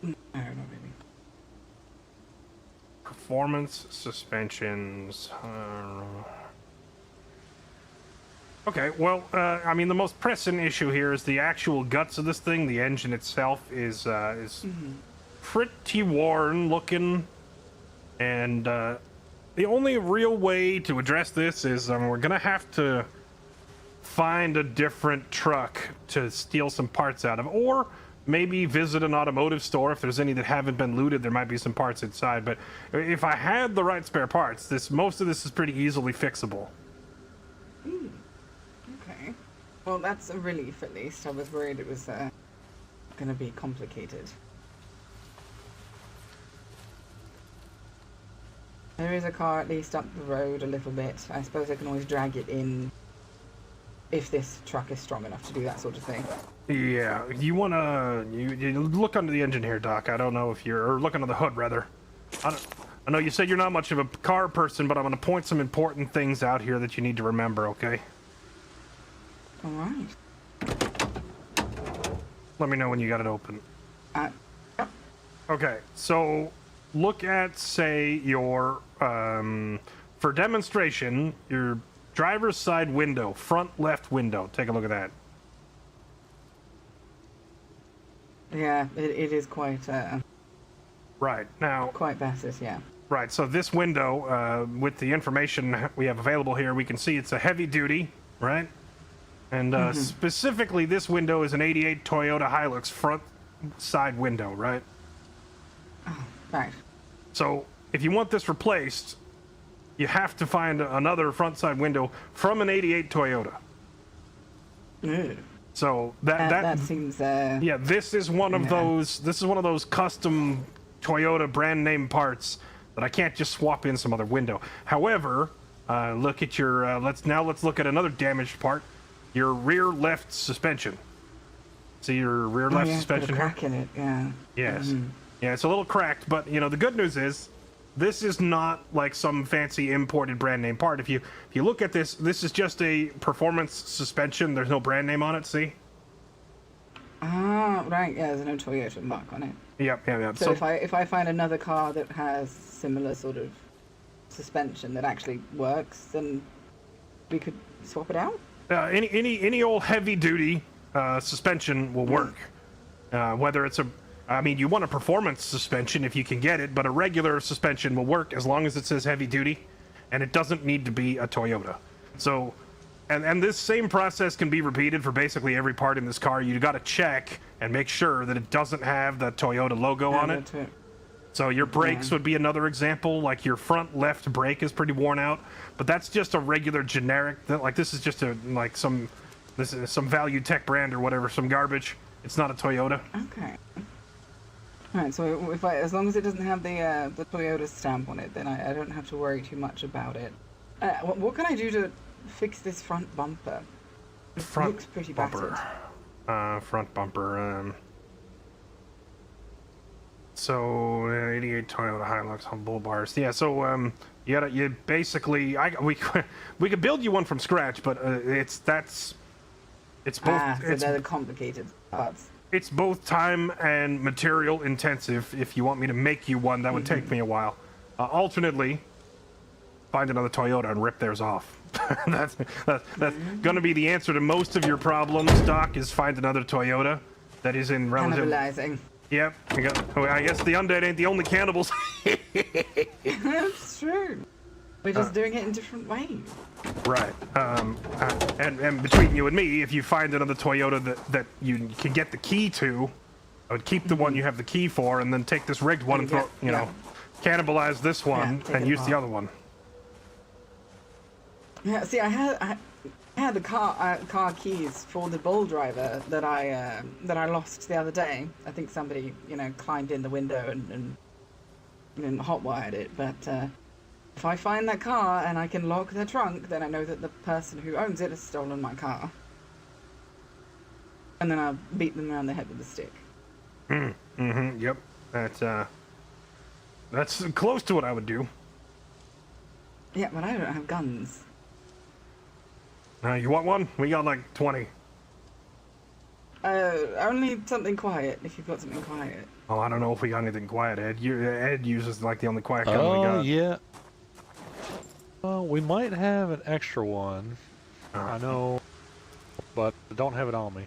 No, not really. Performance, suspensions. Okay, well, I mean, the most pressing issue here is the actual guts of this thing. The engine itself is pretty worn looking, and the only real way to address this is we're gonna have to find a different truck to steal some parts out of, or maybe visit an automotive store. If there's any that haven't been looted, there might be some parts inside. But if I had the right spare parts, most of this is pretty easily fixable. Okay. Well, that's a relief at least. I was worried it was going to be complicated. There is a car at least up the road a little bit. I suppose I can always drag it in if this truck is strong enough to do that sort of thing. Yeah, you wanna you look under the engine here, Doc. I don't know if or look under the hood rather. I know you said you're not much of a car person, but I'm gonna point some important things out here that you need to remember, okay? All right. Let me know when you got it open. Yep. Okay, so look at, say, your for demonstration, your driver's side window, front left window. Take a look at that. Yeah, it is quite right now. Quite battered, yeah. Right, so this window, with the information we have available here, we can see it's a heavy duty, right? And specifically, this window is an '88 Toyota Hilux front side window, right? Oh, right. So if you want this replaced, you have to find another front side window from an 88 Toyota. So that seems. Yeah, this is one of those. This is one of those custom Toyota brand name parts that I can't just swap in some other window. However, look at your. Let's look at another damaged part. Your rear left suspension. See your rear left suspension put a crack in it. Yeah. Yes. Yeah, it's a little cracked, but you know the good news is this is not like some fancy imported brand name part. If you look at this, this is just a performance suspension. There's no brand name on it. See? Ah, right. Yeah, there's no Toyota mark on it. Yep. So if I find another car that has similar sort of suspension that actually works, then we could swap it out. Any old heavy duty suspension will work. Whether it's you want a performance suspension if you can get it, but a regular suspension will work as long as it says heavy duty, and it doesn't need to be a Toyota. So, and this same process can be repeated for basically every part in this car. You got to check and make sure that it doesn't have the Toyota logo on it. So your brakes would be another example. Like your front left brake is pretty worn out, but that's just a regular generic. Like this is just some value tech brand or whatever, some garbage. It's not a Toyota. Okay. All right. So as long as it doesn't have the Toyota stamp on it, then I don't have to worry too much about it. What can I do to fix this front bumper? It looks pretty battered. Front bumper. So 88 Toyota Hilux on bull bars. Yeah. So you basically we could build you one from scratch, but it's both. So they're the complicated parts. It's both time and material intensive. If you want me to make you one, that would take me a while. Alternately, find another Toyota and rip theirs off. that's going to be the answer to most of your problems, Doc, is find another Toyota that is in relative... Cannibalizing. Yep. I guess the undead ain't the only cannibals. That's true. We're just doing it in different ways. Right. And between you and me, if you find another Toyota that you can get the key to, I would keep the one you have the key for, and then take this rigged one and throw, cannibalize this one and use the other one. Yeah. See, I had the car keys for the bull driver that I lost the other day. I think somebody climbed in the window and hotwired it, but. If I find that car and I can lock the trunk, then I know that the person who owns it has stolen my car. And then I'll beat them around the head with a stick. Yep. That's close to what I would do. Yeah, but I don't have guns. You want one? We got like 20. Only something quiet, if you've got something quiet. Oh, I don't know if we got anything quiet, Ed. Ed uses like the only quiet gun we got. Oh, yeah. We might have an extra one. I know, but I don't have it on me.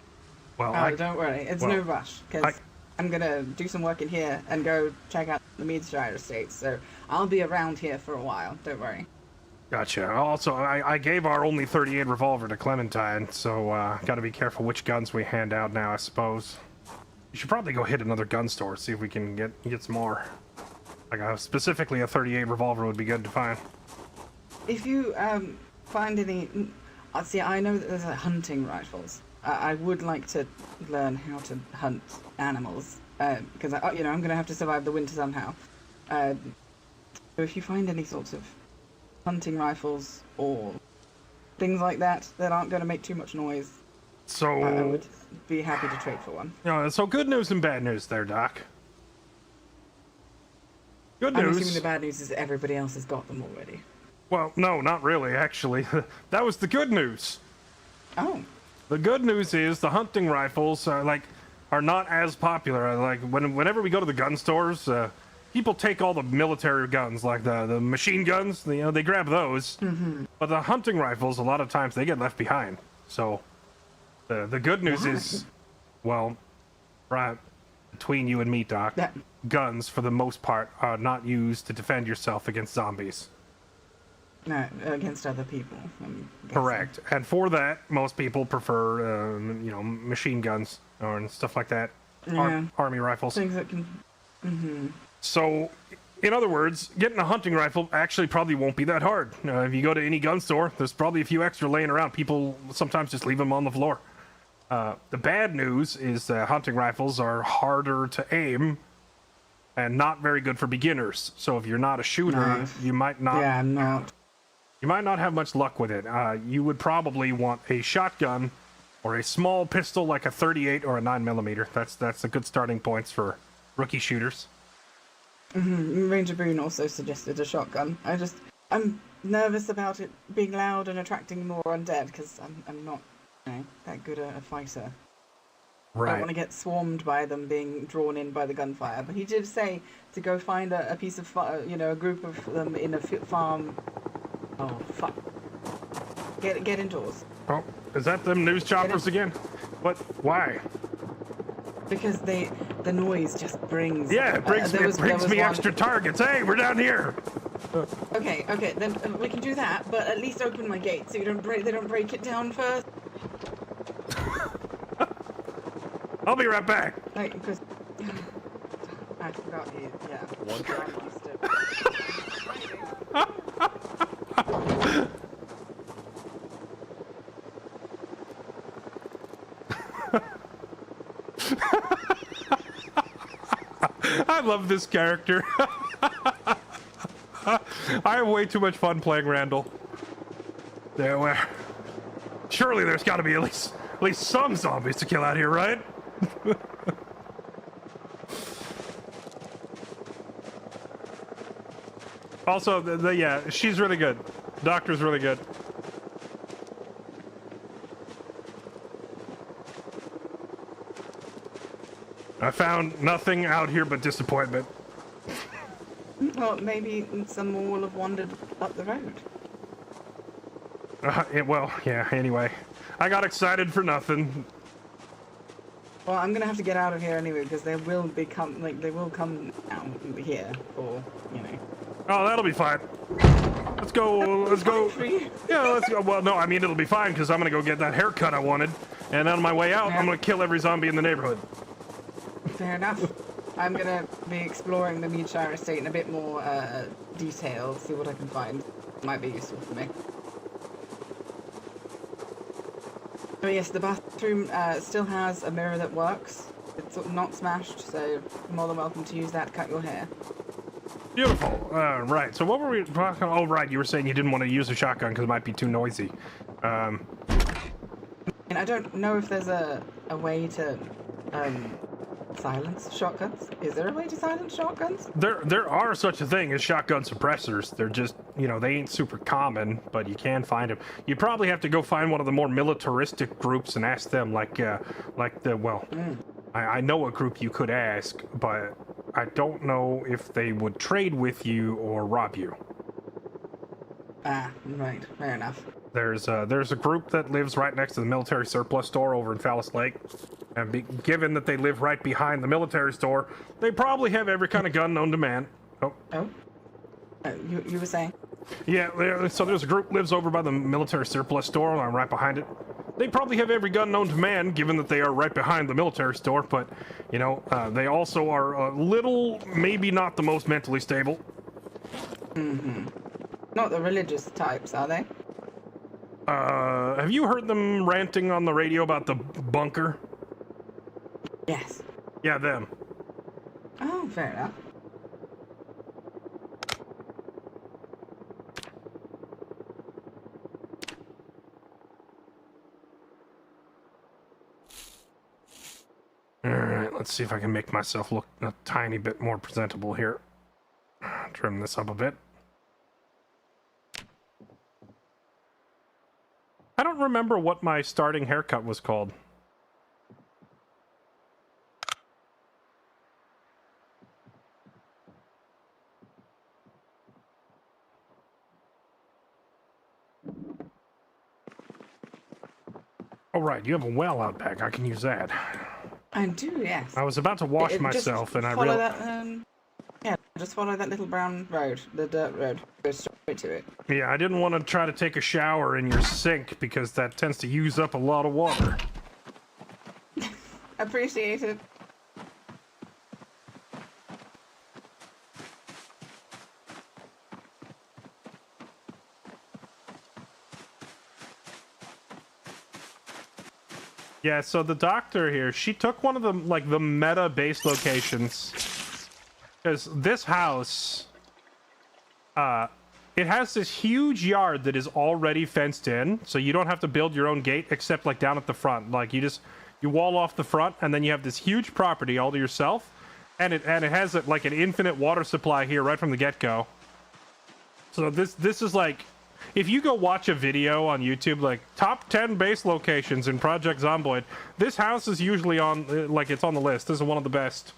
Well, don't worry. It's no rush, because I'm going to do some work in here and go check out the Meadshire estates, so I'll be around here for a while. Don't worry. Gotcha. Also, I gave our only 38 revolver to Clementine, so got to be careful which guns we hand out now, I suppose. You should probably go hit another gun store, see if we can get some more. Like specifically a 38 revolver would be good to find. If you find any, see, I know that there's hunting rifles. I would like to learn how to hunt animals because I'm going to have to survive the winter somehow. So if you find any sorts of hunting rifles or things like that aren't going to make too much noise, so I would be happy to trade for one. So good news and bad news there, Doc. Good news. I'm assuming the bad news is that everybody else has got them already. Well, no, not really, actually. That was the good news. Oh. The good news is the hunting rifles are not as popular. Like whenever we go to the gun stores, people take all the military guns, like the machine guns. They grab those. Mm-hmm. But the hunting rifles, a lot of times, they get left behind. So the good news is, well, right between you and me, Doc, guns for the most part are not used to defend yourself against zombies. No, against other people. Correct. And for that, most people prefer, machine guns or stuff like that. Yeah. Army rifles. Things that can... Mm-hmm. So, in other words, getting a hunting rifle actually probably won't be that hard. If you go to any gun store, there's probably a few extra laying around. People sometimes just leave them on the floor. The bad news is that hunting rifles are harder to aim and not very good for beginners. So if you're not a shooter, you might not. Yeah, I'm not. You might not have much luck with it. You would probably want a shotgun or a small pistol like a 38 or a 9mm. That's a good starting points for rookie shooters. Ranger Boone also suggested a shotgun. I'm nervous about it being loud and attracting more undead because I'm not, that good a fighter. Right. I don't want to get swarmed by them being drawn in by the gunfire. But he did say to go find a piece of, a group of them in a farm. Oh fuck! Get indoors. Oh, is that them news choppers again? What? Why? Because the noise just brings. Yeah, it brings me extra targets. Hey, we're down here. Okay, then we can do that, but at least open my gate so they don't break it down first. I'll be right back. Because I forgot you. Yeah. One track. I love this character. I have way too much fun playing Randall. There, well, surely there's got to be at least some zombies to kill out here, right? Also, yeah, she's really good. Doctor's really good. I found nothing out here but disappointment. Well, maybe some more will have wandered up the road. Well, yeah, anyway. I got excited for nothing. Well, I'm gonna have to get out of here anyway because they will come out here for, Oh, that'll be fine. Let's go. Yeah, let's go. Well, no, I mean, it'll be fine because I'm gonna go get that haircut I wanted. And on my way out, I'm gonna kill every zombie in the neighborhood. Fair enough. I'm gonna be exploring the Meadshire estate in a bit more detail, see what I can find. Might be useful for me. Oh yes, the bathroom still has a mirror that works. It's not smashed, so you're more than welcome to use that to cut your hair. Beautiful. Right, so what were we talking? Oh, right, you were saying you didn't want to use a shotgun because it might be too noisy. And I don't know if there's a way to silence shotguns. Is there a way to silence shotguns? There are such a thing as shotgun suppressors. They're just, they ain't super common, but you can find them. You probably have to go find one of the more militaristic groups and ask them, I know a group you could ask, but I don't know if they would trade with you or rob you. Ah, right, fair enough. There's a group that lives right next to the military surplus store over in Fallis Lake. And given that they live right behind the military store, they probably have every kind of gun known to man. Oh. You were saying? Yeah, so there's a group lives over by the military surplus store. I'm right behind it. They probably have every gun known to man, given that they are right behind the military store. But, they also are a little, maybe not the most mentally stable. Mm-hmm. Not the religious types, are they? Have you heard them ranting on the radio about the bunker? Yes. Yeah, them. Oh, fair enough. Alright, let's see if I can make myself look a tiny bit more presentable here. Trim this up a bit. I don't remember what my starting haircut was called. Oh, right, you have a well out back. I can use that. I do, yes. I was about to wash myself and I realized... Just follow that little brown road, the dirt road. Go straight to it. Yeah, I didn't want to try to take a shower in your sink because that tends to use up a lot of water. Appreciate it. Yeah, so the doctor here, she took one of the, like, the meta base locations. Because this house, it has this huge yard that is already fenced in, so you don't have to build your own gate, except, like, down at the front. Like, you wall off the front, and then you have this huge property all to yourself, and it has, like, an infinite water supply here right from the get-go. So this is, like... If you go watch a video on YouTube, like, top 10 base locations in Project Zomboid, this house is usually on, like, it's on the list. This is one of the best.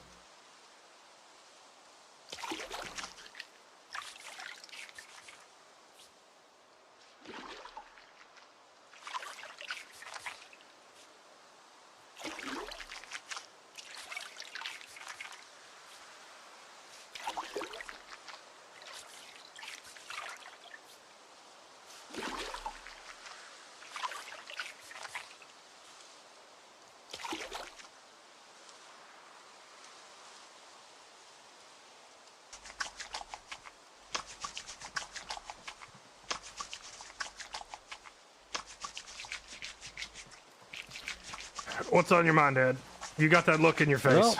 What's on your mind, Ed? You got that look in your face.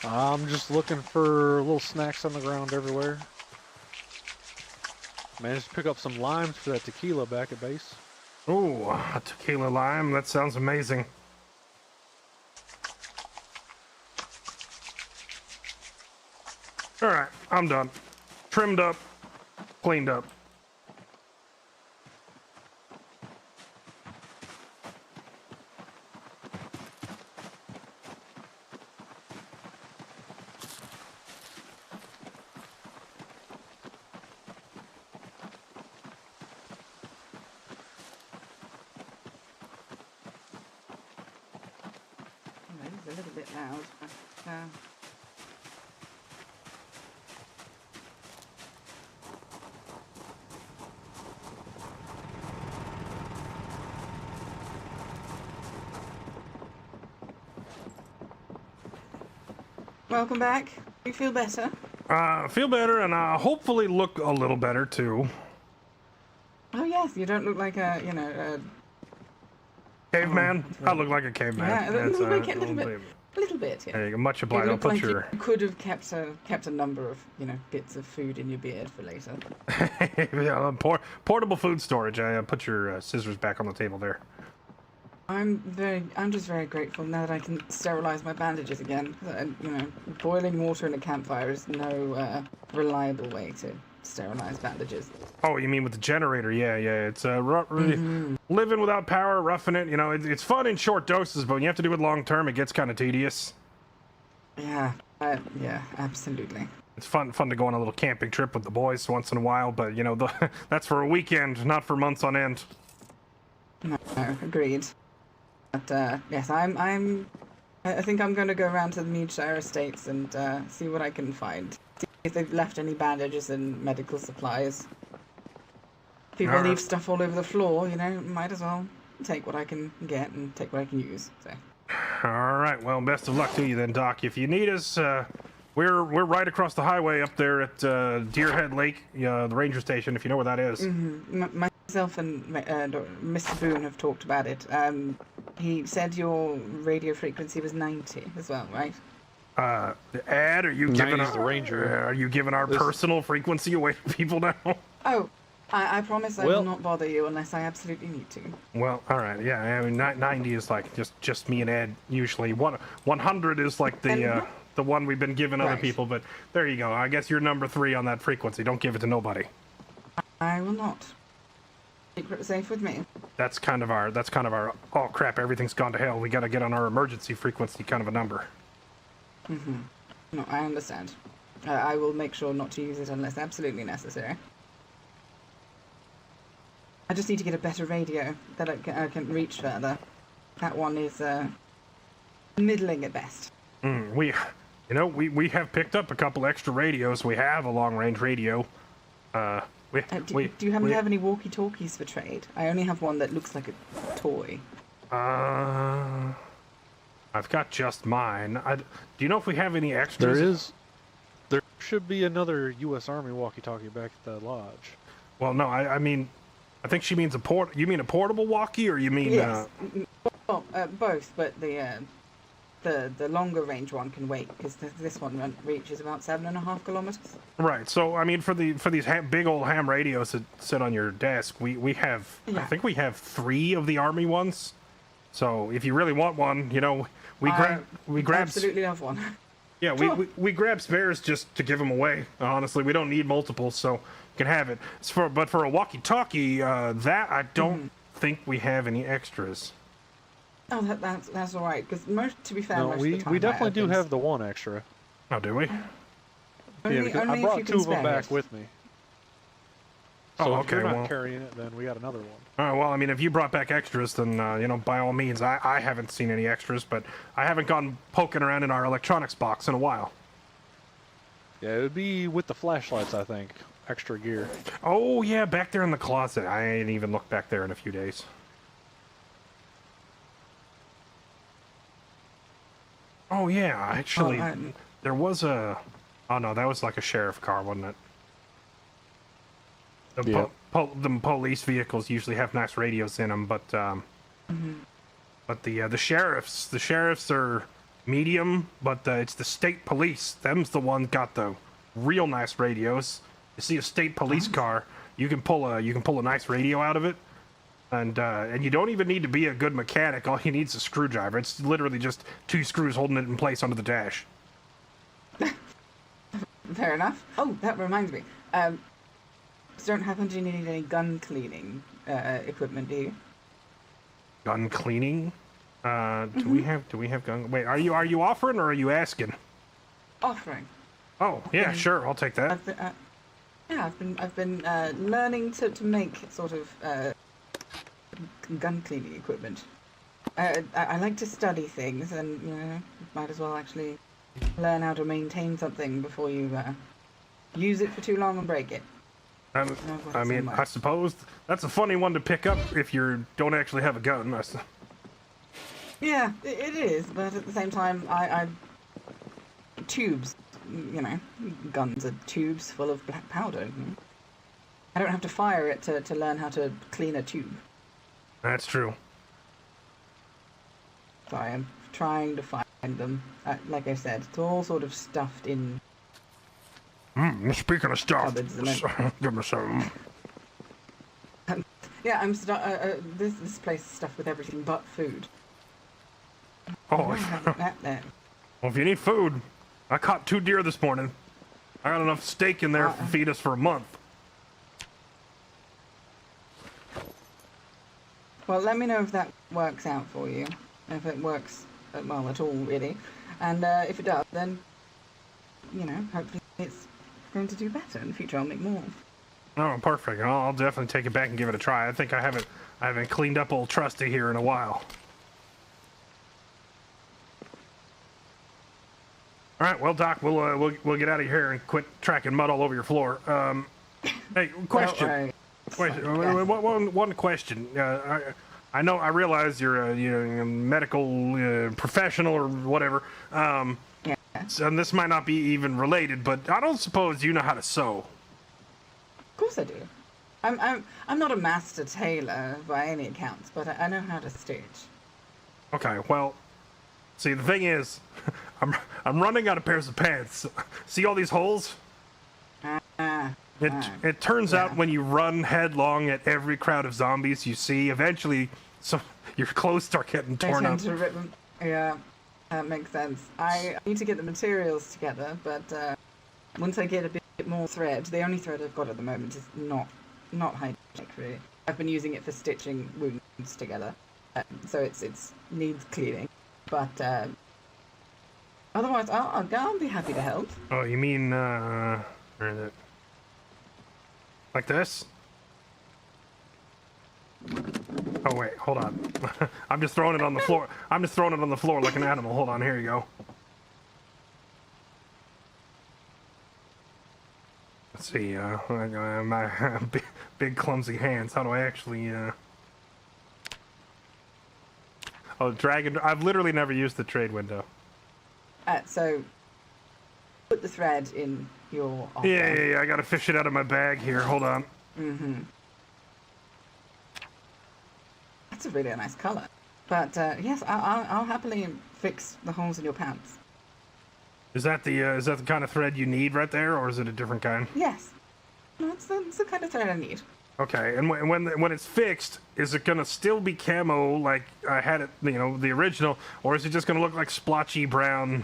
Well, I'm just looking for little snacks on the ground everywhere. Managed to pick up some limes for that tequila back at base. Ooh, a tequila lime. That sounds amazing. All right, I'm done. Trimmed up, cleaned up. It's a little bit loud, but welcome back. You feel better? Feel better, and hopefully look a little better too. Oh yes, you don't look like a, you know, a caveman. I look like a caveman. Yeah, a little bit. Yeah. There you go. Much It obliged. I'll looked put like your. you could have kept a number of, you know, bits of food in your beard for later. Yeah, portable food storage. I put your scissors back on the table there. I'm just very grateful now that I can sterilize my bandages again. You know, boiling water in a campfire is no reliable way to sterilize bandages. Oh, you mean with the generator? Yeah. It's really living without power, roughing it. You know, it's fun in short doses, but when you have to do it long term, it gets kind of tedious. Yeah, yeah, absolutely. It's fun to go on a little camping trip with the boys once in a while, but you know, that's for a weekend, not for months on end. No, agreed. But yes, I think I'm going to go around to the Meadshire Estates and see what I can find. See if they've left any bandages and medical supplies. People leave stuff all over the floor, you know, might as well take what I can get and take what I can use. So. All right, well, best of luck to you then, Doc. If you need us, we're right across the highway up there at Deerhead Lake, the ranger station, if you know where that is. Myself and Mr. Boone have talked about it. He said your radio frequency was 90 as well, right? Ed, are you giving the ranger? Are you giving our personal frequency away to people now? Oh, I promise I will not bother you unless I absolutely need to. Well, all right, yeah. I mean, 90 is like just me and Ed usually. 100 is like the one we've been giving other people. But there you go. I guess you're number 3 on that frequency. Don't give it to nobody. I will not. Secret safe with me. That's kind of our. Oh crap! Everything's gone to hell. We got to get on our emergency frequency kind of a number. No, I understand. I will make sure not to use it unless absolutely necessary. I just need to get a better radio that I can reach further. That one is middling at best. We have picked up a couple extra radios. We have a long-range radio. Do you happen to have any walkie-talkies for trade? I only have one that looks like a toy. I've got just mine. Do you know if we have any extras? There should be another U.S. Army walkie-talkie back at the lodge. Well, no, I mean, I think she means you mean a portable walkie, or you mean? Yes. Well, both, but the longer range one can wait because this one reaches about 7.5 kilometers. Right. So I mean, for these big old ham radios that sit on your desk, we have I think we have 3 of the army ones. So if you really want one, you know, we grab absolutely have one. Yeah, we grab spares just to give them away. Honestly, we don't need multiples, so you can have it. But for a walkie-talkie, that I don't think we have any extras. Oh, that's all right. Because to be fair, No, most of the time we definitely do have the one extra. Oh, do we? Yeah, because I brought 2 of them back with me. So Oh, if you're okay, not well. carrying it, then we got another one. All right, well, I mean, if you brought back extras, then, you know, by all means, I haven't seen any extras, but I haven't gone poking around in our electronics box in a while. Yeah, it would be with the flashlights, I think. Extra gear. Oh, yeah, back there in the closet. I ain't even looked back there in a few days. Oh, yeah, actually, there was a... Oh, no, that was like a sheriff car, wasn't it? The police vehicles usually have nice radios in them, but the sheriffs are medium, but it's the state police. Them's the one got the real nice radios. You see a state police car, you can pull a nice radio out of it, and you don't even need to be a good mechanic. All you need is a screwdriver. It's literally just 2 screws holding it in place under the dash. Fair enough. Oh, that reminds me. Don't happen to need any gun cleaning equipment, do you? Gun cleaning? Do we have gun? Wait, are you offering or are you asking? Offering. Oh, yeah, sure, I'll take that. I've been learning to make sort of gun cleaning equipment. I like to study things, and you know, might as well actually learn how to maintain something before you use it for too long and break it. I mean, I suppose that's a funny one to pick up if you don't actually have a gun. Yeah, it is, but at the same time, I tubes, you know, guns are tubes full of black powder. You know? I don't have to fire it to learn how to clean a tube. That's true. So I am trying to find them. Like I said, it's all sort of stuffed in. Speaking of stuff, give me some. Yeah, this place is stuffed with everything but food. Oh, that there. Well, if you need food, I caught 2 deer this morning. I got enough steak in there to feed us for a month. Well, let me know if that works out for you. If it works, well, at all, really. And if it does, then, you know, hopefully it's going to do better in the future. I'll make more. Oh, perfect. I'll definitely take it back and give it a try. I think I haven't cleaned up old Trusty here in a while. All right, well, Doc, we'll get out of here and quit tracking mud all over your floor. Hey, question. One question. I know, I realize you're a medical professional or whatever. And this might not be even related, but I don't suppose you know how to sew. Of course I do. I'm not a master tailor by any accounts, but I know how to stitch. Okay, well, see, the thing is, I'm running out of pairs of pants. See all these holes? It turns out when you run headlong at every crowd of zombies you see, eventually your clothes start getting torn up. To rip them. Yeah, that makes sense. I need to get the materials together, but once I get a bit more thread, the only thread I've got at the moment is not hygienic, really. I've been using it for stitching wounds together, so it's needs cleaning. But otherwise, I'll be happy to help. Oh, you mean where is it? Like this? Oh wait, hold on. I'm just throwing it on the floor. I'm just throwing it on the floor like an animal. Hold on, here you go. Let's see, my big clumsy hands. How do I actually, Oh, dragon. I've literally never used the trade window. So, put the thread in your offer. Yeah, I gotta fish it out of my bag here. Hold on. Mm-hmm. That's a really nice color. But yes, I'll happily fix the holes in your pants. Is that the kind of thread you need right there, or is it a different kind? Yes. No, it's the kind of thread I need. Okay, and when it's fixed, is it gonna still be camo like I had it, you know, the original, or is it just gonna look like splotchy brown,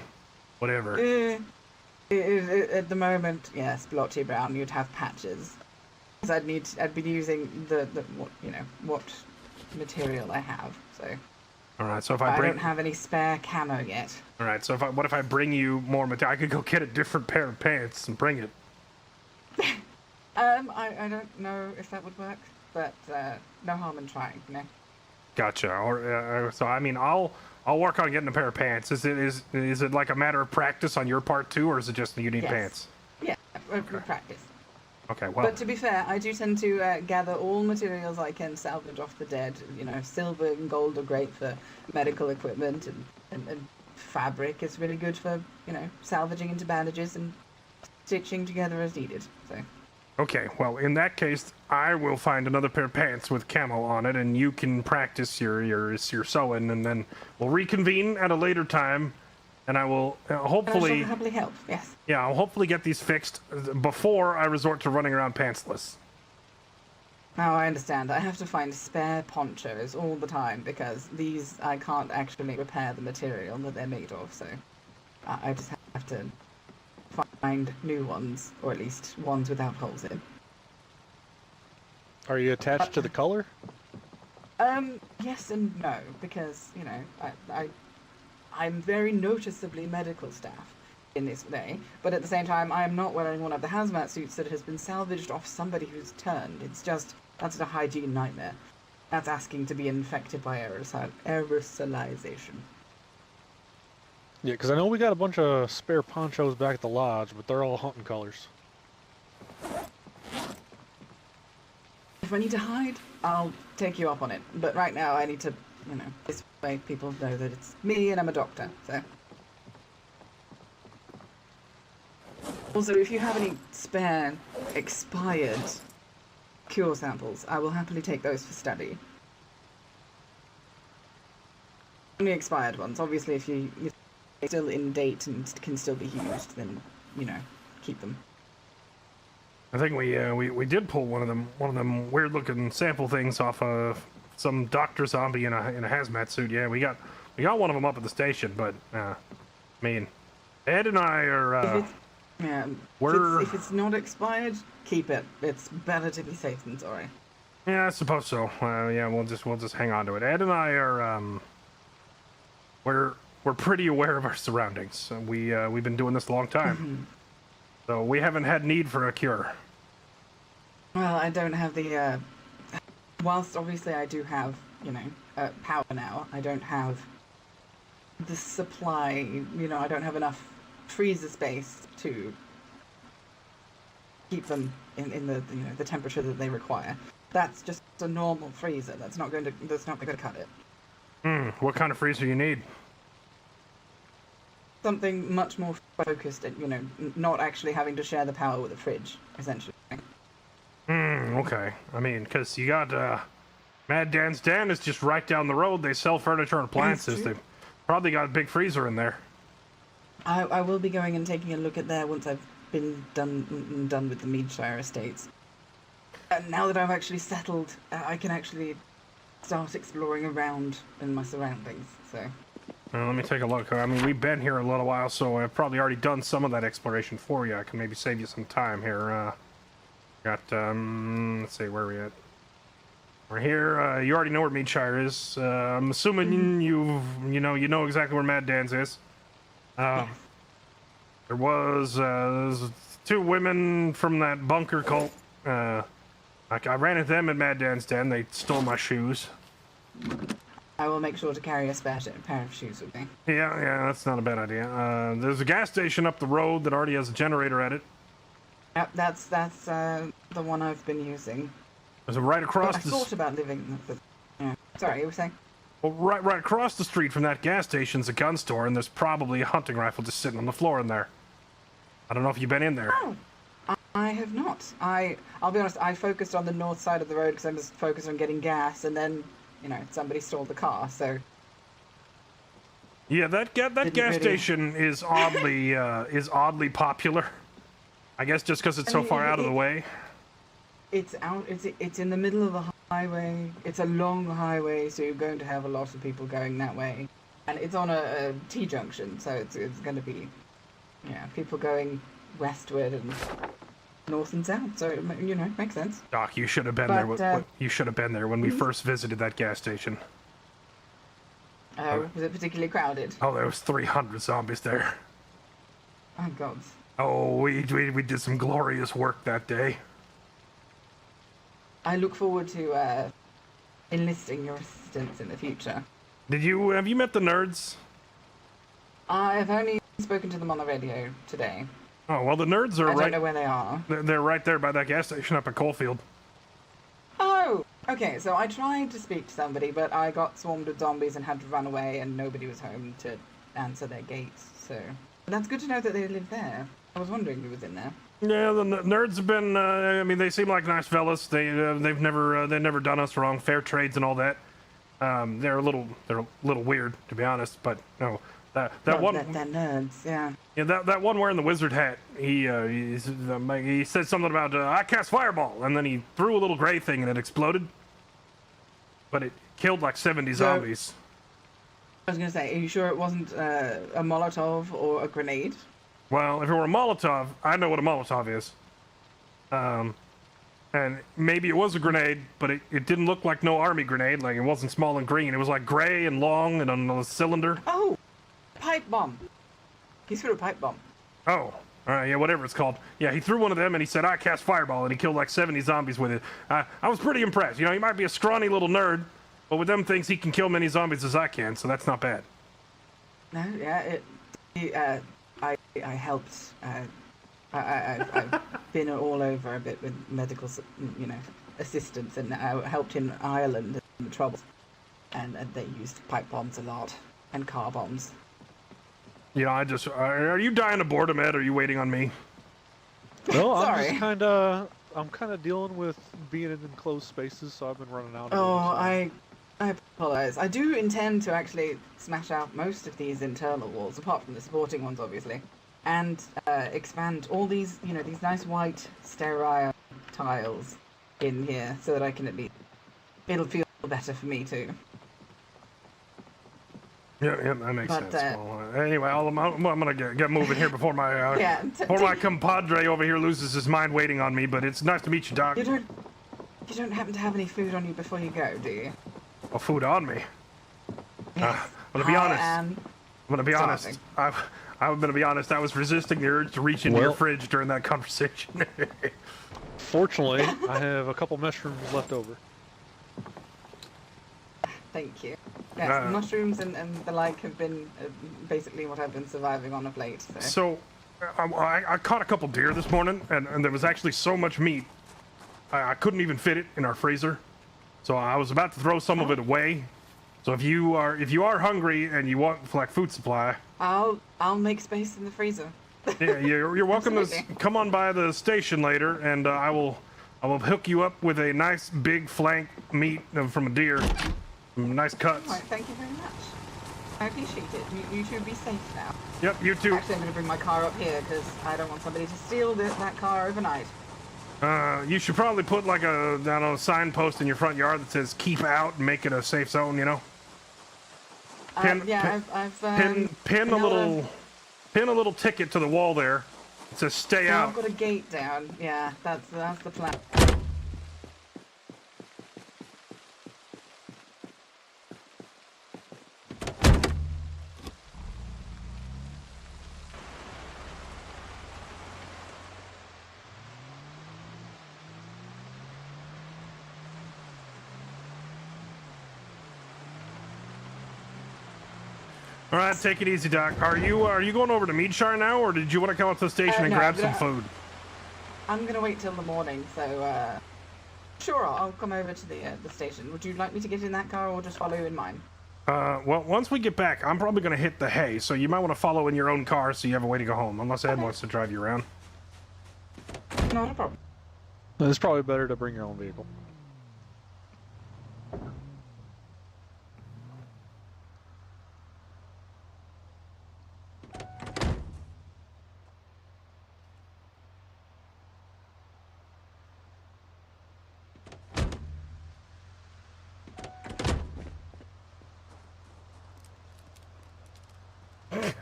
whatever? At the moment, yes, splotchy brown. You'd have patches. So I'd be using the what material I have. So. All right, so if I don't have any spare camo yet. All right, so what if I bring you more material? I could go get a different pair of pants and bring it. I don't know if that would work, but no harm in trying, you know. Gotcha. Or so I mean, I'll work on getting a pair of pants. Is it like a matter of practice on your part too, or is it just you need pants? Yeah, practice. Okay, well. But to be fair, I do tend to gather all materials I can salvage off the dead. You know, silver and gold are great for medical equipment, and fabric is really good for, you know, salvaging into bandages and stitching together as needed. So. Okay, well, in that case, I will find another pair of pants with camo on it, and you can practice your sewing, and then we'll reconvene at a later time, and I will hopefully... I shall happily help, yes. Yeah, I'll hopefully get these fixed before I resort to running around pantsless. Now, I understand. I have to find spare ponchos all the time, because these, I can't actually repair the material that they're made of, so I just have to find new ones, or at least ones without holes in. Are you attached to the color? Yes and no, because, you know, I'm very noticeably medical staff in this way, but at the same time, I am not wearing one of the hazmat suits that has been salvaged off somebody who's turned. It's just, that's a hygiene nightmare. That's asking to be infected by aerosolization. Yeah, because I know we got a bunch of spare ponchos back at the lodge, but they're all hunting colors. If I need to hide, I'll take you up on it. But right now, I need to, you know, this way people know that it's me and I'm a doctor, so. Also, if you have any spare, expired cure samples, I will happily take those for study. Only expired ones. Obviously, if you're still in date and can still be used, then, you know, keep them. I think we did pull one of them weird looking sample things off of some doctor zombie in a hazmat suit. Yeah, we got one of them up at the station, but I mean, Ed and I are if it's not expired, keep it. It's better to be safe than sorry. Yeah, I suppose so. Yeah, we'll just hang on to it. Ed and I are we're pretty aware of our surroundings. We've been doing this a long time, so we haven't had need for a cure. Well, I don't have the. Whilst obviously I do have, you know, power now, I don't have the supply. You know, I don't have enough freezer space to keep them in the, you know, the temperature that they require. That's just a normal freezer. That's not going to cut it. What kind of freezer you need? Something much more focused at, you know, not actually having to share the power with a fridge, essentially. Okay. I mean, because you got Mad Dan's Den is just right down the road. They sell furniture and appliances. They've probably got a big freezer in there. I will be going and taking a look at there once I've been done with the Meadshire estates. And now that I've actually settled, I can actually start exploring around in my surroundings. So. Let me take a look. I mean, we've been here a little while, so I've probably already done some of that exploration for you. I can maybe save you some time here. Got, let's see, where are we at? We're here. You already know where Meadshire is. I'm assuming you know exactly where Mad Dan's is. There was 2 women from that bunker cult. I ran into them at Mad Dan's Den. They stole my shoes. I will make sure to carry a spare pair of shoes with me. Yeah, that's not a bad idea. There's a gas station up the road that already has a generator at it. Yep, that's the one I've been using. There's a right across. I thought about living. Yeah. Sorry, you were saying? Well, right across the street from that gas station's a gun store, and there's probably a hunting rifle just sitting on the floor in there. I don't know if you've been in there. Oh, I have not. I'll be honest. I focused on the north side of the road because I was focused on getting gas, and then, you know, somebody stole the car. So Yeah, that gas station is oddly popular. I guess just because it's so far out of the way. It's out. It's in the middle of a highway. It's a long highway, so you're going to have a lot of people going that way, and it's on a T junction, so it's going to be, yeah, people going westward and north and south. So you know, it makes sense. Doc, you should have been there. You should have been there when we first visited that gas station. Was it particularly crowded? Oh, there was 300 zombies there. Oh God. Oh, we did some glorious work that day. I look forward to enlisting your assistance in the future. Have you met the nerds? I've only spoken to them on the radio today. Oh, well, the nerds are I don't know where they are. They're right there by that gas station up at Coalfield. Oh, okay, so I tried to speak to somebody, but I got swarmed with zombies and had to run away, and nobody was home to answer their gates, so... But that's good to know that they live there. I was wondering who was in there. Yeah, the nerds have been, I mean, they seem like nice fellas. They've never done us wrong. Fair trades and all that. They're a little weird, to be honest, but no. That one... They're nerds, yeah. Yeah, that one wearing the wizard hat, he said something about, I cast fireball, and then he threw a little gray thing and it exploded. But it killed like 70 zombies. I was going to say, are you sure it wasn't a Molotov or a grenade? Well, if it were a Molotov, I know what a Molotov is. And maybe it was a grenade, but it didn't look like no army grenade, like it wasn't small and green. It was like gray and long and on a cylinder. Oh! Pipe bomb. He threw a pipe bomb. Oh, all right, yeah, whatever it's called. Yeah, he threw one of them and he said, I cast fireball, and he killed like 70 zombies with it. I was pretty impressed. You know, he might be a scrawny little nerd, but with them things, he can kill many zombies as I can, so that's not bad. No, yeah, I helped. I've been all over a bit with medical, assistance, and I helped in Ireland in the Troubles, and they used pipe bombs a lot and car bombs. You know, are you dying of boredom, Ed? Or are you waiting on me? No, Sorry. I'm kind of dealing with being in enclosed spaces, so I've been running out. Oh, I apologize. I do intend to actually smash out most of these internal walls, apart from the supporting ones, obviously, and expand all these, these nice white sterile tiles in here, so that I can at least it'll feel better for me too. Yeah, that makes sense. Well, anyway, I'm gonna get moving here before my before my compadre over here loses his mind waiting on me. But it's nice to meet you, Doc. You don't happen to have any food on you before you go, do you? Well, food on me. Yes. I'm gonna be honest. I'm gonna be honest. I'm gonna be honest. I was resisting the urge to reach into your fridge during that conversation. Fortunately, I have a couple mushrooms left over. Thank you. Yes, mushrooms and the like have been basically what I've been surviving on of late. So I caught a couple deer this morning, and there was actually so much meat, I couldn't even fit it in our freezer. So I was about to throw some of it away. So if you are hungry and you want like food supply, I'll make space in the freezer. Yeah, you're welcome to come on by the station later, and I will hook you up with a nice big flank meat from a deer. Nice cuts. All right, thank you very much. I appreciate it. You two be safe now. Yep, you too. Actually, I'm going to bring my car up here because I don't want somebody to steal that car overnight. You should probably put like a signpost in your front yard that says "Keep out" and make it a safe zone. You know. Pin a little ticket to the wall there. It says "Stay out." I've got a gate down. Yeah, that's the plan. All right, take it easy, Doc. Are you going over to Meadshire now, or did you want to come up to the station and no, grab some food? I'm gonna wait till the morning, so sure, I'll come over to the station. Would you like me to get in that car or just follow in mine? Well, once we get back, I'm probably gonna hit the hay, so you might want to follow in your own car so you have a way to go home, unless Ed wants to drive you around. Not a problem. It's probably better to bring your own vehicle.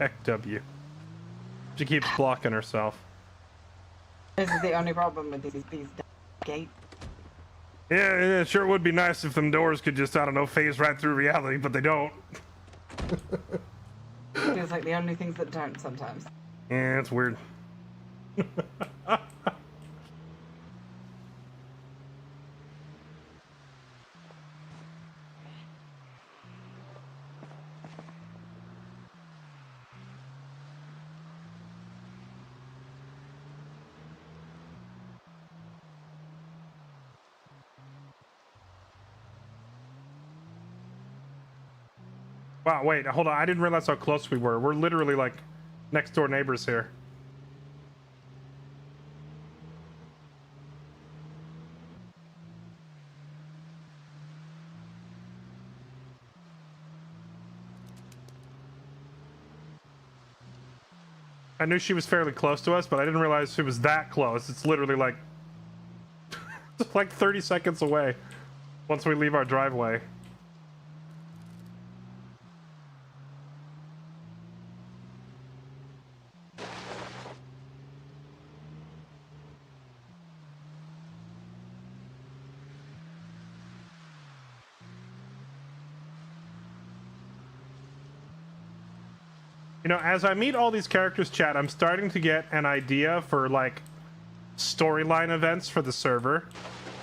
Heck W. She keeps blocking herself. This is the only problem with these gates. Yeah, it sure would be nice if them doors could just, I don't know, phase right through reality, but they don't. Feels like the only things that don't sometimes. Yeah, it's weird. Wow, wait, hold on. I didn't realize how close we were. We're literally like next door neighbors here. I knew she was fairly close to us, but I didn't realize she was that close. It's literally like it's like 30 seconds away once we leave our driveway. You know, as I meet all these characters, chat, I'm starting to get an idea for, like, storyline events for the server.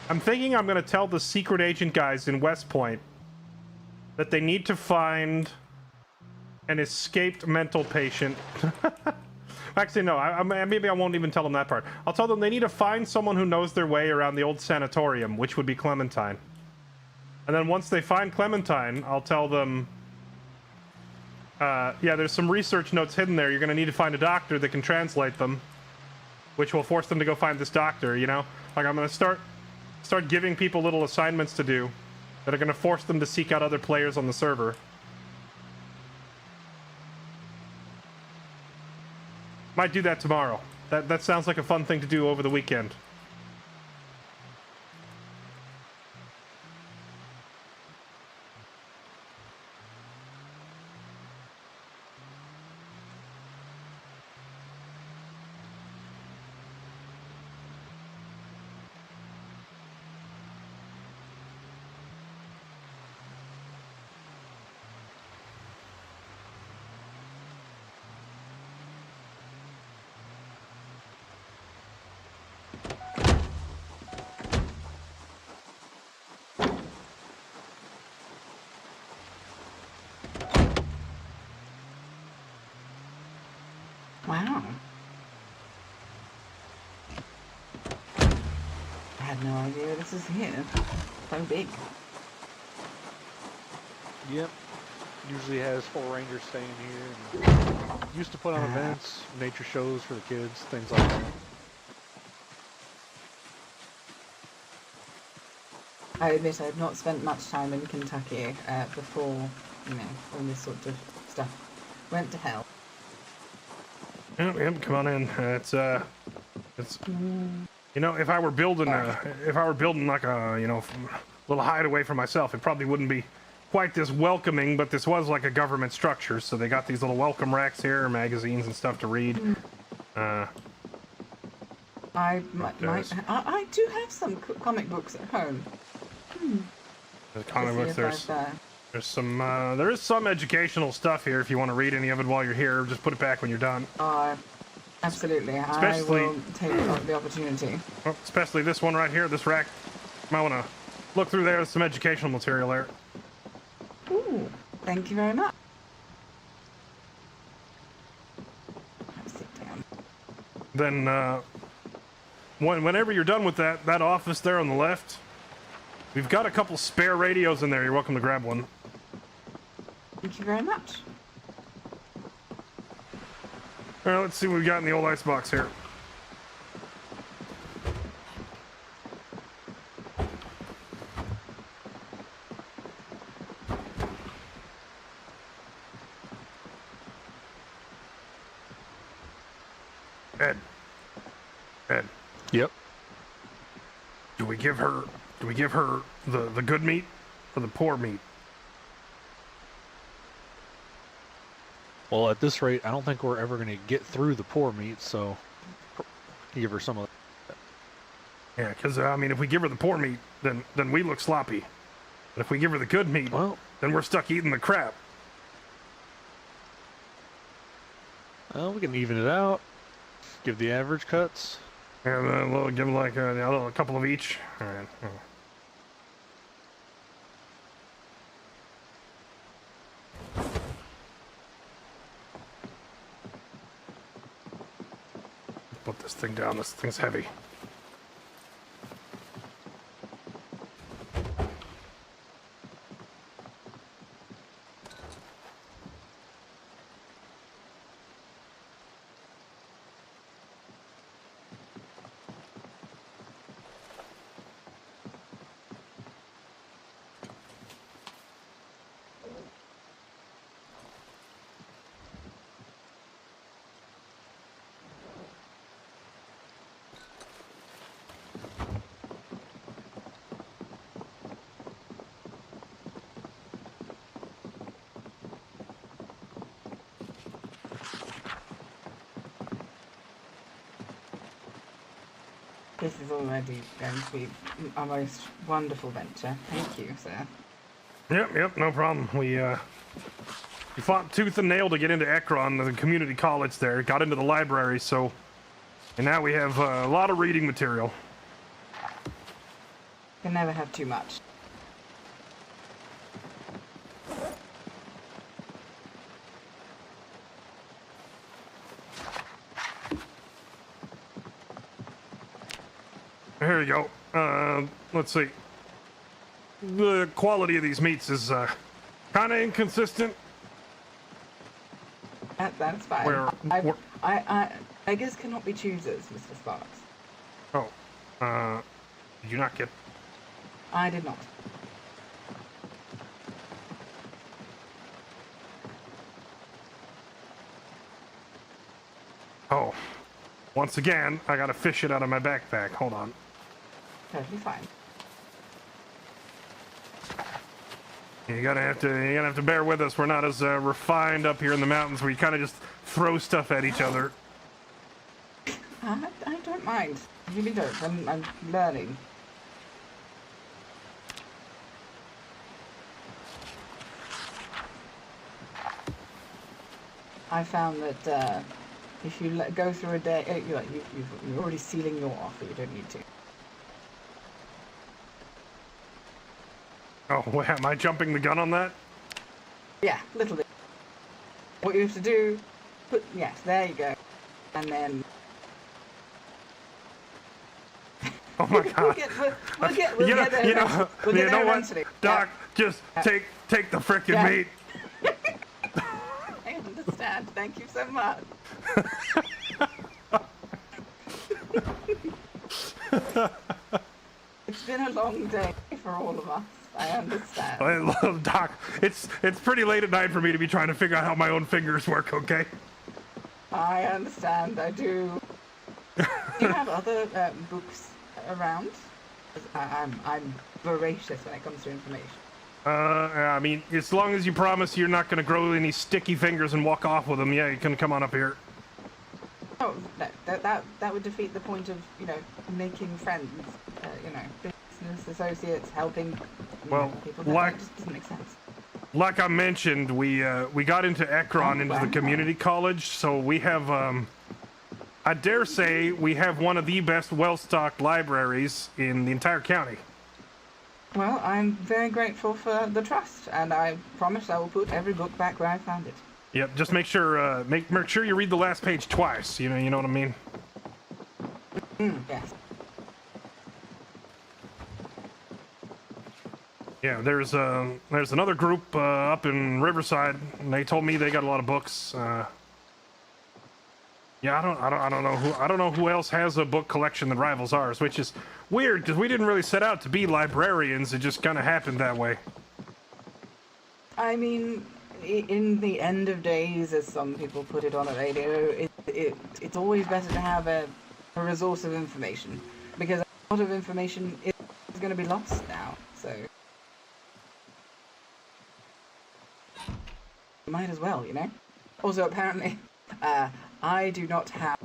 I'm thinking I'm going to tell the secret agent guys in West Point that they need to find an escaped mental patient. Actually, no, maybe I won't even tell them that part. I'll tell them they need to find someone who knows their way around the old sanatorium, which would be Clementine. And then once they find Clementine, I'll tell them... yeah, there's some research notes hidden there. You're going to need to find a doctor that can translate them, which will force them to go find this doctor, you know? Like, I'm going to start giving people little assignments to do that are going to force them to seek out other players on the server. Might do that tomorrow. That sounds like a fun thing to do over the weekend. Wow. I had no idea this is here. So big. Yep. Usually has 4 rangers staying here. And used to put on events, nature shows for the kids, things like that. I admit I've not spent much time in Kentucky before, you know, all this sort of stuff went to hell. Yep, come on in. It's you know, if I were building like a, you know, little hideaway for myself, it probably wouldn't be quite this welcoming, but this was like a government structure, so they got these little welcome racks here, magazines and stuff to read. I do have some comic books at home. The comic books, there's some there is some educational stuff here if you want to read any of it while you're here. Just put it back when you're done. Absolutely. Especially, I will take the opportunity. Well, especially this one right here, this rack. You might want to look through there. There's some educational material there. Ooh, thank you very much. Sit down. Then, whenever you're done with that office there on the left, we've got a couple spare radios in there. You're welcome to grab one. Thank you very much. All right, let's see what we got in the old icebox here. Ed. Yep. Do we give her the good meat or the poor meat? Well, at this rate, I don't think we're ever going to get through the poor meat, so give her some of that. Yeah, because, I mean, if we give her the poor meat, then we look sloppy. But if we give her the good meat, then we're stuck eating the crap. Well, we can even it out. Give the average cuts. And we'll give them like a couple of each. All right. Put this thing down. This thing's heavy. This is already going to be a most wonderful venture. Thank you, sir. Yep, no problem. We fought tooth and nail to get into Ekron, the community college there. Got into the library, and now we have a lot of reading material. Can never have too much. Here you go. Let's see. The quality of these meats is kind of inconsistent. That's fine. Beggars cannot be choosers, Mr. Sparks. Oh, did you not get? I did not. Oh, once again, I gotta fish it out of my backpack. Hold on. Totally fine. You're gonna have to bear with us. We're not as refined up here in the mountains. We kind of just throw stuff at each other. I don't mind. I really don't. I'm learning. I found that if you go through a day, you're already sealing your offer. You don't need to. Oh, wait, am I jumping the gun on that? Yeah, a little bit. What you have to do, yes, there you go, and then. Oh my God! we'll get there. You know what, eventually. Doc? Yeah. Just take the frickin' meat. I understand. Thank you so much. It's been a long day for all of us. I understand. I love Doc. It's pretty late at night for me to be trying to figure out how my own fingers work. Okay. I understand. I do. Do you have other books around? I'm voracious when it comes to information. I mean, as long as you promise you're not going to grow any sticky fingers and walk off with them, yeah, you can come on up here. Oh, no, that would defeat the point of, making friends, business associates, helping people. That just doesn't make sense. Like I mentioned, we got into Ekron, into the community college, so we have, I dare say, we have one of the best well-stocked libraries in the entire county. Well, I'm very grateful for the trust, and I promise I will put every book back where I found it. Yep, just make sure make sure you read the last page twice. You know what I mean? Yes. Yeah, there's another group up in Riverside, and they told me they got a lot of books. Yeah, I don't know who else has a book collection that rivals ours, which is weird because we didn't really set out to be librarians. It just kind of happened that way. I mean, in the end of days, as some people put it on the radio, it's always better to have a resource of information, because a lot of information is going to be lost now. So might as well, Also, apparently, I do not have...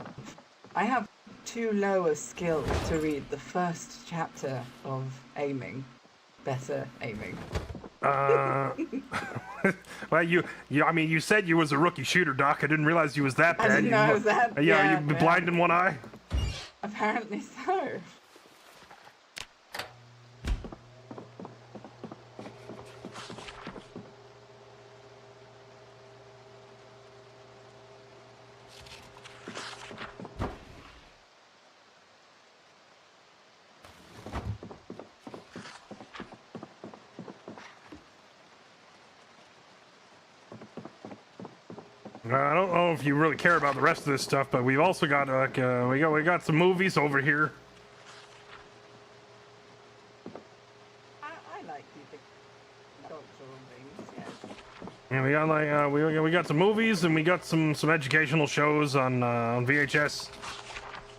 I have too low a skill to read the first chapter of aiming. Better aiming. Well, I mean, you said you was a rookie shooter, Doc. I didn't realize you was that bad. I didn't know I was that. Yeah, you blind in one eye. Apparently so. I don't know if you really care about the rest of this stuff, but we've also got like we got some movies over here. I like the cultural things, yes. Yeah, we got like we got some movies and we got some educational shows on VHS.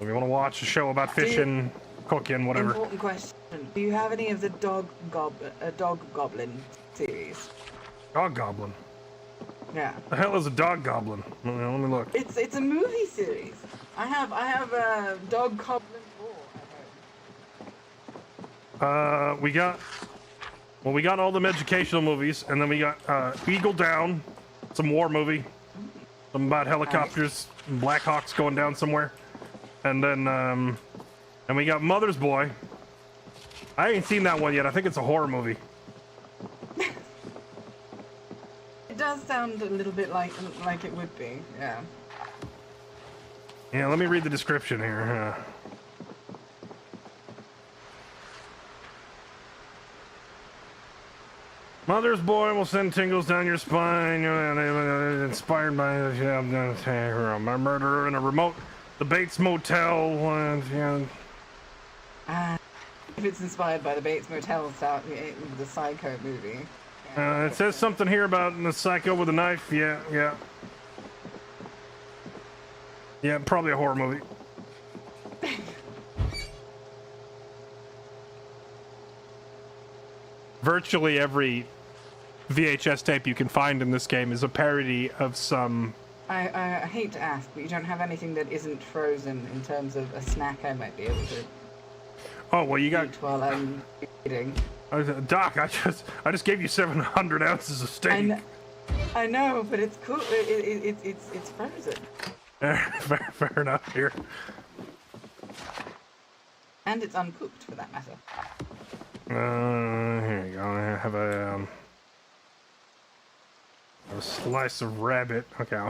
If you want to watch a show about fishing, cooking, whatever. Important question. Do you have any of the Dog Goblin series? Dog Goblin. Yeah. The hell is a dog goblin? Let me look. It's a movie series. I have Dog Goblin 4. We got all them educational movies, and then we got Eagle Down, some war movie, some about helicopters, and Black Hawks going down somewhere, and then and we got Mother's Boy. I ain't seen that one yet. I think it's a horror movie. It does sound a little bit like it would be, yeah. Yeah, let me read the description here. Mother's Boy will send tingles down your spine. Inspired by a murder in a remote the Bates Motel. If it's inspired by the Bates Motel style, the Psycho movie. It says something here about the psycho with a knife. Yeah. Yeah, probably a horror movie. Virtually every VHS tape you can find in this game is a parody of some... I hate to ask, but you don't have anything that isn't frozen in terms of a snack I might be able to... Oh, well, you got... eat while I'm eating. Doc, I just gave you 700 ounces of steak. I know, but it's cool. It's frozen. Fair enough. Here. And it's uncooked, for that matter. Here you go. I have a slice of rabbit. Okay,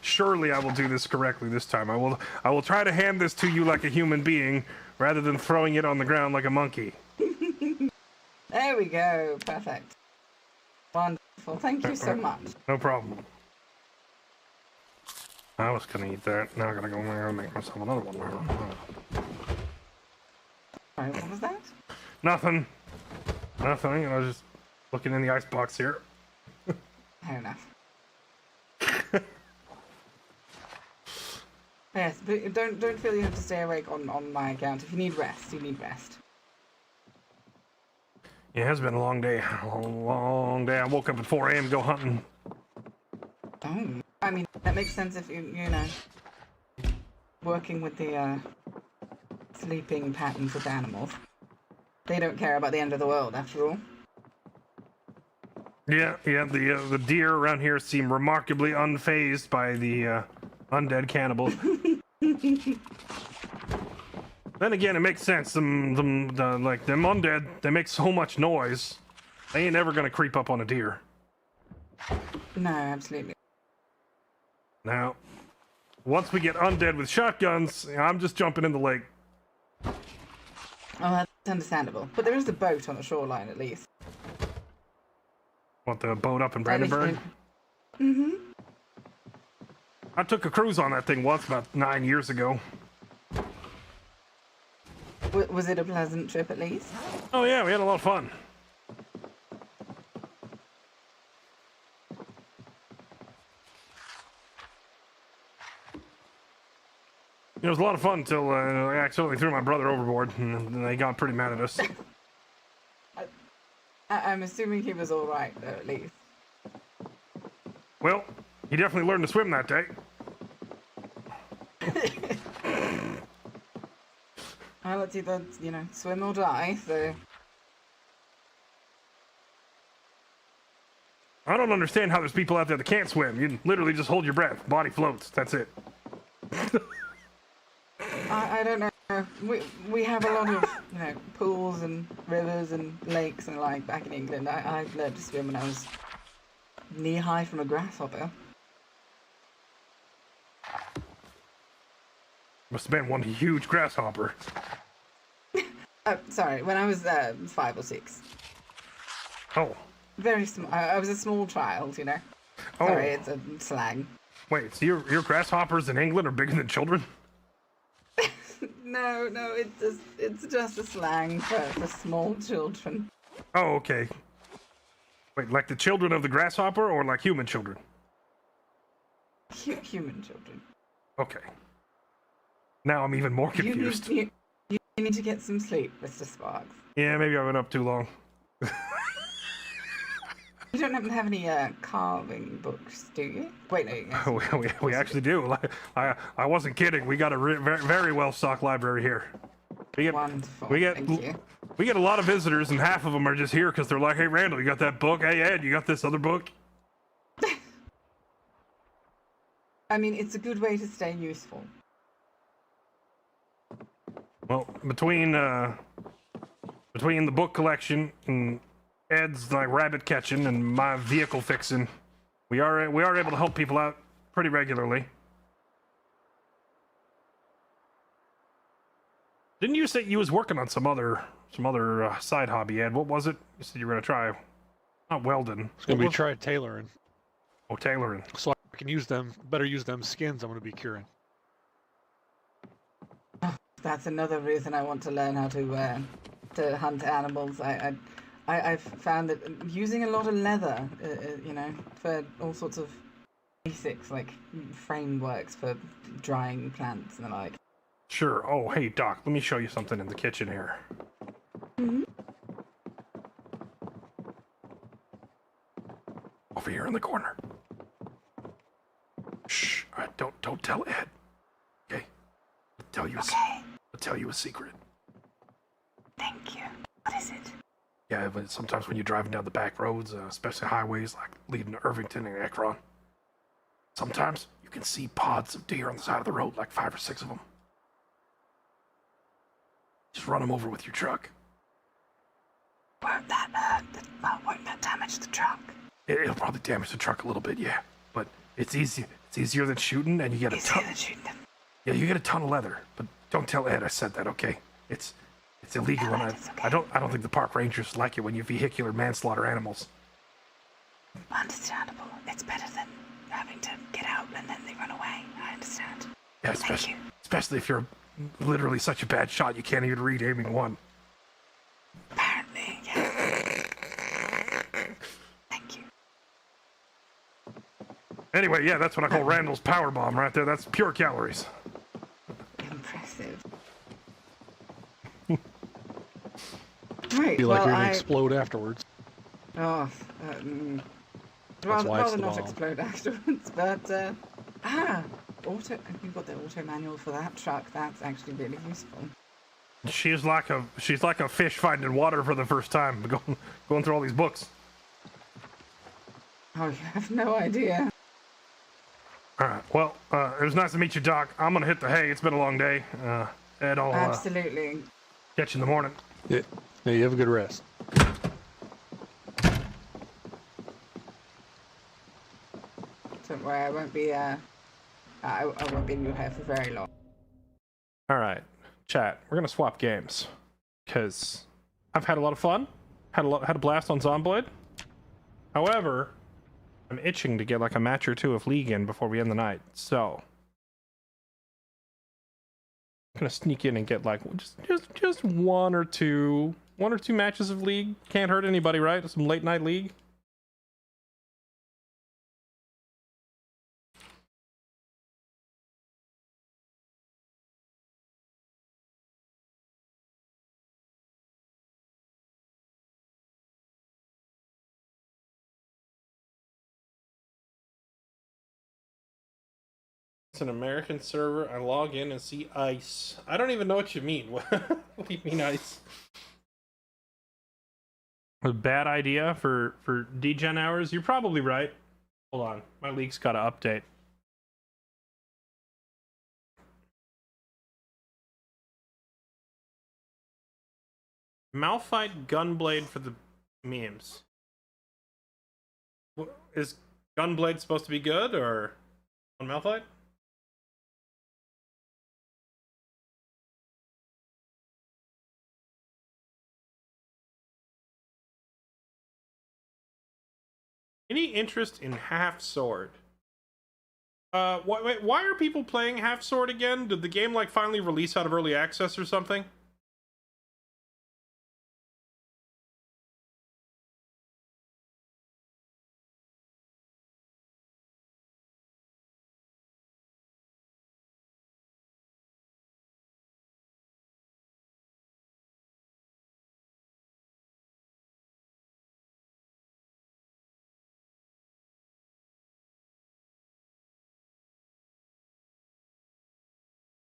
surely I will do this correctly this time. I will try to hand this to you like a human being, rather than throwing it on the ground like a monkey. There we go. Perfect. Wonderful. Thank you so much. No problem. I was gonna eat that. Now I gotta go there and make myself another one. Sorry, what was that? Nothing. I was just looking in the icebox here. Fair enough. Yes, but don't feel you have to stay awake on my account. If you need rest, you need rest. Yeah, it has been a long day. Long day. I woke up at 4 a.m. to go hunting. Oh, I mean, that makes sense if you know, working with the sleeping patterns of animals. They don't care about the end of the world, after all. Yeah. The deer around here seem remarkably unfazed by the undead cannibals. Then again, it makes sense. Them undead, they make so much noise. They ain't ever gonna creep up on a deer. No, absolutely. Now, once we get undead with shotguns, I'm just jumping in the lake. Oh, that's understandable. But there is a boat on the shoreline, at least. What, the boat up in Brandenburg? Mm-hmm. I took a cruise on that thing once, about 9 years ago. Was it a pleasant trip, at least? Oh yeah, we had a lot of fun. It was a lot of fun until I accidentally threw my brother overboard, and they got pretty mad at us. I'm assuming he was alright, though, at least. Well, He definitely learned to swim that day. Well, it's either, swim or die, so... I don't understand how there's people out there that can't swim. You literally just hold your breath. Body floats. That's it. I don't know. We have a lot of, pools and rivers and lakes and like back in England. I learned to swim when I was knee-high from a grasshopper. Must have been one huge grasshopper. Sorry, when I was 5 or 6. Oh. Very small. I was a small child, Oh. Sorry, it's a slang. Wait, so your grasshoppers in England are bigger than children? No, it's just a slang for small children. Oh, okay. Wait, like the children of the grasshopper or like human children? Human children. Okay. Now I'm even more confused. You need to get some sleep, Mr. Sparks. Yeah, maybe I've been up too long. You don't happen to have any carving books, do you? Wait, no. we actually do. I wasn't kidding. We got a very well-stocked library here. Wonderful. Thank you. We get a lot of visitors, and half of them are just here because they're like, "Hey, Randall, you got that book? Hey, Ed, you got this other book?" I mean, it's a good way to stay useful. Well, between the book collection and Ed's like rabbit catching and my vehicle fixing, we are able to help people out pretty regularly. Didn't you say you was working on some other side hobby, Ed? What was it? You said you were gonna try, not welding. It's gonna be try tailoring. Oh, tailoring. So I can better use them skins I'm gonna be curing. That's another reason I want to learn how to hunt animals. I've found that using a lot of leather, for all sorts of basics like frameworks for drying plants and the like. Sure. Oh, hey, Doc, let me show you something in the kitchen here. Mm-hmm. Over here in the corner. Shh. All right, don't tell Ed. Okay? I'll tell you a secret. Thank you. What is it? Yeah, but sometimes when you're driving down the back roads, especially highways like leading to Irvington and Ekron, sometimes you can see pods of deer on the side of the road, like 5 or 6 of them. Just run them over with your truck. Won't that damage the truck? It'll probably damage the truck a little bit, yeah. But it's easy. It's easier than shooting, and you get a ton. Easier than shooting them. Yeah, you get a ton of leather. But don't tell Ed I said that, okay? It's illegal, and I don't think the park rangers like it when you vehicular manslaughter animals. Understandable. It's better than having to get out and then they run away. I understand. Yeah, especially if you're literally such a bad shot you can't even read aiming one. Apparently, yes. Thank you. Anyway, yeah, that's what I call Randall's power bomb right there. That's pure calories. Impressive. Right, Feel like you're gonna explode afterwards. Oh, rather not explode afterwards, but you've got the auto manual for that truck. That's actually really useful. She's like a fish finding water for the first time, going through all these books. Oh, you have no idea. All right. Well, it was nice to meet you, Doc. I'm gonna hit the hay. It's been a long day. Ed, I'll Absolutely. catch you in the morning. Yeah, you have a good rest. Don't worry, I won't be. I won't be in your hair for very long. All right, chat. We're gonna swap games because I've had a lot of fun. Had a blast on Zomboid. However, I'm itching to get like a match or two of League in before we end the night. So I'm gonna sneak in and get like just one or two matches of League. Can't hurt anybody, right? Some late night League. It's an American server. I log in and see ice. I don't even know what you mean. What do you mean ice? A bad idea for degen hours? You're probably right. Hold on. My league's got to update. Malphite Gunblade for the memes. Is Gunblade supposed to be good or on Malphite? Any interest in Half Sword? Wait, why are people playing Half Sword again? Did the game like finally release out of early access or something?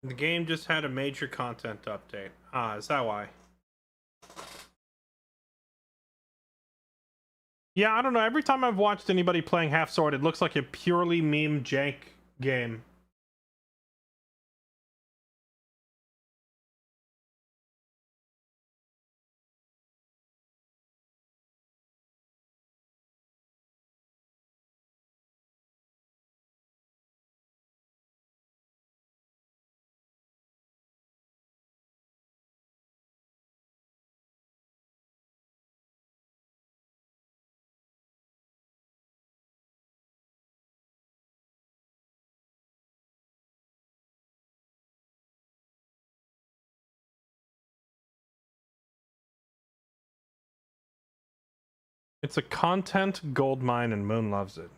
The game just had a major content update. Ah, is that why? Yeah, I don't know. Every time I've watched anybody playing Half Sword, it looks like a purely meme jank game. It's a content goldmine and Moon loves it.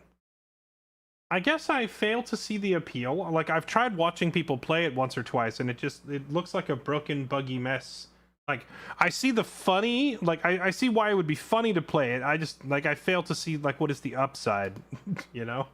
I guess I fail to see the appeal. Like, I've tried watching people play it once or twice, and it looks like a broken, buggy mess. Like, I see the funny, like, I see why it would be funny to play it. I just, like, I fail to see, like, what is the upside, you know?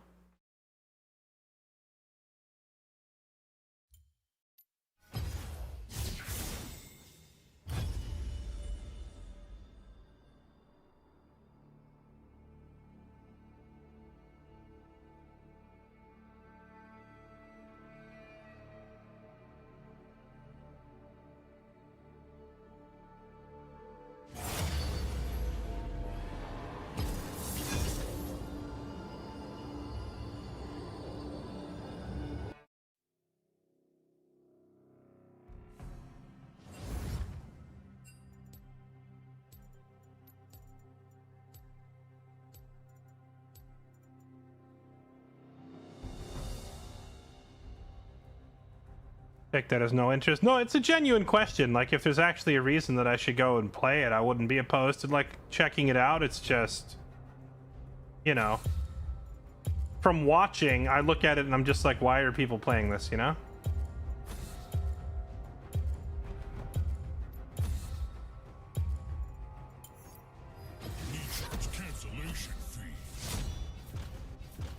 Take that as no interest. No, it's a genuine question. Like, if there's actually a reason that I should go and play it, I wouldn't be opposed to, like, checking it out. It's just, you know, from watching, I look at it and I'm just like, why are people playing this, you know?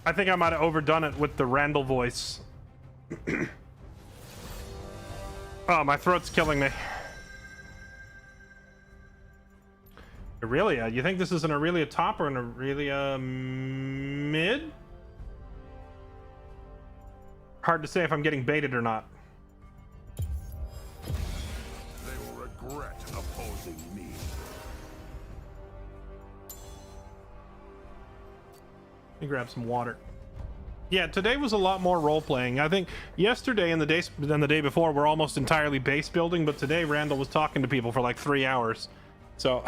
I think I might have overdone it with the Randall voice. Oh, my throat's killing me. Aurelia? You think this is an Aurelia top or an Aurelia mid? Hard to say if I'm getting baited or not. They will regret opposing me. Let me grab some water. Yeah, today was a lot more role-playing. I think yesterday and the day before were almost entirely base building, but today Randall was talking to people for like 3 hours. So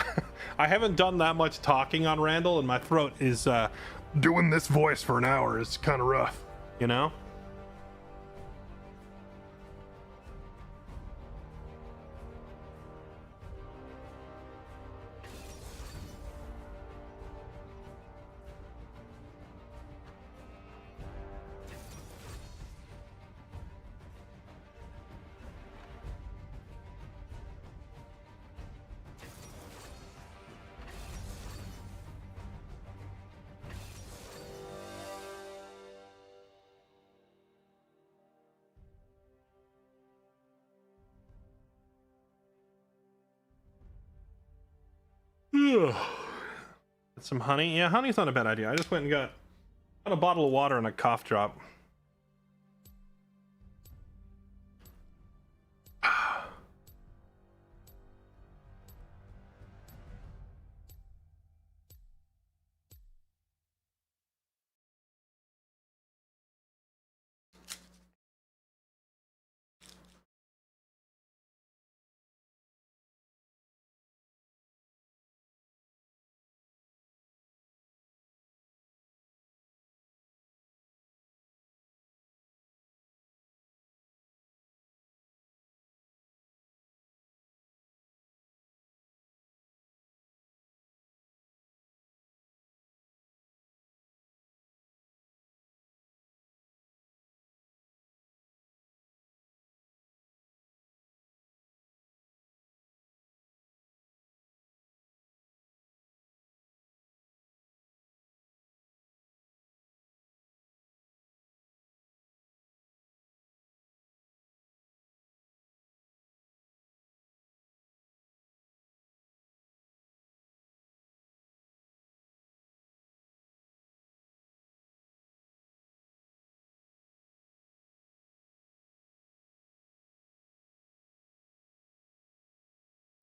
I haven't done that much talking on Randall, and my throat is doing this voice for an hour is kind of rough, you know? Ugh. Get some honey. Yeah, honey's not a bad idea. I just went and got a bottle of water and a cough drop.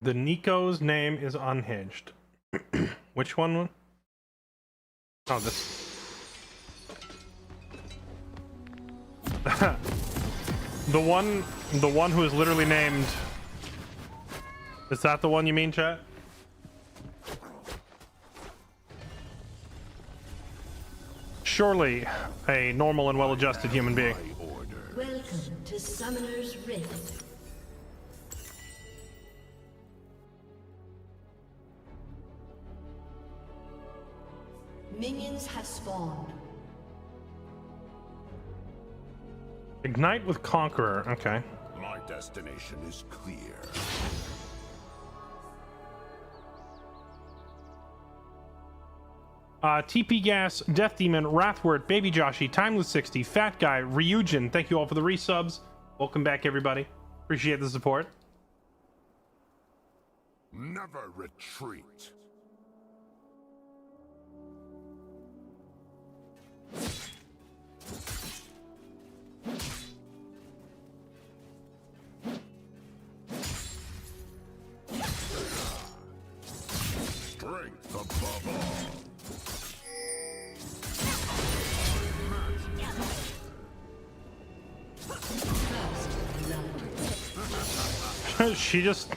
The Nico's name is unhinged. Which one? Oh, this. the one who is literally named. Is that the one you mean, chat? Surely a normal and well-adjusted human being. Welcome to Summoner's Rift. Minions have spawned. Ignite with Conqueror. Okay. My destination is clear. TP Gas, Death Demon, Wrathwort, Baby Joshi, Timeless 60, Fat Guy, Ryujin. Thank you all for the resubs. Welcome back, everybody. Appreciate the support. Never retreat. Strength above all. she just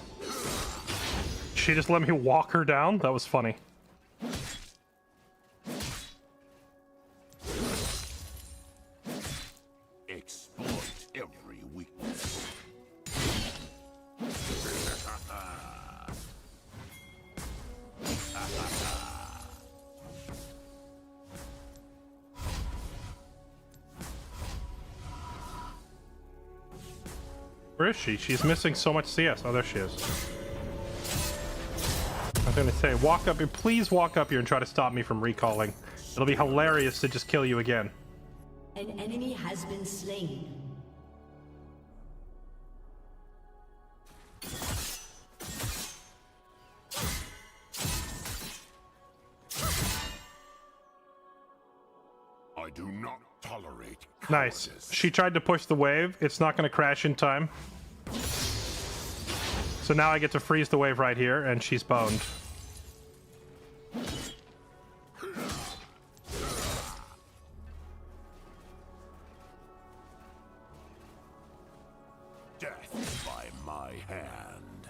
let me walk her down. That was funny. Exploit every weakness. Where is she? She's missing so much CS. Oh, there she is. I was gonna say, walk up here. Please walk up here and try to stop me from recalling. It'll be hilarious to just kill you again. An enemy has been slain. I do not tolerate Nice. cowardice. She tried to push the wave. It's not gonna crash in time. So now I get to freeze the wave right here, and she's boned. Death by my hand.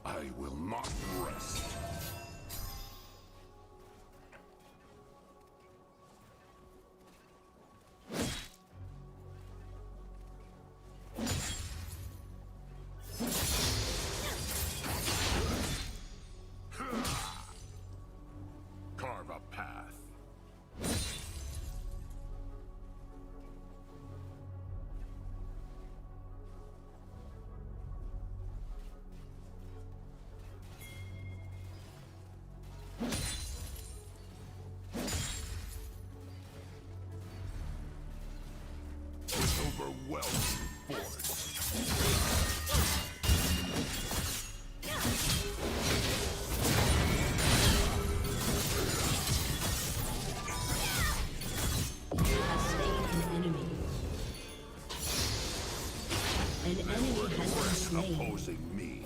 I will not rest. Carve a path. well reinforced. An enemy has been slain. Opposing me.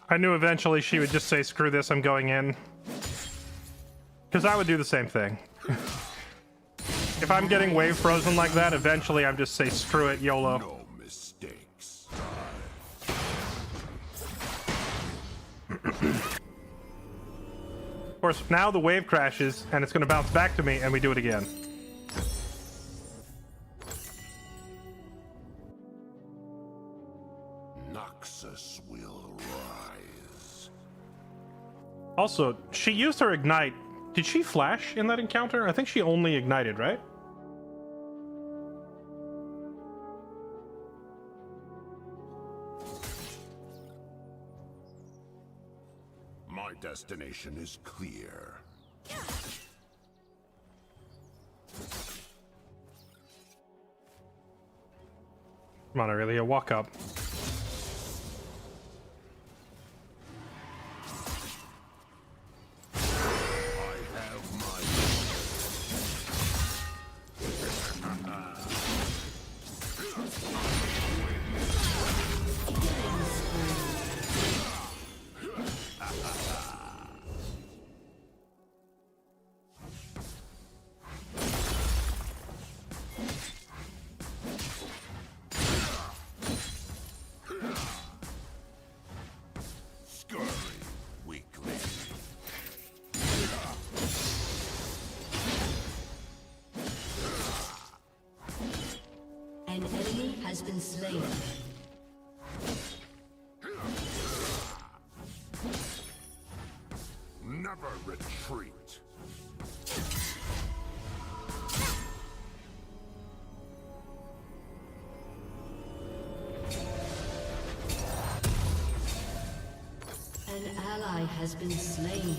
I knew eventually she would just say, screw this, I'm going in. Because I would do the same thing. If I'm getting wave frozen like that, eventually I'm just say, screw it, YOLO. No mistakes. Of course, now the wave crashes, and it's going to bounce back to me, and we do it again. Noxus will rise. Also, she used her ignite. Did she flash in that encounter? I think she only ignited, right? My destination is clear. Come on, Aurelia, walk up. An enemy has been slain. Never retreat. An ally has been slain.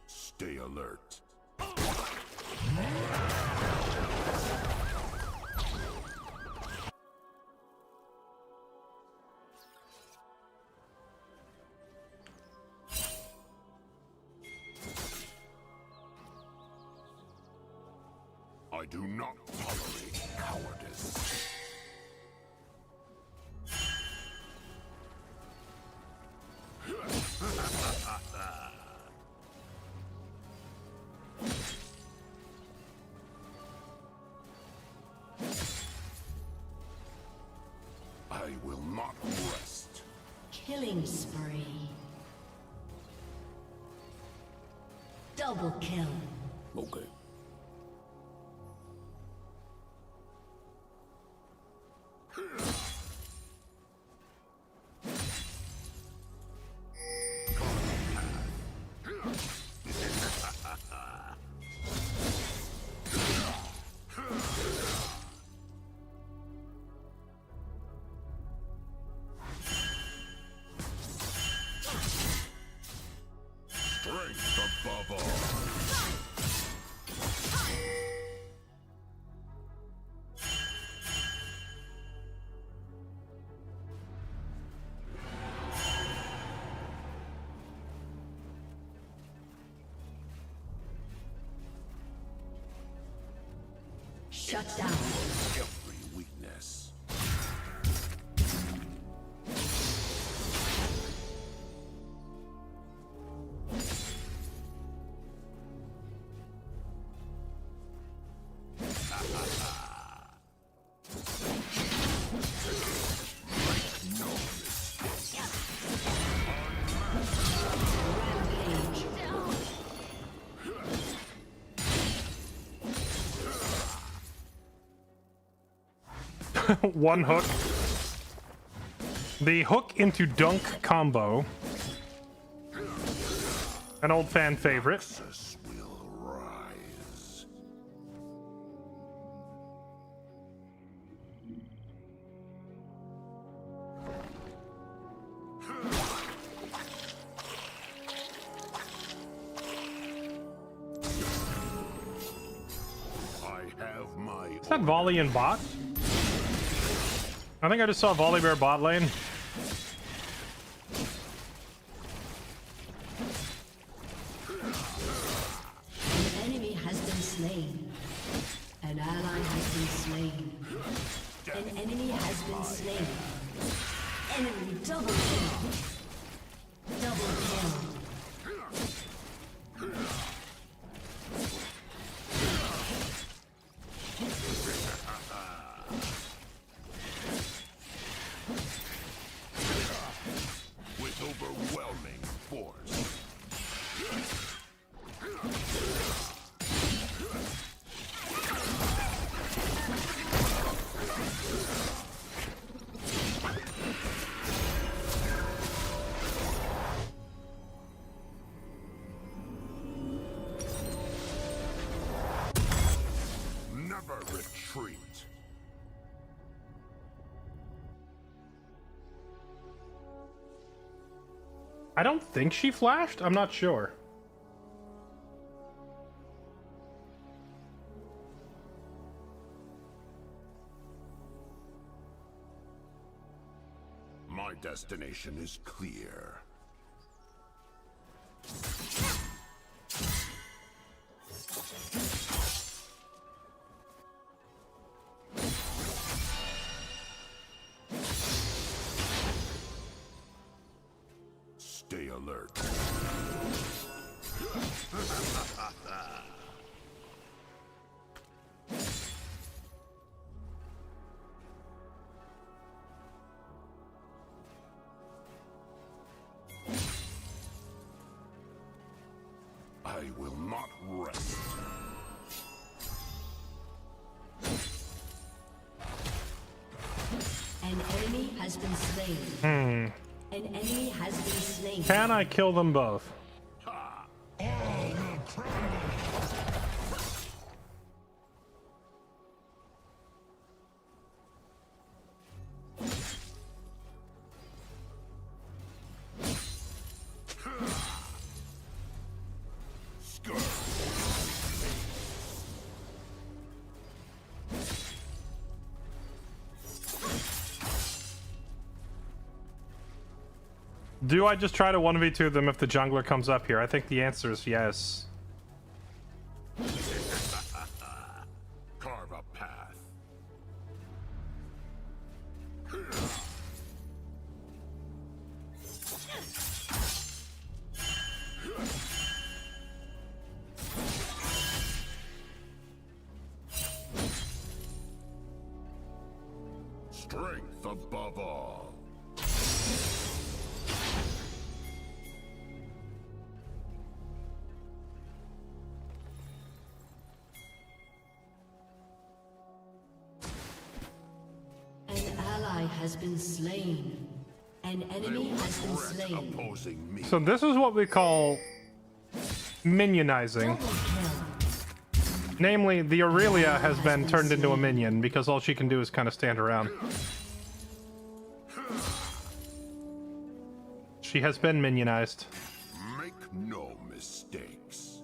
Stay alert. I do not tolerate cowardice. I will not rest. Killing spree. Double kill. Okay. Strength above all. Shut down. Every weakness. One hook. The hook into dunk combo. An old fan favorite. Noxus will rise. Is that volley in bot? I think I just saw volley bear bot lane. An enemy has been slain. An ally has been slain. An enemy has been slain. Enemy double kill. Double kill. With overwhelming force. Never retreat. I don't think she flashed. I'm not sure. My destination is clear. Stay alert. I will not rest. An enemy has been slain. Hmm. An enemy has been slain. Can I kill them both? Do I just try to 1v2 them if the jungler comes up here? I think the answer is yes. Carve a path. Strength above all. Has been slain. An enemy has been slain. Opposing me. So this is what we call minionizing. Namely, the Aurelia has been turned into a minion because all she can do is kind of stand around. She has been minionized. Make no mistakes.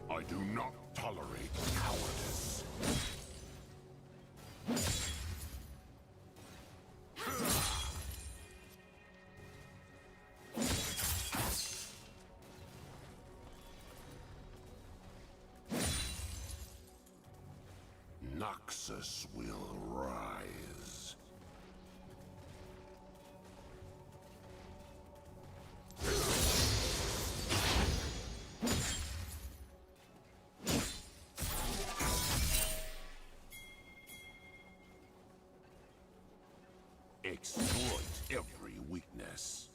I do not tolerate cowardice. Noxus will rise. Exploit every weakness.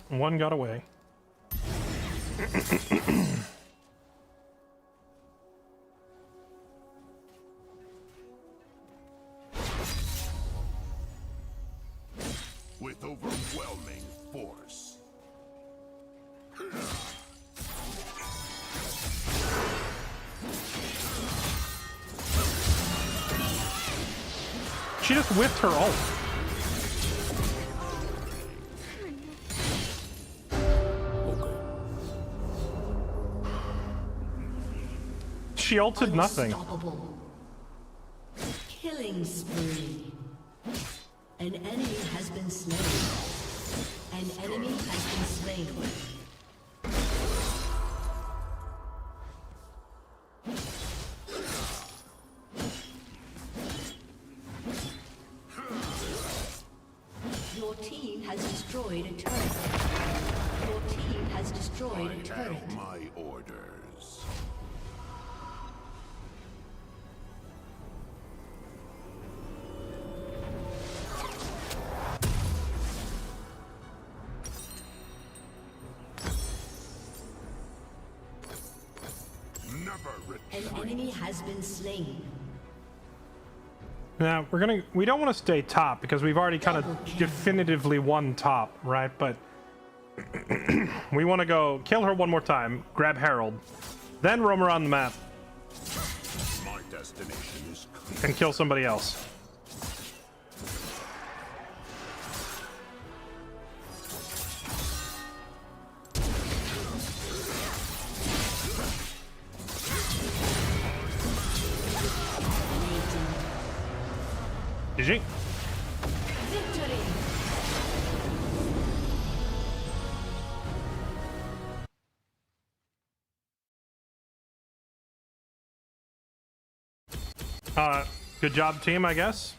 One got away. With overwhelming force. She just whiffed her ult. She ulted nothing. Unstoppable. Killing spree. An enemy has been slain. An enemy has been slain. Your team has destroyed a turret. Your team has destroyed a turret. My orders. An enemy has been slain. Now we don't want to stay top because we've already kind of definitively won top, right? But we want to go kill her one more time, grab Herald, then roam around the map My destination is and kill somebody else. GG. Victory. Good job, team, I guess.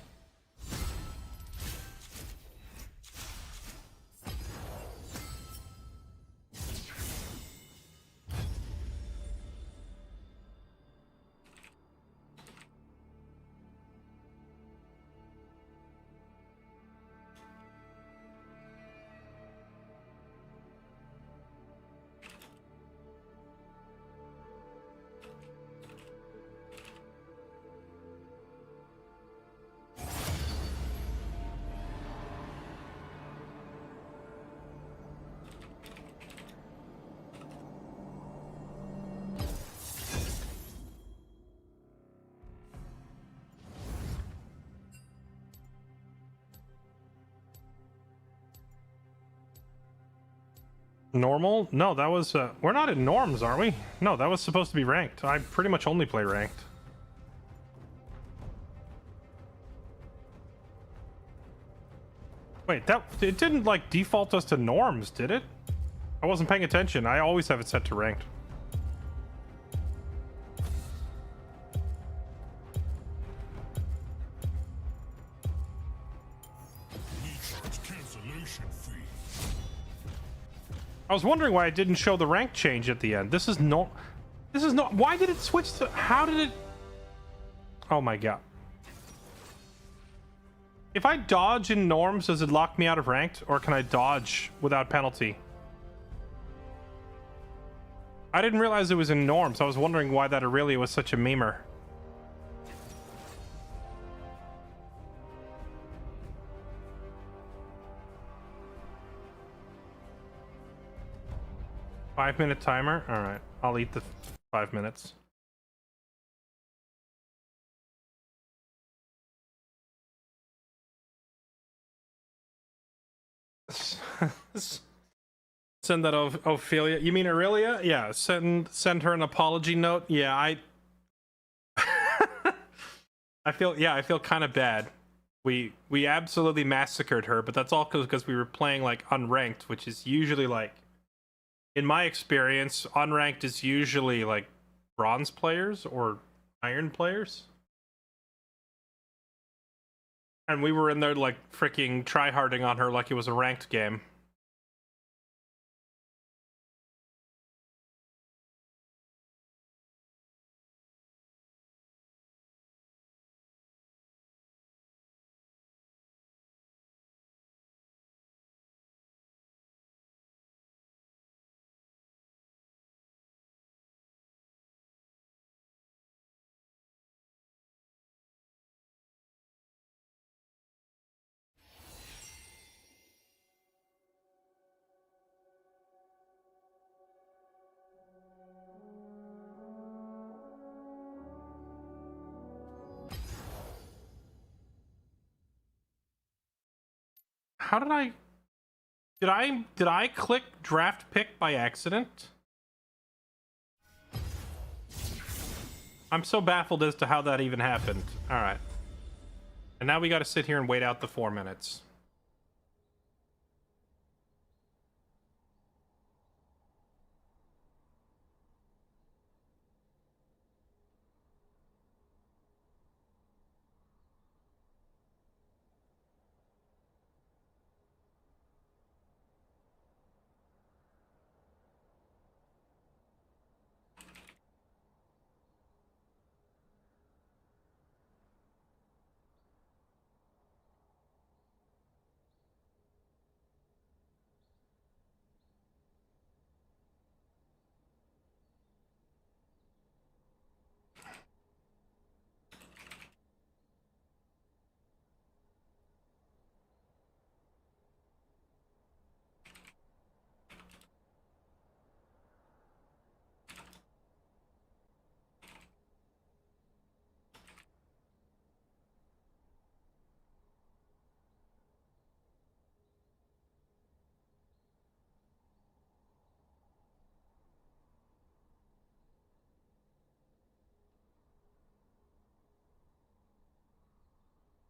Normal? No, that was, we're not in norms, are we? No, that was supposed to be ranked. I pretty much only play ranked. Wait, it didn't, like, default us to norms, did it? I wasn't paying attention. I always have it set to ranked. I was wondering why it didn't show the rank change at the end. This is not... Why did it switch to... How did it... Oh my god. If I dodge in norms, does it lock me out of ranked? Or can I dodge without penalty? I didn't realize it was in norms. I was wondering why that Aurelia was such a memer. Five-minute timer? Alright, I'll eat the 5 minutes. Send that Ophelia. You mean Aurelia? Yeah, send her an apology note. Yeah, I feel kind of bad. We absolutely massacred her, but that's all because we were playing like unranked, which is usually like, in my experience, unranked is usually like bronze players or iron players. And we were in there like freaking tryharding on her like it was a ranked game. How did I... Did I click draft pick by accident? I'm so baffled as to how that even happened. Alright. And now we gotta sit here and wait out the 4 minutes.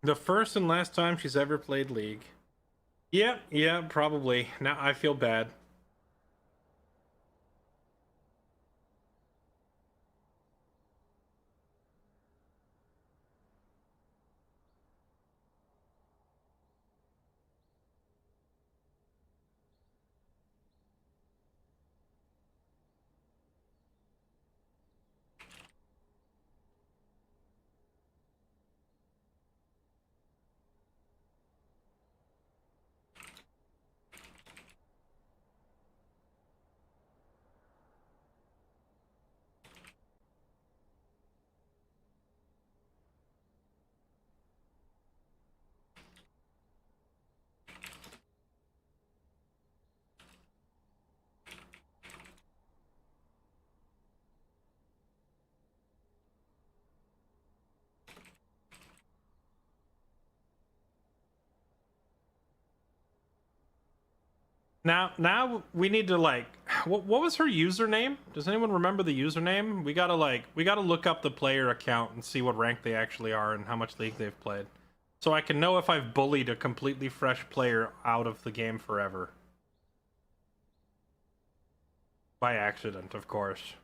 The first and last time she's ever played League. Yep, yeah, probably. Now I feel bad. Now we need to like, what was her username? Does anyone remember the username? We gotta look up the player account and see what rank they actually are and how much League they've played, so I can know if I've bullied a completely fresh player out of the game forever. By accident, of course.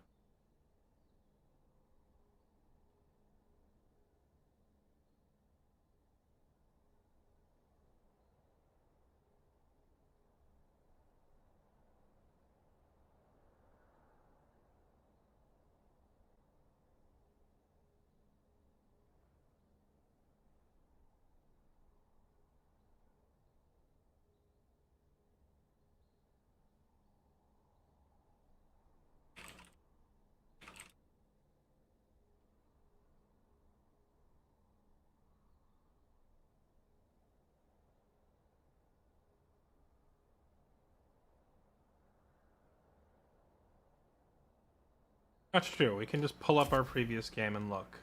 That's true. We can just pull up our previous game and look.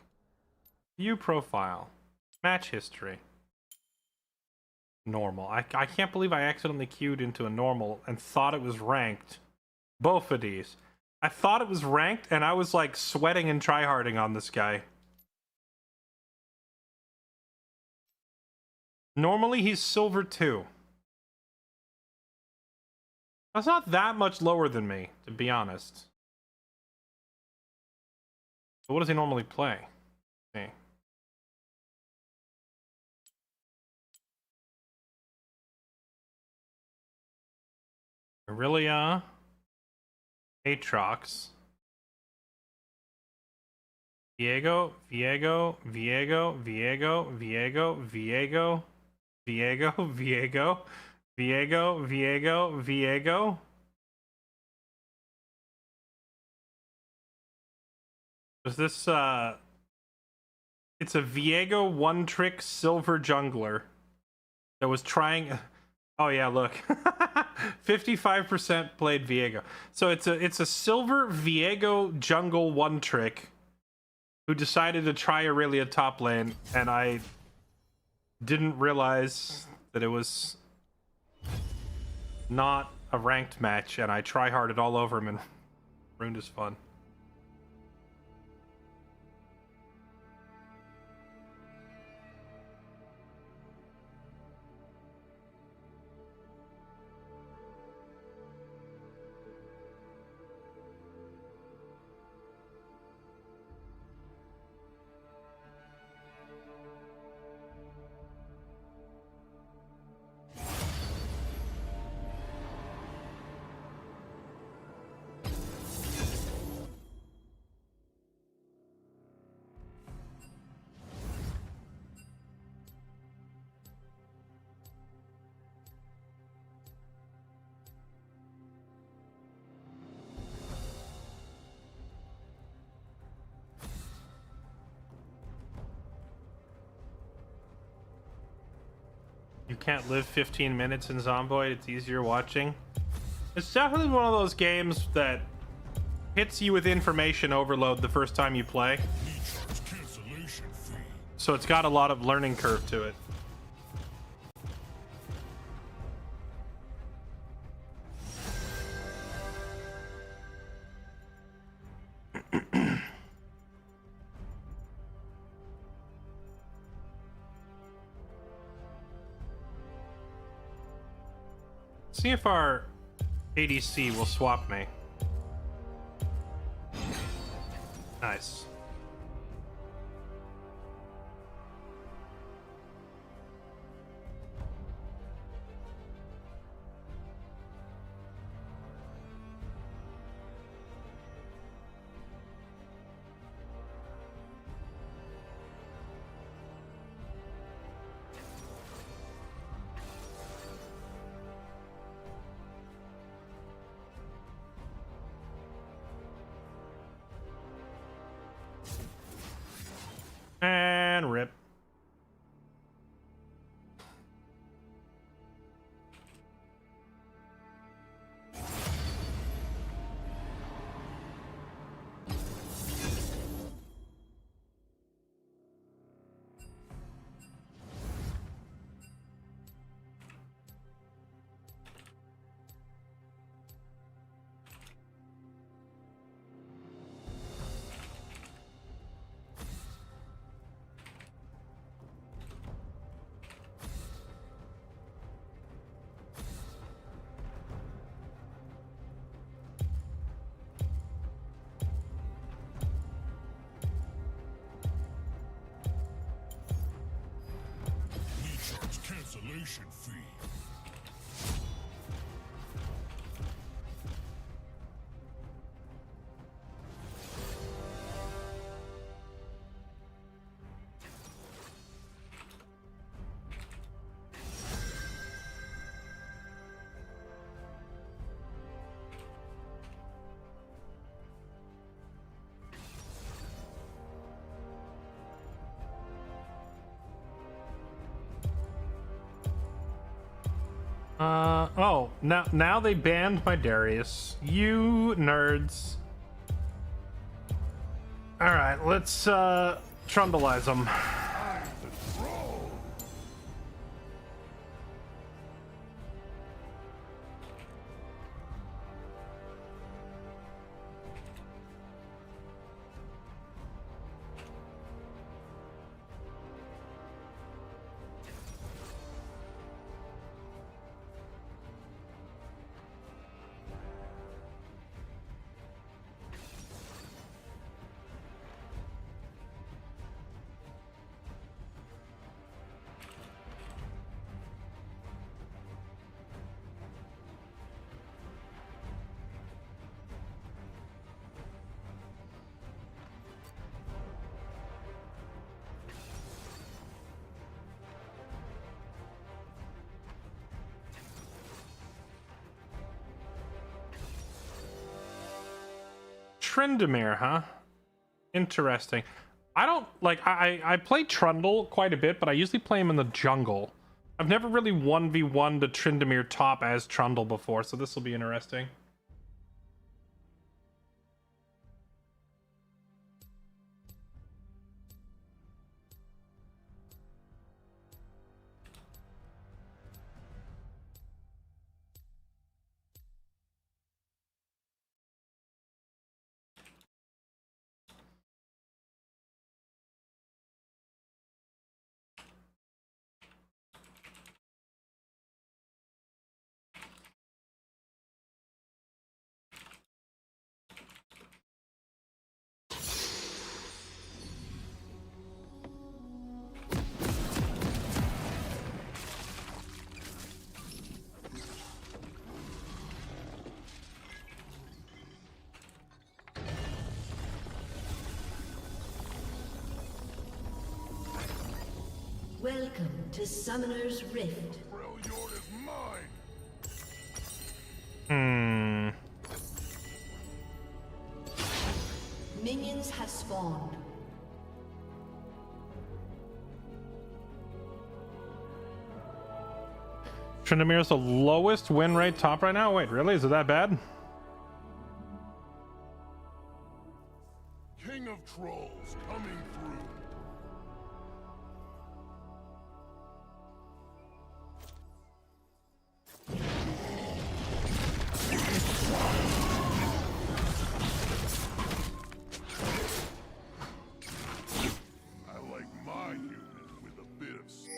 View profile. Match history. Normal. I can't believe I accidentally queued into a normal and thought it was ranked. Both of these. I thought it was ranked and I was like sweating and tryharding on this guy. Normally he's silver 2. That's not that much lower than me, to be honest. So what does he normally play? Let's see. Aurelia, Aatrox, Viego, Viego, Viego, Viego, Viego, Viego, Viego, Viego, Viego, Viego, Viego. Is this, it's a Viego one-trick silver jungler that was trying... Oh yeah, look. 55% played Viego. So it's a silver Viego jungle one-trick who decided to try Aurelia top lane, and I didn't realize that it was not a ranked match, and I try hard it all over him, and Rune is fun. You can't live 15 minutes in Zomboid, it's easier watching. It's definitely one of those games that hits you with information overload the first time you play. So it's got a lot of learning curve to it. See if our ADC will swap me. Nice. And rip. Cancellation fee. Oh, now they banned my Darius. You nerds. Alright, let's, trundleize them. Tryndamere, huh? Interesting. I don't like I play Trundle quite a bit, but I usually play him in the jungle. I've never really 1v1 to Tryndamere top as Trundle before, so this will be interesting. Welcome to Summoner's Rift. Freljord is mine. Minions have spawned. Trindamir's the lowest win rate top right now? Wait, really? Is it that bad? King of Trolls coming through. I like my human with a bit of spice.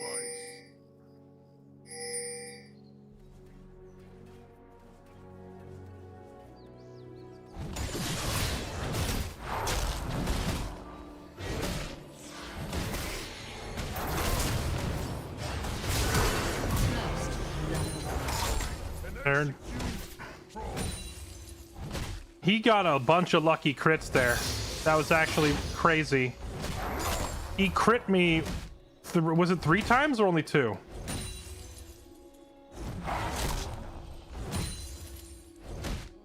Nerd. He got a bunch of lucky crits there. That was actually crazy. He crit me, was it 3 times or only 2?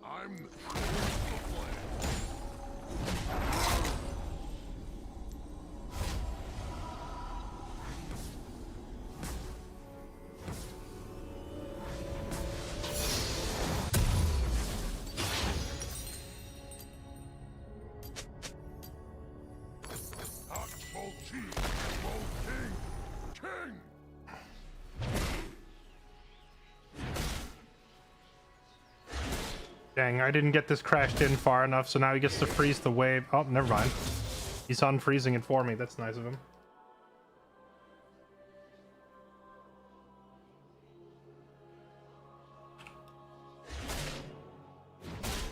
I'm the troll of the land. Hot troll chief, troll king, king. Dang, I didn't get this crashed in far enough, so now he gets to freeze the wave. Oh, never mind. He's unfreezing it for me. That's nice of him.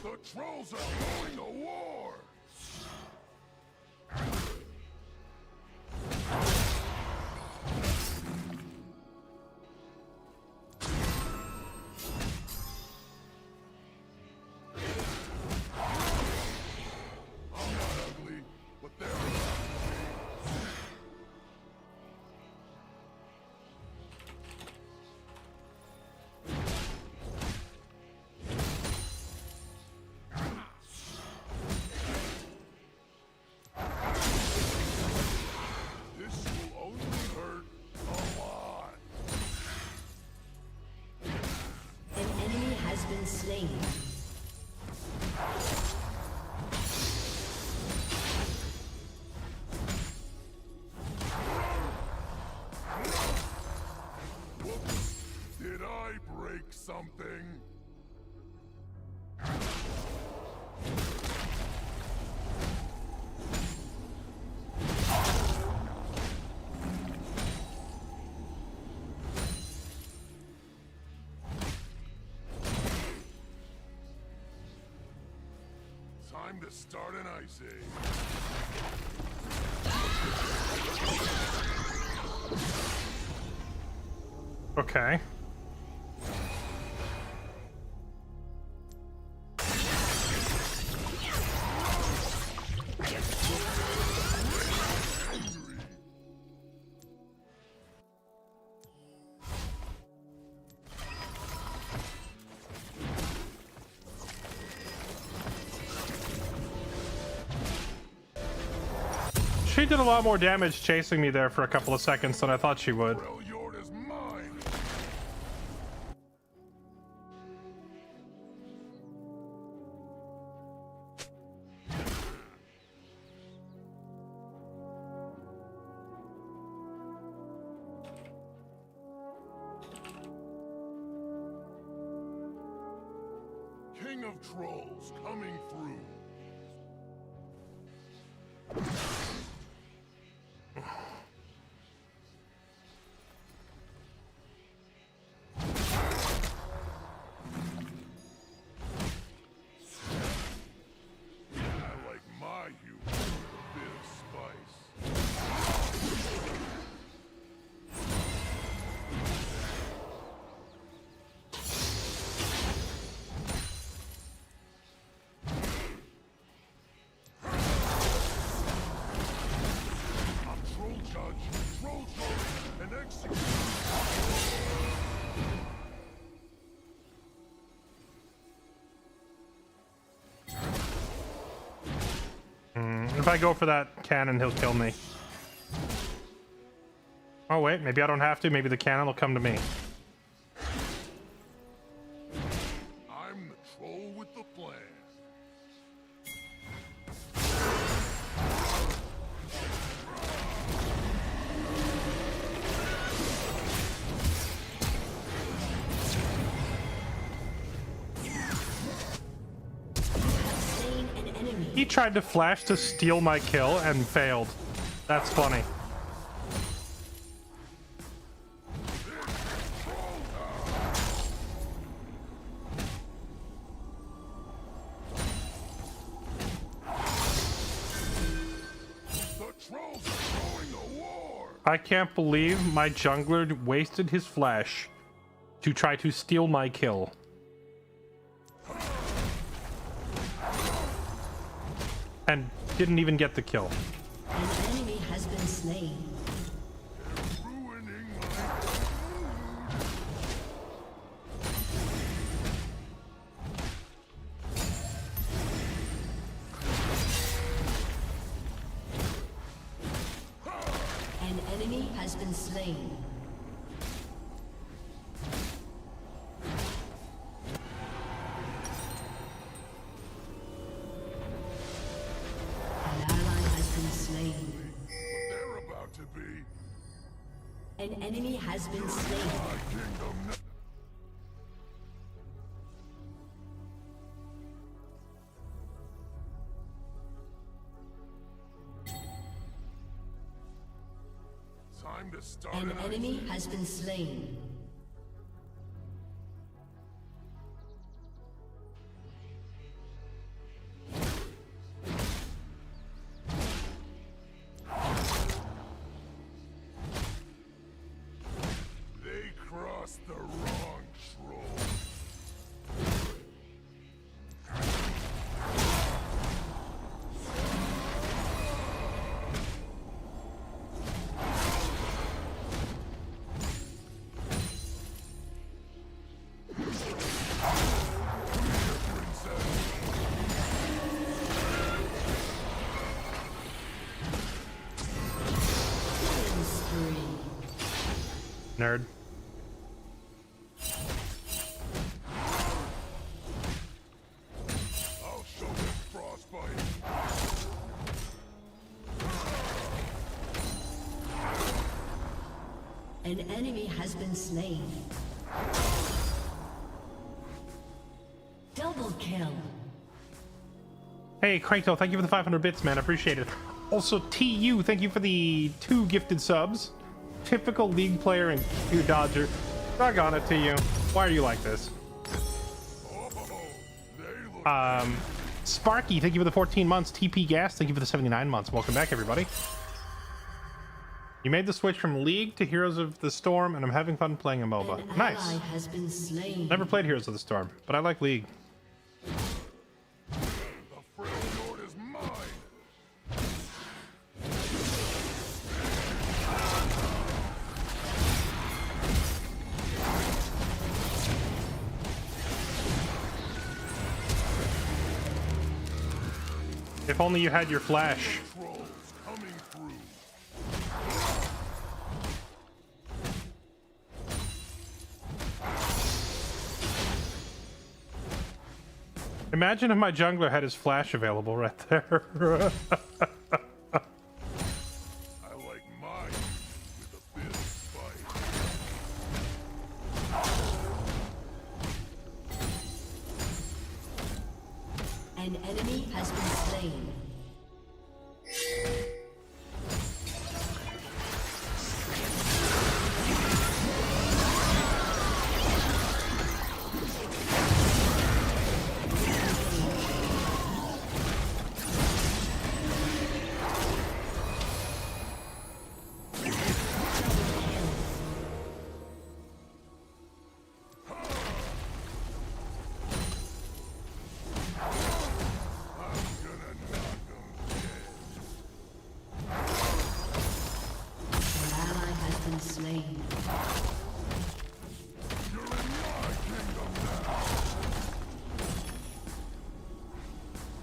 The trolls are going to war. I'm not ugly, but they're This will only hurt a lot. An enemy has been slain. Whoops. Did I break something? Time to start an ice age. Okay. She did a lot more damage chasing me there for a couple of seconds than I thought she would. Freljord is mine. King of Trolls coming through. I like my human with a bit of spice. If I go for that cannon, he'll kill me. Oh wait, maybe I don't have to. Maybe the cannon will come to me. I'm the troll with the plan. He tried to flash to steal my kill and failed. That's funny. I can't believe my jungler wasted his flash to try to steal my kill. And didn't even get the kill. An enemy has been slain. An enemy has been slain. An enemy has been slain. Time to start. An enemy has been slain. The wrong troll. Nerd. I'll show them frostbite. An enemy has been slain. Double kill. Hey, Kraito, thank you for the 500 bits, man. I appreciate it. Also, TU, thank you for the 2 gifted subs. Typical League player and Q Dodger. Doggone it to you. Why are you like this? Sparky, thank you for the 14 months. TP Gas, thank you for the 79 months. Welcome back, everybody. You made the switch from League to Heroes of the Storm, and I'm having fun playing a MOBA. Nice. Has been slain. Never played Heroes of the Storm, but I like League. If only you had your flash. Imagine if my jungler had his flash available right there. I like mine with a bit of spice. An enemy has been slain. been slain.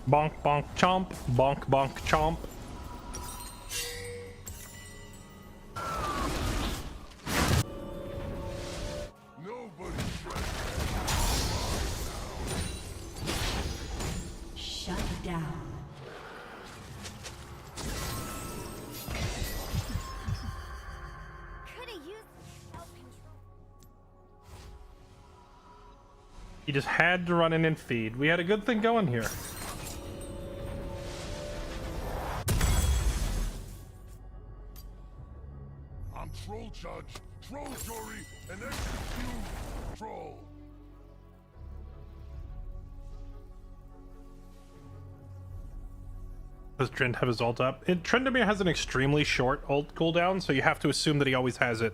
Bonk, bonk, chomp. Bonk, bonk, chomp. Shut down. He just had to run in and feed. We had a good thing going here. I'm Troll Judge, Troll Jury, and Execute Troll. Does Trent have his ult up? Trendemir has an extremely short ult cooldown, so you have to assume that he always has it.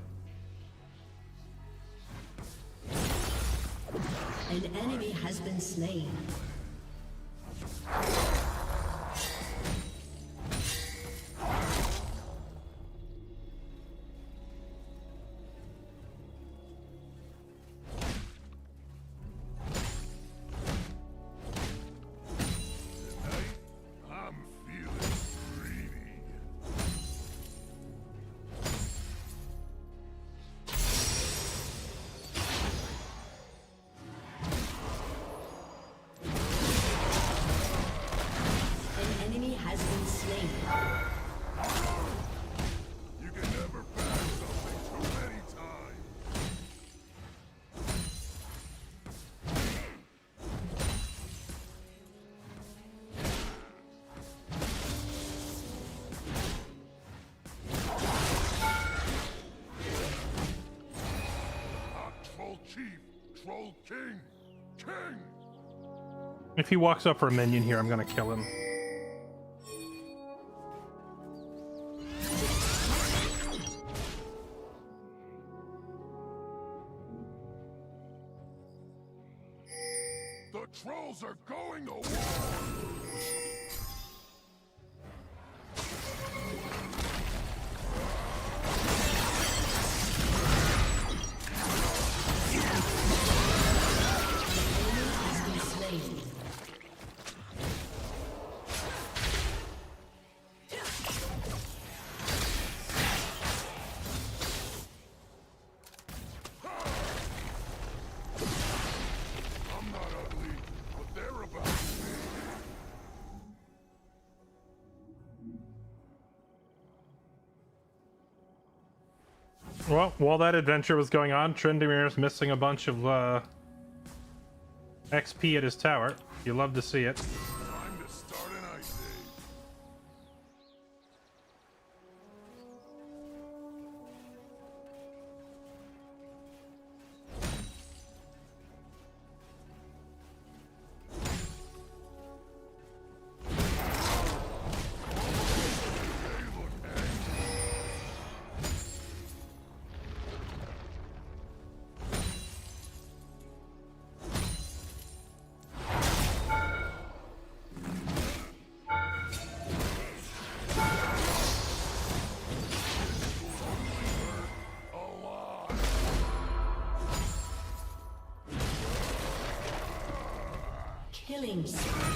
An enemy has been slain. I'm feeling greedy. An enemy has been slain. You can never pass something too many times. Troll Chief, Troll King, King! If he walks up for a minion here, I'm gonna kill him. The trolls are going to war! Has been slain. I'm not ugly, but they're about to be. Well, while that adventure was going on, Trendemir's missing a bunch of XP at his tower. You love to see it. Time to start an ice age. Killing spree.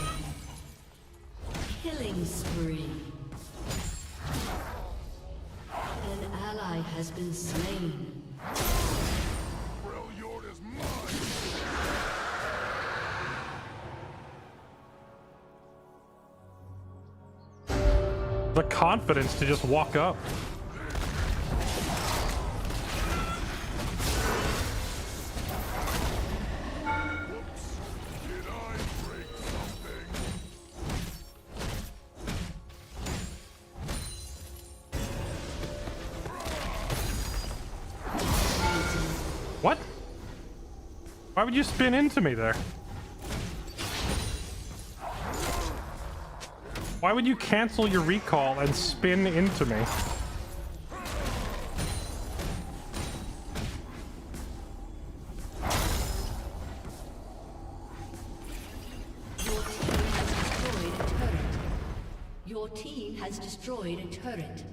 Killing spree. An ally has been slain. Freljord is mine! The confidence to just walk up. What? Why would you spin into me there? Why would you cancel your recall and spin into me? Your team has destroyed a turret.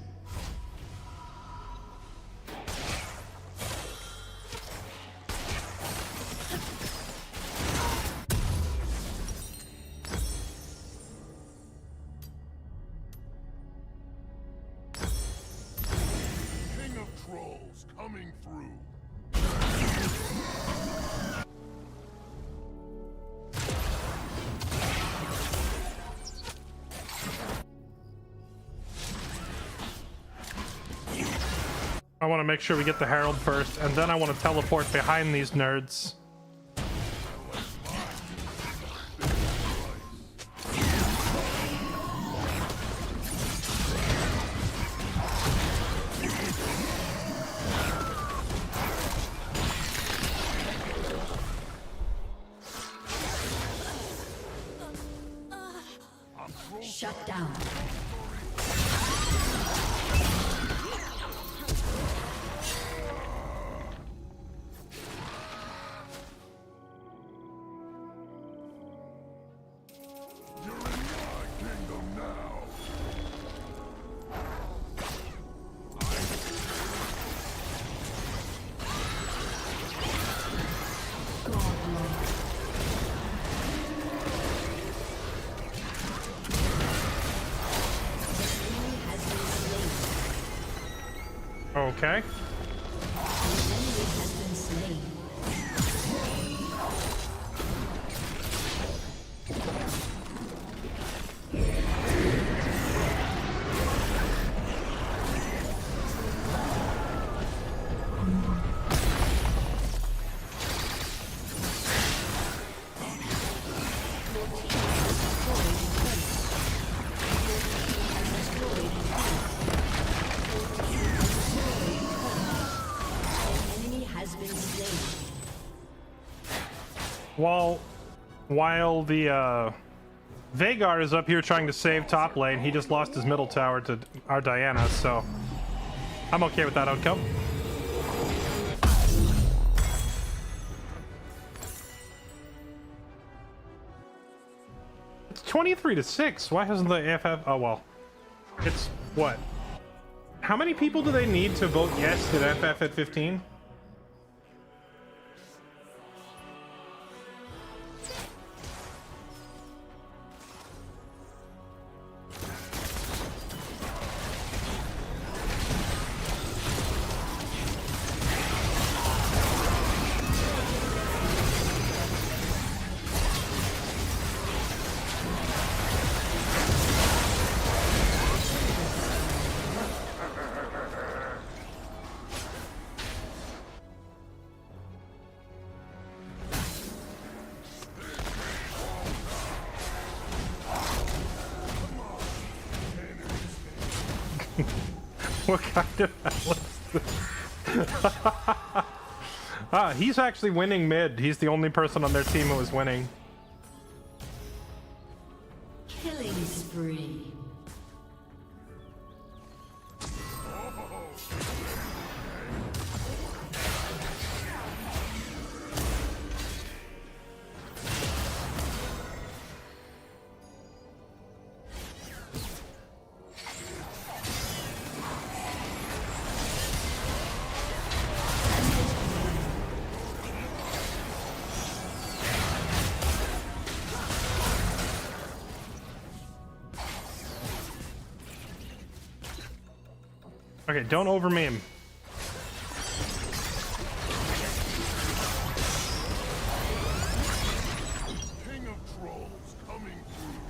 trolls coming through. I want to make sure we get the Herald first, and then I want to teleport behind these nerds. Shut down. Okay. While the Vagar is up here trying to save top lane, he just lost his middle tower to our Diana, so I'm okay with that outcome. It's 23-6. Why hasn't the AFF? Oh well, it's what? How many people do they need to vote yes to the FF at 15? What kind of hell is this? He's actually winning mid. He's the only person on their team who is winning. Killing spree. Okay, don't over meme. King of trolls coming through.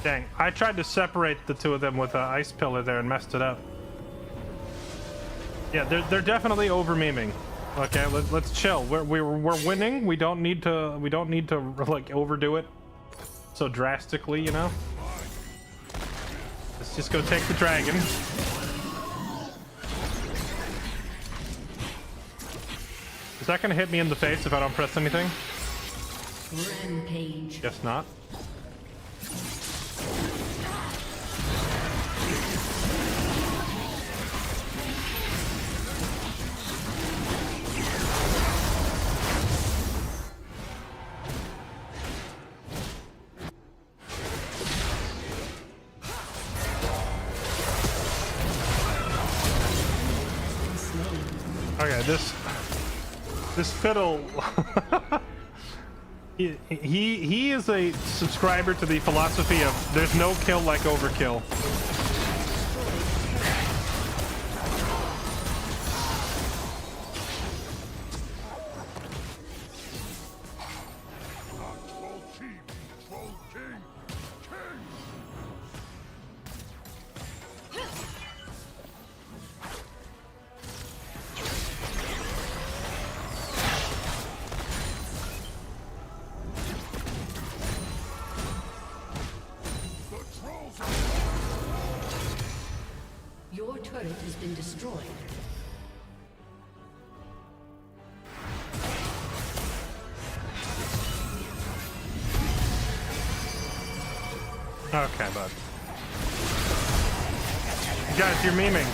Dang, I tried to separate the two of them with an ice pillar there and messed it up. Yeah, they're definitely over meming. Okay, let's chill. We're winning. We don't need to like overdo it so drastically, you know. Let's just go take the dragon. Is that gonna hit me in the face if I don't press anything? Rampage. Guess not. Okay, this fiddle. he is a subscriber to the philosophy of there's no kill like overkill. turret has been destroyed. Okay, bud. Guys, you're memeing.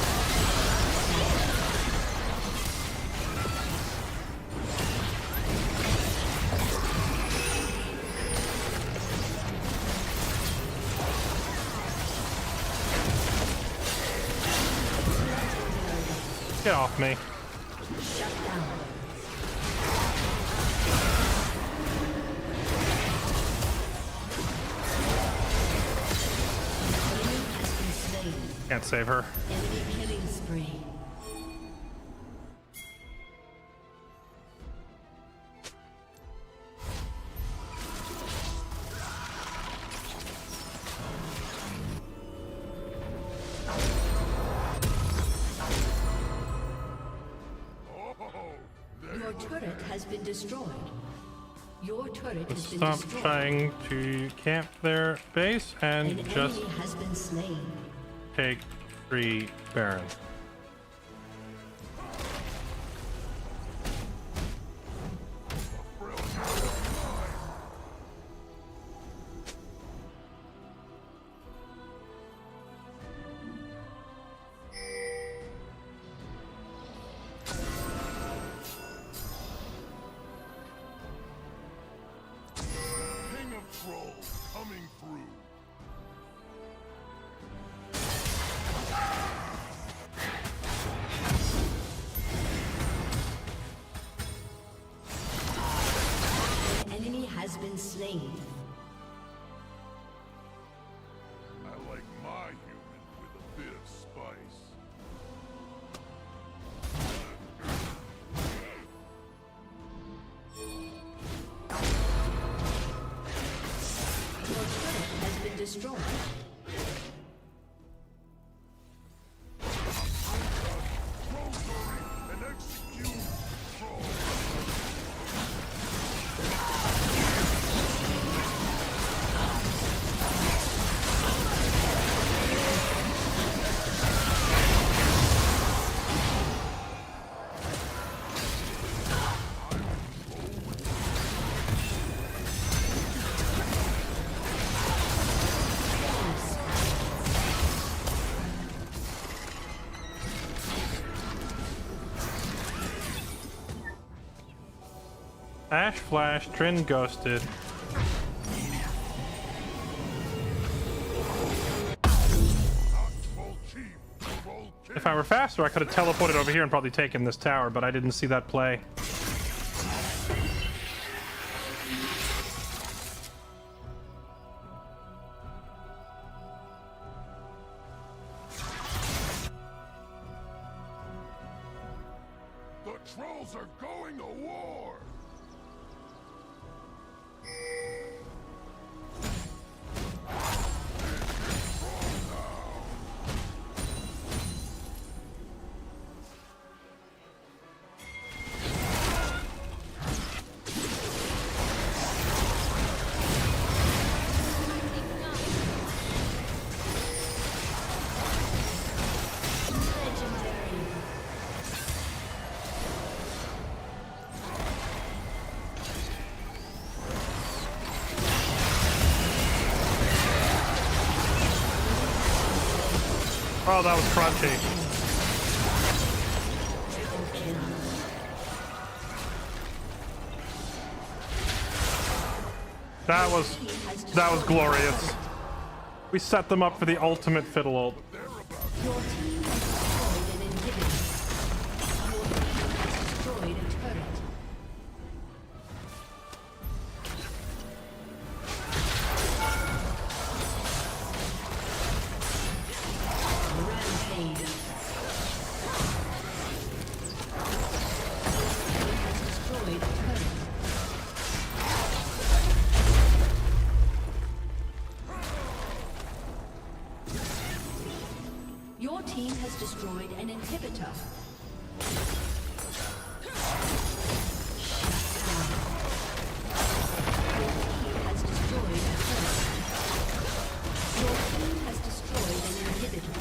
Get off me. Shut down. Can't save her. Enemy killing spree. Your turret has been destroyed. Your turret has been Stop destroyed. trying to camp their base and An just enemy has been slain. take 3 Baron. King of Trolls coming through. An enemy has been slain. I like my human with a bit of spice. Your turret has been destroyed. And execute Troll. Ash flashed, Trin ghosted. If I were faster, I could have teleported over here and probably taken this tower, but I didn't see that play. The Trolls are going to war. Oh, that was crunchy. That was glorious. We set them up for the ultimate fiddle ult. Your team has destroyed an inhibitor. Your team has destroyed a turret. Rampage. Your team has destroyed a turret. Your team has destroyed an inhibitor. Your team has destroyed a turret. Your team has destroyed an inhibitor.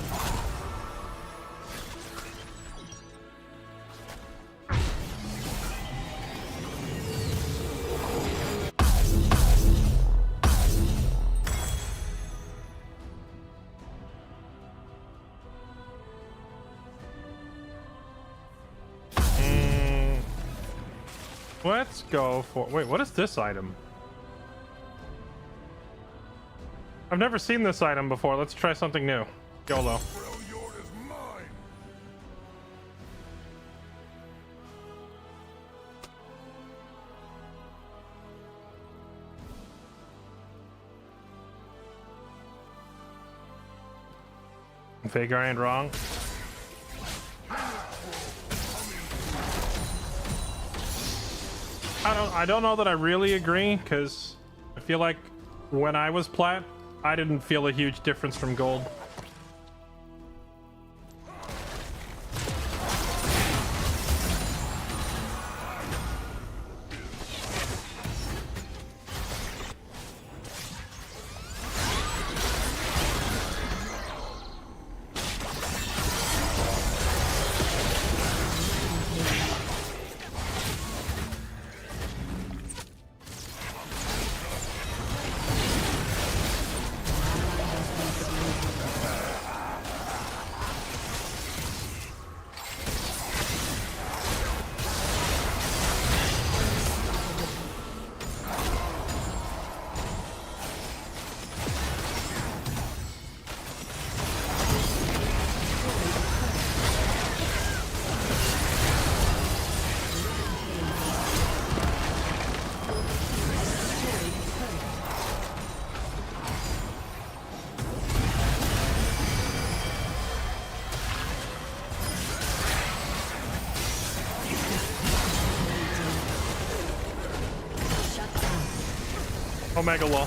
Let's go for... Wait, what is this item? I've never seen this item before. Let's try something new. YOLO. Figure I ain't wrong. I don't know that I really agree, because I feel like when I was plat, I didn't feel a huge difference from gold. Omega wall.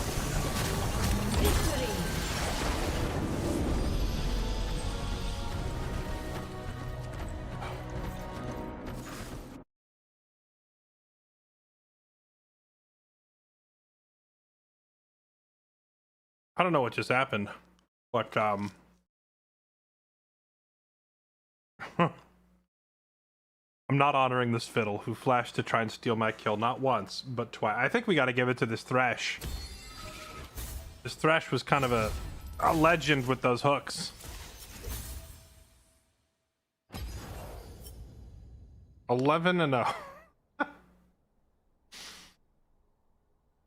I don't know what just happened, but I'm not honoring this fiddle who flashed to try and steal my kill not once, but twice. I think we got to give it to this Thresh. This Thresh was kind of a legend with those hooks. 11-0.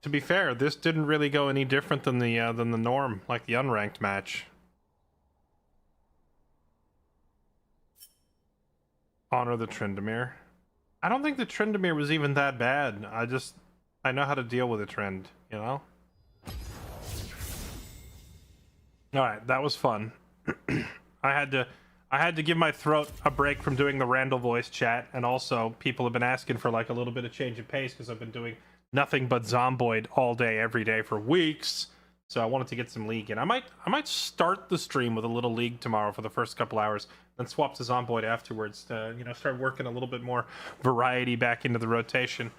To be fair, this didn't really go any different than the norm, like the unranked match. Honor the Tryndamere. I don't think the Tryndamere was even that bad. I know how to deal with a trend, you know? Alright, that was fun. I had to give my throat a break from doing the Randall voice chat, and also people have been asking for like a little bit of change of pace because I've been doing nothing but Zomboid all day, every day for weeks. So I wanted to get some League in. I might start the stream with a little League tomorrow for the first couple hours, then swap to Zomboid afterwards to, you know, start working a little bit more variety back into the rotation.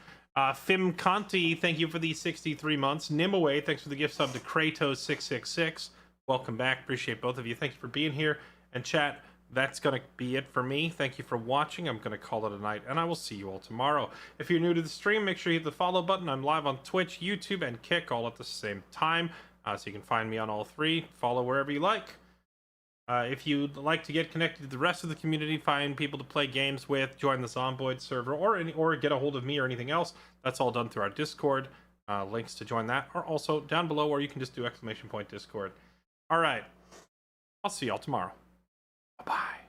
Fim Conti, thank you for the 63 months. Nimaway, thanks for the gift sub to Kratos666. Welcome back. Appreciate both of you. Thank you for being here. And chat, that's going to be it for me. Thank you for watching. I'm going to call it a night, and I will see you all tomorrow. If you're new to the stream, make sure you hit the follow button. I'm live on Twitch, YouTube, and Kick all at the same time. So you can find me on all three. Follow wherever you like. If you'd like to get connected to the rest of the community, find people to play games with, join the Zomboid server, or get a hold of me or anything else, that's all done through our Discord. Links to join that are also down below, or you can just do !Discord. All right. I'll see y'all tomorrow. Bye-bye.